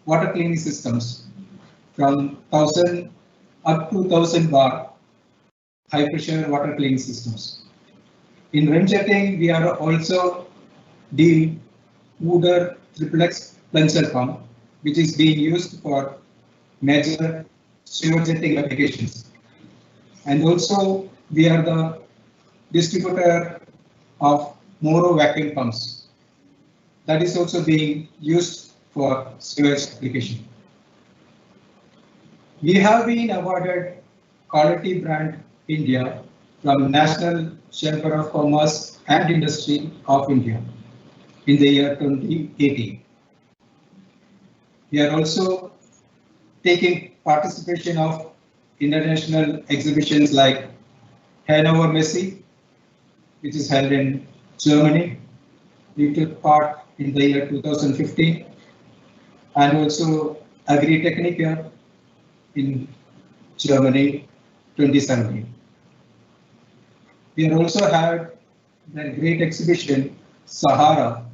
water cleaning systems from 1000 up to 1000 bar high pressure water cleaning systems. In run jetting, we are also deal Wooder triplex plunger pump, which is being used for major sewer jetting applications. And also we are the distributor of Moro vacuum pumps. That is also being used for sewage application. We have been awarded Quality Brand India from National Chamber of Commerce and Industry of India in the year 2018. We are also taking participation of international exhibitions like Hannover Messe, which is held in Germany. We took part in the year 2015, and also Agritechnica in Germany 2017. We also had the great exhibition Sahara,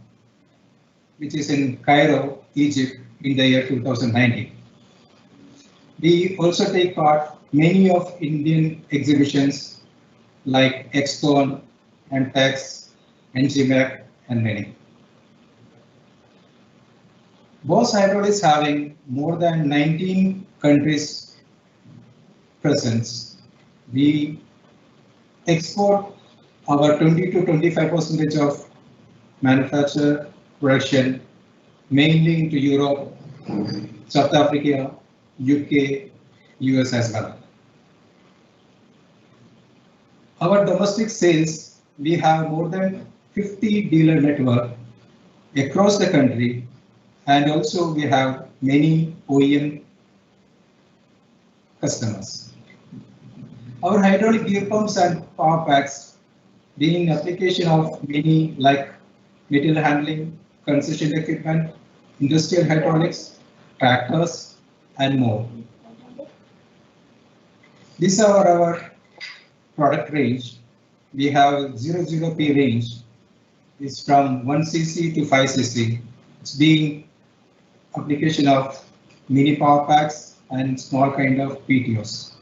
which is in Cairo, Egypt in the year 2019. We also take part many of Indian exhibitions like Excon and Tex, NGMAC and many. Bosch Hydraulics having more than 19 countries presence. We export our 20 to 25% of manufacture production mainly into Europe, South Africa, UK, US as well. Our domestic sales, we have more than 50 dealer network across the country, and also we have many OEM customers. Our hydraulic gear pumps and power packs being application of many like material handling, construction equipment, industrial hydraulics, tractors, and more. These are our product range. We have 00P range. It's from 1cc to 5cc. It's being application of mini power packs and small kind of PTOs.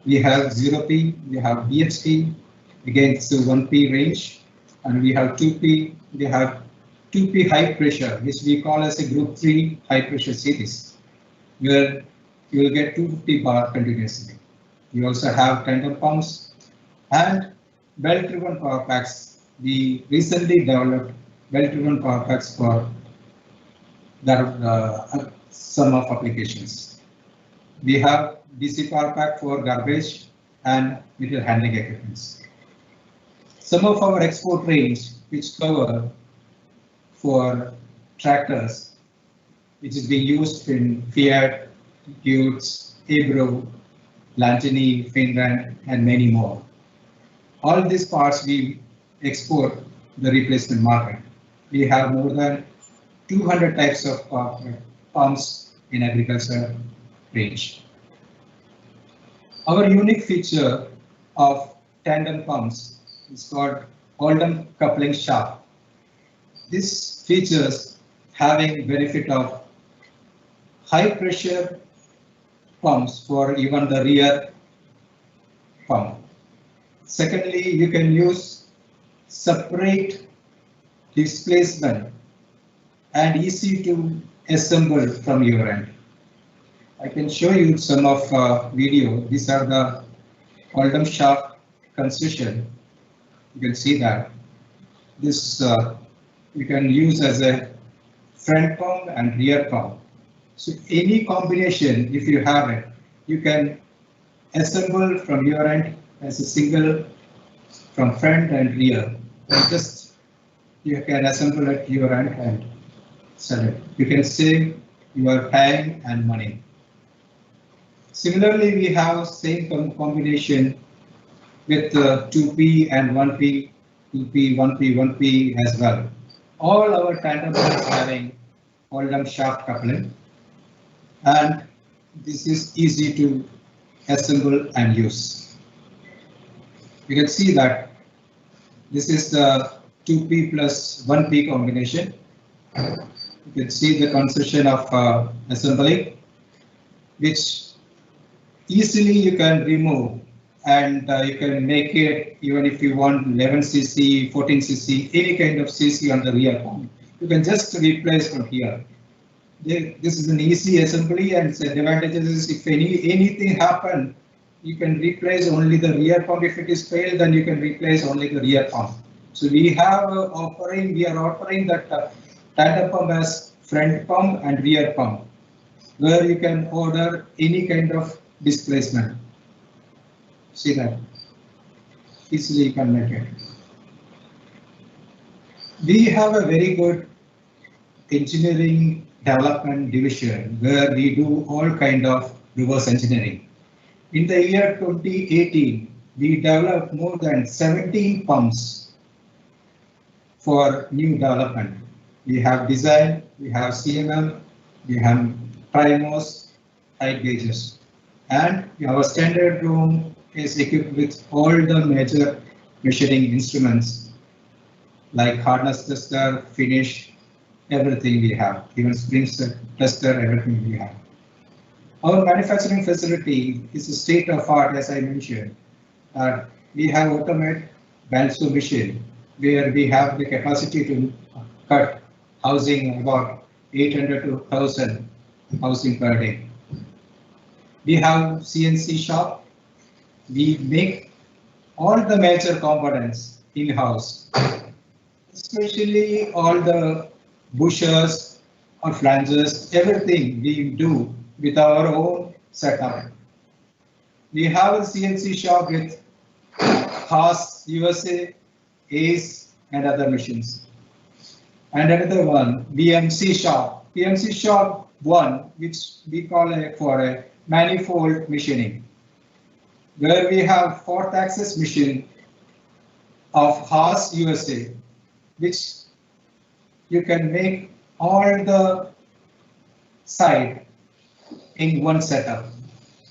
We have 0P, we have BHP, again it's a 1P range, and we have 2P, we have 2P high pressure, which we call as a group 3 high pressure series, where you will get 250 bar continuously. We also have tandem pumps and belt-driven power packs. We recently developed belt-driven power packs for some of applications. We have DC power pack for garbage and material handling equipments. Some of our export range, which cover for tractors, which is being used in Fiat, Dukes, Ebro, Lantini, Finland, and many more. All these parts we export the replacement market. We have more than 200 types of pumps in agriculture range. Our unique feature of tandem pumps is called Oldham coupling shaft. This features having benefit of high pressure pumps for even the rear pump. Secondly, you can use separate displacement and easy to assemble from your end. I can show you some of video. These are the Oldham shaft construction. You can see that this you can use as a front pump and rear pump. So any combination, if you have it, you can assemble from your end as a single from front and rear. And just you can assemble at your end and sell it. You can save your time and money. Similarly, we have same combination with 2P and 1P, 2P, 1P, 1P as well. All our tandem pumps having Oldham shaft coupling, and this is easy to assemble and use. You can see that this is the 2P plus 1P combination. You can see the concession of assembly, which easily you can remove, and you can make it even if you want 11cc, 14cc, any kind of cc on the rear pump. You can just replace from here. This is an easy assembly, and the advantages is if anything happen, you can replace only the rear pump. If it is failed, then you can replace only the rear pump. So we have we are offering that tandem pump as front pump and rear pump, where you can order any kind of displacement. See that easily you can make it. We have a very good engineering development division where we do all kind of reverse engineering. In the year 2018, we developed more than 17 pumps for new development. We have design, we have CMM, we have primos, height gauges, and our standard room is equipped with all the major measuring instruments like hardness tester, finish, everything we have, even spring tester, everything we have. Our manufacturing facility is a state of art, as I mentioned. We have automated bandsaw machine where we have the capacity to cut housing about 800 to 1000 housing per day. We have CNC shop. We make all the major components in-house, especially all the bushers or flanges, everything we do with our own setup. We have a CNC shop with Haas USA, Ace, and other machines. And another one, BMC shop. BMC shop 1, which we call for a manifold machining, where we have 4th axis machine of Haas USA, which you can make all the side in one setup.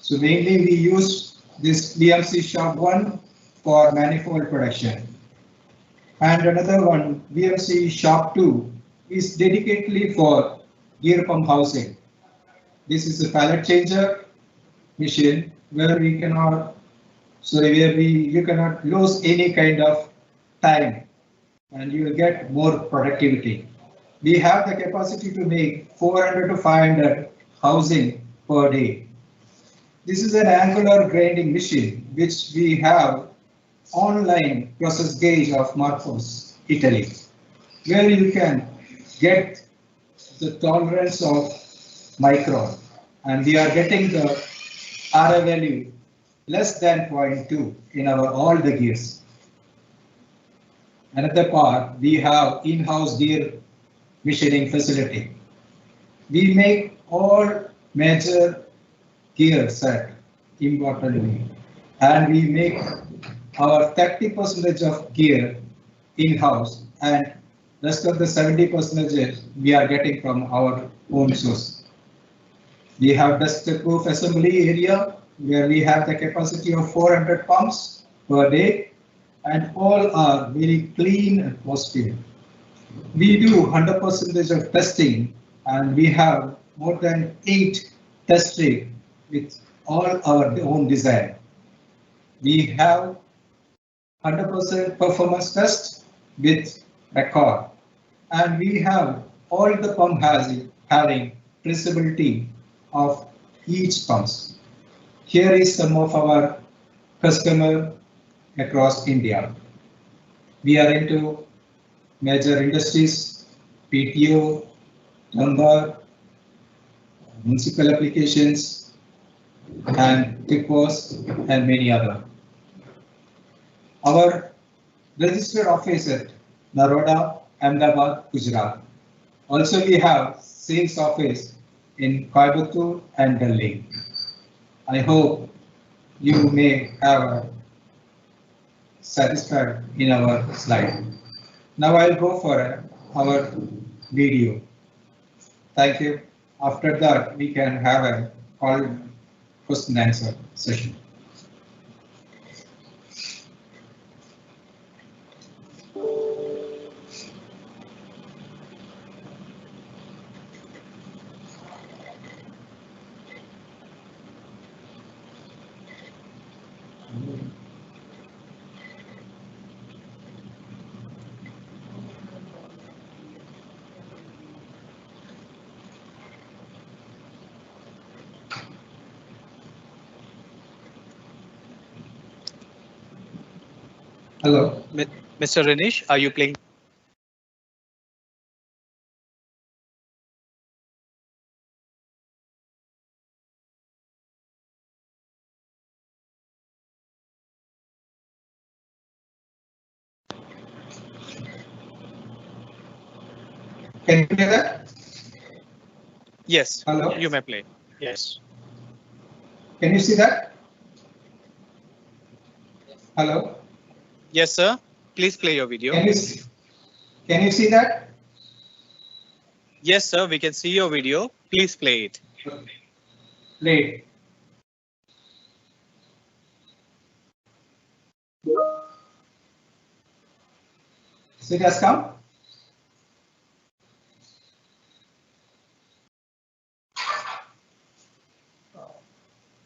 So mainly we use this BMC shop 1 for manifold production. And another one, BMC shop 2, is dedicatedly for gear pump housing. This is a pallet changer machine where we cannot, you cannot lose any kind of time, and you will get more productivity. We have the capacity to make 400 to 500 housing per day. This is an angular grinding machine which we have online process gauge of Marcos, Italy, where you can get the tolerance of micron, and we are getting the RA value less than 0.2 in all the gears. Another part, we have in-house gear machining facility. We make all major gear set importantly, and we make our 30% of gear in-house, and rest of the 70% we are getting from our own source. We have dust-proof assembly area where we have the capacity of 400 pumps per day, and all are very clean and positive. We do 100% of testing, and we have more than 8 test rigs with all our own design. We have 100% performance test with record, and we have all the pump having traceability of each pumps. Here is some of our customer across India. We are into major industries, PTO, lumber, municipal applications, and depots, and many other. Our registered office at Naroda Ahmedabad, Gujarat. Also, we have sales office in Coimbatore and Delhi. I hope you may have satisfied in our slide. Now I'll go for our video. Thank you. After that, we can have a call question and answer session. Hello. Mr. Renish, are you playing? Can you hear that? Yes. Hello. You may play. Yes. Can you see that? Hello. Yes, sir. Please play your video. Can you see that? Yes, sir. We can see your video. Please play it. Play. So it has come.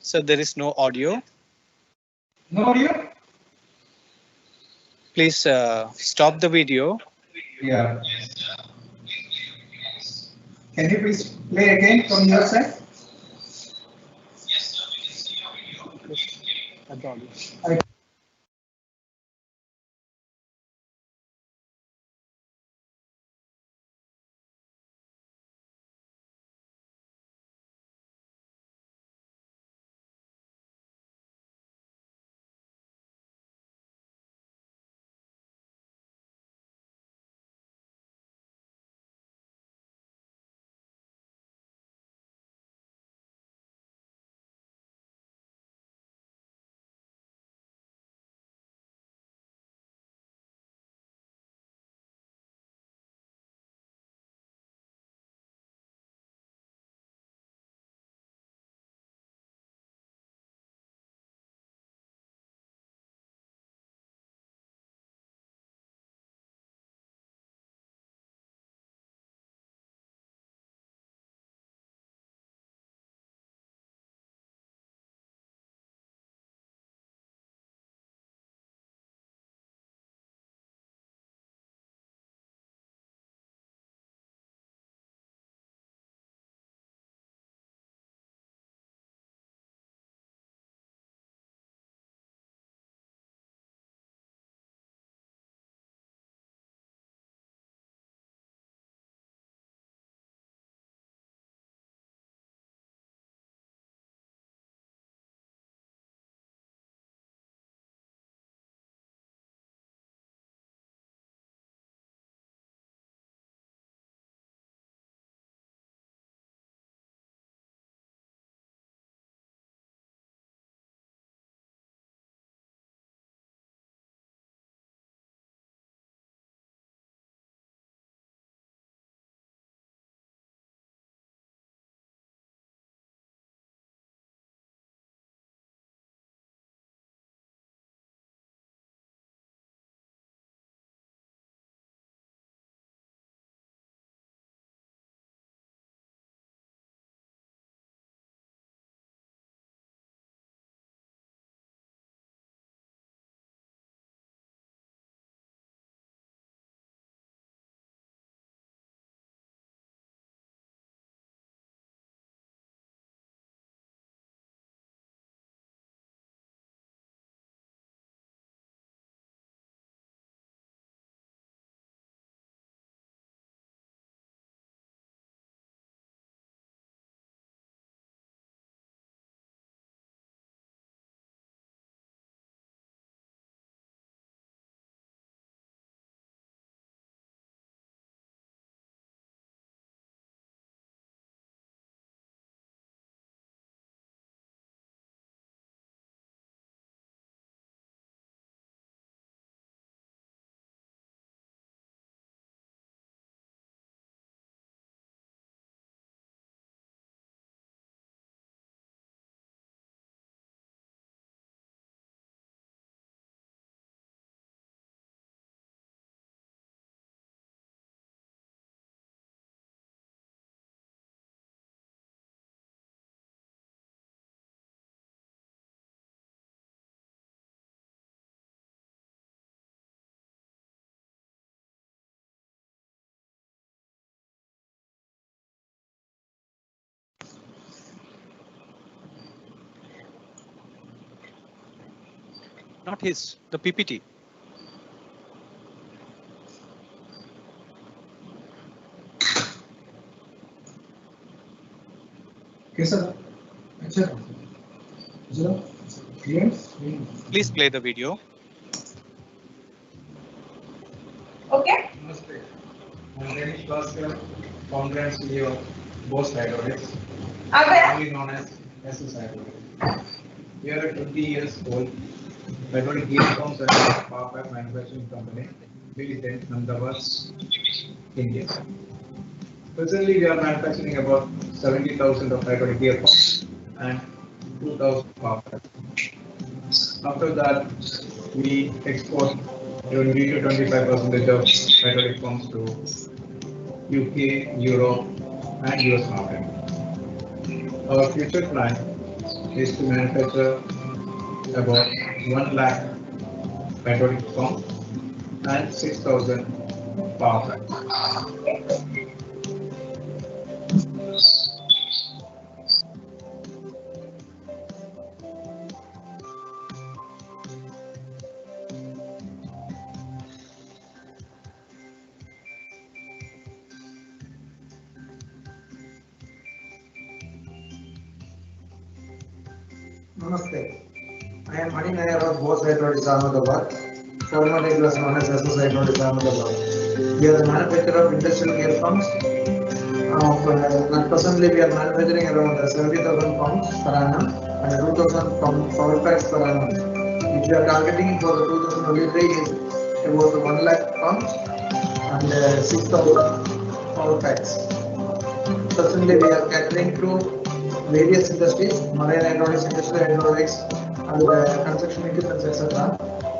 So there is no audio. No audio? Please stop the video. Yeah. Can you please play again from your side? I Not his, the PPT. Please play the video. Okay. Namaste. My name is Bhaskar, founder and CEO of Bose Hydraulics, commonly known as SS Hydraulics. We are a 20 years old hydraulic gear pumps and power pipe manufacturing company based in Ahmedabad, India. Presently, we are manufacturing about 70,000 of hydraulic gear pumps and 2,000 power pipes. After that, we export 20 to 25% of hydraulic pumps to UK, Europe, and US market. Our future plan is to manufacture about 1 lakh hydraulic pumps and 6,000 power pipes. Namaste. I am Mani Nair of Bose Hydraulics Ahmedabad. Formerly it was known as SS Hydraulics Ahmedabad. We are the manufacturer of industrial gear pumps. Presently we are manufacturing around 70,000 pumps per annum and 2,000 power packs per annum. Which we are targeting for the 2023 is about 1 lakh pumps and 6,000 power packs. Presently we are catering to various industries, marine hydraulics, industrial hydraulics, and construction equipment, etc.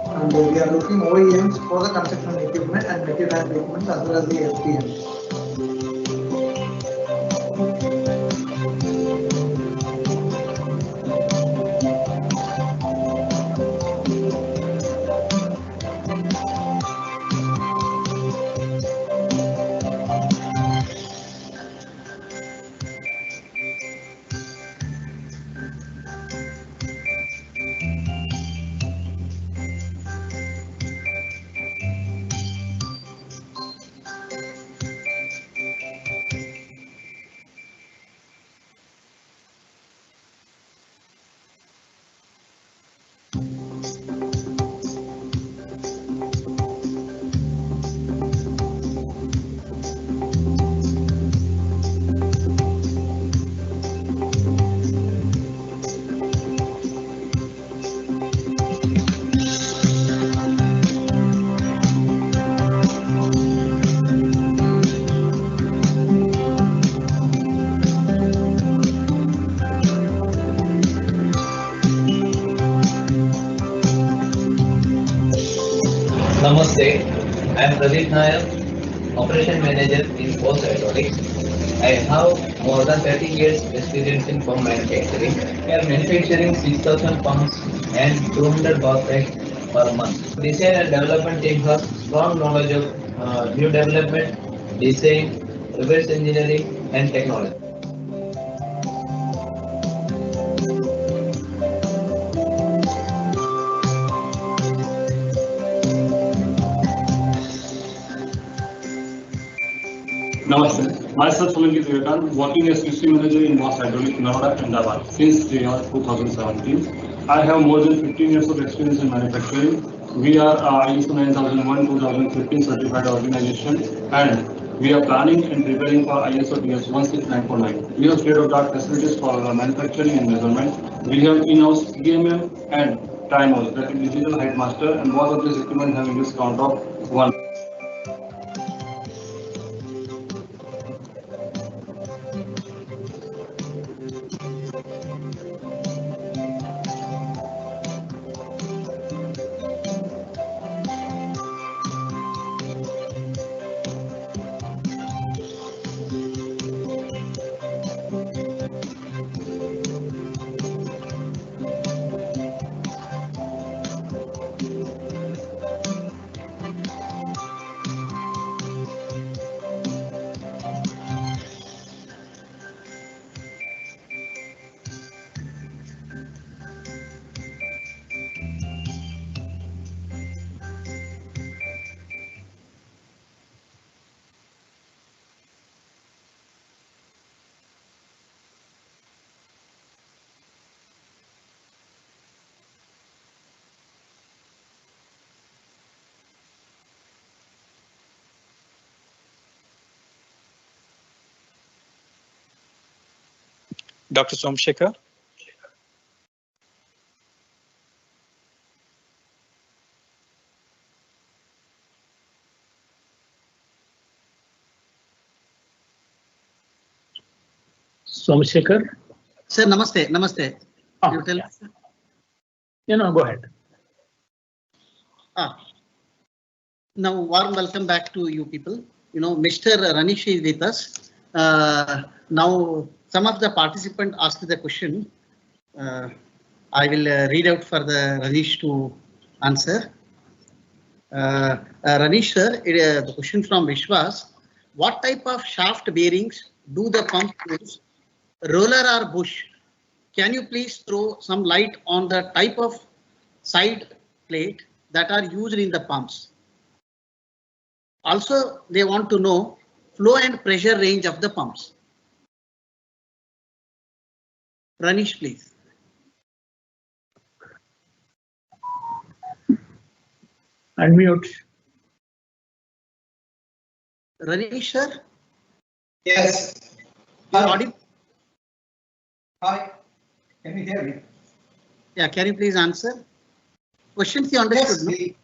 And we are looking OEMs for the construction equipment and material handling equipment as well as the FPM. Namaste, I am Pradeep Nair, Operation Manager in Bose Hydraulics. I have more than 30 years experience in pump manufacturing. We are manufacturing 6,000 pumps and 200 power packs per month. Design and development team has strong knowledge of new development, design, reverse engineering and technology. Namaste. Myself, Solanki Vivekan, working as system manager in Bose Hydraulics, Noida, Ahmedabad since the year 2017. I have more than 15 years of experience in manufacturing. We are ISO 9001 2015 certified organization and we are planning and preparing for ISO TS 16949. We have state-of-the-art facilities for manufacturing and measurement. We have in-house CMM and timers, that is digital height master, and both of these equipment have a use count of 1. Dr. Somsekhar. Somsekhar. Sir, namaste. Namaste. Oh, you tell yeah. Go ahead. Now, warm welcome back to you people. Mr. Ranish is with us. Now, some of the participants asked the question. I will read out for the Ranish to answer. Ranish sir, the question from Vishwas. What type of shaft bearings do the pump use? Roller or bush? Can you please throw some light on the type of side plate that are used in the pumps? Also, they want to know flow and pressure range of the pumps. Ranish, please. Unmute. Ranish, sir? Yes. Hi. Hi. Can you hear me? Yeah, can you please answer? Questions you understood?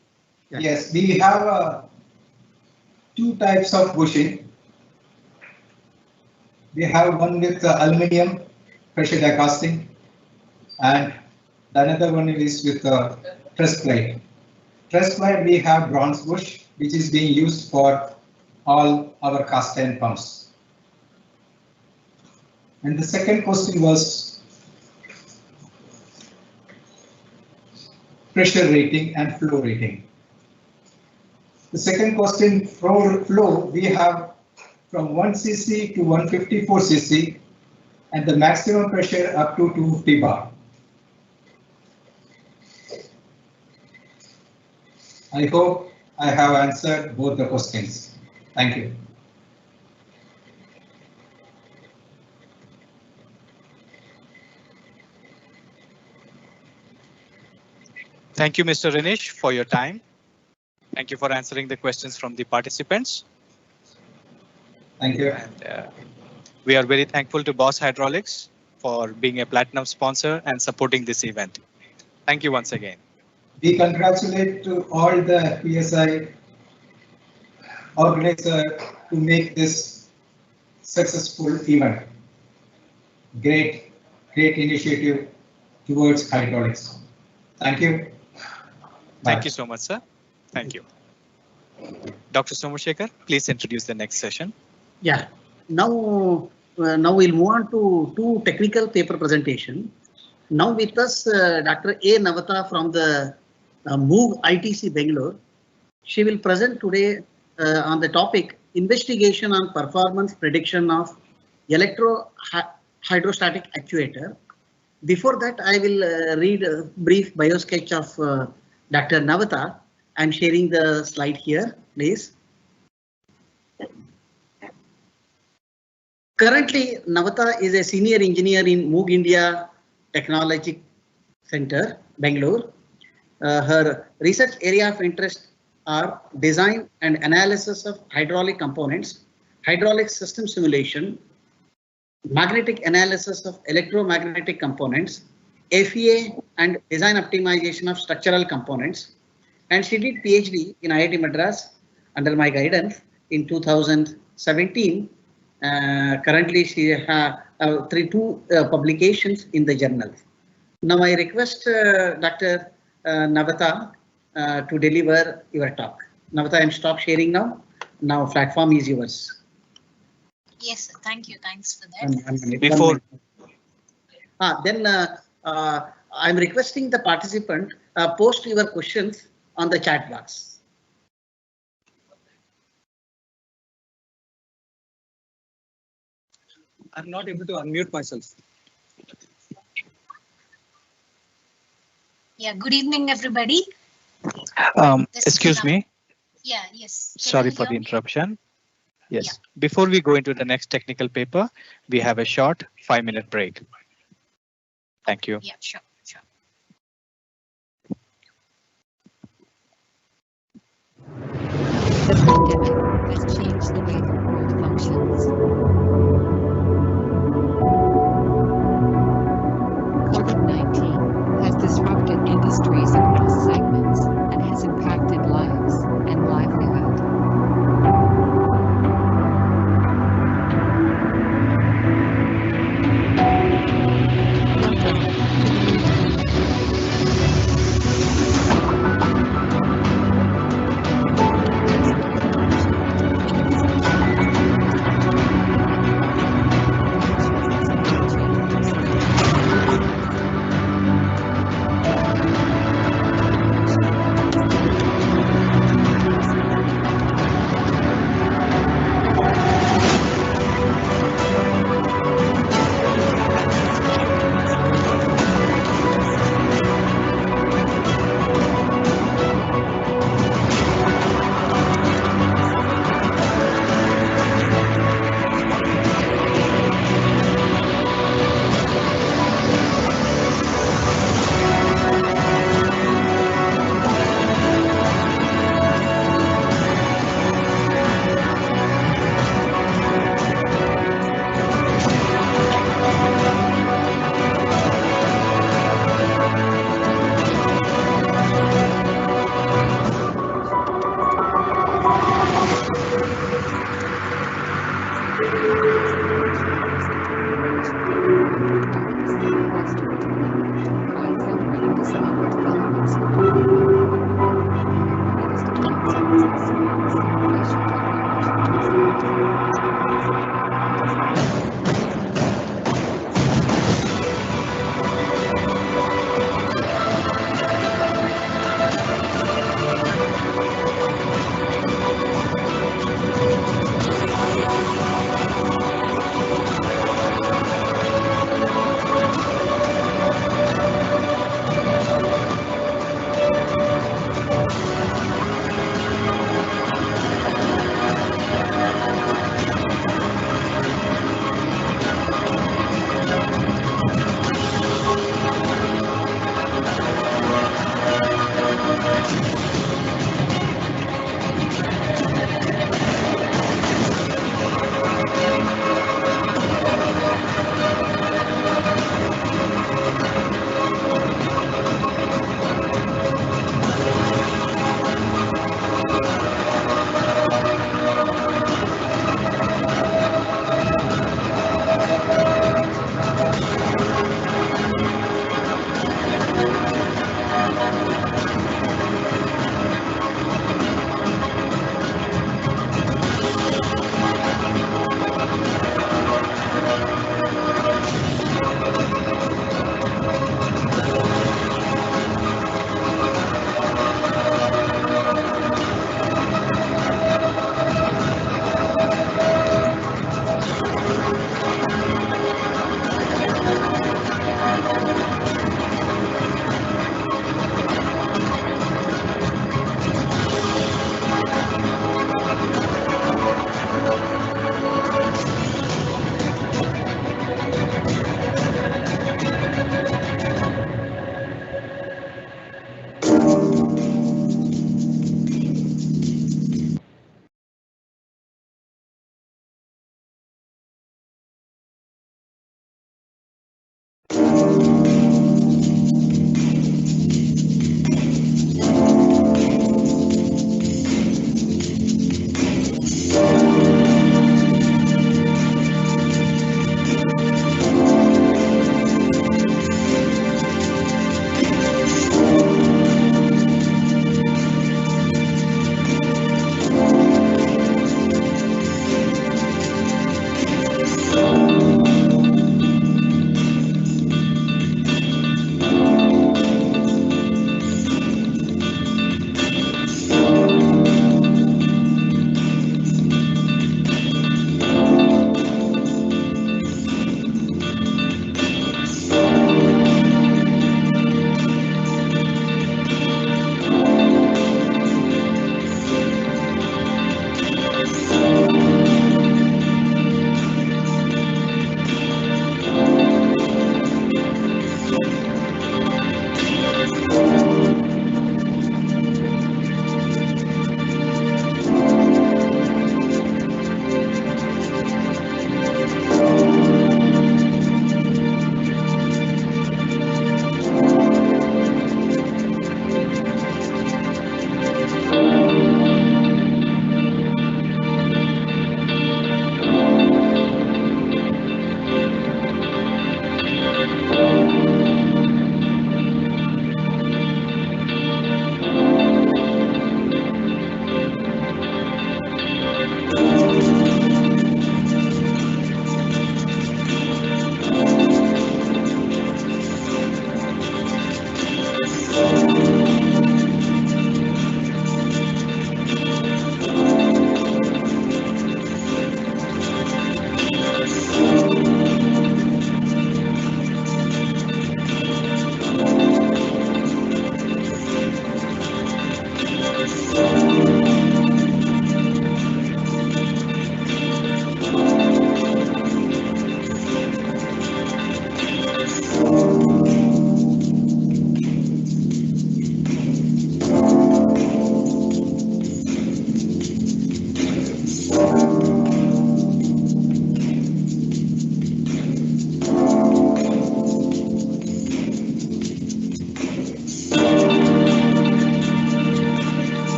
Yes, we have two types of bushing. We have one with aluminium pressure die casting, and the another one is with truss plate. Truss plate, we have bronze bush, which is being used for all our cast iron pumps. And the second question was pressure rating and flow rating. The second question, flow, we have from 1 cc to 154 cc and the maximum pressure up to 250 bar. I hope I have answered both the questions. Thank you. Thank you, Mr. Ranish, for your time. Thank you for answering the questions from the participants. Thank you. And, we are very thankful to Boss Hydraulics for being a platinum sponsor and supporting this event. Thank you once again. We congratulate to all the FPSI organizer to make this successful event. Great initiative towards hydraulics. Thank you. Thank you so much, sir. Thank you. Dr. Somsekhar, please introduce the next session. Yeah, now we'll move on to two technical paper presentation. Now with us, Dr. A. Navata from the MOOG ITC Bangalore. She will present today on the topic investigation on performance prediction of hydrostatic actuator. Before that, I will read a brief biosketch of Dr. Navata. I'm sharing the slide here, please. Currently, Navata is a senior engineer in MOOG India Technology Center, Bangalore. Her research area of interest are design and analysis of hydraulic components, hydraulic system simulation, magnetic analysis of electromagnetic components, FEA and design optimization of structural components. And she did PhD in IIT Madras under my guidance in 2017. Currently, she has two publications in the journals. Now I request Dr. Navata to deliver your talk. Navata, I'm stop sharing now. Now platform is yours. Yes, sir. Thank you. Thanks for that. Before. Then I'm requesting the participant post your questions on the chat box. I'm not able to unmute myself. Yeah, good evening, everybody. Excuse me. Yeah, yes. Sorry for the interruption. Yes. Yeah. Before we go into the next technical paper, we have a short 5-minute break. Thank you. Yeah, sure. The pandemic has changed the way the world functions.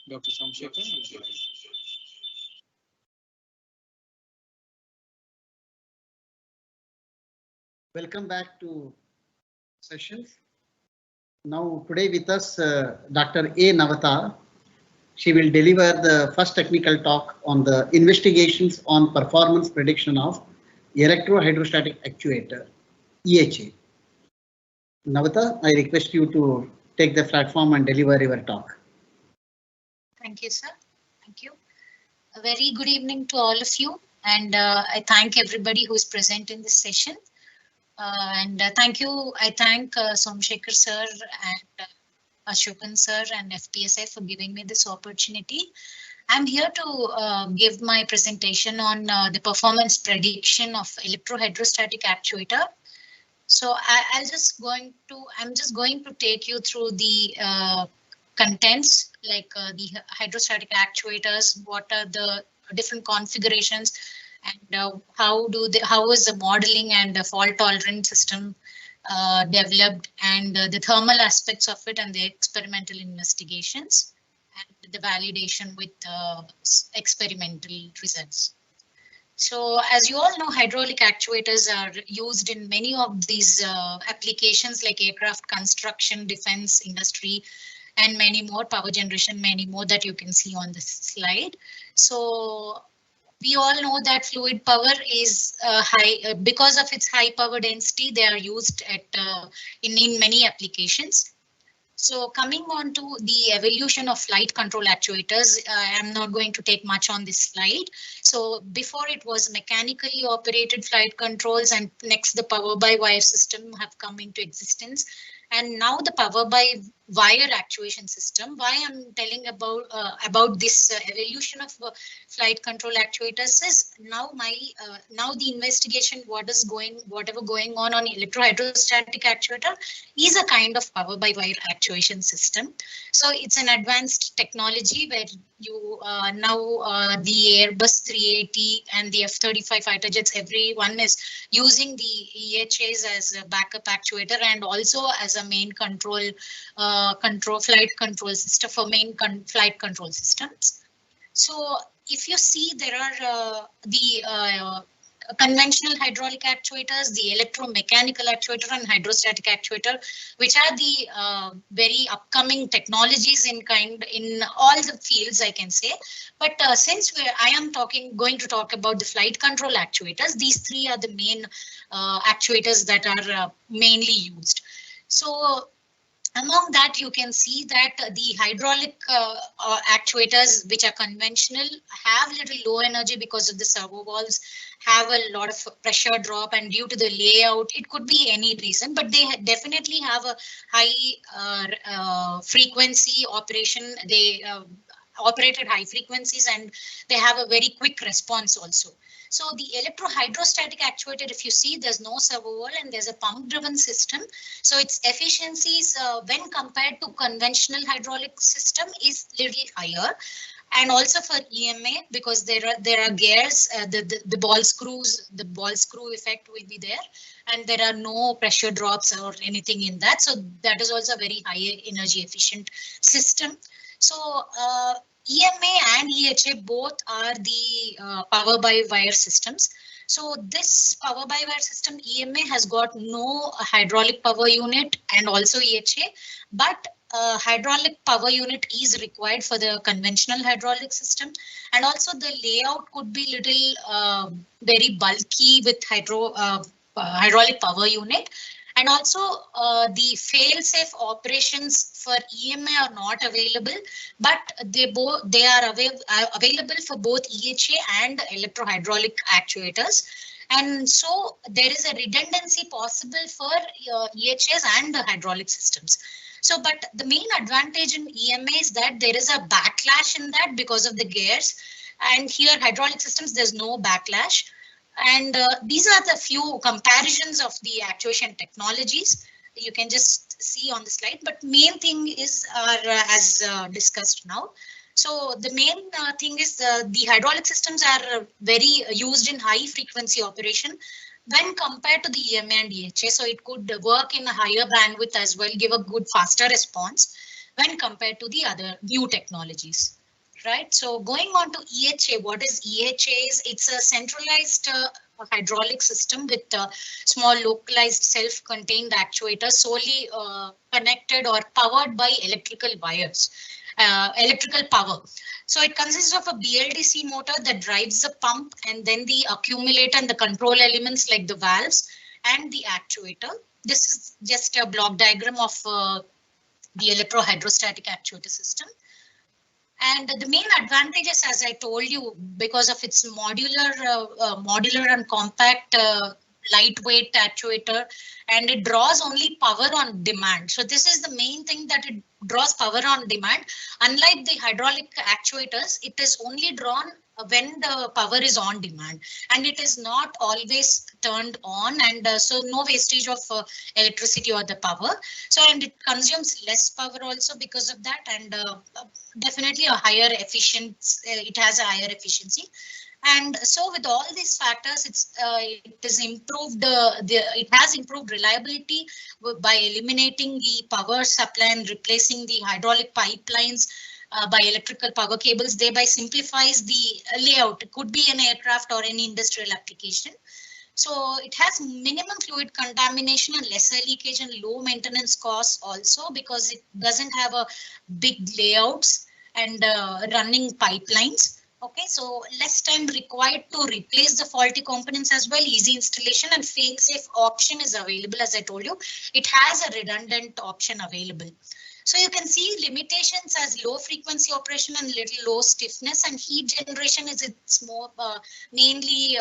Dr. Somsekhar. Welcome back to sessions. Now today with us Dr. A. Navata. She will deliver the first technical talk on the investigations on performance prediction of electrohydrostatic actuator, EHA. Navata, I request you to take the platform and deliver your talk. Thank you, sir. Thank you. A very good evening to all of you, and I thank everybody who is present in this session. Thank you. I thank Somsekhar sir and Ashokan sir and FPSI for giving me this opportunity. I'm here to give my presentation on the performance prediction of electrohydrostatic actuator. So I'm just going to take you through the contents, like the hydrostatic actuators, what are the different configurations, and how is the modeling and the fault tolerant system developed, and the thermal aspects of it, and the experimental investigations, and the validation with experimental results. So as you all know, hydraulic actuators are used in many of these applications like aircraft construction, defense industry, and many more, power generation, many more that you can see on this slide. So we all know that fluid power is high because of its high power density. They are used at in many applications. So coming on to the evolution of flight control actuators, I'm not going to take much on this slide. So before it was mechanically operated flight controls, and next the power by wire system have come into existence. And now the power by wire actuation system. Why I'm telling about this evolution of flight control actuators is now now the investigation whatever going on electrohydrostatic actuator is a kind of power by wire actuation system. So it's an advanced technology where you now the Airbus 380 and the F-35 fighter jets, everyone is using the EHAs as a backup actuator and also as a main flight control system for flight control systems. So if you see, there are the conventional hydraulic actuators, the electromechanical actuator, and hydrostatic actuator, which are the very upcoming technologies in all the fields, I can say. But since I am going to talk about the flight control actuators, these three are the main actuators that are mainly used. So among that, you can see that the hydraulic actuators, which are conventional, have little low energy because of the servo valves, have a lot of pressure drop, and due to the layout, it could be any reason, but they definitely have a high frequency operation. They operate at high frequencies and they have a very quick response also. So the electrohydrostatic actuator, if you see, there's no servo valve and there's a pump driven system. So its efficiencies when compared to conventional hydraulic system is little higher. And also for EMA, because there are gears, the ball screw effect will be there, and there are no pressure drops or anything in that. So that is also a very high energy efficient system. So EMA and EHA both are the power by wire systems. So this power by wire system, EMA has got no hydraulic power unit and also EHA, but hydraulic power unit is required for the conventional hydraulic system. And also the layout could be little very bulky with hydraulic power unit. And also the fail-safe operations for EMA are not available, but they are available for both EHA and electrohydraulic actuators. And so there is a redundancy possible for EHAs and the hydraulic systems. So, but the main advantage in EMA is that there is a backlash in that because of the gears. And here hydraulic systems, there's no backlash. And these are the few comparisons of the actuation technologies. You can just see on the slide, but main thing is as discussed now. So the main thing is the hydraulic systems are very used in high frequency operation when compared to the EMA and EHA. So it could work in a higher bandwidth as well, give a good faster response. when compared to the other new technologies. Right, so going on to EHA, what is EHA? It's a centralized hydraulic system with small localized self-contained actuators solely connected or powered by electrical wires, electrical power. So it consists of a BLDC motor that drives the pump, and then the accumulator and the control elements like the valves and the actuator. This is just a block diagram of the electrohydrostatic actuator system. And the main advantages, as I told you, because of its modular and compact, lightweight actuator, and it draws only power on demand. So this is the main thing, that it draws power on demand. Unlike the hydraulic actuators, it is only drawn when the power is on demand, and it is not always turned on, and so no wastage of electricity or the power. So, and it consumes less power also because of that, and definitely a higher efficiency. It has a higher efficiency. And so with all these factors, it has improved reliability by eliminating the power supply and replacing the hydraulic pipelines by electrical power cables, thereby simplifies the layout. It could be an aircraft or any industrial application. So it has minimum fluid contamination and lesser leakage and low maintenance costs also, because it doesn't have a big layouts and running pipelines. Okay, so less time required to replace the faulty components as well, easy installation, and fail-safe option is available. As I told you, it has a redundant option available. So you can see limitations as low frequency operation and little low stiffness, and heat generation is its more mainly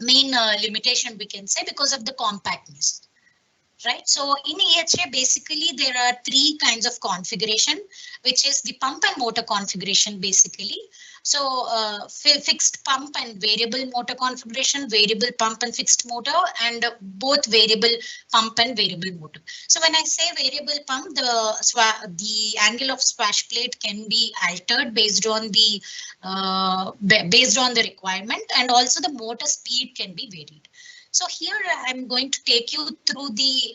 main limitation, we can say, because of the compactness. Right, so in EHA, basically there are three kinds of configuration, which is the pump and motor configuration basically. So fixed pump and variable motor configuration, variable pump and fixed motor, and both variable pump and variable motor. So when I say variable pump, the angle of swash plate can be altered based on the requirement, and also the motor speed can be varied. So here I'm going to take you through the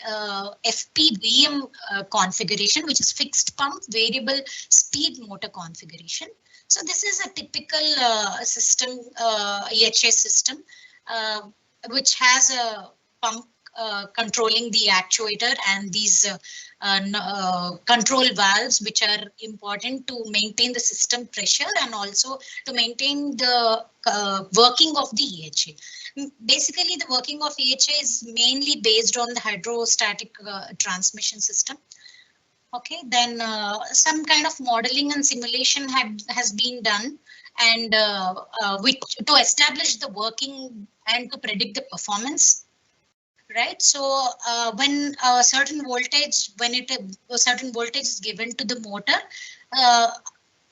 FPVM configuration, which is fixed pump variable speed motor configuration. So this is a typical system, EHA system, which has a pump controlling the actuator and these control valves, which are important to maintain the system pressure and also to maintain the working of the EHA. Basically, the working of EHA is mainly based on the hydrostatic transmission system. Okay, then some kind of modeling and simulation has been done, and to establish the working and to predict the performance. Right, so when a certain voltage, a certain voltage is given to the motor,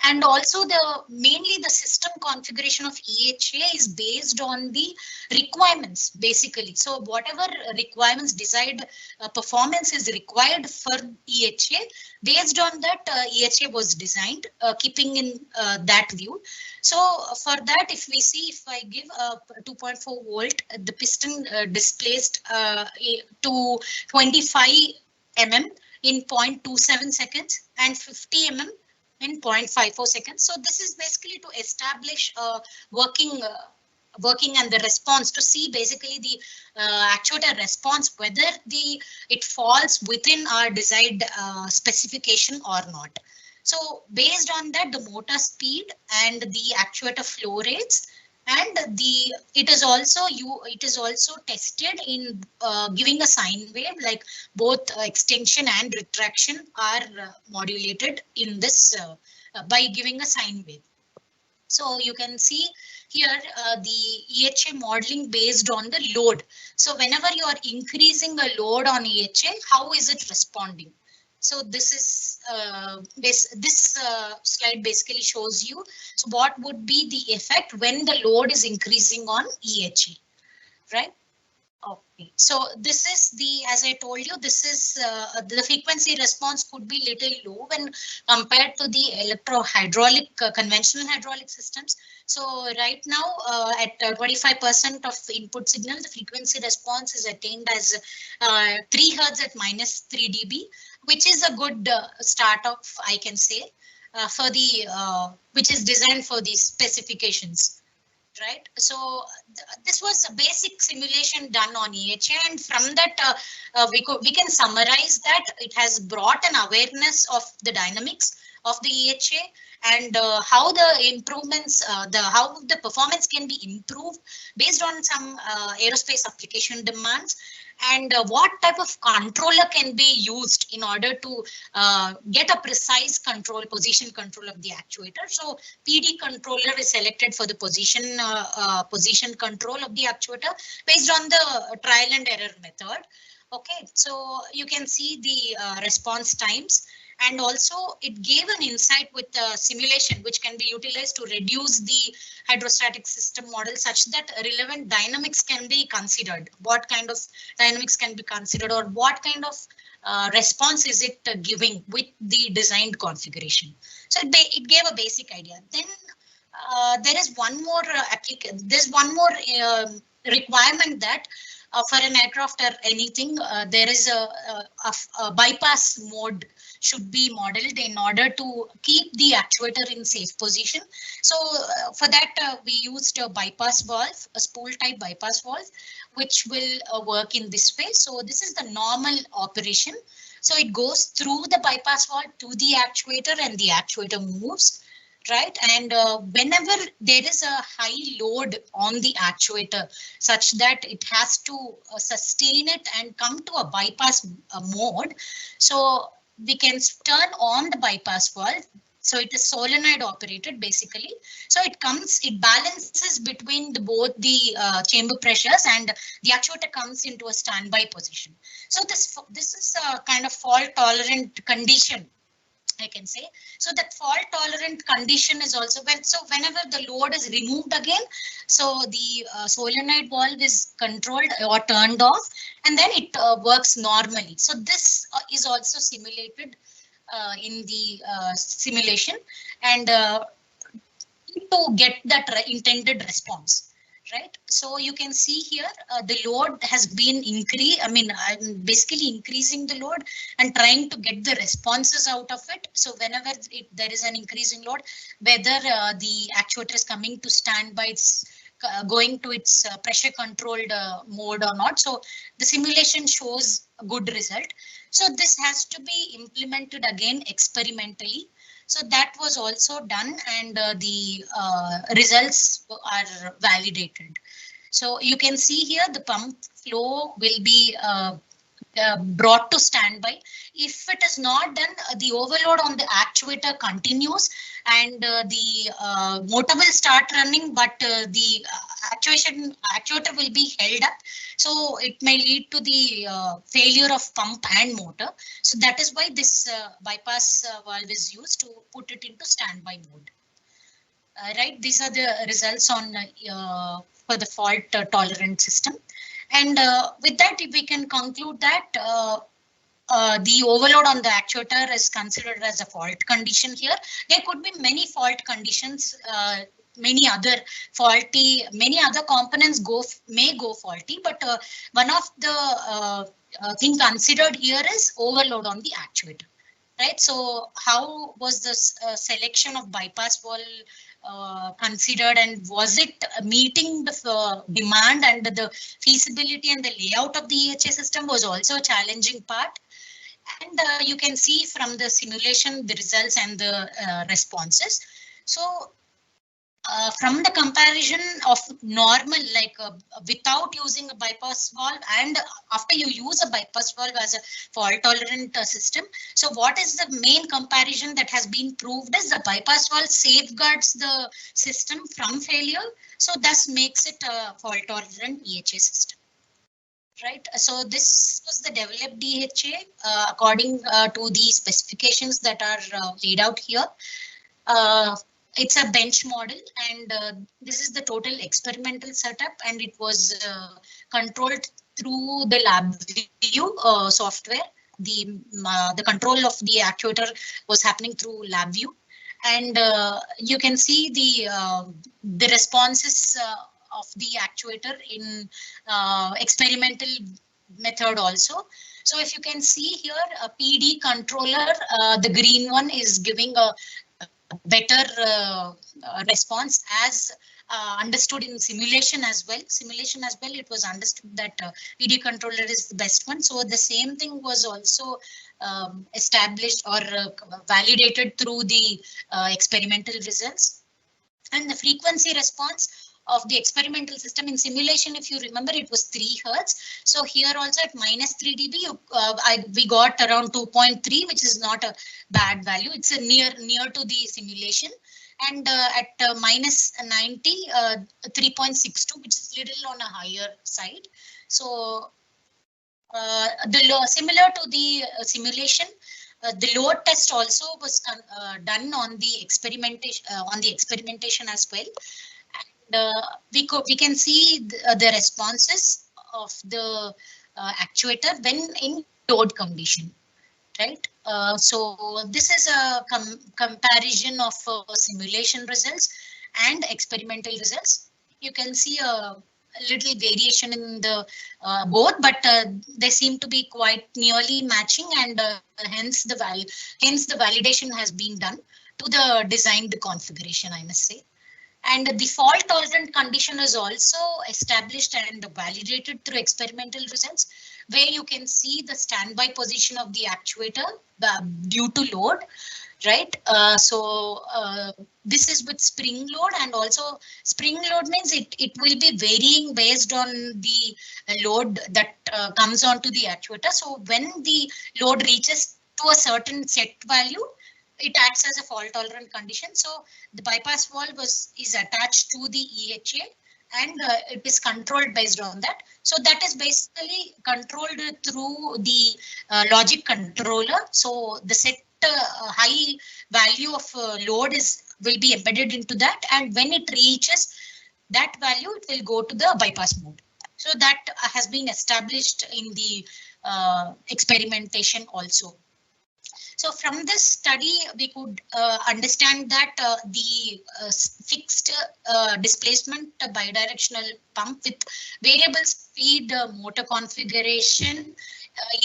and also mainly the system configuration of EHA is based on the requirements basically. So whatever requirements, desired performance is required for EHA, based on that EHA was designed, keeping in that view. So for that, if we see, if I give a 2.4 volt, the piston displaced to 25 mm in 0.27 seconds and 50 mm in 0.54 seconds. So this is basically to establish working and the response, to see basically the actuator response, whether it falls within our desired specification or not. So based on that, the motor speed and the actuator flow rates, and it is also tested in giving a sine wave, like both extension and retraction are modulated in this by giving a sine wave. So you can see here the EHA modeling based on the load. So whenever you are increasing a load on EHA, how is it responding? So this is this slide basically shows you, so what would be the effect when the load is increasing on EHA, right? Okay. So this is the, as I told you, this is the frequency response could be little low when compared to the electro-hydraulic conventional hydraulic systems. So right now at 25% of input signal, the frequency response is attained as 3 Hz at -3 dB, which is a good start off, I can say, for the which is designed for these specifications. Right, so this was a basic simulation done on EHA, and from that we can summarize that it has brought an awareness of the dynamics of the EHA and how the improvements, how the performance can be improved based on some aerospace application demands, and what type of controller can be used in order to get a precise control, position control of the actuator. So PD controller is selected for the position control of the actuator based on the trial and error method. Okay, so you can see the response times. And also it gave an insight with the simulation, which can be utilized to reduce the hydrostatic system model such that relevant dynamics can be considered. What kind of dynamics can be considered, or what kind of response is it giving with the designed configuration. So it gave a basic idea. Then there is one more requirement that for an aircraft or anything, there is a bypass mode should be modeled in order to keep the actuator in safe position. So for that we used a bypass valve, a spool type bypass valve, which will work in this way. So this is the normal operation. So it goes through the bypass valve to the actuator and the actuator moves. Right, and whenever there is a high load on the actuator such that it has to sustain it and come to a bypass mode, so we can turn on the bypass valve. So it is solenoid operated basically. So it balances between both the chamber pressures, and the actuator comes into a standby position. So this is a kind of fault tolerant condition, I can say. So that fault tolerant condition is also whenever the load is removed again, so the solenoid valve is controlled or turned off, and then it works normally. So this is also simulated in the simulation, and to get that intended response. Right, so you can see here the load has been increased. I mean, I'm basically increasing the load and trying to get the responses out of it. So whenever there is an increase in load, whether the actuator is coming to standby, it's going to its pressure controlled mode or not. So the simulation shows a good result. So this has to be implemented again experimentally. So that was also done, and the results are validated. So you can see here the pump flow will be brought to standby. If it is not done, the overload on the actuator continues, and the motor will start running, but the actuator will be held up. So it may lead to the failure of pump and motor. So that is why this bypass valve is used to put it into standby mode. Right, these are the results on for the fault tolerant system. And with that, we can conclude that the overload on the actuator is considered as a fault condition here. There could be many fault conditions, many other components may go faulty, but one of the thing considered here is overload on the actuator. Right, so how was this selection of bypass valve considered, and was it meeting the demand, and the feasibility and the layout of the EHA system was also a challenging part. And you can see from the simulation the results and the responses. So from the comparison of normal, like without using a bypass valve, and after you use a bypass valve as a fault tolerant system, so what is the main comparison that has been proved is the bypass valve safeguards the system from failure, so thus makes it a fault tolerant EHA system. Right, so this was the developed DHA according to the specifications that are laid out here. It's a bench model, and this is the total experimental setup, and it was controlled through the LabVIEW software. The control of the actuator was happening through LabVIEW, and you can see the responses of the actuator in experimental method also. So if you can see here, a PD controller, the green one is giving a better response as understood in simulation as well. Simulation as well, it was understood that PD controller is the best one. So the same thing was also established or validated through the experimental results. And the frequency response of the experimental system in simulation, if you remember, it was 3 Hertz. So here also at -3 dB, we got around 2.3, which is not a bad value. It's a near to the simulation. And at -90, 3.62, which is little on a higher side. So similar to the simulation, the load test also was done on the experimentation as well. We can see the responses of the actuator when in load condition, right? So this is a comparison of simulation results and experimental results. You can see a little variation in the both, but they seem to be quite nearly matching, and hence the validation has been done to the designed configuration, I must say. And the fault tolerant condition is also established and validated through experimental results, where you can see the standby position of the actuator due to load, right? This is with spring load, and also spring load means it will be varying based on the load that comes onto the actuator. So when the load reaches to a certain set value, it acts as a fault tolerant condition. So the bypass valve is attached to the EHA, and it is controlled based on that. So that is basically controlled through the logic controller. So the set high value of load will be embedded into that, and when it reaches that value, it will go to the bypass mode. So that has been established in the experimentation also. So from this study, we could understand that the fixed displacement bidirectional pump with variable speed motor configuration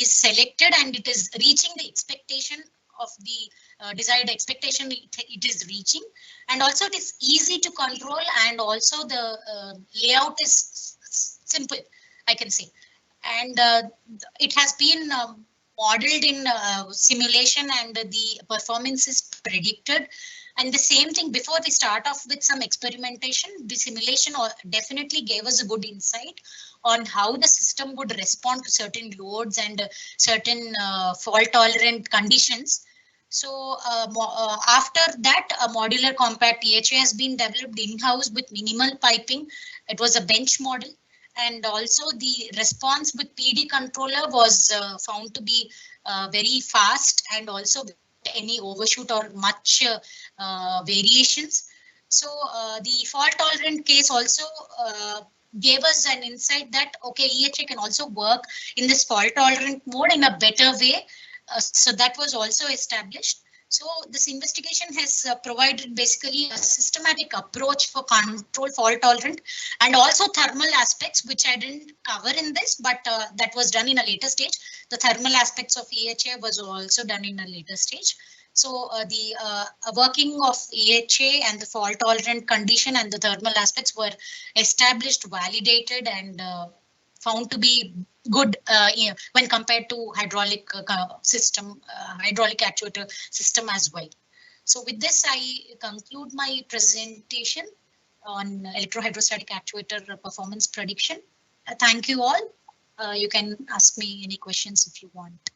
is selected, and it is reaching the expectation of the desired expectation it is reaching. And also it is easy to control, and also the layout is simple, I can say. And it has been modeled in simulation, and the performance is predicted. And the same thing, before we start off with some experimentation, the simulation definitely gave us a good insight on how the system would respond to certain loads and certain fault tolerant conditions. So after that, a modular compact EHA has been developed in-house with minimal piping. It was a bench model. And also the response with PD controller was found to be very fast, and also without any overshoot or much variations. So the fault tolerant case also gave us an insight that, okay, EHA can also work in this fault tolerant mode in a better way. So that was also established. So this investigation has provided basically a systematic approach for control fault tolerant, and also thermal aspects, which I didn't cover in this, but that was done in a later stage. The thermal aspects of EHA was also done in a later stage. So the working of EHA and the fault tolerant condition and the thermal aspects were established, validated, and found to be good when compared to hydraulic system, hydraulic actuator system as well. So with this, I conclude my presentation on electrohydrostatic actuator performance prediction. Thank you all. You can ask me any questions if you want.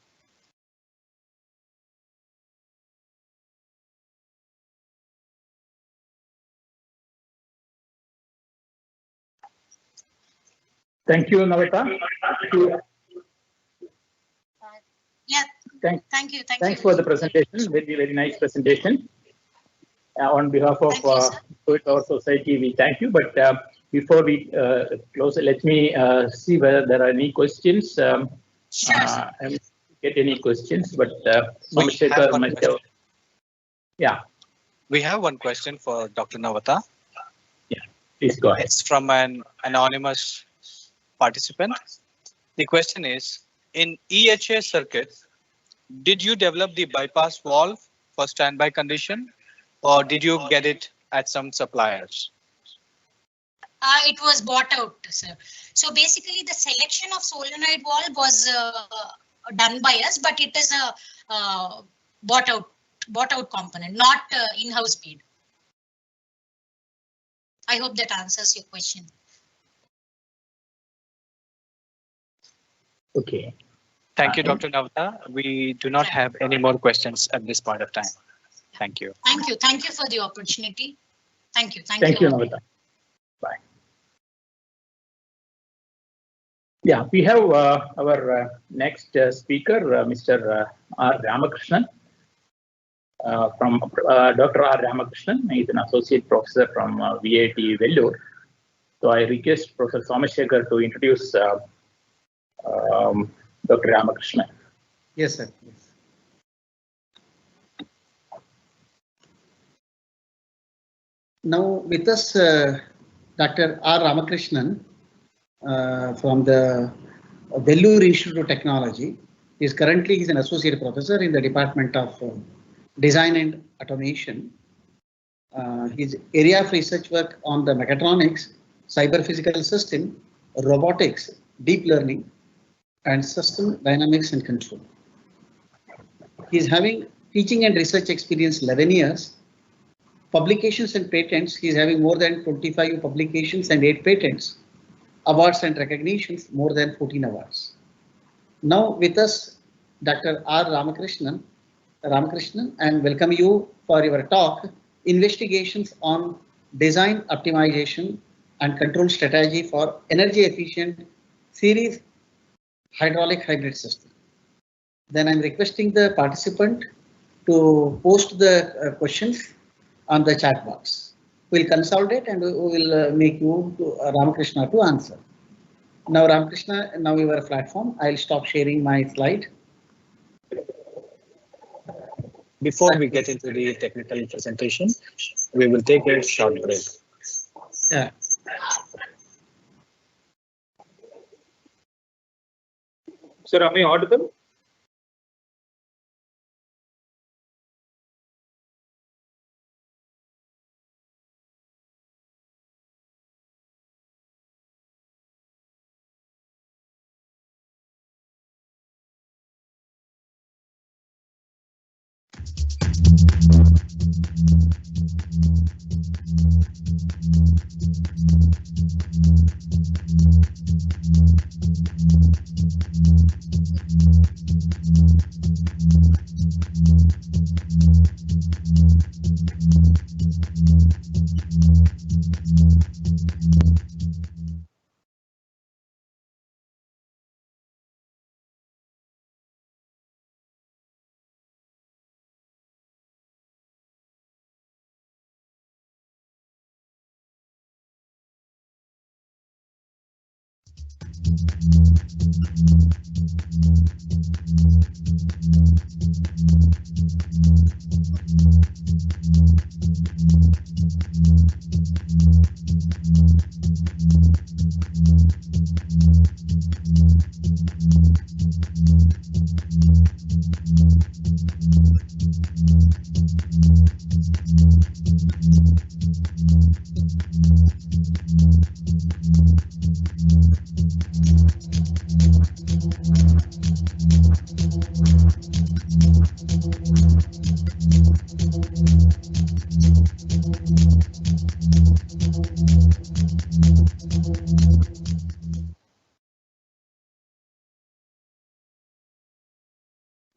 Thank you, Navita. Yeah. Thank you. Thanks for the presentation. Very nice presentation. On behalf of Fluid Power Society, we thank you. But before we close, let me see whether there are any questions. I get any questions, but Somashekar might have. Yeah. We have one question for Dr. Navata. Yeah, please go ahead. It's from an anonymous participant. The question is, in EHA circuit, did you develop the bypass valve for standby condition, or did you get it at some suppliers? It was bought out, sir. So basically the selection of solenoid valve was done by us, but it is a bought out component, not in-house made. I hope that answers your question. Okay. Thank you, Dr. Navata. We do not have any more questions at this point of time. Thank you. Thank you. Thank you for the opportunity. Thank you. Thank you, Navata. Bye. Yeah, we have our next speaker, Mr. R. Ramakrishnan. From Dr. R. Ramakrishnan. He is an associate professor from VIT Vellore. So I request Professor Somashekar to introduce Dr. Ramakrishnan. Yes, sir. Yes. Now with us, Dr. R. Ramakrishnan from the Vellore Institute of Technology. He's an associate professor in the Department of Design and Automation. His area of research work on the mechatronics, cyber physical system, robotics, deep learning, and system dynamics and control. He's having teaching and research experience 11 years. Publications and patents, he's having more than 25 publications and 8 patents. Awards and recognitions, more than 14 awards. Now with us, Dr. R. Ramakrishnan, and welcome you for your talk, Investigations on Design Optimization and Control Strategy for Energy Efficient Series Hydraulic Hybrid System. Then I'm requesting the participant to post the questions on the chat box. We'll consolidate and we will make you Ramakrishna to answer. Now Ramakrishna, now your platform. I'll stop sharing my slide. Before we get into the technical presentation, we will take a short break. Yeah. Sir, am I audible?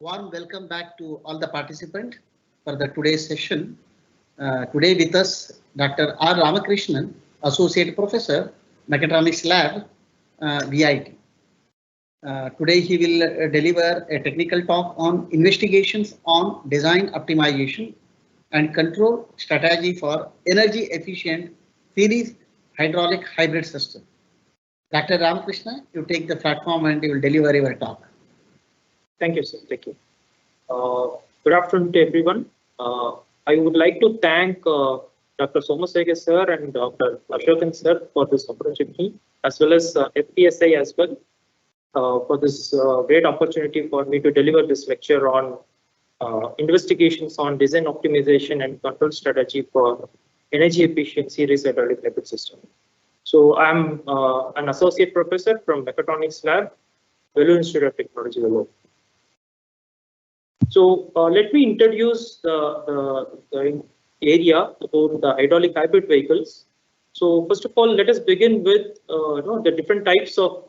Warm welcome back to all the participants for the today's session. Today with us, Dr. R. Ramakrishnan, Associate Professor, Mechatronics Lab, VIT. Today he will deliver a technical talk on investigations on design optimization and control strategy for energy efficient series hydraulic hybrid system. Dr. Ramakrishna, you take the platform and you will deliver your talk. Thank you, sir. Thank you. Good afternoon to everyone. I would like to thank Dr. Somashekhar sir and Dr. Ashokan sir for this opportunity, as well as FPSI as well, for this great opportunity for me to deliver this lecture on investigations on design optimization and control strategy for energy efficiency hydraulic hybrid system. So I'm an associate professor from Mechatronics Lab, Vellore Institute of Technology, Vellore. So let me introduce the area about the hydraulic hybrid vehicles. So first of all, let us begin with the different types of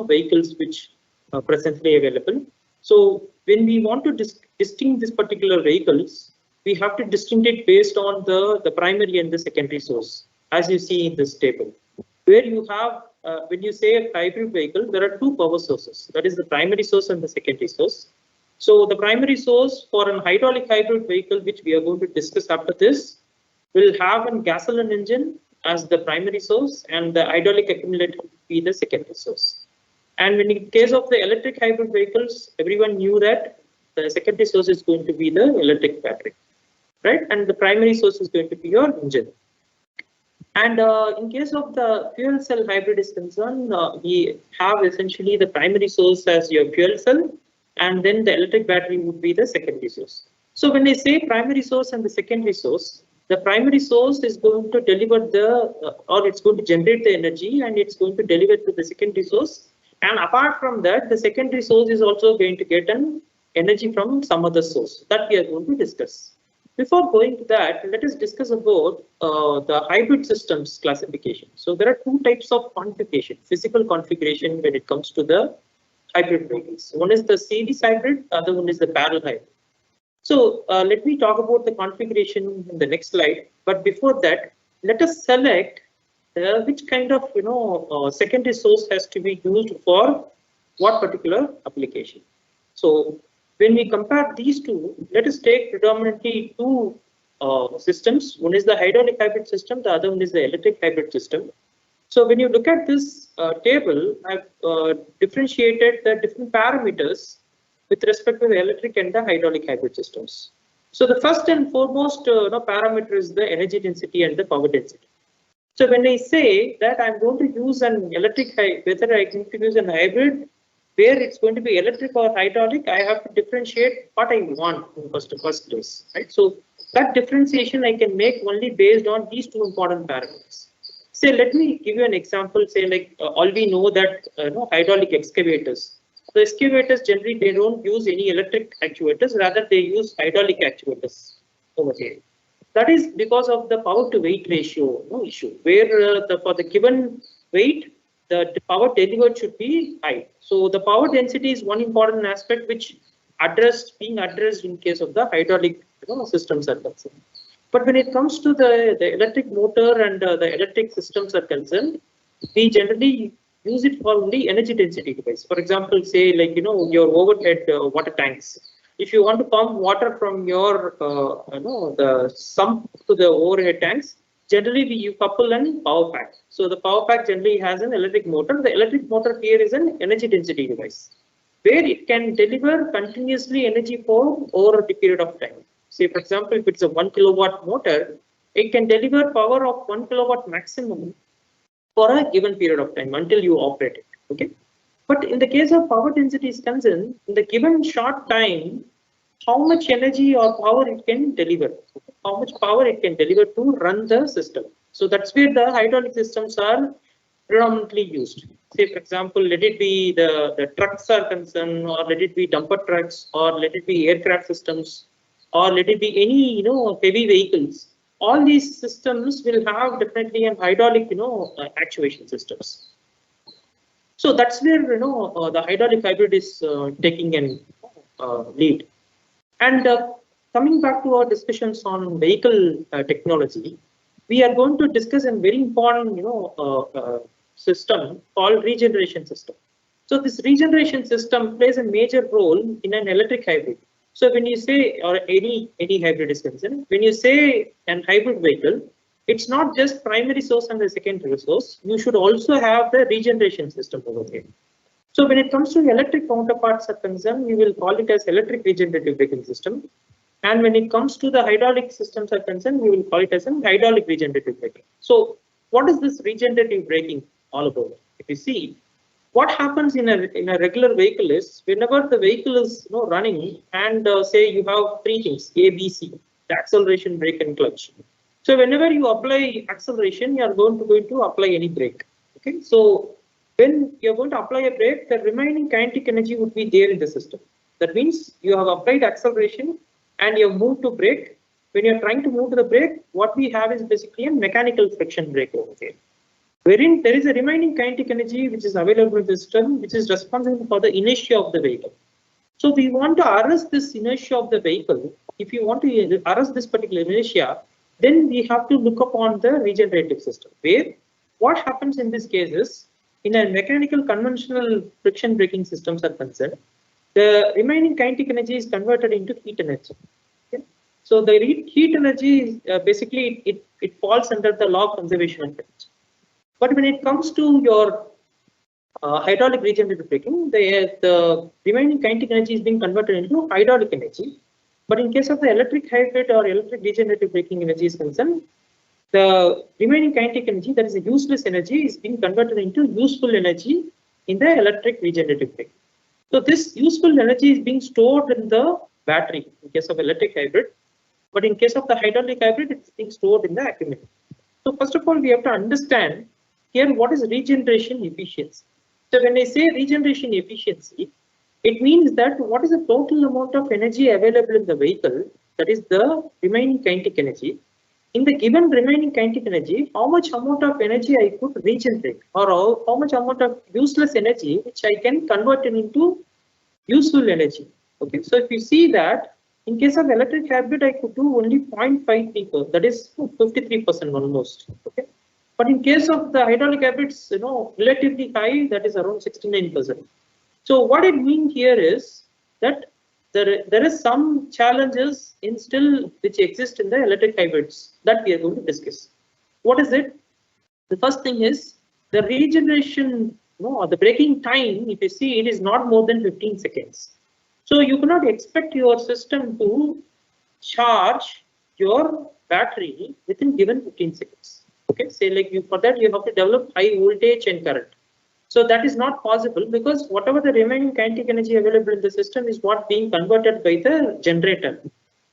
vehicles which are presently available. So when we want to distinguish this particular vehicles, we have to distinguish it based on the primary and the secondary source, as you see in this table, where you have when you say a hybrid vehicle, there are two power sources, that is the primary source and the secondary source. So the primary source for an hydraulic hybrid vehicle, which we are going to discuss after this, will have a gasoline engine as the primary source and the hydraulic accumulator will be the secondary source. And when in case of the electric hybrid vehicles, everyone knew that the secondary source is going to be the electric battery, right? And the primary source is going to be your engine. And in case of the fuel cell hybrid is concerned, we have essentially the primary source as your fuel cell, and then the electric battery would be the secondary source. So when I say primary source and the secondary source, the primary source is going to deliver or it's going to generate the energy and it's going to deliver to the secondary source. And apart from that, the secondary source is also going to get an energy from some other source that we are going to discuss. Before going to that, let us discuss about the hybrid systems classification. So there are two types of configuration, physical configuration when it comes to the hybrid vehicles. One is the series hybrid, the other one is the parallel hybrid. So let me talk about the configuration in the next slide. But before that, let us select which kind of secondary source has to be used for what particular application. So when we compare these two, let us take predominantly two systems. One is the hydraulic hybrid system, the other one is the electric hybrid system. So when you look at this table, I've differentiated the different parameters with respect to the electric and the hydraulic hybrid systems. So the first and foremost parameter is the energy density and the power density. So when I say that I'm going to use an electric, whether I'm going to use an hybrid, where it's going to be electric or hydraulic, I have to differentiate what I want in first place, right? So that differentiation I can make only based on these two important parameters. Say, let me give you an example. Say, like all we know that hydraulic excavators. The excavators generally they don't use any electric actuators, rather they use hydraulic actuators over here. That is because of the power to weight ratio issue, where for the given weight, the power delivered should be high. So the power density is one important aspect which being addressed in case of the hydraulic systems are concerned. But when it comes to the electric motor and the electric systems are concerned, we generally use it for only energy density device. For example, say like your overhead water tanks. If you want to pump water from your the sump to the overhead tanks, generally you couple an power pack. So the power pack generally has an electric motor. The electric motor here is an energy density device, where it can deliver continuously energy for over a period of time. Say, for example, if it's a 1 kilowatt motor, it can deliver power of 1 kilowatt maximum for a given period of time until you operate it. Okay. But in the case of power density is concerned, in the given short time, how much energy or power it can deliver, how much power it can deliver to run the system. So that's where the hydraulic systems are predominantly used. Say, for example, let it be the trucks are concerned, or let it be dumper trucks, or let it be aircraft systems, or let it be any heavy vehicles. All these systems will have definitely an hydraulic actuation systems. So that's where the hydraulic hybrid is taking an lead. And coming back to our discussions on vehicle technology, we are going to discuss a very important system called regeneration system. So this regeneration system plays a major role in an electric hybrid. So when you say, or any hybrid is concerned, when you say an hybrid vehicle, it's not just primary source and the secondary source. You should also have the regeneration system over there. So when it comes to electric counterparts are concerned, we will call it as electric regenerative braking system. And when it comes to the hydraulic systems are concerned, we will call it as an hydraulic regenerative braking. So what is this regenerative braking all about? If you see, what happens in a regular vehicle is whenever the vehicle is running and say you have three things, A, B, C, the acceleration, brake and clutch. So whenever you apply acceleration, you are going to apply any brake. Okay, so when you're going to apply a brake, the remaining kinetic energy would be there in the system. That means you have applied acceleration and you have moved to brake. When you're trying to move to the brake, what we have is basically a mechanical friction brake over there, wherein there is a remaining kinetic energy which is available in the system, which is responsible for the inertia of the vehicle. So we want to arrest this inertia of the vehicle. If you want to arrest this particular inertia, then we have to look upon the regenerative system, where what happens in this case is, in a mechanical conventional friction braking systems are concerned, the remaining kinetic energy is converted into heat energy. Okay? So the heat energy is basically it falls under the law of conservation of energy. But when it comes to your hydraulic regenerative braking, the remaining kinetic energy is being converted into hydraulic energy. But in case of the electric hybrid or electric regenerative braking energy is concerned, the remaining kinetic energy, that is a useless energy, is being converted into useful energy in the electric regenerative braking. So this useful energy is being stored in the battery in case of electric hybrid, but in case of the hydraulic hybrid, it's being stored in the accumulator. So first of all, we have to understand here what is regeneration efficiency. So when I say regeneration efficiency, it means that what is the total amount of energy available in the vehicle, that is the remaining kinetic energy. In the given remaining kinetic energy, how much amount of energy I could regenerate, or how much amount of useless energy which I can convert it into useful energy. Okay, so if you see that in case of electric hybrid, I could do only 0.5 that is 53% almost. Okay, but in case of the hydraulic hybrids, relatively high, that is around 69%. So what it means here is that there is some challenges in still which exist in the electric hybrids that we are going to discuss. What is it? The first thing is the regeneration, the braking time. If you see, it is not more than 15 seconds. So you cannot expect your system to charge your battery within given 15 seconds. Okay, say like for that you have to develop high voltage and current. So that is not possible, because whatever the remaining kinetic energy available in the system is what being converted by the generator.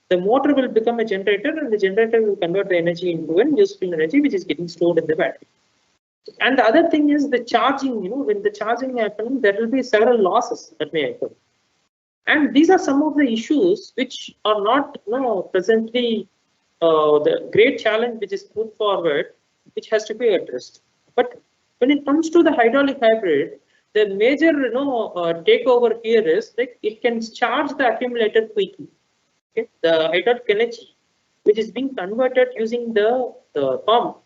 The motor will become a generator, and the generator will convert the energy into a useful energy which is getting stored in the battery. And the other thing is the charging. When the charging happens, there will be several losses that may occur. And these are some of the issues which are not presently the great challenge which is put forward, which has to be addressed. But when it comes to the hydraulic hybrid, the major takeover here is like it can charge the accumulator quickly. Okay? The hydraulic energy which is being converted using the pump.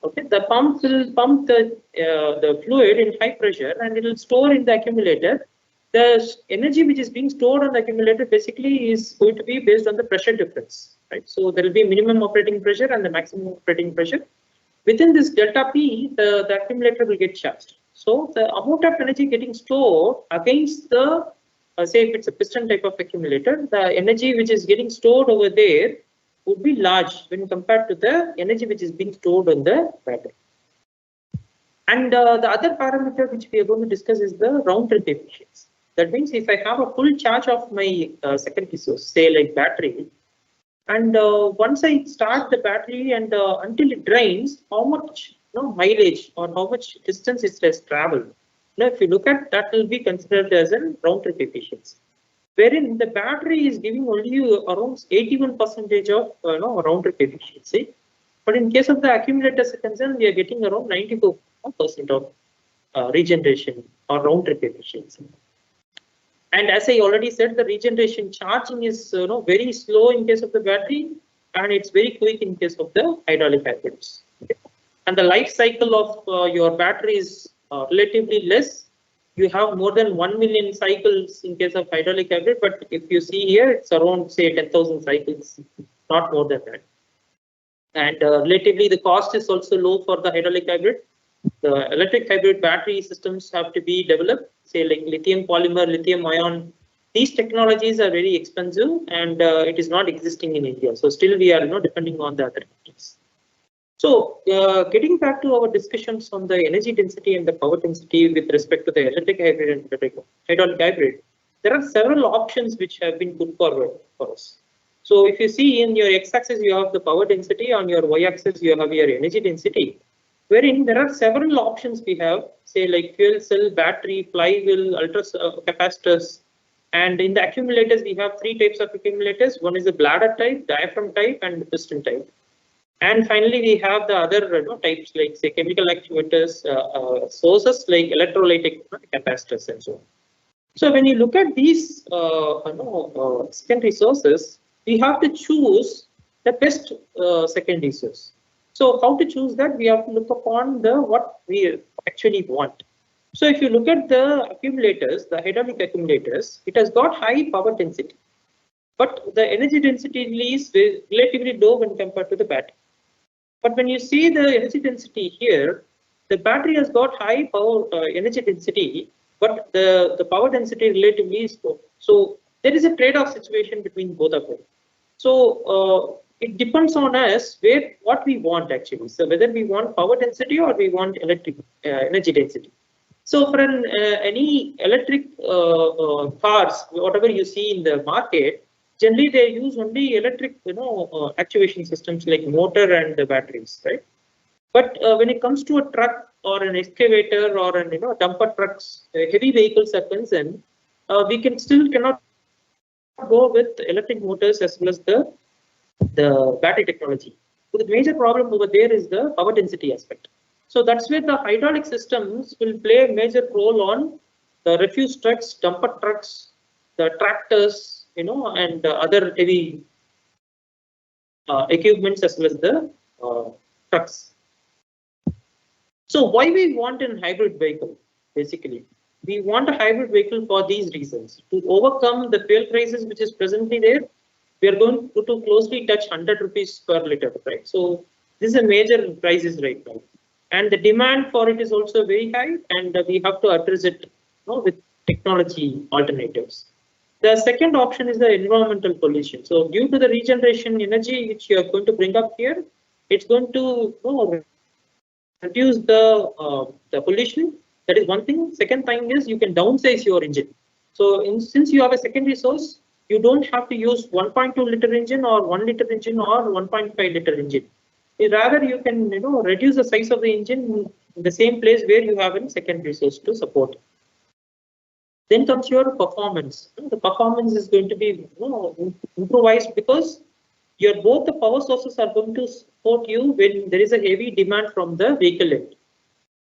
Okay, the pump will pump the fluid in high pressure and it will store in the accumulator. The energy which is being stored on the accumulator basically is going to be based on the pressure difference, right? So there will be minimum operating pressure and the maximum operating pressure. Within this delta P, the accumulator will get charged. So the amount of energy getting stored against the, say if it's a piston type of accumulator, the energy which is getting stored over there would be large when compared to the energy which is being stored on the battery. And the other parameter which we are going to discuss is the round trip efficiency. That means if I have a full charge of my secondary source, say like battery, and once I start the battery and until it drains, how much mileage or how much distance it has traveled. Now, if you look at that, will be considered as a round trip efficiency, wherein the battery is giving only around 81% of round trip efficiency. But in case of the accumulators concerned, we are getting around 94% of regeneration or round trip efficiency. And as I already said, the regeneration charging is very slow in case of the battery, and it's very quick in case of the hydraulic hybrids. Okay. And the life cycle of your battery is relatively less. You have more than 1 million cycles in case of hydraulic hybrid, but if you see here, it's around say 10,000 cycles, not more than that. And relatively, the cost is also low for the hydraulic hybrid. The electric hybrid battery systems have to be developed, say like lithium polymer, lithium ion. These technologies are very expensive, and it is not existing in India. So still we are depending on the other countries. So getting back to our discussions on the energy density and the power density with respect to the electric hybrid and hydraulic hybrid, there are several options which have been put forward for us. So if you see in your x-axis you have the power density, on your y-axis you have your energy density, wherein there are several options we have, say like fuel cell, battery, flywheel, ultra capacitors, and in the accumulators we have three types of accumulators. One is the bladder type, diaphragm type, and the piston type. And finally, we have the other types like say chemical actuators, sources like electrolytic capacitors and so on. So when you look at these secondary sources, we have to choose the best secondary source. So how to choose that? We have to look upon what we actually want. So if you look at the accumulators, the hydraulic accumulators, it has got high power density, but the energy density is relatively low when compared to the battery. But when you see the energy density here, the battery has got high power energy density, but the power density relatively is low. So there is a trade-off situation between both of them. So it depends on us what we want actually. So whether we want power density or we want electric energy density. So for any electric cars, whatever you see in the market, generally they use only electric actuation systems like motor and the batteries, right? But when it comes to a truck or an excavator or an dumper trucks, heavy vehicles are concerned, we cannot go with electric motors as well as the battery technology. So the major problem over there is the power density aspect. So that's where the hydraulic systems will play a major role on the refuse trucks, dumper trucks, the tractors, and other heavy equipments as well as the trucks. So why we want a hybrid vehicle? Basically, we want a hybrid vehicle for these reasons. To overcome the fuel crisis which is presently there, we are going to closely touch 100 rupees per liter, right? So this is a major crisis right now. And the demand for it is also very high, and we have to address it with technology alternatives. The second option is the environmental pollution. So due to the regeneration energy which you are going to bring up here, it's going to reduce the pollution. That is one thing. Second thing is you can downsize your engine. So since you have a secondary source, you don't have to use 1.2 liter engine or 1 liter engine or 1.5 liter engine. Rather, you can reduce the size of the engine in the same place where you have a secondary source to support. Then comes your performance. The performance is going to be improvised because both the power sources are going to support you when there is a heavy demand from the vehicle end.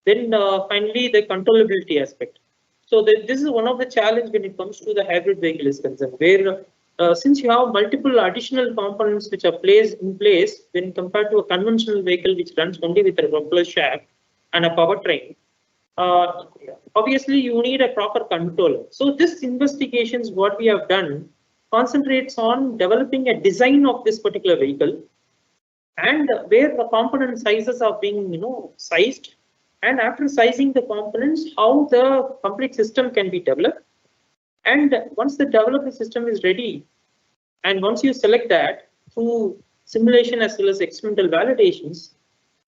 Then finally, the controllability aspect. So this is one of the challenges when it comes to the hybrid vehicle is concerned, where since you have multiple additional components which are placed in place when compared to a conventional vehicle which runs only with a propeller shaft and a powertrain, obviously you need a proper controller. So this investigations what we have done concentrates on developing a design of this particular vehicle, and where the component sizes are being sized, and after sizing the components, how the complete system can be developed. And once the development system is ready, and once you select that through simulation as well as experimental validations,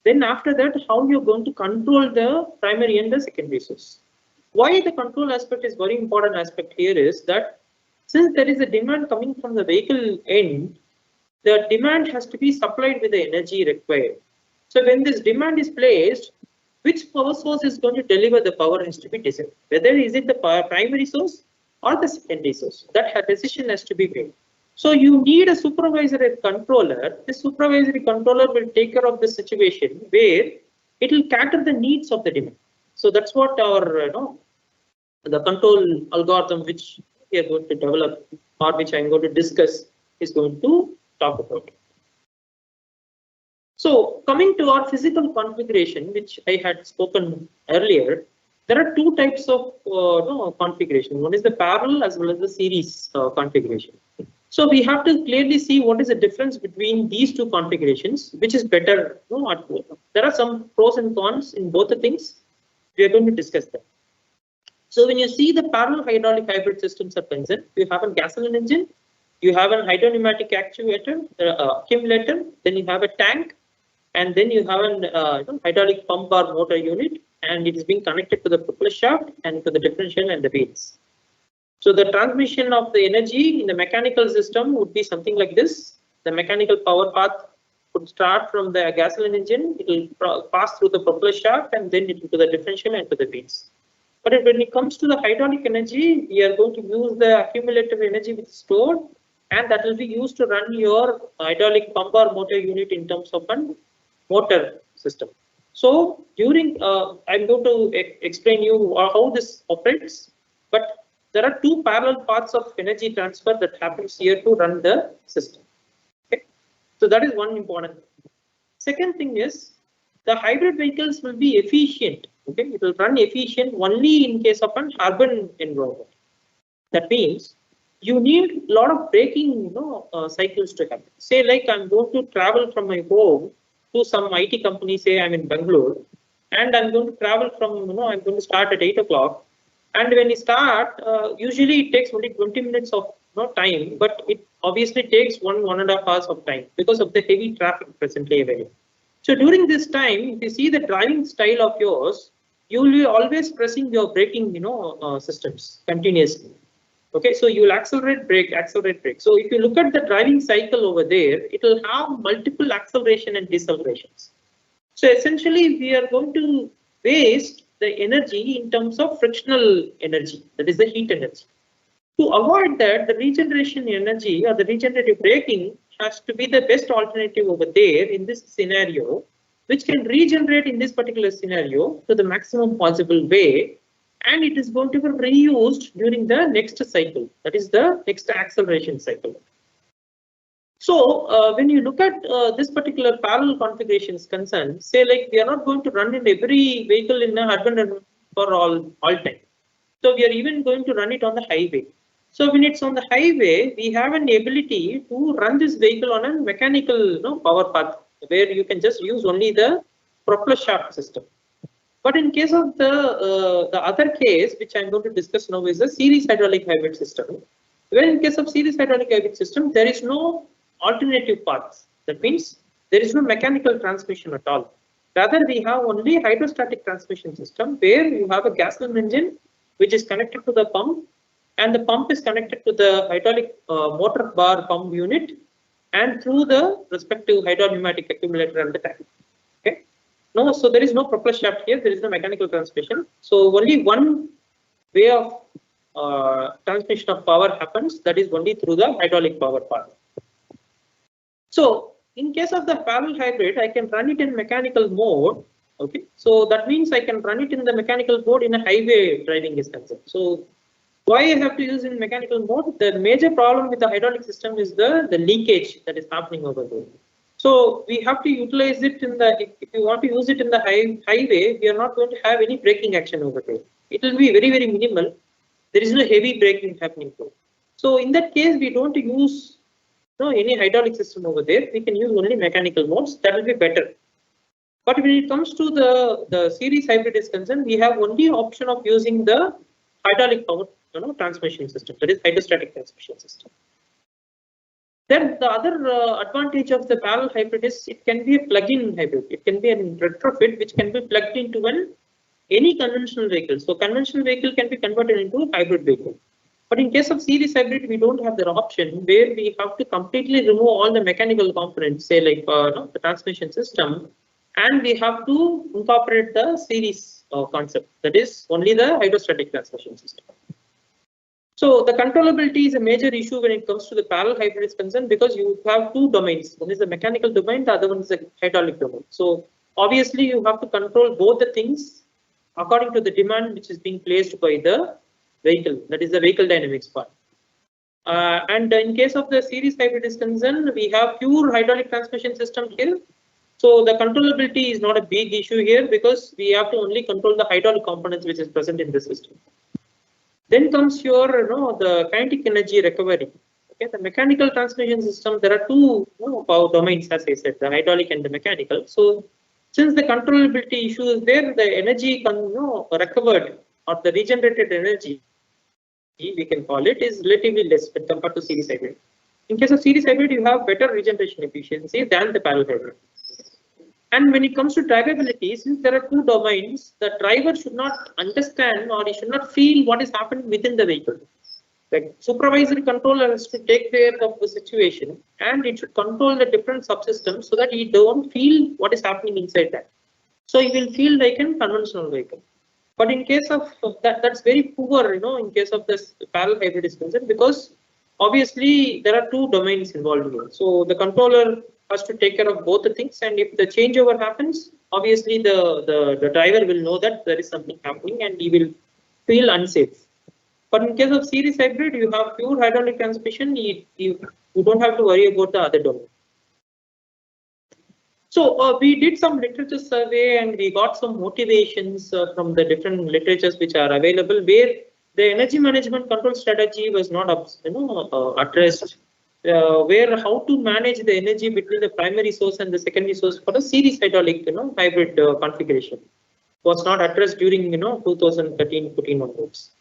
then after that, how you're going to control the primary and the secondary source. Why the control aspect is very important aspect here is that since there is a demand coming from the vehicle end, the demand has to be supplied with the energy required. So when this demand is placed, which power source is going to deliver the power has to be decided. Whether is it the primary source or the secondary source, that decision has to be made. So you need a supervisory controller. The supervisory controller will take care of the situation where it will cater the needs of the demand. So that's what our the control algorithm which we are going to develop or which I'm going to discuss is going to talk about. So coming to our physical configuration, which I had spoken earlier, there are two types of configuration. One is the parallel as well as the series configuration. So we have to clearly see what is the difference between these two configurations, which is better. There are some pros and cons in both the things. We are going to discuss that. So when you see the parallel hydraulic hybrid systems are concerned, you have a gasoline engine, you have a hydropneumatic actuator, accumulator, then you have a tank, and then you have an hydraulic pump or motor unit, and it is being connected to the propeller shaft and to the differential and the wheels. So the transmission of the energy in the mechanical system would be something like this. The mechanical power path would start from the gasoline engine, it will pass through the propeller shaft and then into the differential and to the wheels. But when it comes to the hydraulic energy, we are going to use the accumulative energy which is stored, and that will be used to run your hydraulic pump or motor unit in terms of a motor system. So during, I'm going to explain you how this operates, but there are two parallel paths of energy transfer that happens here to run the system. Okay, so that is one important thing. Second thing is the hybrid vehicles will be efficient. Okay, it will run efficient only in case of an urban environment. That means you need a lot of braking, cycles to happen. Say like I'm going to travel from my home to some IT company. Say I'm in Bangalore, and I'm going to travel from, I'm going to start at 8 o'clock. And when you start, usually it takes only 20 minutes of time, but it obviously takes 1.5 hours of time because of the heavy traffic presently available. So during this time, if you see the driving style of yours, you will be always pressing your braking, systems continuously. Okay, so you will accelerate, brake, accelerate, brake. So if you look at the driving cycle over there, it will have multiple acceleration and decelerations. So essentially, we are going to waste the energy in terms of frictional energy, that is the heat energy. To avoid that, the regeneration energy or the regenerative braking has to be the best alternative over there in this scenario, which can regenerate in this particular scenario to the maximum possible way, and it is going to be reused during the next cycle, that is the next acceleration cycle. So when you look at this particular parallel configuration is concerned, say like we are not going to run in every vehicle in a urban for all time. So we are even going to run it on the highway. So when it's on the highway, we have an ability to run this vehicle on a mechanical power path where you can just use only the propeller shaft system. But in case of the other case, which I'm going to discuss now, is the series hydraulic hybrid system. Where in case of series hydraulic hybrid system, there is no alternative paths. That means there is no mechanical transmission at all. Rather, we have only hydrostatic transmission system where you have a gasoline engine which is connected to the pump, and the pump is connected to the hydraulic motor bar pump unit and through the respective hydropneumatic accumulator and the tank. Okay. No, so there is no propeller shaft here. There is no mechanical transmission. So only one way of transmission of power happens. That is only through the hydraulic power path. So in case of the parallel hybrid, I can run it in mechanical mode. Okay, so that means I can run it in the mechanical mode in a highway driving is concerned. So why I have to use in mechanical mode? The major problem with the hydraulic system is the leakage that is happening over there. So we have to utilize it in the, if you want to use it in the highway, we are not going to have any braking action over there. It will be very, very minimal. There is no heavy braking happening. So in that case, we don't use any hydraulic system over there. We can use only mechanical modes. That will be better. But when it comes to the series hybrid is concerned, we have only option of using the hydraulic power transmission system, that is hydrostatic transmission system. Then the other advantage of the parallel hybrid is it can be a plug-in hybrid. It can be a retrofit which can be plugged into any conventional vehicle. So conventional vehicle can be converted into a hybrid vehicle. But in case of series hybrid, we don't have that option where we have to completely remove all the mechanical components, say like the transmission system, and we have to incorporate the series concept, that is only the hydrostatic transmission system. So the controllability is a major issue when it comes to the parallel hybrid is concerned, because you have two domains. One is the mechanical domain, the other one is the hydraulic domain. So obviously you have to control both the things according to the demand which is being placed by the vehicle, that is the vehicle dynamics part. And in case of the series hybrid is concerned, we have pure hydraulic transmission system here. So the controllability is not a big issue here because we have to only control the hydraulic components which is present in the system. Then comes your the kinetic energy recovery. Okay, the mechanical transmission system, there are two power domains, as I said, the hydraulic and the mechanical. So since the controllability issue is there, the energy recovered or the regenerated energy, we can call it, is relatively less when compared to series hybrid. In case of series hybrid, you have better regeneration efficiency than the parallel hybrid. And when it comes to drivability, since there are two domains, the driver should not understand or he should not feel what is happening within the vehicle. The supervisory controller has to take care of the situation and it should control the different subsystems so that he don't feel what is happening inside that. So he will feel like a conventional vehicle. But in case of that, that's very poor, in case of this parallel hybrid is concerned, because obviously there are two domains involved here. So the controller has to take care of both the things, and if the changeover happens, obviously the driver will know that there is something happening and he will feel unsafe. But in case of series hybrid, you have pure hydraulic transmission, you don't have to worry about the other domain. So we did some literature survey and we got some motivations from the different literatures which are available, where the energy management control strategy was not addressed, where how to manage the energy between the primary source and the secondary source for a series hydraulic hybrid configuration was not addressed during 2013-14 onwards.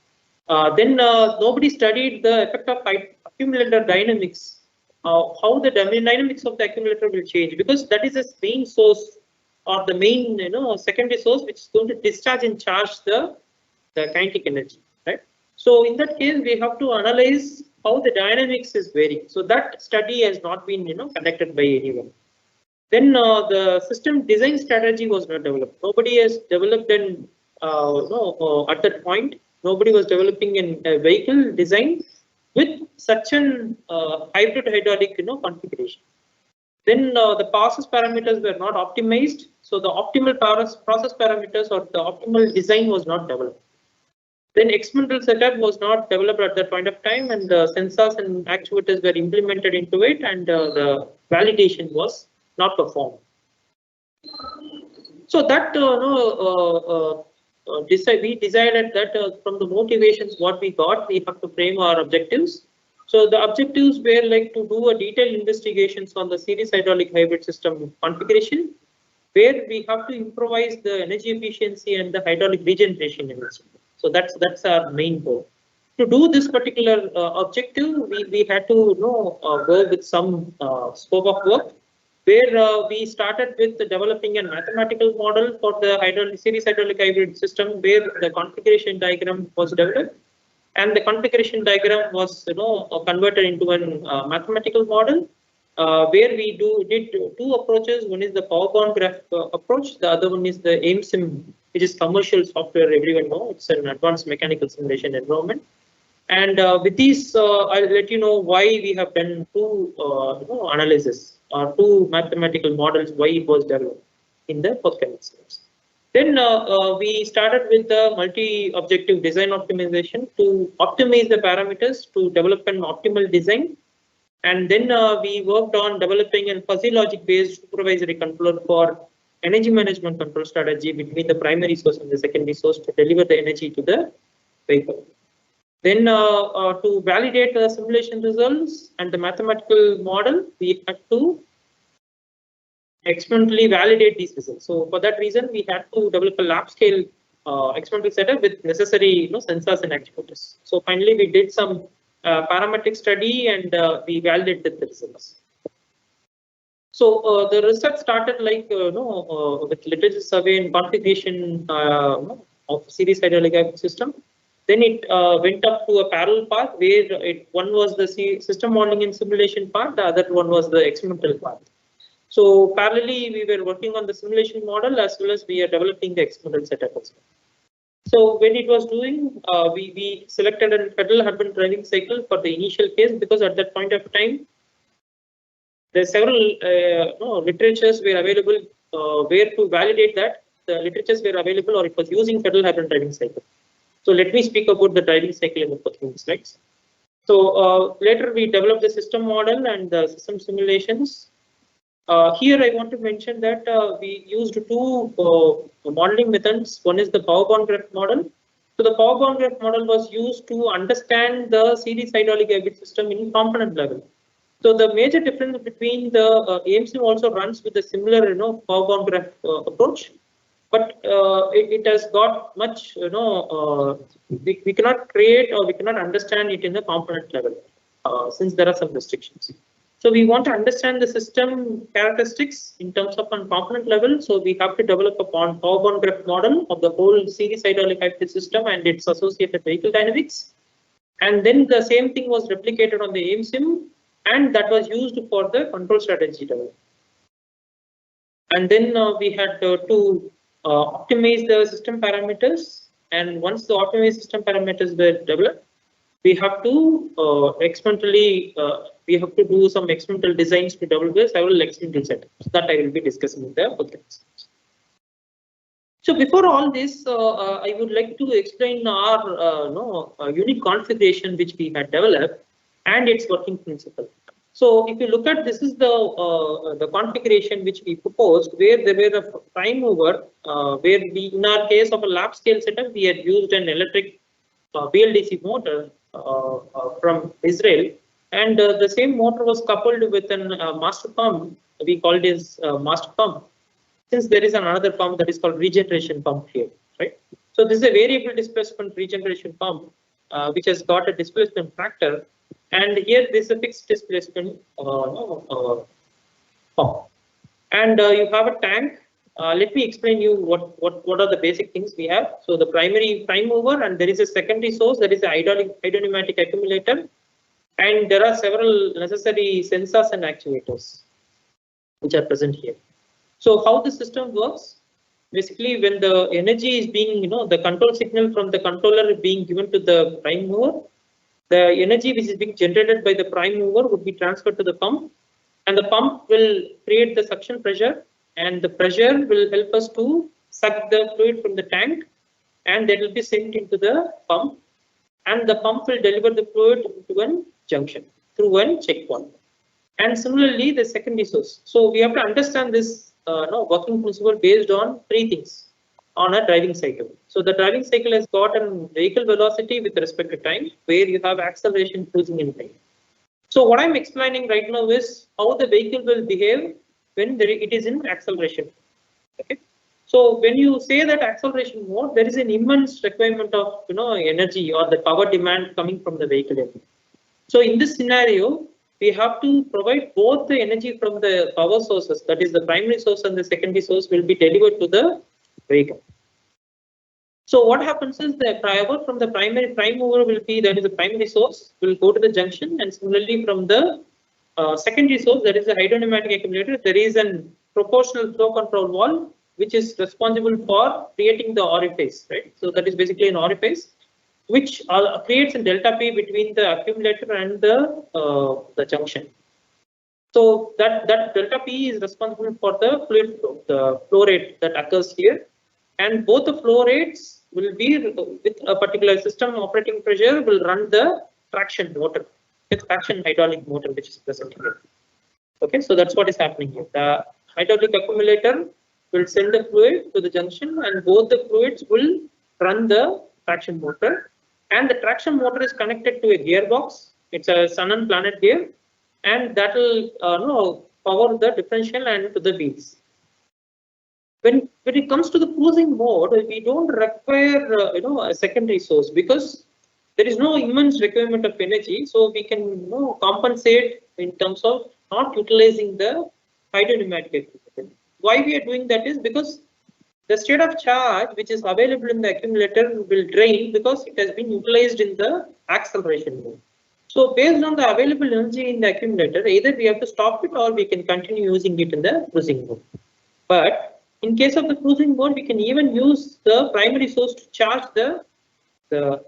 Then nobody studied the effect of accumulator dynamics. How the dynamics of the accumulator will change, because that is a main source or the main secondary source which is going to discharge and charge the kinetic energy, right? So in that case, we have to analyze how the dynamics is varying. So that study has not been conducted by anyone. Then the system design strategy was not developed. Nobody has developed an at that point. Nobody was developing a vehicle design with such an hybrid hydraulic configuration. Then the process parameters were not optimized, so the optimal process parameters or the optimal design was not developed. Then experimental setup was not developed at that point of time, and the sensors and actuators were implemented into it, and the validation was not performed. So that we decided that from the motivations what we got, we have to frame our objectives. So the objectives were like to do a detailed investigations on the series hydraulic hybrid system configuration, where we have to improvise the energy efficiency and the hydraulic regeneration energy. So that's our main goal. To do this particular objective, we had to go with some scope of work, where we started with developing a mathematical model for the series hydraulic hybrid system, where the configuration diagram was developed, and the configuration diagram was converted into a mathematical model, where we did two approaches. One is the power-bound graph approach. The other one is the AIMSIM, which is commercial software. Everyone knows it's an advanced mechanical simulation environment. And with these, I'll let you know why we have done two analysis or two mathematical models, why it was developed in the forthcoming slides. Then we started with the multi-objective design optimization to optimize the parameters to develop an optimal design. And then we worked on developing a fuzzy logic based supervisory controller for energy management control strategy between the primary source and the secondary source to deliver the energy to the vehicle. Then to validate the simulation results and the mathematical model, we had to experimentally validate these results. So for that reason, we had to develop a lab scale experimental setup with necessary sensors and actuators. So finally, we did some parametric study and we validated the results. So the research started like with literature survey and configuration of series hydraulic hybrid system. Then it went up to a parallel path where one was the system modeling and simulation part, the other one was the experimental part. So parallelly, we were working on the simulation model as well as we are developing the experimental setup as well. So when it was doing, we selected a federal urban driving cycle for the initial case, because at that point of time, there are several literatures were available where to validate that the literatures were available or it was using federal urban driving cycle. So let me speak about the driving cycle in the following slides. So later we developed the system model and the system simulations. Here I want to mention that we used two modeling methods. One is the power-bound graph model, So the power bound graph model was used to understand the series hydraulic hybrid system in component level. So the major difference between the AMSIM also runs with a similar, power bound graph approach, but it has got much, we cannot create or we cannot understand it in the component level since there are some restrictions. So we want to understand the system characteristics in terms of on component level. So we have to develop a power bound graph model of the whole series hydraulic hybrid system and its associated vehicle dynamics. And then the same thing was replicated on the AMSIM, and that was used for the control strategy development. And then we had to optimize the system parameters. And once the optimized system parameters were developed, we have to experimentally do some experimental designs to develop several experimental setups that I will be discussing in the programs. So before all this, I would like to explain our unique configuration which we had developed and its working principle. So if you look at this is the configuration which we proposed, where there were a prime mover, where we, in our case of a lab scale setup, we had used an electric BLDC motor from Israel, and the same motor was coupled with an master pump. We called it as master pump, since there is another pump that is called regeneration pump here, right? So this is a variable displacement regeneration pump, which has got a displacement factor, and here this is a fixed displacement pump. And you have a tank. Let me explain you what are the basic things we have. So the primary prime mover, and there is a secondary source, that is a hydropneumatic accumulator, and there are several necessary sensors and actuators which are present here. So how the system works? Basically, when the energy is being, the control signal from the controller is being given to the prime mover, the energy which is being generated by the prime mover would be transferred to the pump, and the pump will create the suction pressure, and the pressure will help us to suck the fluid from the tank, and that will be sent into the pump, and the pump will deliver the fluid to a junction through one checkpoint. And similarly, the secondary source. So we have to understand this working principle based on three things on a driving cycle. So the driving cycle has got a vehicle velocity with respect to time, where you have acceleration, cruising, and time. So what I'm explaining right now is how the vehicle will behave when it is in acceleration. Okay. So when you say that acceleration mode, there is an immense requirement of energy or the power demand coming from the vehicle. So in this scenario, we have to provide both the energy from the power sources, that is the primary source and the secondary source, will be delivered to the vehicle. So what happens is the power from the primary prime mover will be, that is the primary source, will go to the junction, and similarly from the secondary source, that is the hydropneumatic accumulator, there is a proportional flow control valve which is responsible for creating the orifice, right? So that is basically an orifice which creates a delta P between the accumulator and the junction. So that delta P is responsible for the fluid flow, the flow rate that occurs here, and both the flow rates will be with a particular system operating pressure will run the traction motor, with traction hydraulic motor which is present here. Okay, so that's what is happening here. The hydraulic accumulator will send the fluid to the junction, and both the fluids will run the traction motor. And the traction motor is connected to a gearbox. It's a sun and planet gear, and that will power the differential and to the wheels. When it comes to the cruising mode, we don't require a secondary source, because there is no immense requirement of energy, so we can compensate in terms of not utilizing the hydropneumatic equipment. Why we are doing that is because the state of charge which is available in the accumulator will drain because it has been utilized in the acceleration mode. So based on the available energy in the accumulator, either we have to stop it or we can continue using it in the cruising mode. But in case of the cruising mode, we can even use the primary source to charge the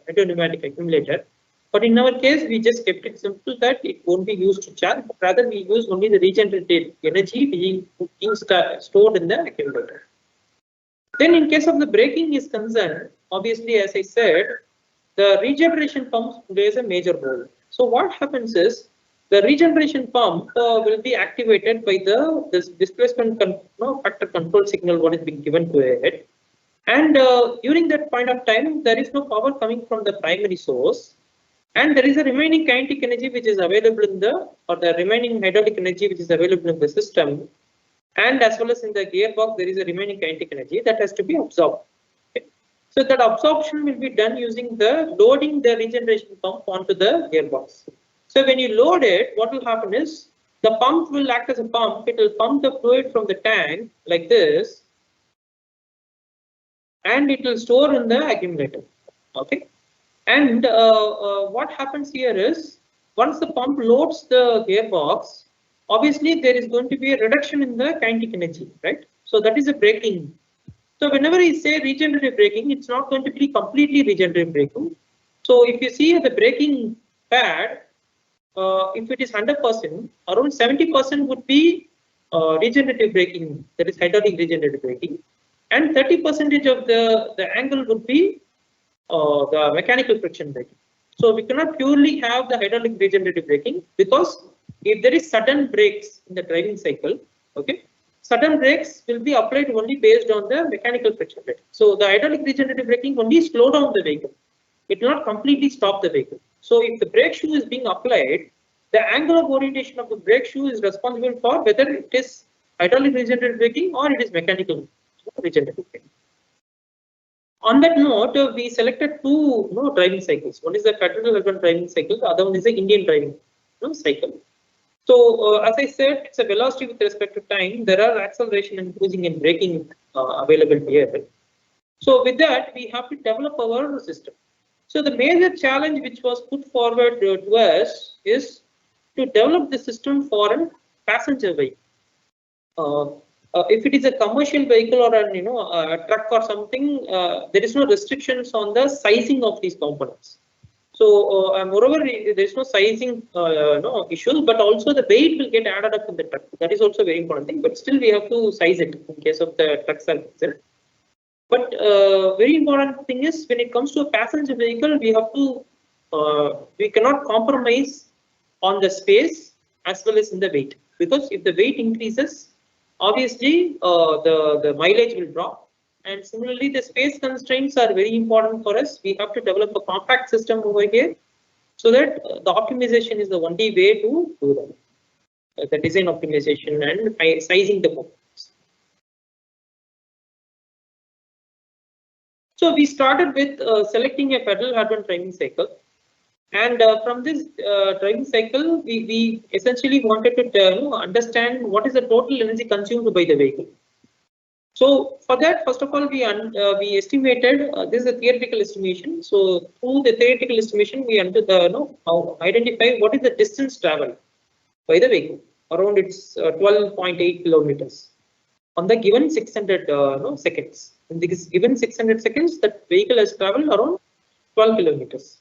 hydropneumatic accumulator. But in our case, we just kept it simple that it won't be used to charge, but rather we use only the regenerated energy being stored in the accumulator. Then in case of the braking is concerned, obviously, as I said, the regeneration pumps plays a major role. So what happens is the regeneration pump will be activated by this displacement factor control signal what is being given to it. And during that point of time, there is no power coming from the primary source, and there is a remaining kinetic energy which is available in the, or the remaining hydraulic energy which is available in the system, and as well as in the gearbox there is a remaining kinetic energy that has to be absorbed. Okay. So that absorption will be done using the loading the regeneration pump onto the gearbox. So when you load it, what will happen is the pump will act as a pump. It will pump the fluid from the tank like this, and it will store in the accumulator. Okay. And what happens here is once the pump loads the gearbox, obviously there is going to be a reduction in the kinetic energy, right? So that is a braking. So whenever we say regenerative braking, it's not going to be completely regenerative braking. So if you see the braking pad, if it is 100%, around 70% would be regenerative braking, that is hydraulic regenerative braking, and 30% of the angle would be the mechanical friction braking. So we cannot purely have the hydraulic regenerative braking, because if there is sudden brakes in the driving cycle, okay, sudden brakes will be applied only based on the mechanical friction braking. So the hydraulic regenerative braking only slow down the vehicle. It will not completely stop the vehicle. So if the brake shoe is being applied, the angle of orientation of the brake shoe is responsible for whether it is hydraulic regenerative braking or it is mechanical regenerative braking. On that note, we selected two driving cycles. One is the federal urban driving cycle, the other one is the Indian driving cycle. So as I said, it's a velocity with respect to time. There are acceleration and cruising and braking available here. So with that, we have to develop our system. So the major challenge which was put forward to us is to develop the system for a passenger vehicle. If it is a commercial vehicle or a truck or something, there is no restrictions on the sizing of these components. So moreover, there is no sizing issues, but also the weight will get added up in the truck. That is also a very important thing. But still, we have to size it in case of the trucks are concerned. But very important thing is when it comes to a passenger vehicle, we have to we cannot compromise on the space as well as in the weight, because if the weight increases, obviously the mileage will drop, and similarly the space constraints are very important for us. We have to develop a compact system over here so that the optimization is the only way to do that, the design optimization and sizing the components. So we started with selecting a pedal hard-on driving cycle. And from this driving cycle, we essentially wanted to understand what is the total energy consumed by the vehicle. So for that, first of all, we estimated, this is a theoretical estimation. So through the theoretical estimation, we identify what is the distance traveled by the vehicle. Around it's 12.8 kilometers on the given 600 seconds. In this given 600 seconds, that vehicle has traveled around 12 kilometers.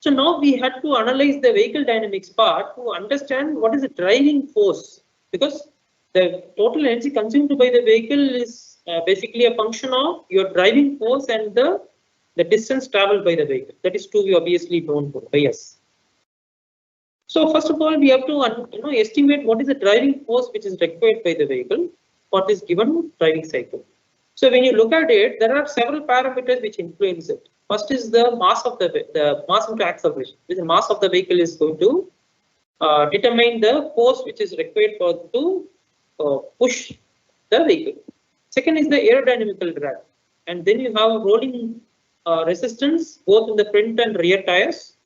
So now we had to analyze the vehicle dynamics part to understand what is the driving force, because the total energy consumed by the vehicle is basically a function of your driving force and the distance traveled by the vehicle. That is to be obviously known by us. So first of all, we have to estimate what is the driving force which is required by the vehicle for this given driving cycle. So when you look at it, there are several parameters which influence it. First is the mass of the mass into acceleration. The mass of the vehicle is going to determine the force which is required to push the vehicle. Second is the aerodynamical drag, and then you have rolling resistance both in the front and rear tires,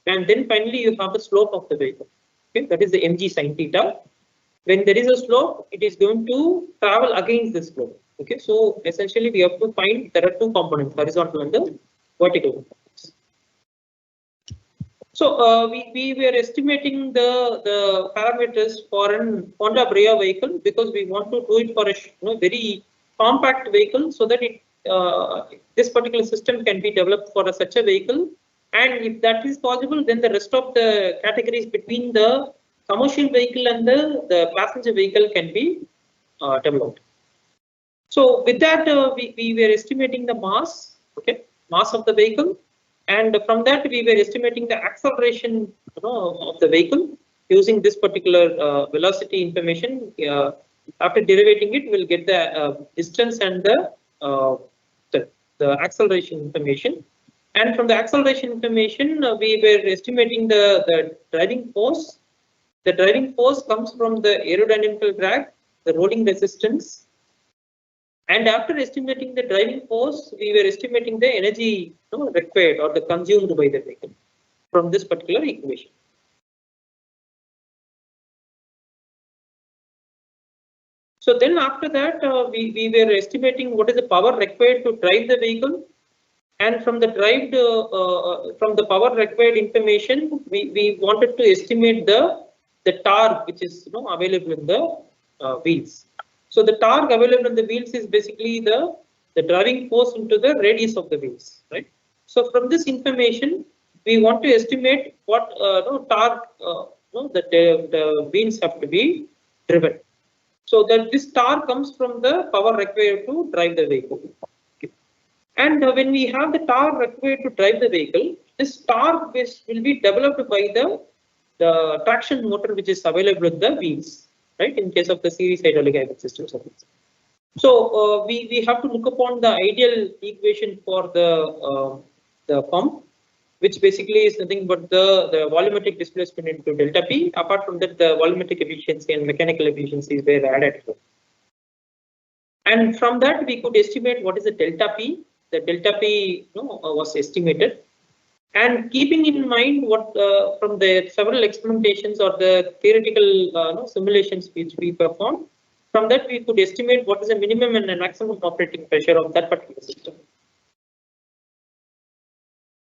and then finally you have the slope of the vehicle. Okay, that is the mg sin theta. When there is a slope, it is going to travel against the slope. Okay, so essentially we have to find there are two components, horizontal and the vertical components. So we were estimating the parameters for an Honda Brea vehicle, because we want to do it for a very compact vehicle, so that this particular system can be developed for such a vehicle. And if that is possible, then the rest of the categories between the commercial vehicle and the passenger vehicle can be developed. So with that, we were estimating the mass, mass of the vehicle, and from that we were estimating the acceleration of the vehicle using this particular velocity information. After derivating it, we'll get the distance and the the acceleration information. And from the acceleration information, we were estimating the driving force. The driving force comes from the aerodynamical drag, the rolling resistance. And after estimating the driving force, we were estimating the energy required or the consumed by the vehicle from this particular equation. So then after that, we were estimating what is the power required to drive the vehicle. And from the from the power required information, we wanted to estimate the torque which is available in the wheels. So the torque available in the wheels is basically the driving force into the radius of the wheels, right? So from this information, we want to estimate what torque the wheels have to be driven. So that this torque comes from the power required to drive the vehicle. And when we have the torque required to drive the vehicle, this torque will be developed by the traction motor which is available in the wheels, right? In case of the series hydraulic hybrid systems. So we have to look upon the ideal equation for the pump, which basically is nothing but the volumetric displacement into delta P. Apart from that, the volumetric efficiency and mechanical efficiencies were added. And from that, we could estimate what is the delta P. The delta P was estimated. And keeping in mind what from the several experimentations or the theoretical simulations which we performed, from that we could estimate what is the minimum and the maximum operating pressure of that particular system.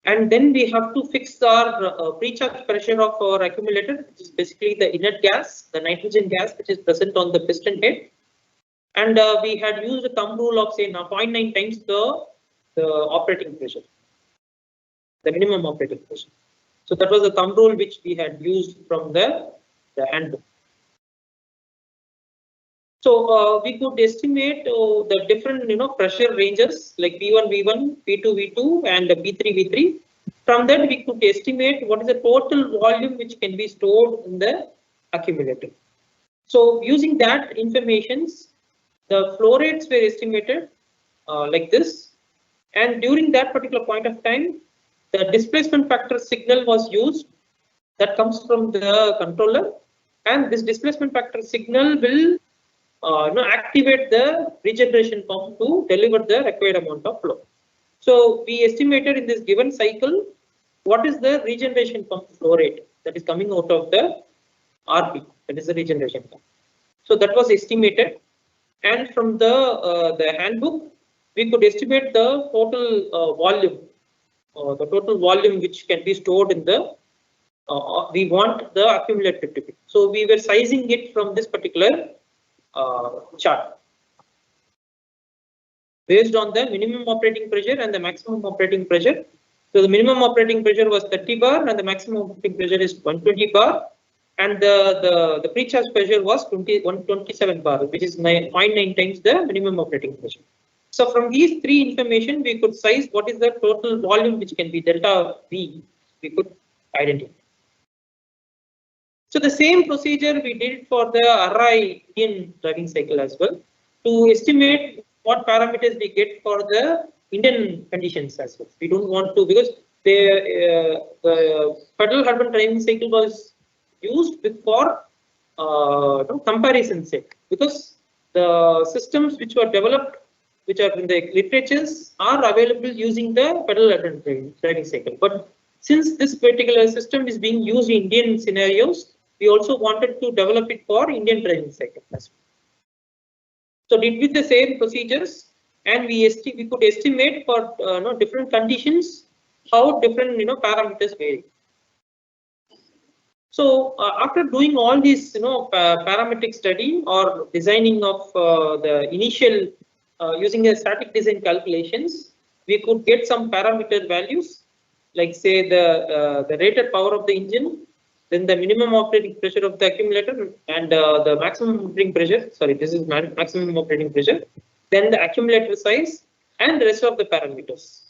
And then we have to fix our pre-charge pressure of our accumulator, which is basically the inert gas, the nitrogen gas, which is present on the piston head. And we had used a thumb rule of say 0.9 times the operating pressure, the minimum operating pressure. So that was the thumb rule which we had used from the handbook. So we could estimate the different pressure ranges like P1 V1, P2 V2, and P3 V3. From that we could estimate what is the total volume which can be stored in the accumulator. So using that information, the flow rates were estimated like this. And during that particular point of time, the displacement factor signal was used that comes from the controller, and this displacement factor signal will activate the regeneration pump to deliver the required amount of flow. So we estimated in this given cycle what is the regeneration pump flow rate that is coming out of the RP, that is the regeneration pump. So that was estimated, and from the handbook, we could estimate the total volume which can be stored in the we want the accumulator to be. So we were sizing it from this particular chart based on the minimum operating pressure and the maximum operating pressure. So the minimum operating pressure was 30 bar and the maximum operating pressure is 120 bar, and the pre-charge pressure was 127 bar, which is 0.9 times the minimum operating pressure. So from these three information, we could size what is the total volume which can be delta V, we could identify. So the same procedure we did for the Array Indian driving cycle as well, to estimate what parameters we get for the Indian conditions as well. We don't want to, because the federal urban driving cycle was used for comparison sake, because the systems which were developed, which are in the literatures, are available using the federal urban driving cycle. But since this particular system is being used in Indian scenarios, we also wanted to develop it for Indian driving cycle as well. So did with the same procedures, and we could estimate for different conditions how different parameters vary. So after doing all these parametric study or designing of the initial using a static design calculations, we could get some parameter values like say the rated power of the engine, then the minimum operating pressure of the accumulator, and the maximum operating pressure. Sorry, this is maximum operating pressure. Then the accumulator size and the rest of the parameters.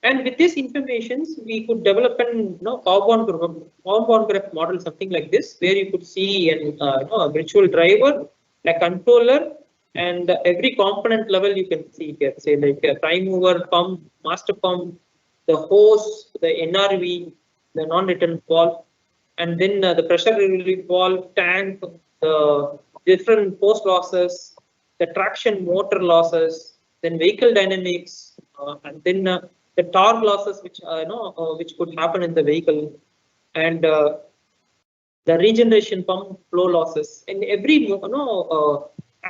And with this information, we could develop an compound graph model, something like this, where you could see a virtual driver, a controller, And every component level you can see here, say like a prime mover, pump, master pump, the hose, the NRV, the non-return valve, and then the pressure relief valve, tank, the different force losses, the traction motor losses, then vehicle dynamics, and then the torque losses which which could happen in the vehicle, and the regeneration pump flow losses. In every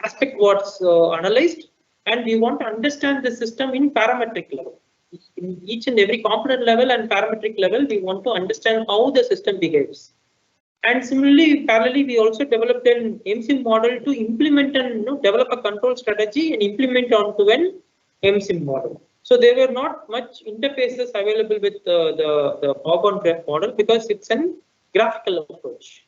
aspect was analyzed, and we want to understand the system in parametric level. In each and every component level and parametric level, we want to understand how the system behaves. And similarly, parallelly, we also developed an MSIM model to implement and develop a control strategy and implement onto an MSIM model. So there were not much interfaces available with the power graph model because it's an graphical approach.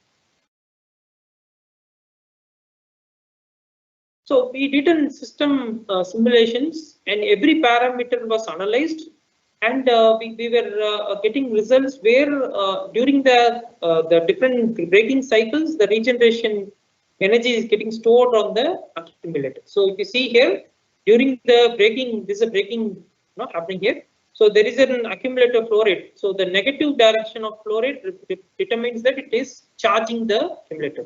So we did in system simulations, and every parameter was analyzed, and we were getting results where during the different braking cycles, the regeneration energy is getting stored on the accumulator. So if you see here, during the braking, this is a braking not happening here. So there is an accumulator flow rate. So the negative direction of flow rate determines that it is charging the accumulator.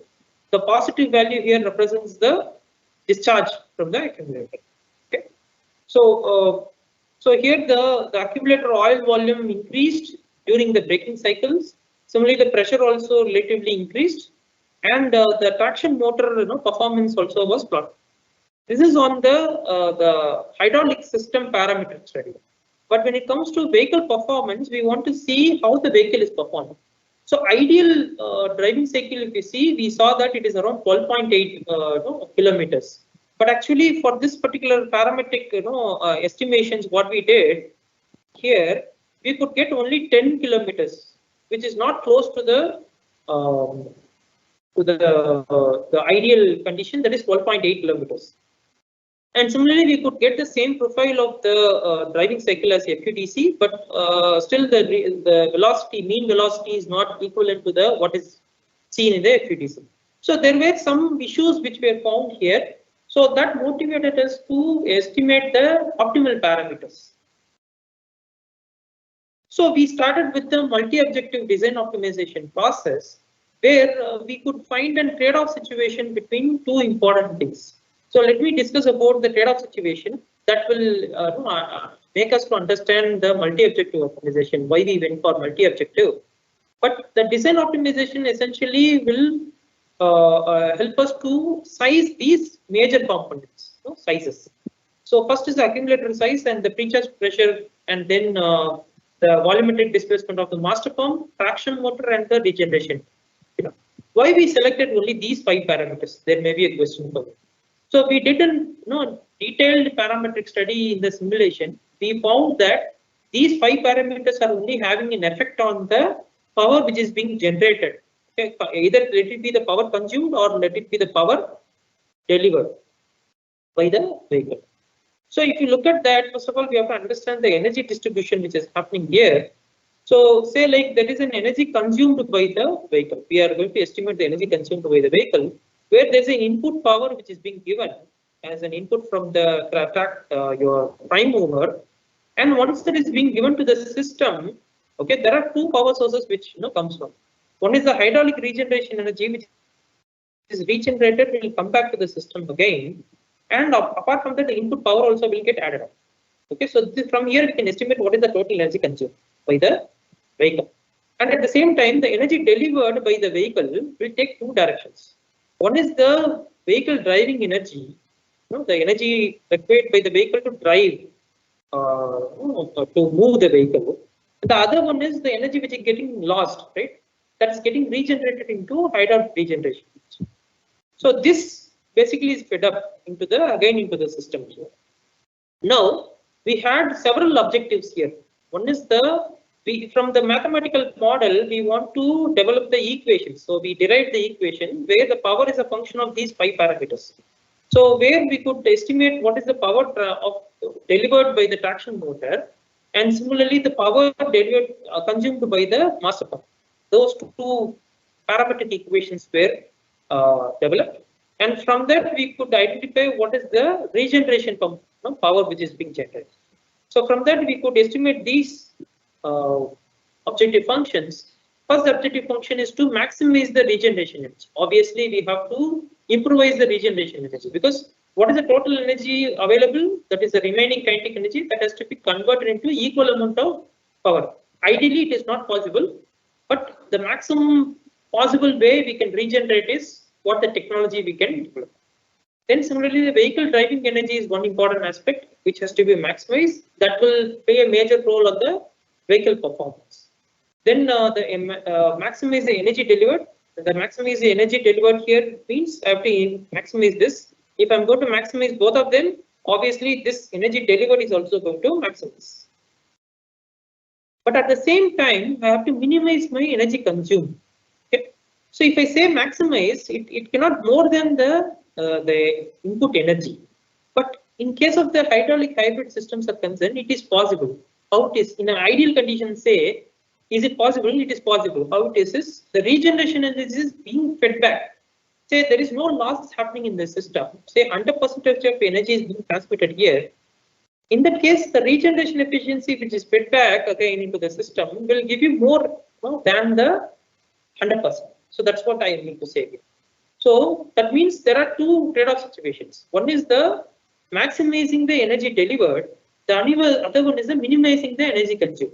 The positive value here represents the discharge from the accumulator. Okay. So so here the accumulator oil volume increased during the braking cycles. Similarly, the pressure also relatively increased, and the traction motor performance also was plotted. This is on the hydraulic system parametric study. But when it comes to vehicle performance, we want to see how the vehicle is performing. So ideal driving cycle, if you see, we saw that it is around 12.8 kilometers. But actually, for this particular parametric estimations, what we did here, we could get only 10 kilometers, which is not close to the ideal condition, that is 12.8 kilometers. And similarly, we could get the same profile of the driving cycle as FPTS, but still the velocity, mean velocity is not equivalent to what is seen in the FPTS. So there were some issues which were found here. So that motivated us to estimate the optimal parameters. So we started with the multi-objective design optimization process, where we could find a trade-off situation between two important things. So let me discuss about the trade-off situation that will make us to understand the multi-objective optimization, why we went for multi-objective. But the design optimization essentially will help us to size these major components, sizes. So first is the accumulator size and the pre-charge pressure, and then the volumetric displacement of the master pump, traction motor, and the regeneration. Why we selected only these 5 parameters? There may be a question for you. So we did a detailed parametric study in the simulation. We found that these 5 parameters are only having an effect on the power which is being generated. Okay, either let it be the power consumed or let it be the power delivered by the vehicle. So if you look at that, first of all, we have to understand the energy distribution which is happening here. So say like there is an energy consumed by the vehicle. We are going to estimate the energy consumed by the vehicle, where there is an input power which is being given as an input from the your prime mover, and once that is being given to the system, okay, there are 2 power sources which comes from. One is the hydraulic regeneration energy, which is regenerated, will come back to the system again, and apart from that, the input power also will get added up. Okay, so from here we can estimate what is the total energy consumed by the vehicle, and at the same time, the energy delivered by the vehicle will take 2 directions. One is the vehicle driving energy, the energy required by the vehicle to drive, to move the vehicle. The other one is the energy which is getting lost, right? That's getting regenerated into hydraulic regeneration. So this basically is fed up into into the system here. Now we had several objectives here. One is from the mathematical model, we want to develop the equations. So we derived the equation where the power is a function of these 5 parameters. So where we could estimate what is the power delivered by the traction motor, and similarly the power delivered consumed by the master pump. Those 2 parametric equations were developed, And from that, we could identify what is the regeneration power which is being generated. So from that, we could estimate these objective functions. First objective function is to maximize the regeneration energy. Obviously, we have to improvise the regeneration energy, because what is the total energy available? That is the remaining kinetic energy that has to be converted into equal amount of power. Ideally, it is not possible, but the maximum possible way we can regenerate is what the technology we can develop. Then similarly, the vehicle driving energy is one important aspect which has to be maximized. That will play a major role on the vehicle performance. Then maximize the energy delivered. The maximize the energy delivered here means I have to maximize this. If I'm going to maximize both of them, obviously this energy delivered is also going to maximize. But at the same time, I have to minimize my energy consumed. Okay. So if I say maximize, it cannot more than the input energy. But in case of the hydraulic hybrid systems are concerned, it is possible. How it is in an ideal condition, say, is it possible? It is possible. How it is the regeneration energy is being fed back. Say there is no loss happening in the system. Say 100% of energy is being transmitted here. In that case, the regeneration efficiency which is fed back again into the system will give you more than the 100%. So that's what I mean to say here. So that means there are two trade-off situations. One is the maximizing the energy delivered. The other one is the minimizing the energy consumed.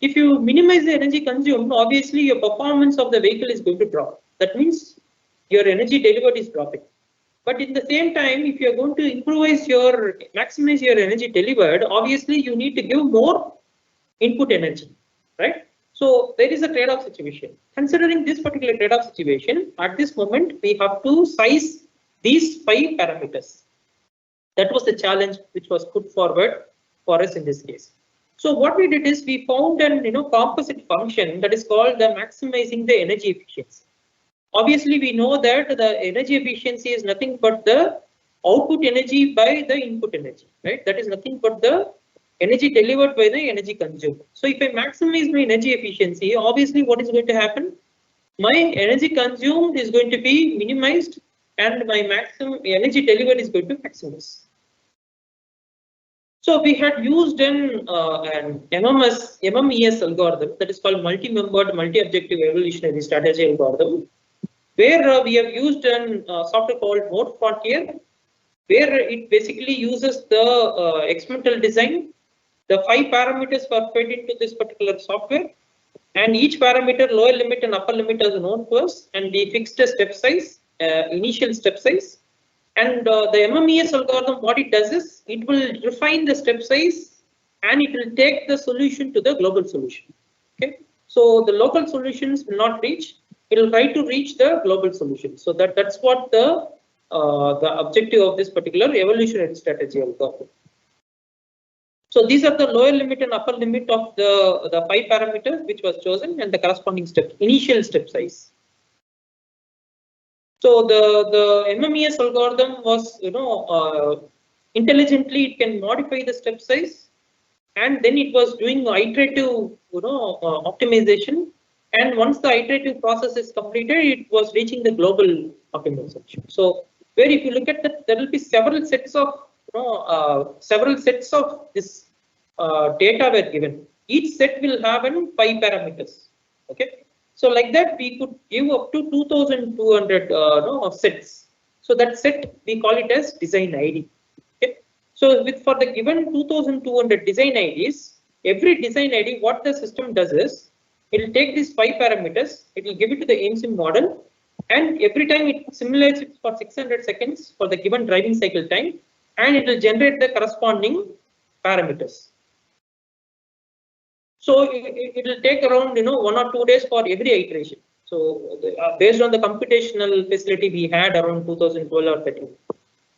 If you minimize the energy consumed, obviously your performance of the vehicle is going to drop. That means your energy delivered is dropping. But in the same time, if you are going to maximize your energy delivered, obviously you need to give more input energy, right? So there is a trade-off situation. Considering this particular trade-off situation, at this moment we have to size these 5 parameters. That was the challenge which was put forward for us in this case. So what we did is we found an composite function that is called the maximizing the energy efficiency. Obviously, we know that the energy efficiency is nothing but the output energy by the input energy, right? That is nothing but the energy delivered by the energy consumed. So if I maximize my energy efficiency, obviously what is going to happen? My energy consumed is going to be minimized and my maximum energy delivered is going to maximize. So we had used an MMES algorithm that is called multi-membered multi-objective evolutionary strategy algorithm, where we have used an software called Mode Frontier, where it basically uses the experimental design. The 5 parameters were fed into this particular software, and each parameter, lower limit and upper limit, is known to us, and we fixed a step size, initial step size. And the MMES algorithm, what it does is it will refine the step size and it will take the solution to the global solution. Okay, so the local solutions will not reach. It will try to reach the global solution. So that's what the objective of this particular evolutionary strategy algorithm. So these are the lower limit and upper limit of the 5 parameters which was chosen and the corresponding initial step size. So the MMES algorithm was, intelligently it can modify the step size, and then it was doing iterative, optimization. And once the iterative process is completed, it was reaching the global optimization. So where if you look at that, there will be several sets of, this data were given. Each set will have 5 parameters. Okay. So like that, we could give up to 2,200 sets. So that set, we call it as design ID. Okay. So for the given 2,200 design IDs, every design ID, what the system does is, it will take these 5 parameters, it will give it to the AIMSIM model, and every time it simulates it for 600 seconds for the given driving cycle time, and it will generate the corresponding parameters. So it will take around 1 or 2 days for every iteration. So based on the computational facility we had around 2012 or 13.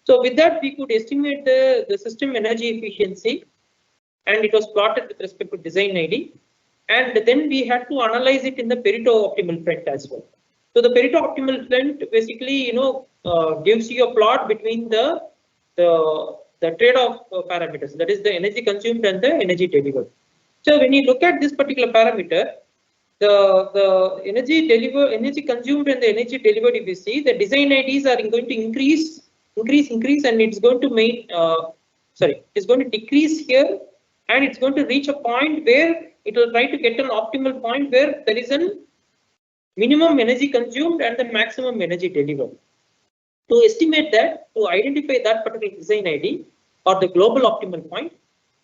So with that we could estimate the system energy efficiency, and it was plotted with respect to design ID. And then we had to analyze it in the Pareto optimal front as well. So the Pareto optimal front basically gives you a plot between the trade-off parameters, that is the energy consumed and the energy delivered. So when you look at this particular parameter, the energy consumed and the energy delivered, if you see, the design IDs are going to increase, and it's going to make, it's going to decrease here, and it's going to reach a point where it will try to get an optimal point where there is a minimum energy consumed and the maximum energy delivered. To estimate that, to identify that particular design ID or the global optimal point,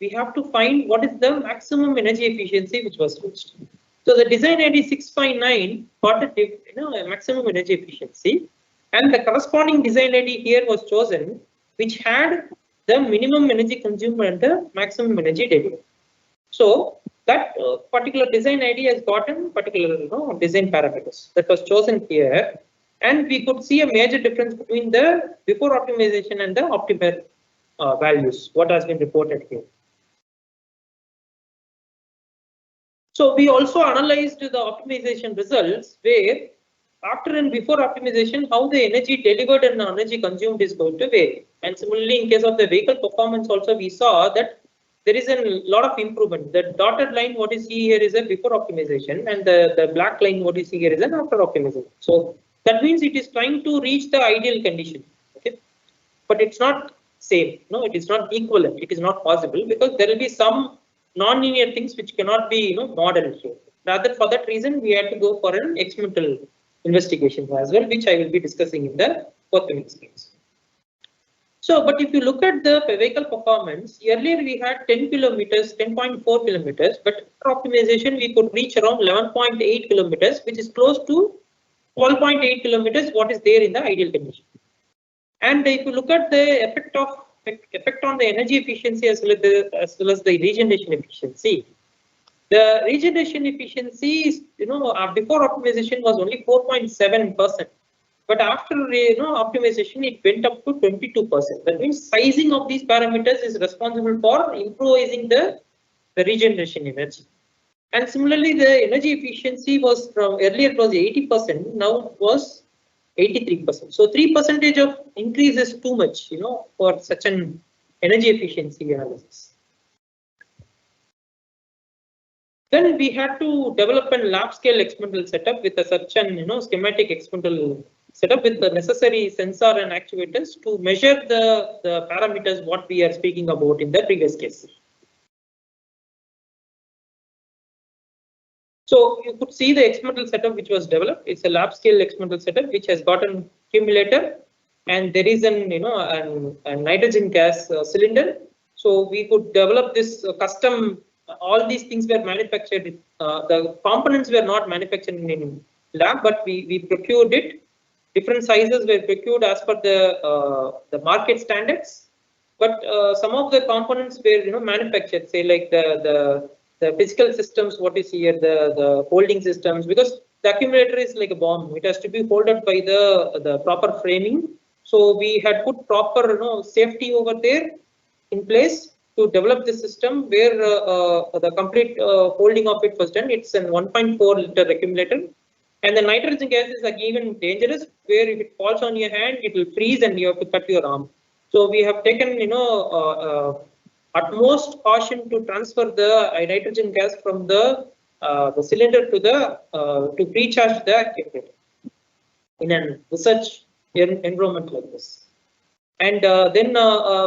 we have to find what is the maximum energy efficiency which was reached. So the design ID 659 got a maximum energy efficiency, and the corresponding design ID here was chosen, which had the minimum energy consumed and the maximum energy delivered. So that particular design ID has gotten particular design parameters that was chosen here, and we could see a major difference between the before optimization and the optimal values, what has been reported here. So we also analyzed the optimization results where after and before optimization, how the energy delivered and energy consumed is going to vary. And similarly, in case of the vehicle performance also, we saw that there is a lot of improvement. The dotted line, what you see here is a before optimization, and the black line, what you see here is an after optimization. So that means it is trying to reach the ideal condition, okay? But it's not same, no, it is not equivalent, it is not possible, because there will be some non-linear things which cannot be modeled here. Rather, for that reason, we had to go for an experimental investigation as well, which I will be discussing in the forthcoming slides. So, but if you look at the vehicle performance, earlier we had 10 kilometers, 10.4 kilometers, but after optimization we could reach around 11.8 kilometers, which is close to 12.8 kilometers, what is there in the ideal condition. And if you look at the effect on the energy efficiency as well as the regeneration efficiency, the regeneration efficiency is, before optimization was only 4.7%, but after optimization it went up to 22%. That means sizing of these parameters is responsible for improvising the regeneration energy. And similarly, the energy efficiency was from earlier it was 80%, now it was 83%. So 3% of increase is too much, for such an energy efficiency analysis. Then we had to develop a lab scale experimental setup with a such an schematic experimental setup with the necessary sensor and actuators to measure the parameters what we are speaking about in the previous case. So you could see the experimental setup which was developed. It's a lab scale experimental setup which has got an accumulator, and there is a nitrogen gas cylinder. So we could develop this custom. All these things were manufactured. The components were not manufactured in lab, but we procured it. Different sizes were procured as per the market standards. But some of the components were manufactured, say like the physical systems, what you see here, the holding systems, because the accumulator is like a bomb. It has to be holded by the proper framing. So we had put proper safety over there in place to develop the system where the complete holding of it was done. It's an 1.4 liter accumulator, and the nitrogen gas is again dangerous, where if it falls on your hand, it will freeze and you have to cut your arm. So we have taken utmost caution to transfer the nitrogen gas from the cylinder to pre-charge the accumulator in a research environment like this. And then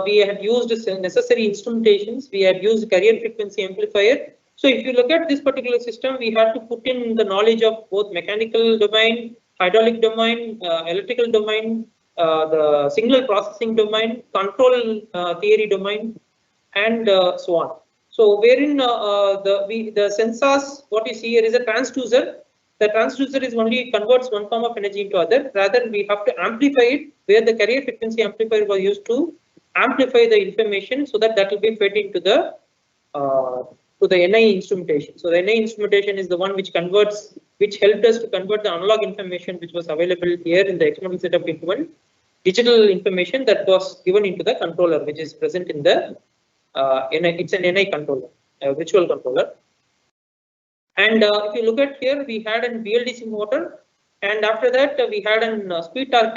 we had used necessary instrumentations. We had used carrier frequency amplifier. So if you look at this particular system, we had to put in the knowledge of both mechanical domain, hydraulic domain, electrical domain, the signal processing domain, control theory domain, and so on. So wherein the sensors, what you see here is a transducer. The transducer is only converts one form of energy into other. Rather, we have to amplify it, where the carrier frequency amplifier was used to amplify the information so that will be fed into the NI instrumentation. So the NI instrumentation is the one which helped us to convert the analog information which was available here in the experimental setup into one digital information that was given into the controller, which is present in the it's an NI controller, a virtual controller. And if you look at here, we had a BLDC motor, and after that we had a speed torque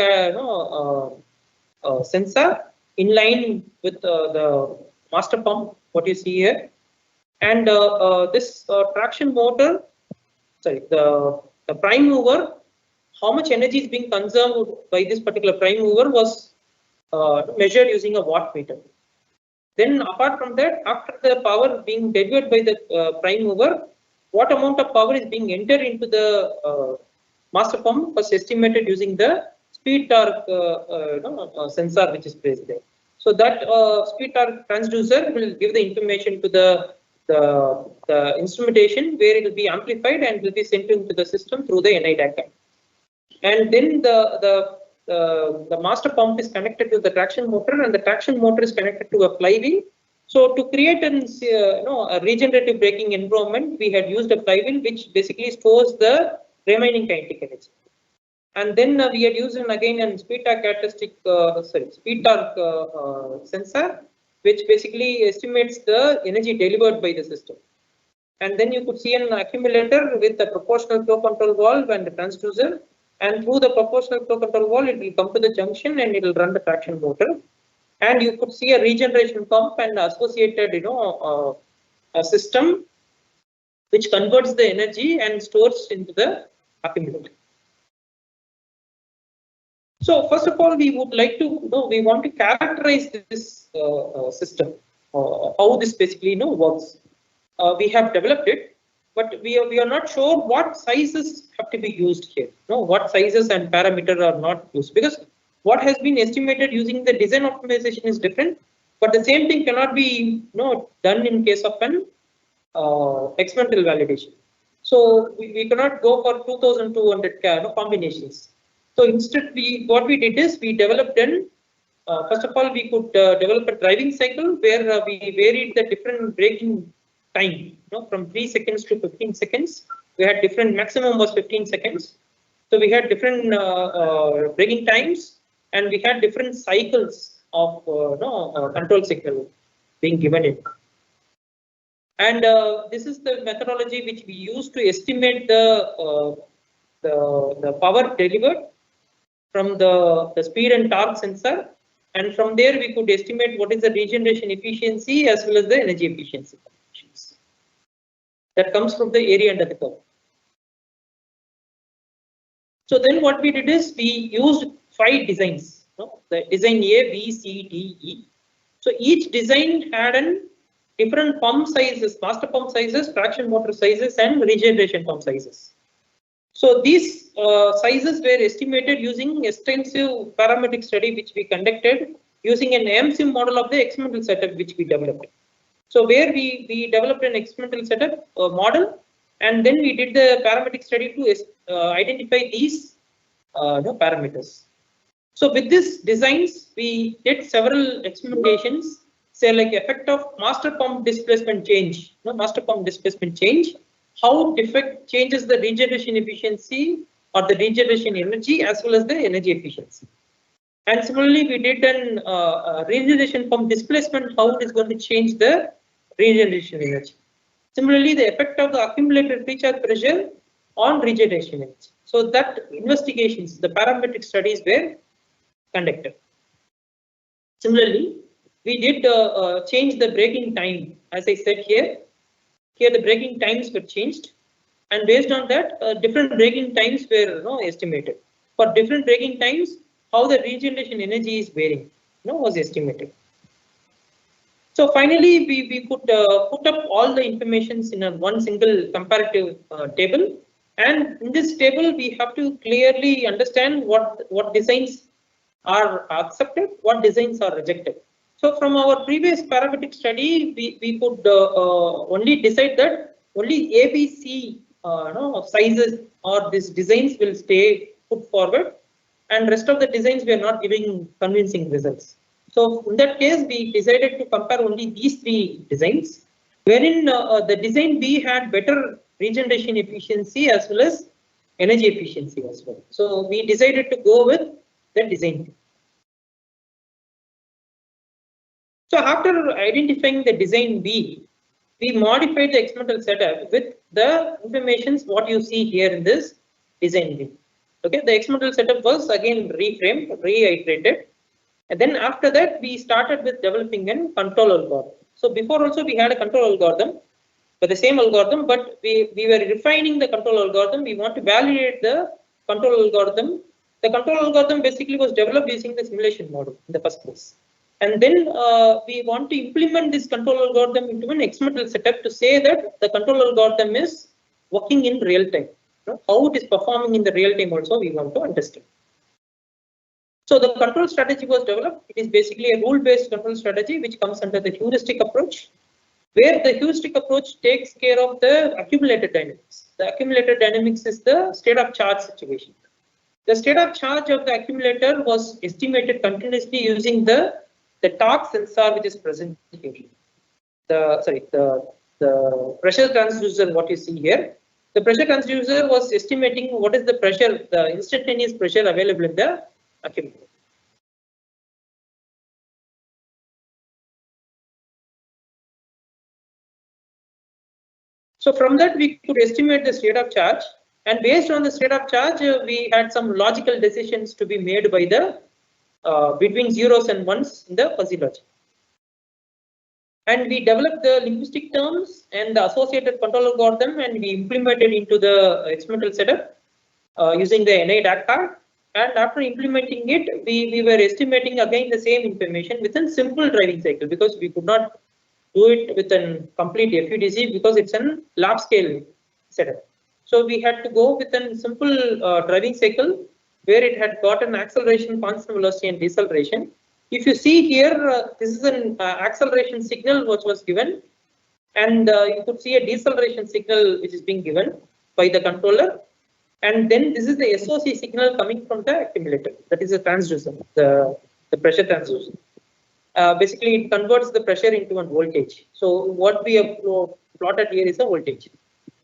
sensor in line with the master pump, what you see here. And this traction motor the prime mover, how much energy is being consumed by this particular prime mover was measured using a watt meter. Then apart from that, after the power being delivered by the prime mover, what amount of power is being entered into the master pump was estimated using the speed torque sensor which is placed there. So that speed torque transducer will give the information to the instrumentation, where it will be amplified and will be sent into the system through the NI diagram. And then the master pump is connected to the traction motor, and the traction motor is connected to a flywheel. So to create a regenerative braking environment, we had used a flywheel which basically stores the remaining kinetic energy. And then we had used again a speed torque sensor, which basically estimates the energy delivered by the system. And then you could see an accumulator with a proportional flow control valve and a transducer. And through the proportional flow control valve, it will come to the junction and it will run the traction motor. And you could see a regeneration pump and associated, a system which converts the energy and stores into the accumulator. So first of all, we would like to we want to characterize this system, how this basically works. We have developed it, but we are not sure what sizes have to be used here. What sizes and parameter are not used, because what has been estimated using the design optimization is different, but the same thing cannot be done in case of an experimental validation. So we cannot go for 2200 combinations. So instead, what we did is we developed first of all, we could develop a driving cycle where we varied the different braking time, from 3 seconds to 15 seconds. We had different, maximum was 15 seconds. So we had different braking times, and we had different cycles of control signal being given in. And this is the methodology which we use to estimate the power delivered from the speed and torque sensor, and from there we could estimate what is the regeneration efficiency as well as the energy efficiency that comes from the area under the curve. So then what we did is we used 5 designs, the design A, B, C, D, E. So each design had different pump sizes, master pump sizes, traction motor sizes, and regeneration pump sizes. So these sizes were estimated using extensive parametric study which we conducted using an MSIM model of the experimental setup which we developed. So where we developed an experimental setup model, and then we did the parametric study to identify these parameters. So with these designs, we did several experimentations, say like effect of master pump displacement change, how defect changes the regeneration efficiency or the regeneration energy as well as the energy efficiency. And similarly, we did an regeneration pump displacement, how it is going to change the regeneration energy. Similarly, the effect of the accumulated recharge pressure on regeneration energy. So that investigations, the parametric studies were conducted. Similarly, we did change the braking time, as I said here. Here the braking times were changed, and based on that, different braking times were estimated. For different braking times, how the regeneration energy is varying, was estimated. So finally, we could put up all the informations in one single comparative table, and in this table we have to clearly understand what designs are accepted, what designs are rejected. So from our previous parametric study, we could only decide that only ABC sizes or these designs will stay put forward, and rest of the designs we are not giving convincing results. So in that case, we decided to compare only these 3 designs, wherein the design B had better regeneration efficiency as well as energy efficiency as well. So we decided to go with the design B. So after identifying the design B, we modified the experimental setup with the informations what you see here in this design B. Okay, the experimental setup was again reframed, reiterated, and then after that we started with developing a control algorithm. So before also we had a control algorithm, by the same algorithm, but we were refining the control algorithm. We want to validate the control algorithm. The control algorithm basically was developed using the simulation model in the first place. And then we want to implement this control algorithm into an experimental setup to say that the control algorithm is working in real time. You know, how it is performing in the real time also we want to understand. So the control strategy was developed. It is basically a rule-based control strategy which comes under the heuristic approach, where the heuristic approach takes care of the accumulated dynamics. The accumulated dynamics is the state of charge situation. The state of charge of the accumulator was estimated continuously using the torque sensor which is present here. The pressure transducer, what you see here. The pressure transducer was estimating what is the pressure, the instantaneous pressure available in the accumulator. So from that we could estimate the state of charge, and based on the state of charge we had some logical decisions to be made by the between zeros and ones in the fuzzy logic. And we developed the linguistic terms and the associated control algorithm, and we implemented into the experimental setup using the NI DAC card. And after implementing it, we were estimating again the same information within simple driving cycle, because we could not do it with a complete FPTS because it's a lab scale setup. So we had to go with a simple driving cycle where it had got an acceleration, constant velocity, and deceleration. If you see here, this is an acceleration signal which was given, and you could see a deceleration signal which is being given by the controller. And then this is the SOC signal coming from the accumulator. That is a transducer, the pressure transducer. Basically, it converts the pressure into a voltage. So what we have plotted here is the voltage.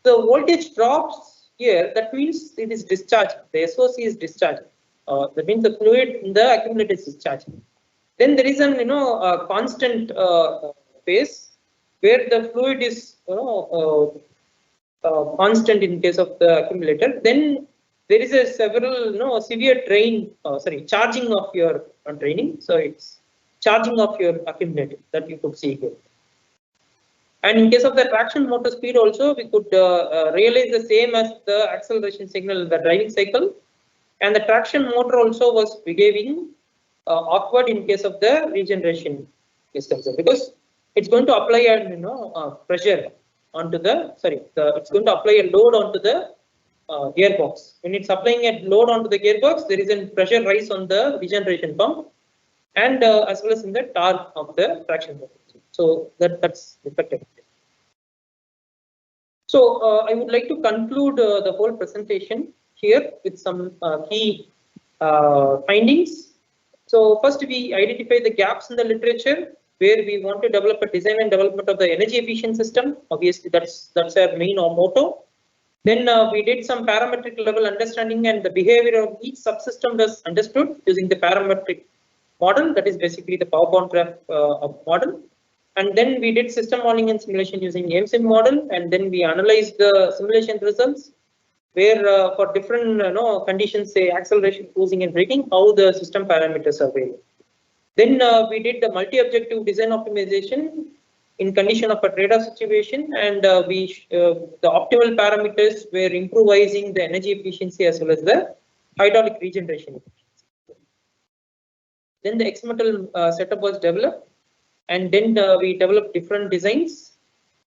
The voltage drops here. That means it is discharged. The SOC is discharged. That means the fluid in the accumulator is discharged. Then there is a constant phase where the fluid is constant in case of the accumulator. Then there is a severe charging of your draining. So it's charging of your accumulator that you could see here. And in case of the traction motor speed also, we could realize the same as the acceleration signal in the driving cycle. And the traction motor also was behaving awkward in case of the regeneration systems, because it's going to apply a pressure onto it's going to apply a load onto the gearbox. When it's applying a load onto the gearbox, there is a pressure rise on the regeneration pump, and as well as in the torque of the traction motor. So that's effective. So I would like to conclude the whole presentation here with some key findings. So first, we identify the gaps in the literature where we want to develop a design and development of the energy efficient system. Obviously, that's our main motto. Then we did some parametric level understanding, and the behavior of each subsystem was understood using the parametric model. That is basically the power bound graph model. And then we did system modeling and simulation using AIMSIM model, and then we analyzed the simulation results where for different conditions, say acceleration, cruising, and braking, how the system parameters are available. Then we did the multi-objective design optimization in condition of a trade-off situation, and the optimal parameters were improvising the energy efficiency as well as the hydraulic regeneration efficiency. Then the experimental setup was developed, and then we developed different designs.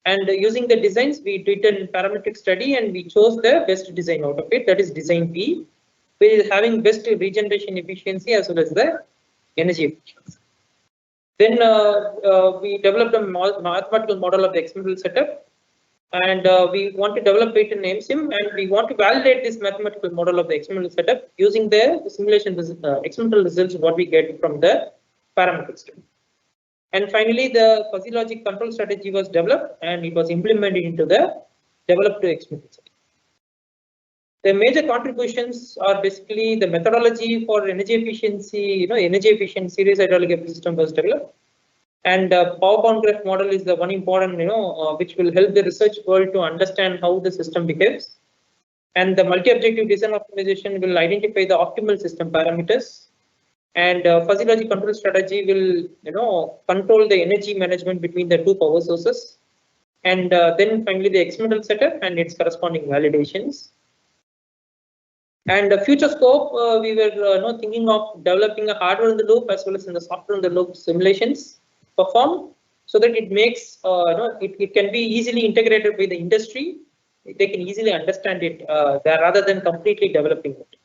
And using the designs, we did a parametric study, and we chose the best design out of it. That is design P, which is having best regeneration efficiency as well as the energy efficiency. Then we developed a mathematical model of the experimental setup, and we want to develop it in AIMSIM, and we want to validate this mathematical model of the experimental setup using the simulation experimental results what we get from the parametric study. And finally, the fuzzy logic control strategy was developed, and it was implemented into the developed experimental setup. The major contributions are basically the methodology for energy efficiency, energy efficient series hydraulic system was developed. And power bound graph model is the one important, which will help the research world to understand how the system behaves. And the multi-objective design optimization will identify the optimal system parameters. And fuzzy logic control strategy will, control the energy management between the two power sources. And then finally the experimental setup and its corresponding validations. And the future scope, we were thinking of developing a hardware in the loop as well as in the software in the loop simulations performed, so that it makes it can be easily integrated with the industry. They can easily understand it rather than completely developing it.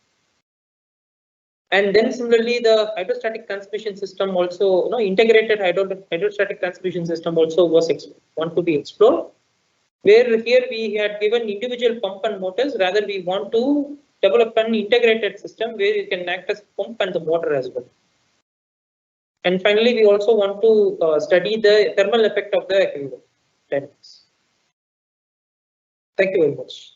And then similarly, the hydrostatic transmission system also, integrated hydrostatic transmission system also was want to be explored. Where here we had given individual pump and motors, rather we want to develop an integrated system where you can act as pump and the motor as well. And finally, we also want to study the thermal effect of the dynamics. Thank you very much.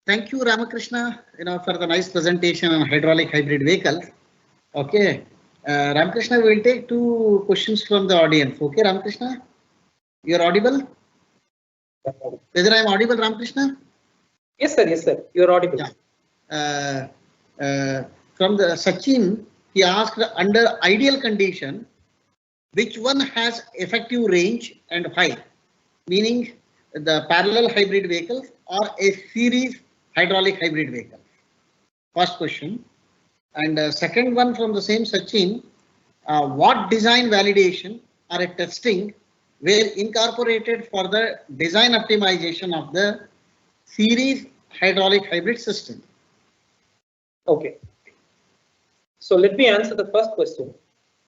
Thank you, Ramakrishna, for the nice presentation on hydraulic hybrid vehicles. Okay, Ramakrishna, we will take 2 questions from the audience. Okay, Ramakrishna, you are audible? Whether I am audible, Ramakrishna? Yes, sir. Yes, sir. You are audible. Yeah. From the Sachin, he asked, under ideal condition, which one has effective range and why? Meaning the parallel hybrid vehicles or a series hydraulic hybrid vehicle? First question. And second one from the same Sachin, what design validation or a testing were incorporated for the design optimization of the series hydraulic hybrid system? Okay. So let me answer the first question.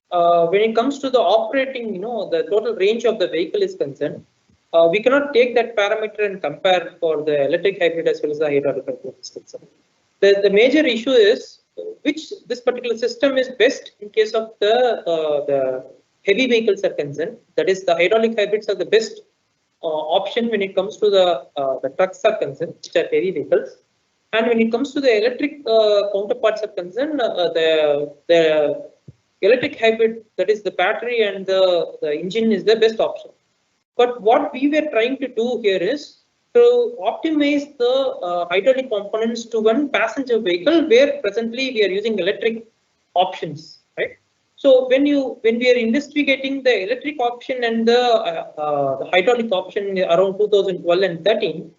When it comes to the operating, the total range of the vehicle is concerned, we cannot take that parameter and compare for the electric hybrid as well as the hydraulic hybrid system. The major issue is which this particular system is best in case of the heavy vehicles are concerned. That is, the hydraulic hybrids are the best option when it comes to the trucks are concerned, which are heavy vehicles. And when it comes to the electric counterparts are concerned, the electric hybrid, that is the battery and the engine, is the best option. But what we were trying to do here is to optimize the hydraulic components to one passenger vehicle, where presently we are using electric options, right? So when we are investigating the electric option and the hydraulic option around 2012 and 13,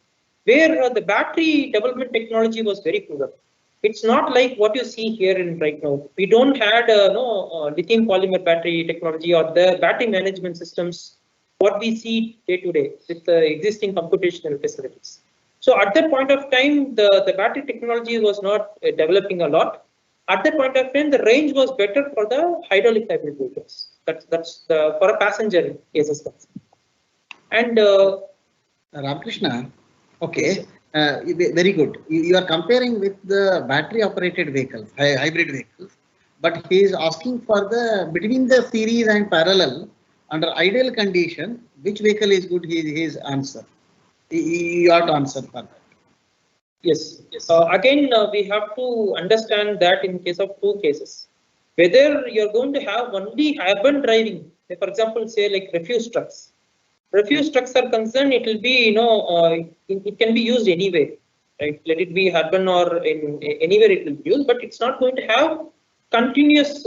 where the battery development technology was very poor. It's not like what you see here in right now. We don't had lithium polymer battery technology or the battery management systems what we see day to day with the existing computational facilities. So at that point of time, the battery technology was not developing a lot. At that point of time, the range was better for the hydraulic hybrid vehicles. That's for a passenger cases. And Ramakrishna, okay, very good. You are comparing with the battery operated vehicles, hybrid vehicles, but he is asking for the between the series and parallel. Under ideal condition, which vehicle is good? His answer. You have to answer for that. Yes. Again, we have to understand that in case of 2 cases, whether you're going to have only urban driving, for example, say like refuse trucks. Refuse trucks are concerned, it will be, it can be used anywhere, right? Let it be urban or anywhere it will be used, but it's not going to have continuous,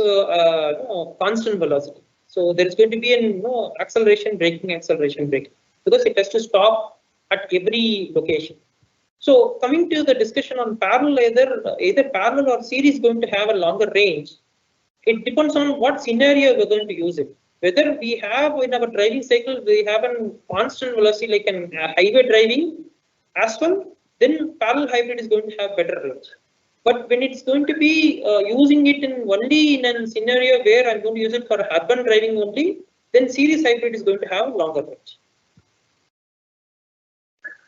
constant velocity. So there is going to be an acceleration, braking, because it has to stop at every location. So coming to the discussion on parallel, either parallel or series going to have a longer range. It depends on what scenario we're going to use it. Whether we have in our driving cycle, we have a constant velocity like an highway driving as well, then parallel hybrid is going to have better range. But when it's going to be using it only in a scenario where I'm going to use it for urban driving only, then series hybrid is going to have longer range.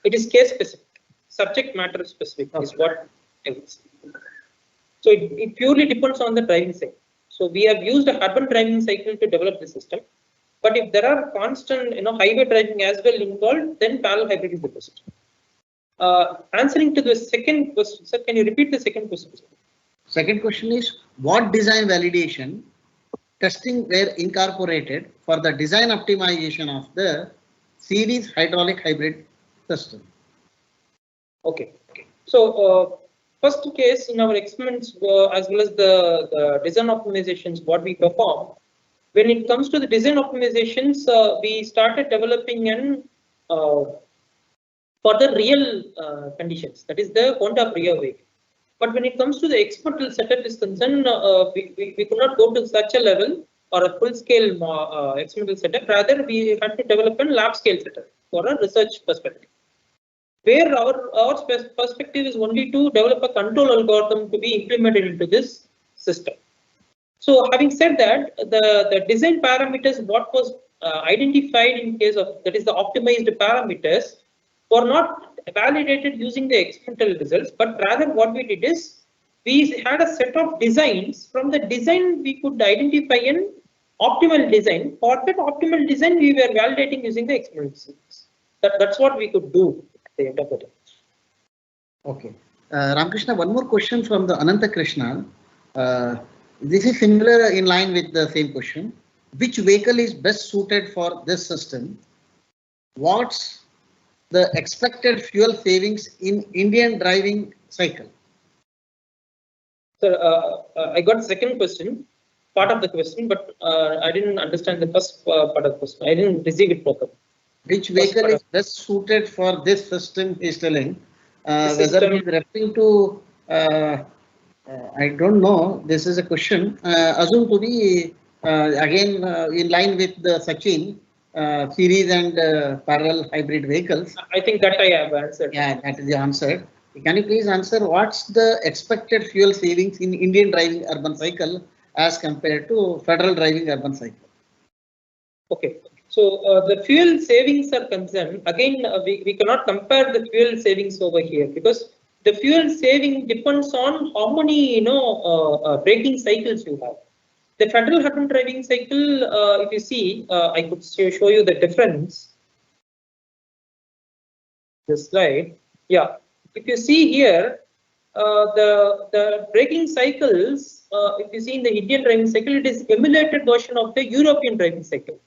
It is case specific, subject matter specific is what I would say. So it purely depends on the driving cycle. So we have used a urban driving cycle to develop the system. But if there are constant, highway driving as well involved, then parallel hybrid is the best. Answering to the second question, sir, can you repeat the second question? Second question is, what design validation testing were incorporated for the design optimization of the series hydraulic hybrid system? Okay. So first case in our experiments as well as the design optimizations what we perform. When it comes to the design optimizations, we started developing an for the real conditions, that is the Honda Brio vehicle. But when it comes to the experimental setup is concerned, we could not go to such a level or a full-scale experimental setup. Rather, we had to develop a lab-scale setup for a research perspective, where our perspective is only to develop a control algorithm to be implemented into this system. So, having said that, the design parameters, what was identified in case of, that is the optimized parameters, were not validated using the experimental results, but rather what we did is we had a set of designs. From the design, we could identify an optimal design. For that optimal design, we were validating using the experimental results. That's what we could do at the end of the day. Okay. Ramakrishna, one more question from the Ananta Krishna. This is similar in line with the same question. Which vehicle is best suited for this system? What's the expected fuel savings in Indian driving cycle? So I got the second question, part of the question, but I didn't understand the first part of the question. I didn't receive it properly. Which vehicle is best suited for this system is telling. Whether he is referring to, I don't know, this is a question. Assume to be again in line with the Sachin series and parallel hybrid vehicles. I think that I have answered. Yeah, that is the answer. Can you please answer what's the expected fuel savings in Indian driving urban cycle as compared to federal driving urban cycle? Okay. So the fuel savings are concerned, again, we cannot compare the fuel savings over here, because the fuel saving depends on how many, braking cycles you have. The federal urban driving cycle, if you see, I could show you the difference. This slide, yeah. If you see here, the braking cycles, if you see in the Indian driving cycle, it is emulated version of the European driving cycle.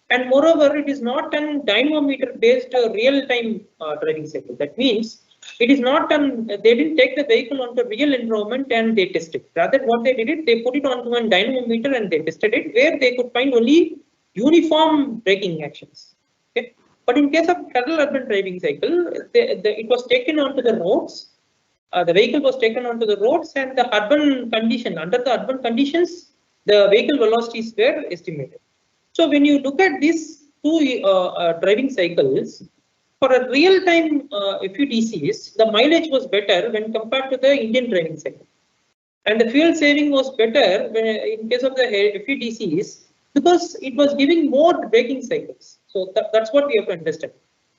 And moreover, it is not a dynamometer-based real-time driving cycle. That means it is not they didn't take the vehicle onto real environment and they tested it. Rather, what they did, they put it onto a dynamometer and they tested it, where they could find only uniform braking actions. Okay? But in case of federal urban driving cycle, it was taken onto the roads. The vehicle was taken onto the roads, and the urban condition, under the urban conditions, the vehicle velocities were estimated. So when you look at these two driving cycles, for a real-time FPTS, the mileage was better when compared to the Indian driving cycle. And the fuel saving was better in case of the FPTS, because it was giving more braking cycles. So that's what we have to understand.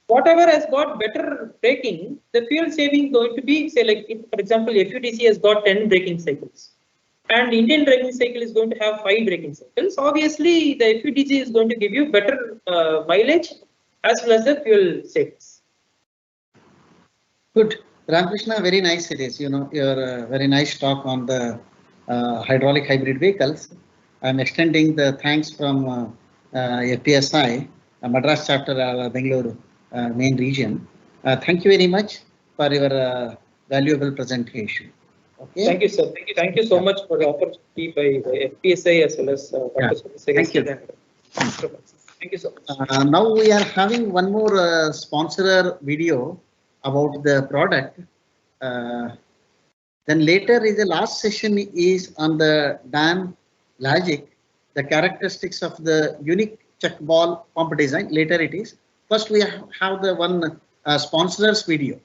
Whatever has got better braking, the fuel saving is going to be, say, like, for example, FPTS has got 10 braking cycles. And Indian driving cycle is going to have 5 braking cycles. Obviously, the FPTS is going to give you better mileage as well as the fuel savings. Good. Ramakrishna, very nice it is. Your very nice talk on the hydraulic hybrid vehicles. I'm extending the thanks from FPSI, Madras chapter, Bengaluru main region. Thank you very much for your valuable presentation. Okay. Thank you, sir. Thank you so much for the opportunity by FPSI as well as Dr. Thank you. Thank you so much. Now we are having one more sponsor video about the product. Then later is the last session is on the dam logic, the characteristics of the unique check ball pump design. Later it is. First we have the one sponsors video.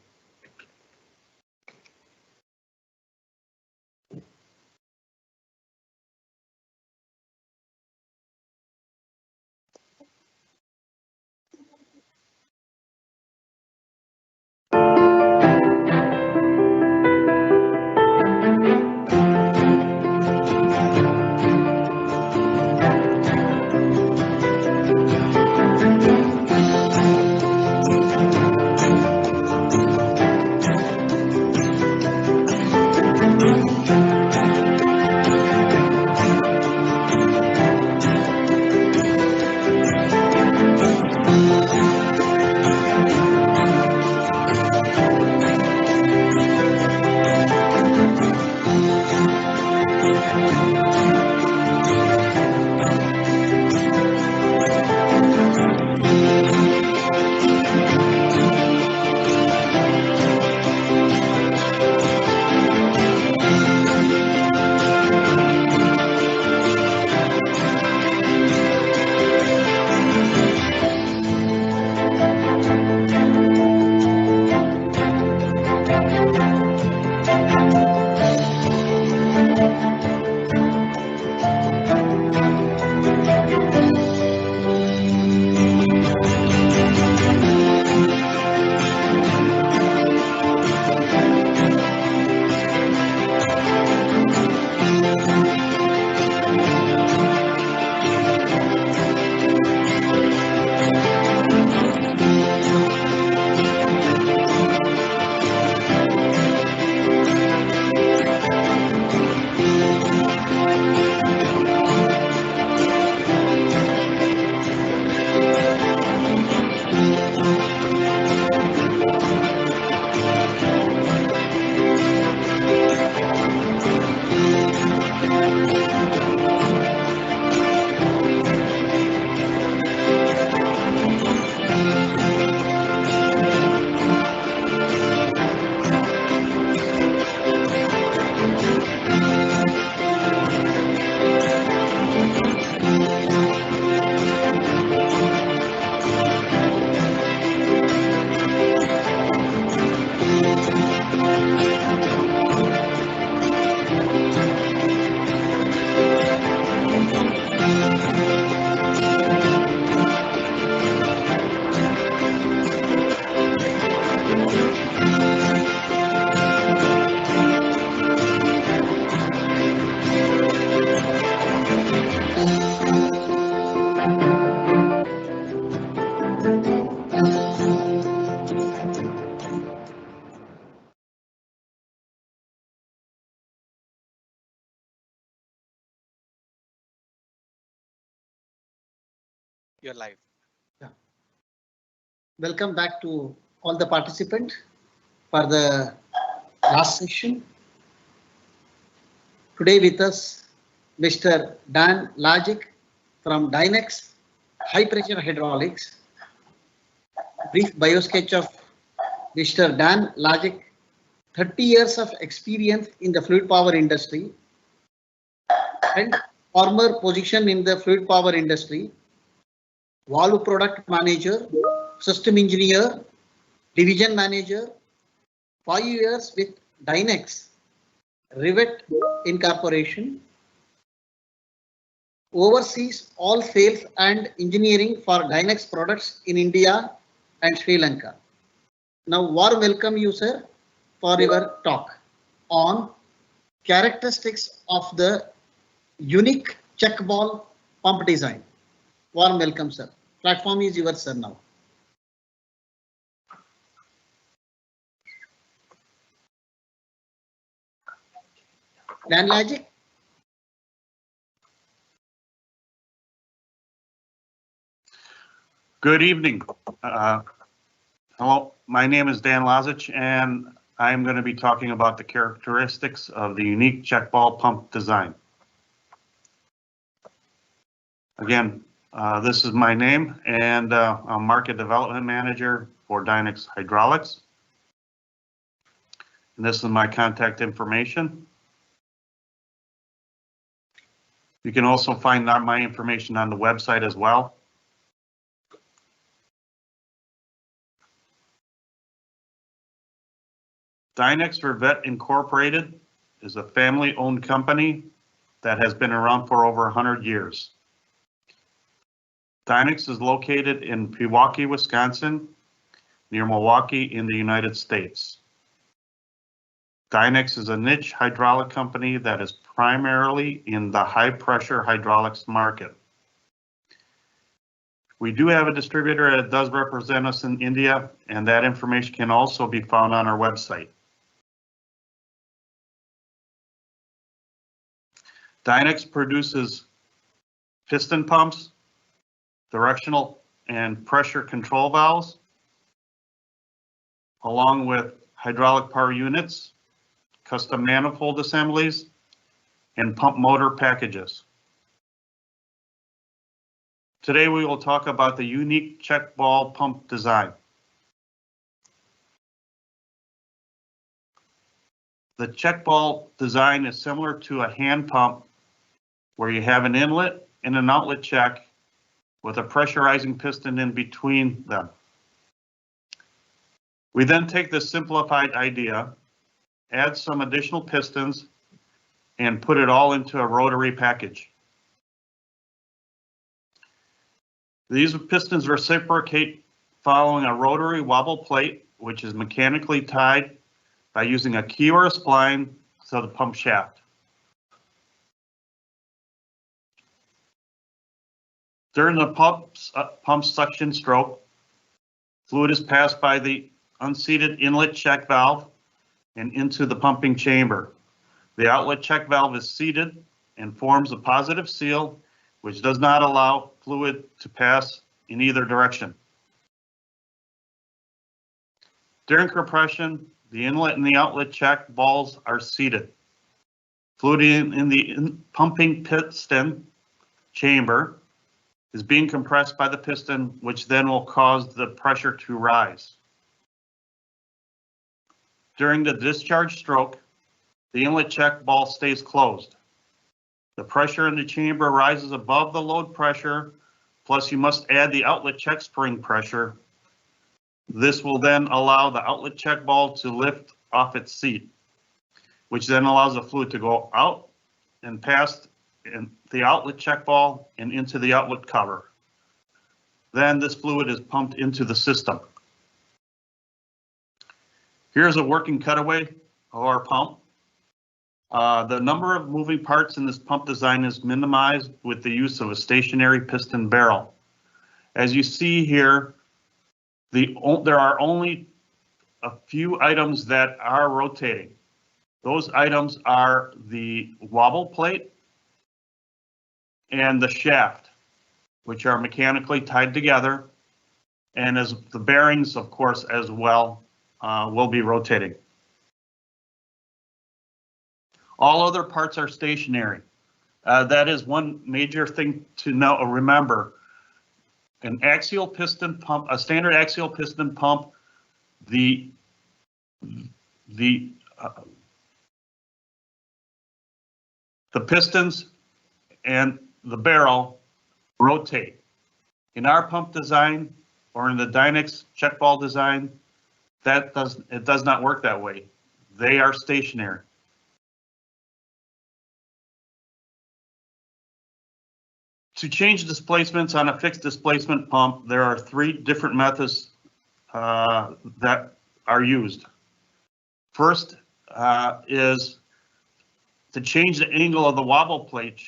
You're live. Yeah. Welcome back to all the participants for the last session. Today with us, Mr. Dan Lajic from Dynex High Pressure Hydraulics. Brief biosketch of Mr. Dan Lajic, 30 years of experience in the fluid power industry and former position in the fluid power industry, valve product manager, system engineer, division manager, 5 years with Dynex Rivet Incorporation, oversees all sales and engineering for Dynex products in India and Sri Lanka. Now, warm welcome you, sir, for your talk on characteristics of the unique check ball pump design. Warm welcome, sir. Platform is yours, sir, now. Dan Lajic. Good evening. Hello, my name is Dan Lazic, and I'm going to be talking about the characteristics of the unique check ball pump design. Again, this is my name, and I'm Market Development Manager for Dynex Hydraulics. And this is my contact information. You can also find my information on the website as well. Dynex Rivet Incorporated is a family-owned company that has been around for over 100 years. Dynex is located in Pewaukee, Wisconsin, near Milwaukee in the United States. Dynex is a niche hydraulic company that is primarily in the high-pressure hydraulics market. We do have a distributor that does represent us in India, and that information can also be found on our website. Dynex produces piston pumps, directional and pressure control valves, along with hydraulic power units, custom manifold assemblies, and pump motor packages. Today we will talk about the unique check ball pump design. The check ball design is similar to a hand pump where you have an inlet and an outlet check with a pressurizing piston in between them. We then take this simplified idea, add some additional pistons, and put it all into a rotary package. These pistons reciprocate following a rotary wobble plate, which is mechanically tied by using a key or a spline to the pump shaft. During the pump suction stroke, fluid is passed by the unseated inlet check valve and into the pumping chamber. The outlet check valve is seated and forms a positive seal, which does not allow fluid to pass in either direction. During compression, the inlet and the outlet check balls are seated. Fluid in the pumping piston chamber is being compressed by the piston, which then will cause the pressure to rise. During the discharge stroke, the inlet check ball stays closed. The pressure in the chamber rises above the load pressure, plus you must add the outlet check spring pressure. This will then allow the outlet check ball to lift off its seat, which then allows the fluid to go out and past the outlet check ball and into the outlet cover. Then this fluid is pumped into the system. Here's a working cutaway of our pump. The number of moving parts in this pump design is minimized with the use of a stationary piston barrel. As you see here, there are only a few items that are rotating. Those items are the wobble plate and the shaft, which are mechanically tied together, and as the bearings, of course, as well, will be rotating. All other parts are stationary. That is one major thing to remember. An axial piston pump, a standard axial piston pump, the pistons and the barrel rotate. In our pump design or in the Dynex check ball design, it does not work that way. They are stationary. To change displacements on a fixed displacement pump, there are 3 different methods that are used. First is to change the angle of the wobble plate,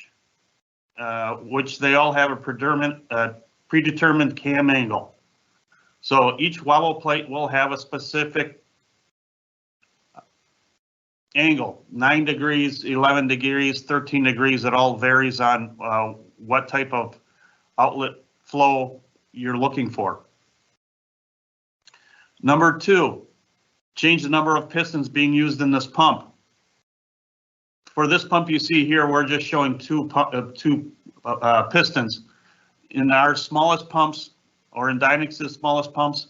which they all have a predetermined cam angle. So each wobble plate will have a specific angle, 9 degrees, 11 degrees, 13 degrees. It all varies on what type of outlet flow you're looking for. Number 2, change the number of pistons being used in this pump. For this pump you see here, we're just showing two pistons. In our smallest pumps, or in Dynex's smallest pumps,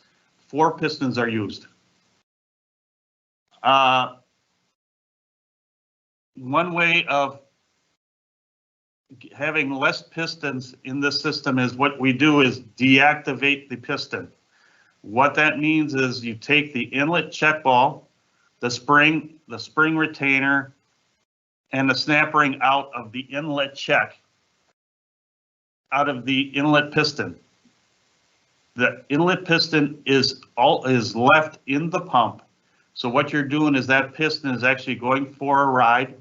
4 pistons are used. One way of having less pistons in this system is what we do is deactivate the piston. What that means is you take the inlet check ball, the spring retainer, and the snap ring out of the inlet check, out of the inlet piston. The inlet piston is left in the pump. So what you're doing is that piston is actually going for a ride,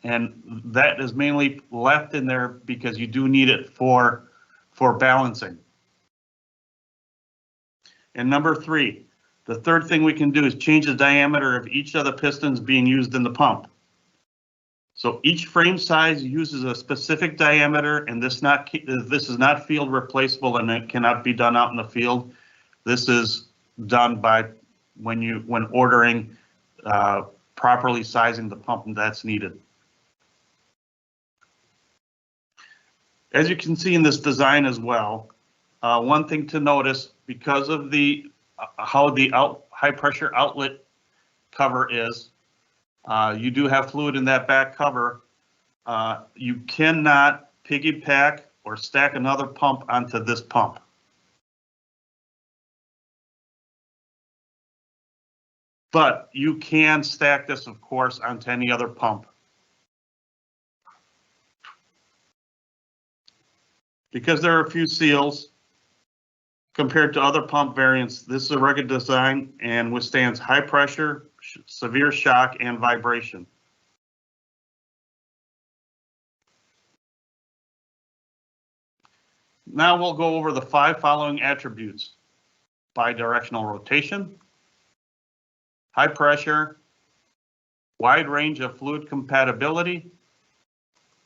and that is mainly left in there because you do need it for balancing. And number 3, the third thing we can do is change the diameter of each of the pistons being used in the pump. So each frame size uses a specific diameter, and this is not field replaceable, and it cannot be done out in the field. This is done by when ordering, properly sizing the pump that's needed. As you can see in this design as well, one thing to notice, because of how the high pressure outlet cover is, you do have fluid in that back cover. You cannot piggyback or stack another pump onto this pump. But you can stack this, of course, onto any other pump. Because there are a few seals, compared to other pump variants, this is a rugged design and withstands high pressure, severe shock, and vibration. Now we'll go over the 5 following attributes: bidirectional rotation, high pressure, wide range of fluid compatibility,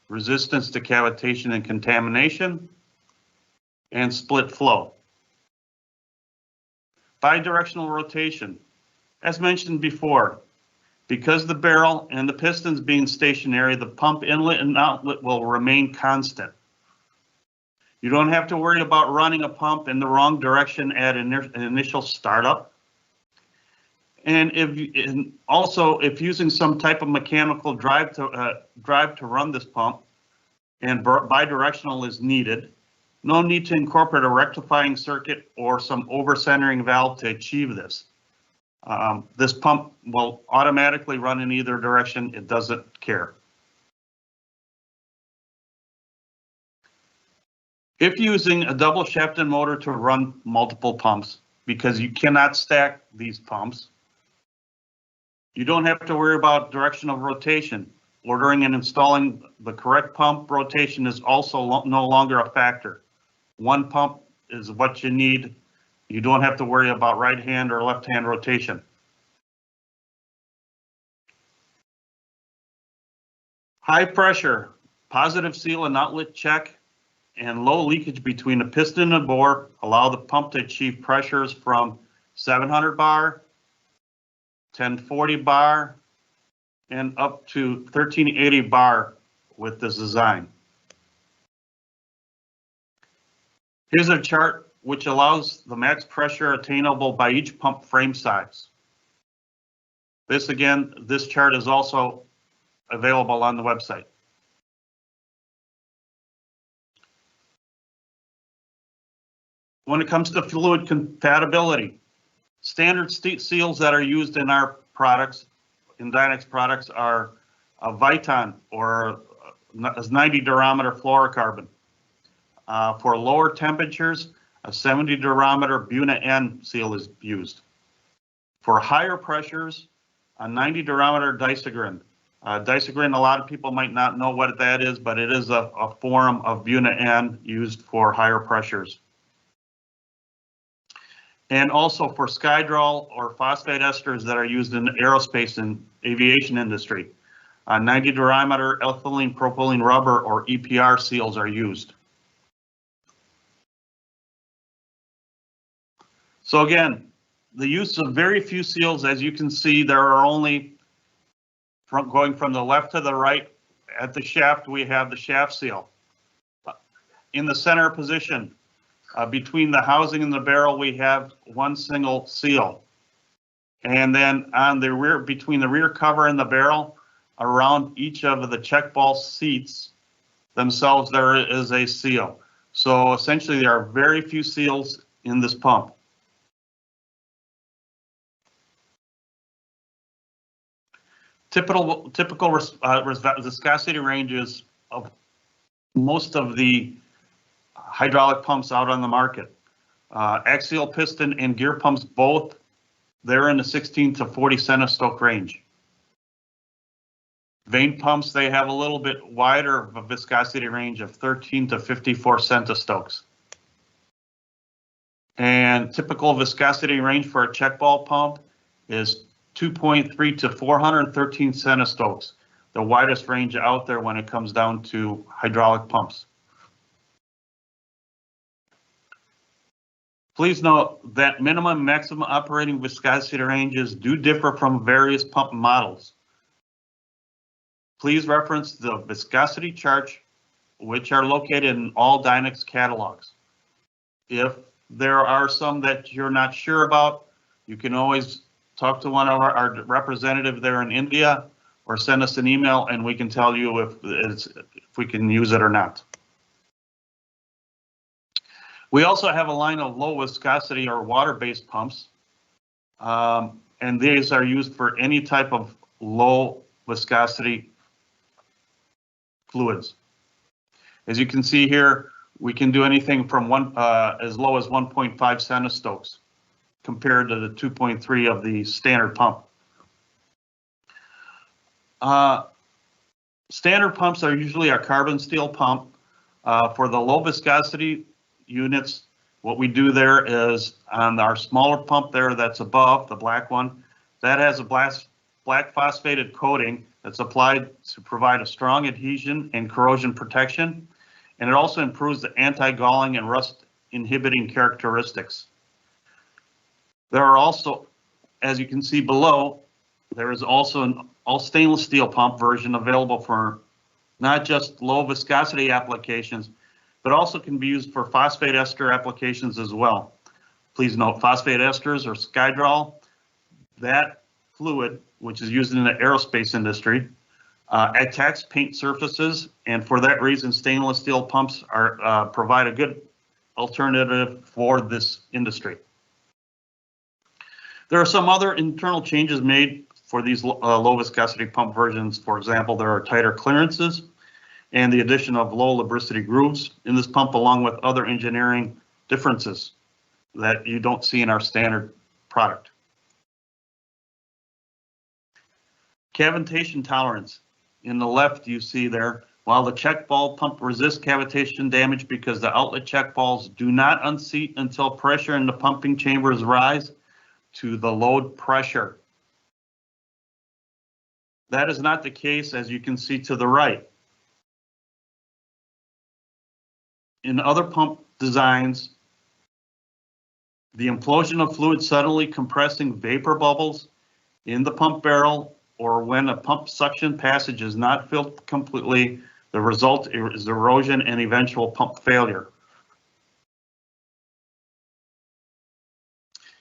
resistance to cavitation and contamination, and split flow. Bidirectional rotation. As mentioned before, because the barrel and the pistons being stationary, the pump inlet and outlet will remain constant. You don't have to worry about running a pump in the wrong direction at initial startup. And if using some type of mechanical drive to run this pump and bidirectional is needed, no need to incorporate a rectifying circuit or some over-centering valve to achieve this. This pump will automatically run in either direction. It doesn't care. If using a double shafted motor to run multiple pumps, because you cannot stack these pumps, You don't have to worry about direction of rotation. Ordering and installing the correct pump rotation is also no longer a factor. One pump is what you need. You don't have to worry about right hand or left hand rotation. High pressure, positive seal and outlet check, and low leakage between the piston and bore allow the pump to achieve pressures from 700 bar, 1040 bar, and up to 1380 bar with this design. Here's a chart which allows the max pressure attainable by each pump frame size. This chart is also available on the website. When it comes to fluid compatibility, standard seals that are used in our products, in Dynex products, are a Viton or a 90 durometer fluorocarbon. For lower temperatures, a 70 durometer Buna N seal is used. For higher pressures, a 90 durometer Disagrin. Disagrin, a lot of people might not know what that is, but it is a form of Buna N used for higher pressures. And also for Skydrol or phosphate esters that are used in the aerospace and aviation industry. 90 durometer ethylene propylene rubber or EPR seals are used. So again, the use of very few seals, as you can see, there are only, going from the left to the right, at the shaft we have the shaft seal. In the center position, between the housing and the barrel, we have one single seal. And then on the rear, between the rear cover and the barrel, around each of the check ball seats themselves, there is a seal. So essentially there are very few seals in this pump. Typical viscosity ranges of most of the hydraulic pumps out on the market. Axial piston and gear pumps both, they're in the 16 to 40 centistoke range. Vane pumps, they have a little bit wider of a viscosity range of 13 to 54 centistokes. And typical viscosity range for a check ball pump is 2.3 to 413 centistokes, the widest range out there when it comes down to hydraulic pumps. Please note that minimum and maximum operating viscosity ranges do differ from various pump models. Please reference the viscosity charts, which are located in all Dynex catalogs. If there are some that you're not sure about, you can always talk to one of our representative there in India or send us an email and we can tell you if we can use it or not. We also have a line of low viscosity or water-based pumps, and these are used for any type of low viscosity fluids. As you can see here, we can do anything from as low as 1.5 centistokes compared to the 2.3 of the standard pump. Standard pumps are usually a carbon steel pump. For the low viscosity units, what we do there is on our smaller pump there that's above, the black one, that has a black phosphated coating that's applied to provide a strong adhesion and corrosion protection. And it also improves the anti-galling and rust inhibiting characteristics. There are also, as you can see below, there is also an all stainless steel pump version available for not just low viscosity applications, but also can be used for phosphate ester applications as well. Please note, phosphate esters or Skydrol, that fluid, which is used in the aerospace industry, attacks paint surfaces, and for that reason, stainless steel pumps are provide a good alternative for this industry. There are some other internal changes made for these low viscosity pump versions. For example, there are tighter clearances and the addition of low lubricity grooves in this pump, along with other engineering differences that you don't see in our standard product. Cavitation tolerance. In the left, you see there, while the check ball pump resists cavitation damage because the outlet check balls do not unseat until pressure in the pumping chambers rise to the load pressure. That is not the case, as you can see to the right. In other pump designs, the implosion of fluid suddenly compressing vapor bubbles in the pump barrel, or when a pump suction passage is not filled completely, the result is erosion and eventual pump failure.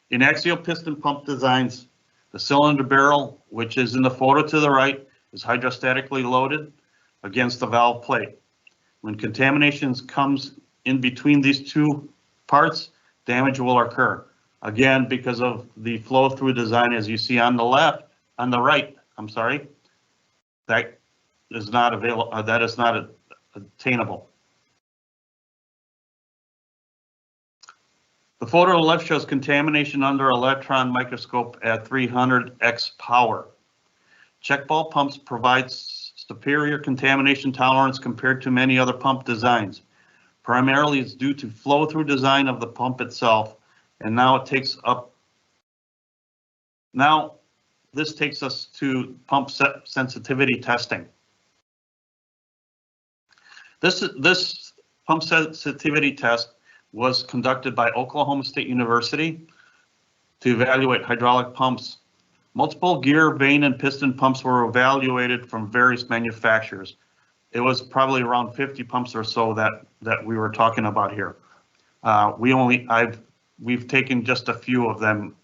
In axial piston pump designs, the cylinder barrel, which is in the photo to the right, is hydrostatically loaded against the valve plate. When contamination comes in between these two parts, damage will occur. Again, because of the flow through design, as you see on the left, on the right, I'm sorry, that is not available, that is not attainable. The photo on the left shows contamination under electron microscope at 300x power. Check ball pumps provide superior contamination tolerance compared to many other pump designs. Primarily, it's due to flow through design of the pump itself, and now it takes up. Now, this takes us to pump sensitivity testing. This pump sensitivity test was conducted by Oklahoma State University to evaluate hydraulic pumps. Multiple gear, vane, and piston pumps were evaluated from various manufacturers. It was probably around 50 pumps or so that we were talking about here. We've taken just a few of them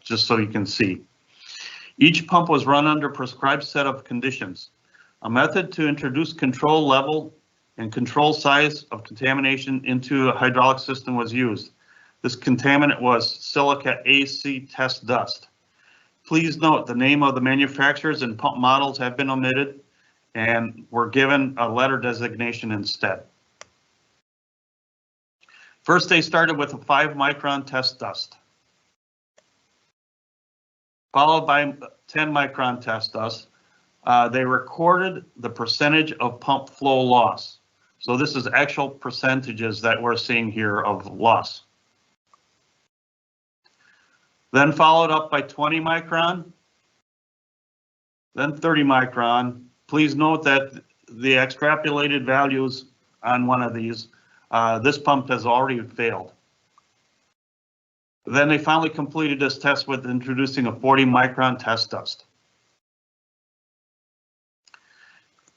just so you can see. Each pump was run under a prescribed set of conditions. A method to introduce control level and control size of contamination into a hydraulic system was used. This contaminant was silica AC test dust. Please note the name of the manufacturers and pump models have been omitted and were given a letter designation instead. First, they started with a 5-micron test dust, followed by 10-micron test dust. They recorded the percentage of pump flow loss. So this is actual percentages that we're seeing here of loss. Then followed up by 20 micron, then 30 micron. Please note that the extrapolated values on one of these, this pump has already failed. Then they finally completed this test with introducing a 40 micron test dust.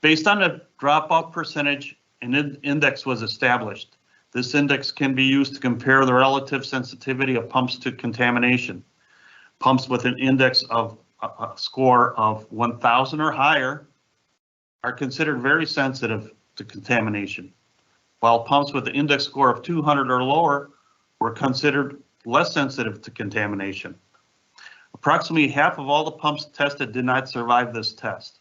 Based on the dropout percentage, an index was established. This index can be used to compare the relative sensitivity of pumps to contamination. Pumps with an index of a score of 1,000 or higher are considered very sensitive to contamination, while pumps with an index score of 200 or lower were considered less sensitive to contamination. Approximately half of all the pumps tested did not survive this test.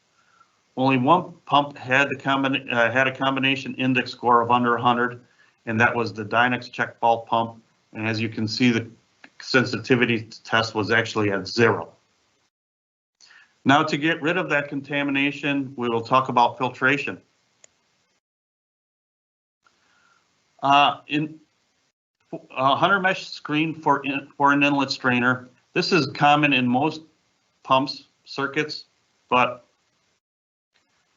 Only one pump had a combination index score of under 100, and that was the Dynex check ball pump. And as you can see, the sensitivity test was actually at 0. Now, to get rid of that contamination, we will talk about filtration. In a 100 mesh screen for an inlet strainer, this is common in most pumps circuits, but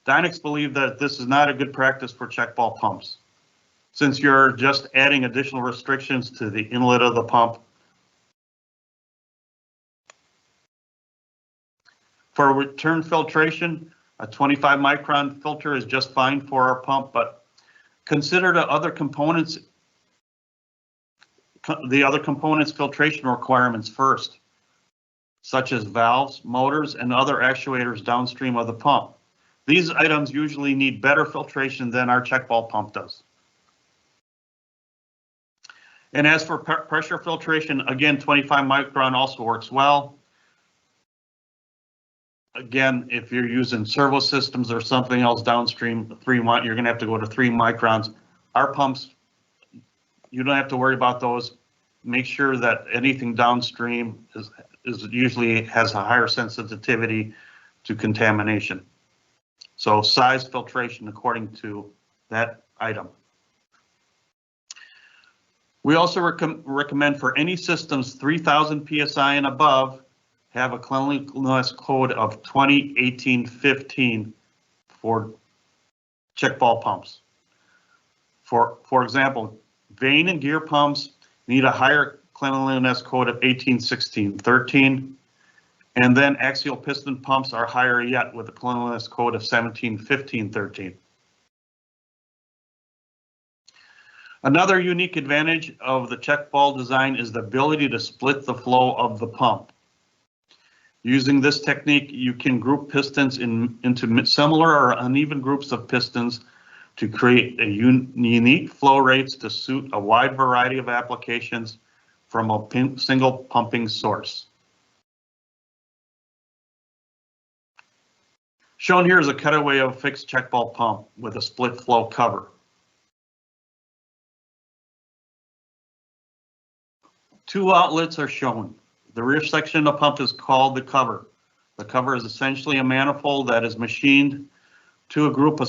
Dynex believe that this is not a good practice for check ball pumps, since you're just adding additional restrictions to the inlet of the pump. For return filtration, a 25 micron filter is just fine for our pump, but consider the other components filtration requirements first, such as valves, motors, and other actuators downstream of the pump. These items usually need better filtration than our check ball pump does. And as for pressure filtration, again, 25 micron also works well. Again, if you're using servo systems or something else downstream, you're going to have to go to 3 microns. Our pumps, you don't have to worry about those. Make sure that anything downstream is usually has a higher sensitivity to contamination. So size filtration according to that item. We also recommend for any systems 3000 PSI and above have a cleanliness code of 2018-15 for check ball pumps. For example, vane and gear pumps need a higher cleanliness code of 18-16-13, and then axial piston pumps are higher yet with a cleanliness code of 17-15-13. Another unique advantage of the check ball design is the ability to split the flow of the pump. Using this technique, you can group pistons into similar or uneven groups of pistons to create a unique flow rates to suit a wide variety of applications from a single pumping source. Shown here is a cutaway of a fixed check ball pump with a split flow cover. Two outlets are shown. The rear section of the pump is called the cover. The cover is essentially a manifold that is machined to group a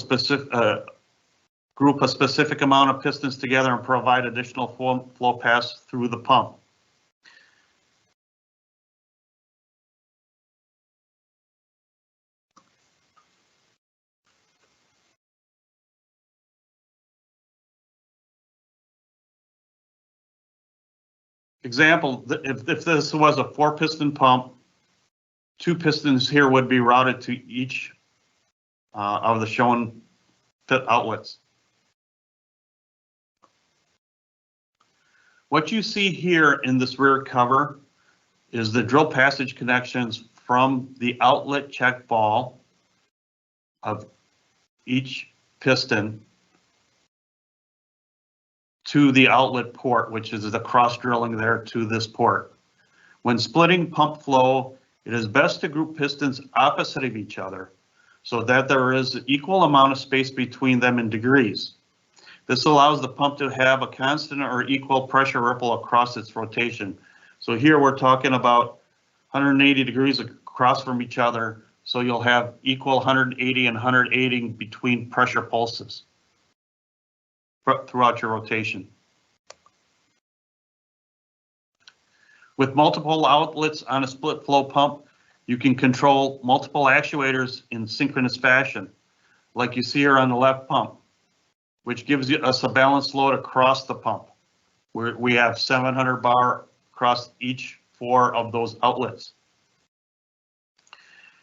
specific amount of pistons together and provide additional flow pass through the pump. Example, if this was a 4-piston pump, 2 pistons here would be routed to each of the shown outlets. What you see here in this rear cover is the drill passage connections from the outlet check ball of each piston to the outlet port, which is the cross drilling there to this port. When splitting pump flow, it is best to group pistons opposite of each other so that there is an equal amount of space between them in degrees. This allows the pump to have a constant or equal pressure ripple across its rotation. So here we're talking about 180 degrees across from each other, so you'll have equal 180 and 180 between pressure pulses throughout your rotation. With multiple outlets on a split flow pump, you can control multiple actuators in synchronous fashion, like you see here on the left pump, which gives us a balanced load across the pump, where we have 700 bar across each 4 of those outlets.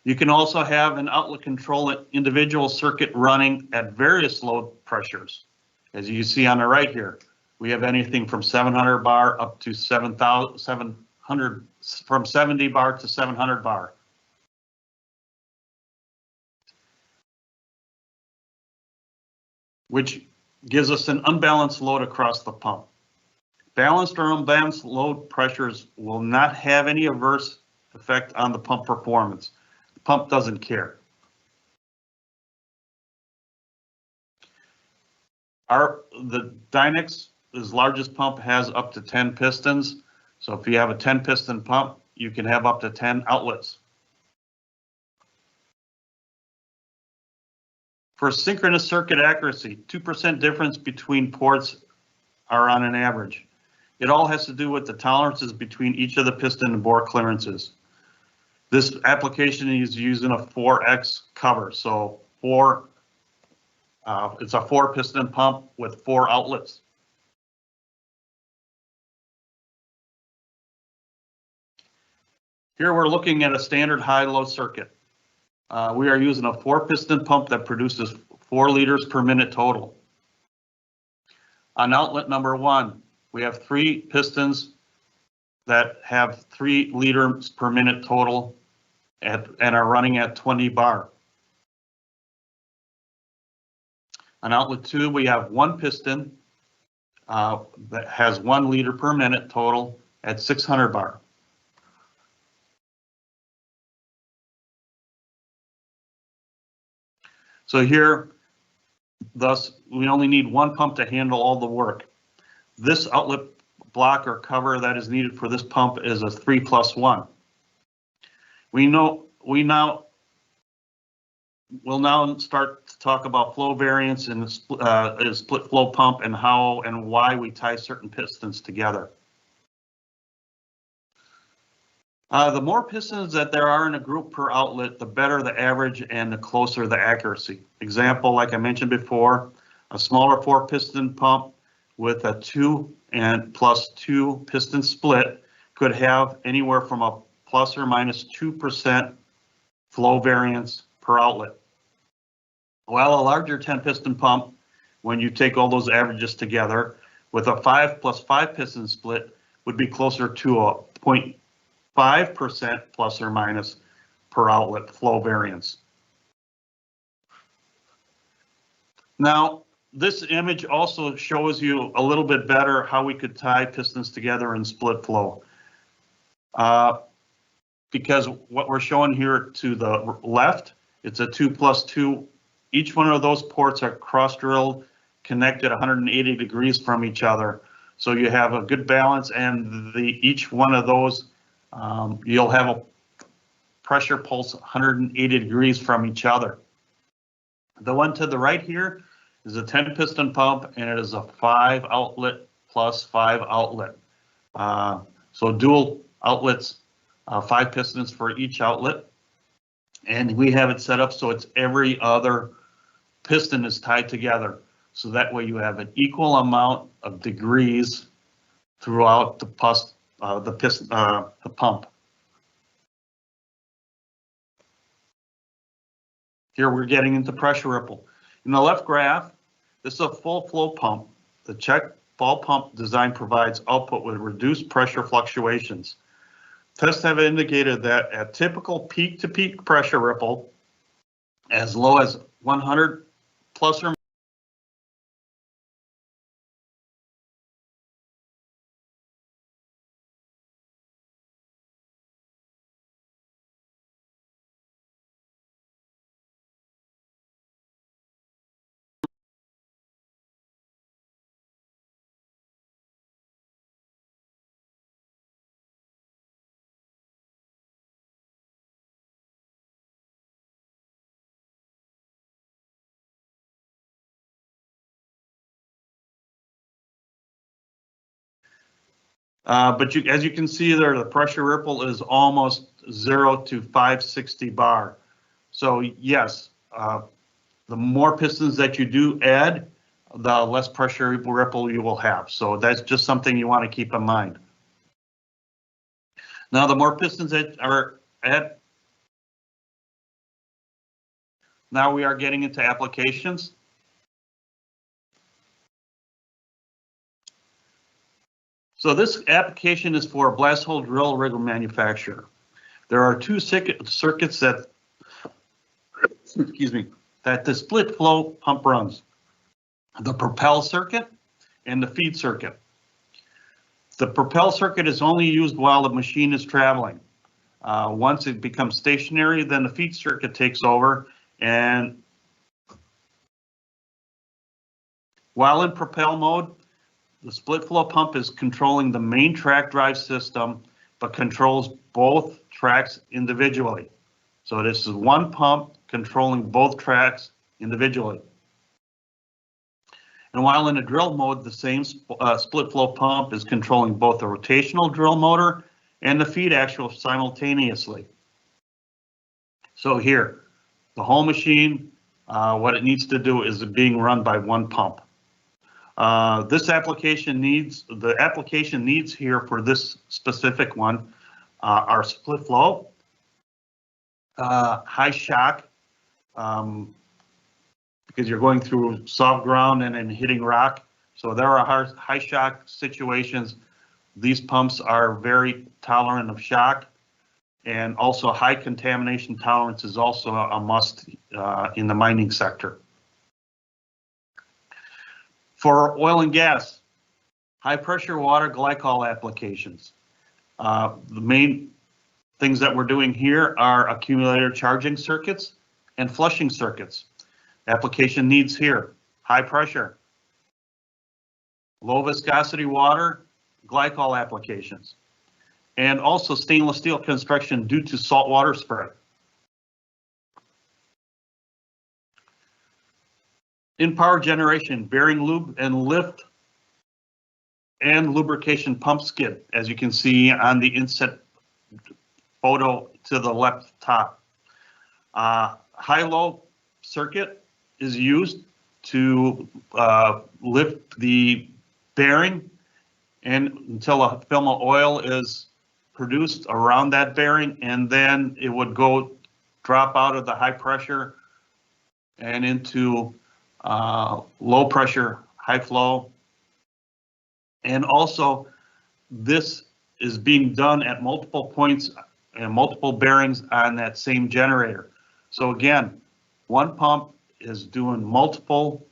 You can also have an outlet control an individual circuit running at various load pressures. As you see on the right here, we have anything from 700 bar up to 700, from 70 bar to 700 bar. Which gives us an unbalanced load across the pump. Balanced or unbalanced load pressures will not have any adverse effect on the pump performance. The pump doesn't care. The Dynex's largest pump has up to 10 pistons. So if you have a 10 piston pump, you can have up to 10 outlets. For synchronous circuit accuracy, 2% difference between ports are on an average. It all has to do with the tolerances between each of the piston and bore clearances. This application is using a 4X cover, so it's a 4-piston pump with 4 outlets. Here we're looking at a standard high-low circuit. We are using a 4-piston pump that produces 4 liters per minute total. On outlet number 1, we have 3 pistons that have 3 liters per minute total and are running at 20 bar. On outlet 2, we have 1 piston that has 1 liter per minute total at 600 bar. So here, thus, we only need 1 pump to handle all the work. This outlet block or cover that is needed for this pump is a 3+1. We now we'll now start to talk about flow variance in the split flow pump and how and why we tie certain pistons together. The more pistons that there are in a group per outlet, the better the average and the closer the accuracy. Example, like I mentioned before, a smaller 4-piston pump with a 2 and plus 2 piston split could have anywhere from a plus or minus 2% flow variance per outlet. While a larger 10-piston pump, when you take all those averages together, with a 5 plus 5 piston split would be closer to a 0.5% plus or minus per outlet flow variance. Now, this image also shows you a little bit better how we could tie pistons together in split flow. Because what we're showing here to the left, it's a 2 plus 2. Each one of those ports are cross-drilled, connected 180 degrees from each other. So you have a good balance, and each one of those, you'll have a pressure pulse 180 degrees from each other. The one to the right here is a 10-piston pump, and it is a 5 outlet plus 5 outlet. So dual outlets, 5 pistons for each outlet. And we have it set up so it's every other piston is tied together. So that way you have an equal amount of degrees throughout the pump. Here we're getting into pressure ripple. In the left graph, this is a full flow pump. The check ball pump design provides output with reduced pressure fluctuations. Tests have indicated that at typical peak-to-peak pressure ripple, as low as 100 plus or but as you can see there, the pressure ripple is almost 0 to 560 bar. So yes, the more pistons that you do add, the less pressure ripple you will have. So that's just something you want to keep in mind. Now, the more pistons that are at, now we are getting into applications. So this application is for a blast hole drill rig manufacturer. There are 2 circuits that, excuse me, that the split flow pump runs. The propel circuit and the feed circuit. The propel circuit is only used while the machine is traveling. Once it becomes stationary, then the feed circuit takes over, and while in propel mode, the split flow pump is controlling the main track drive system, but controls both tracks individually. So this is one pump controlling both tracks individually. And while in a drill mode, the same split flow pump is controlling both the rotational drill motor and the feed axle simultaneously. So here, the whole machine, what it needs to do is being run by one pump. The application needs here for this specific one are split flow, high shock, because you're going through soft ground and then hitting rock. So there are high shock situations. These pumps are very tolerant of shock, and also high contamination tolerance is also a must in the mining sector. For oil and gas, high pressure water glycol applications. The main things that we're doing here are accumulator charging circuits and flushing circuits. Application needs here, high pressure, low viscosity water, glycol applications, and also stainless steel construction due to salt water spread. In power generation, bearing lube and lift and lubrication pump skid, as you can see on the inset photo to the left top. High-low circuit is used to lift the bearing and until a film of oil is produced around that bearing, and then it would drop out of the high pressure and into low pressure, high flow. And also this is being done at multiple points and multiple bearings on that same generator. So again, one pump is doing multiple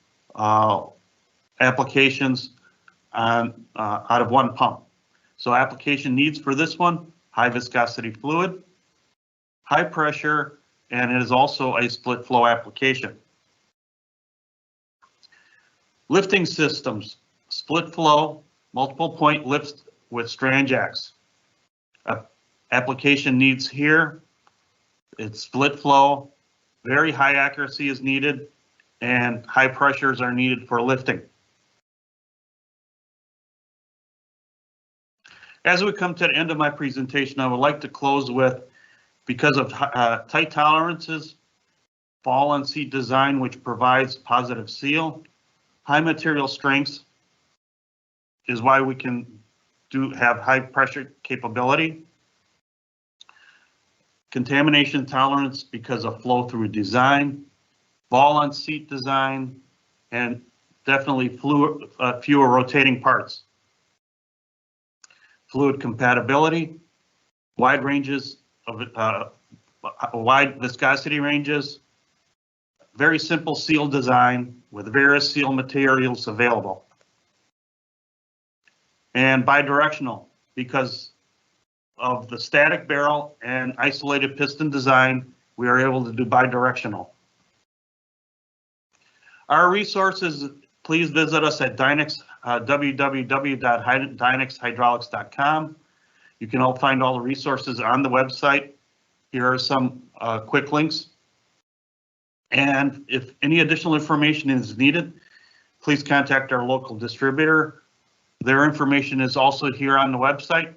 applications out of one pump. So application needs for this one, high viscosity fluid, high pressure, and it is also a split flow application. Lifting systems, split flow, multiple point lifts with strand jacks. Application needs here, it's split flow, very high accuracy is needed, and high pressures are needed for lifting. As we come to the end of my presentation, I would like to close with, because of tight tolerances, ball and seat design, which provides positive seal, high material strengths is why we can have high pressure capability. Contamination tolerance because of flow through design, ball on seat design, and definitely fewer rotating parts. Fluid compatibility, wide ranges of wide viscosity ranges, very simple seal design with various seal materials available. And bidirectional because of the static barrel and isolated piston design, we are able to do bidirectional. Our resources, please visit us at Dynex, www.dynexhydraulics.com. You can all find all the resources on the website. Here are some quick links. And if any additional information is needed, please contact our local distributor. Their information is also here on the website.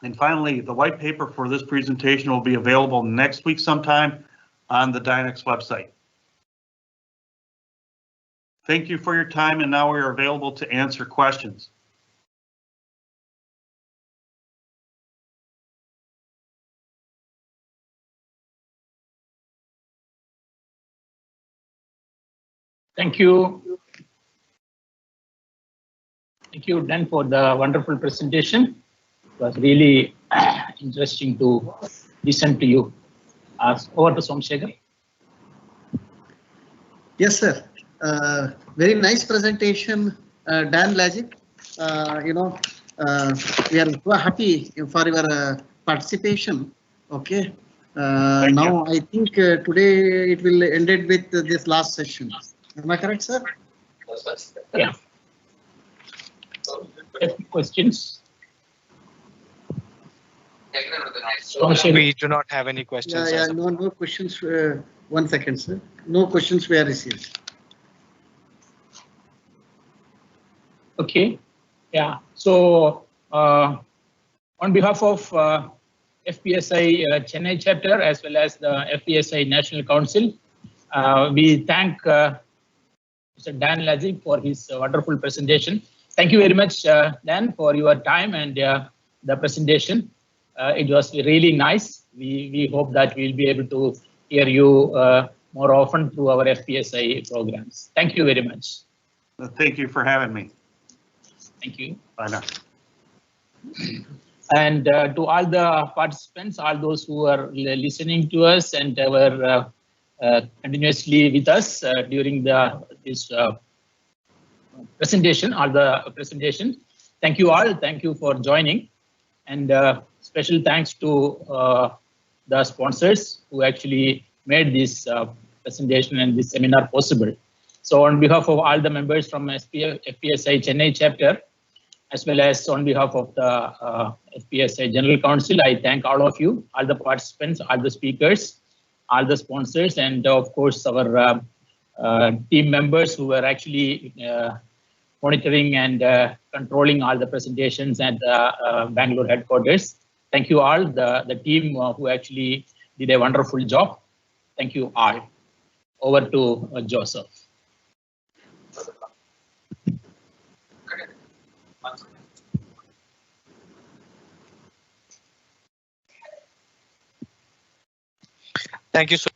And finally, the white paper for this presentation will be available next week sometime on the Dynex website. Thank you for your time, and now we are available to answer questions. Thank you. Thank you, Dan, for the wonderful presentation. It was really interesting to listen to you. Over to Somsekhar. Yes, sir. Very nice presentation, Dan Lajic. We are so happy for your participation. Okay. Now I think today it will end it with this last session. Am I correct, sir? Yeah. Questions? We do not have any questions. Yeah, no questions. 1 second, sir. No questions were received. Okay. Yeah. So on behalf of FPSI Chennai chapter as well as the FPSI National Council, we thank Mr. Dan Lajic for his wonderful presentation. Thank you very much, Dan, for your time and the presentation. It was really nice. We hope that we'll be able to hear you more often through our FPSI programs. Thank you very much. Thank you for having me. Thank you. Bye now. And to all the participants, all those who are listening to us and were continuously with us during this presentation, thank you all. Thank you for joining. And special thanks to the sponsors who actually made this presentation and this seminar possible. So on behalf of all the members from FPSI Chennai chapter, as well as on behalf of the FPSI General Council, I thank all of you, all the participants, all the speakers, all the sponsors, and of course our team members who were actually monitoring and controlling all the presentations at the Bangalore headquarters. Thank you all, the team who actually did a wonderful job. Thank you all. Over to Joseph. Thank you so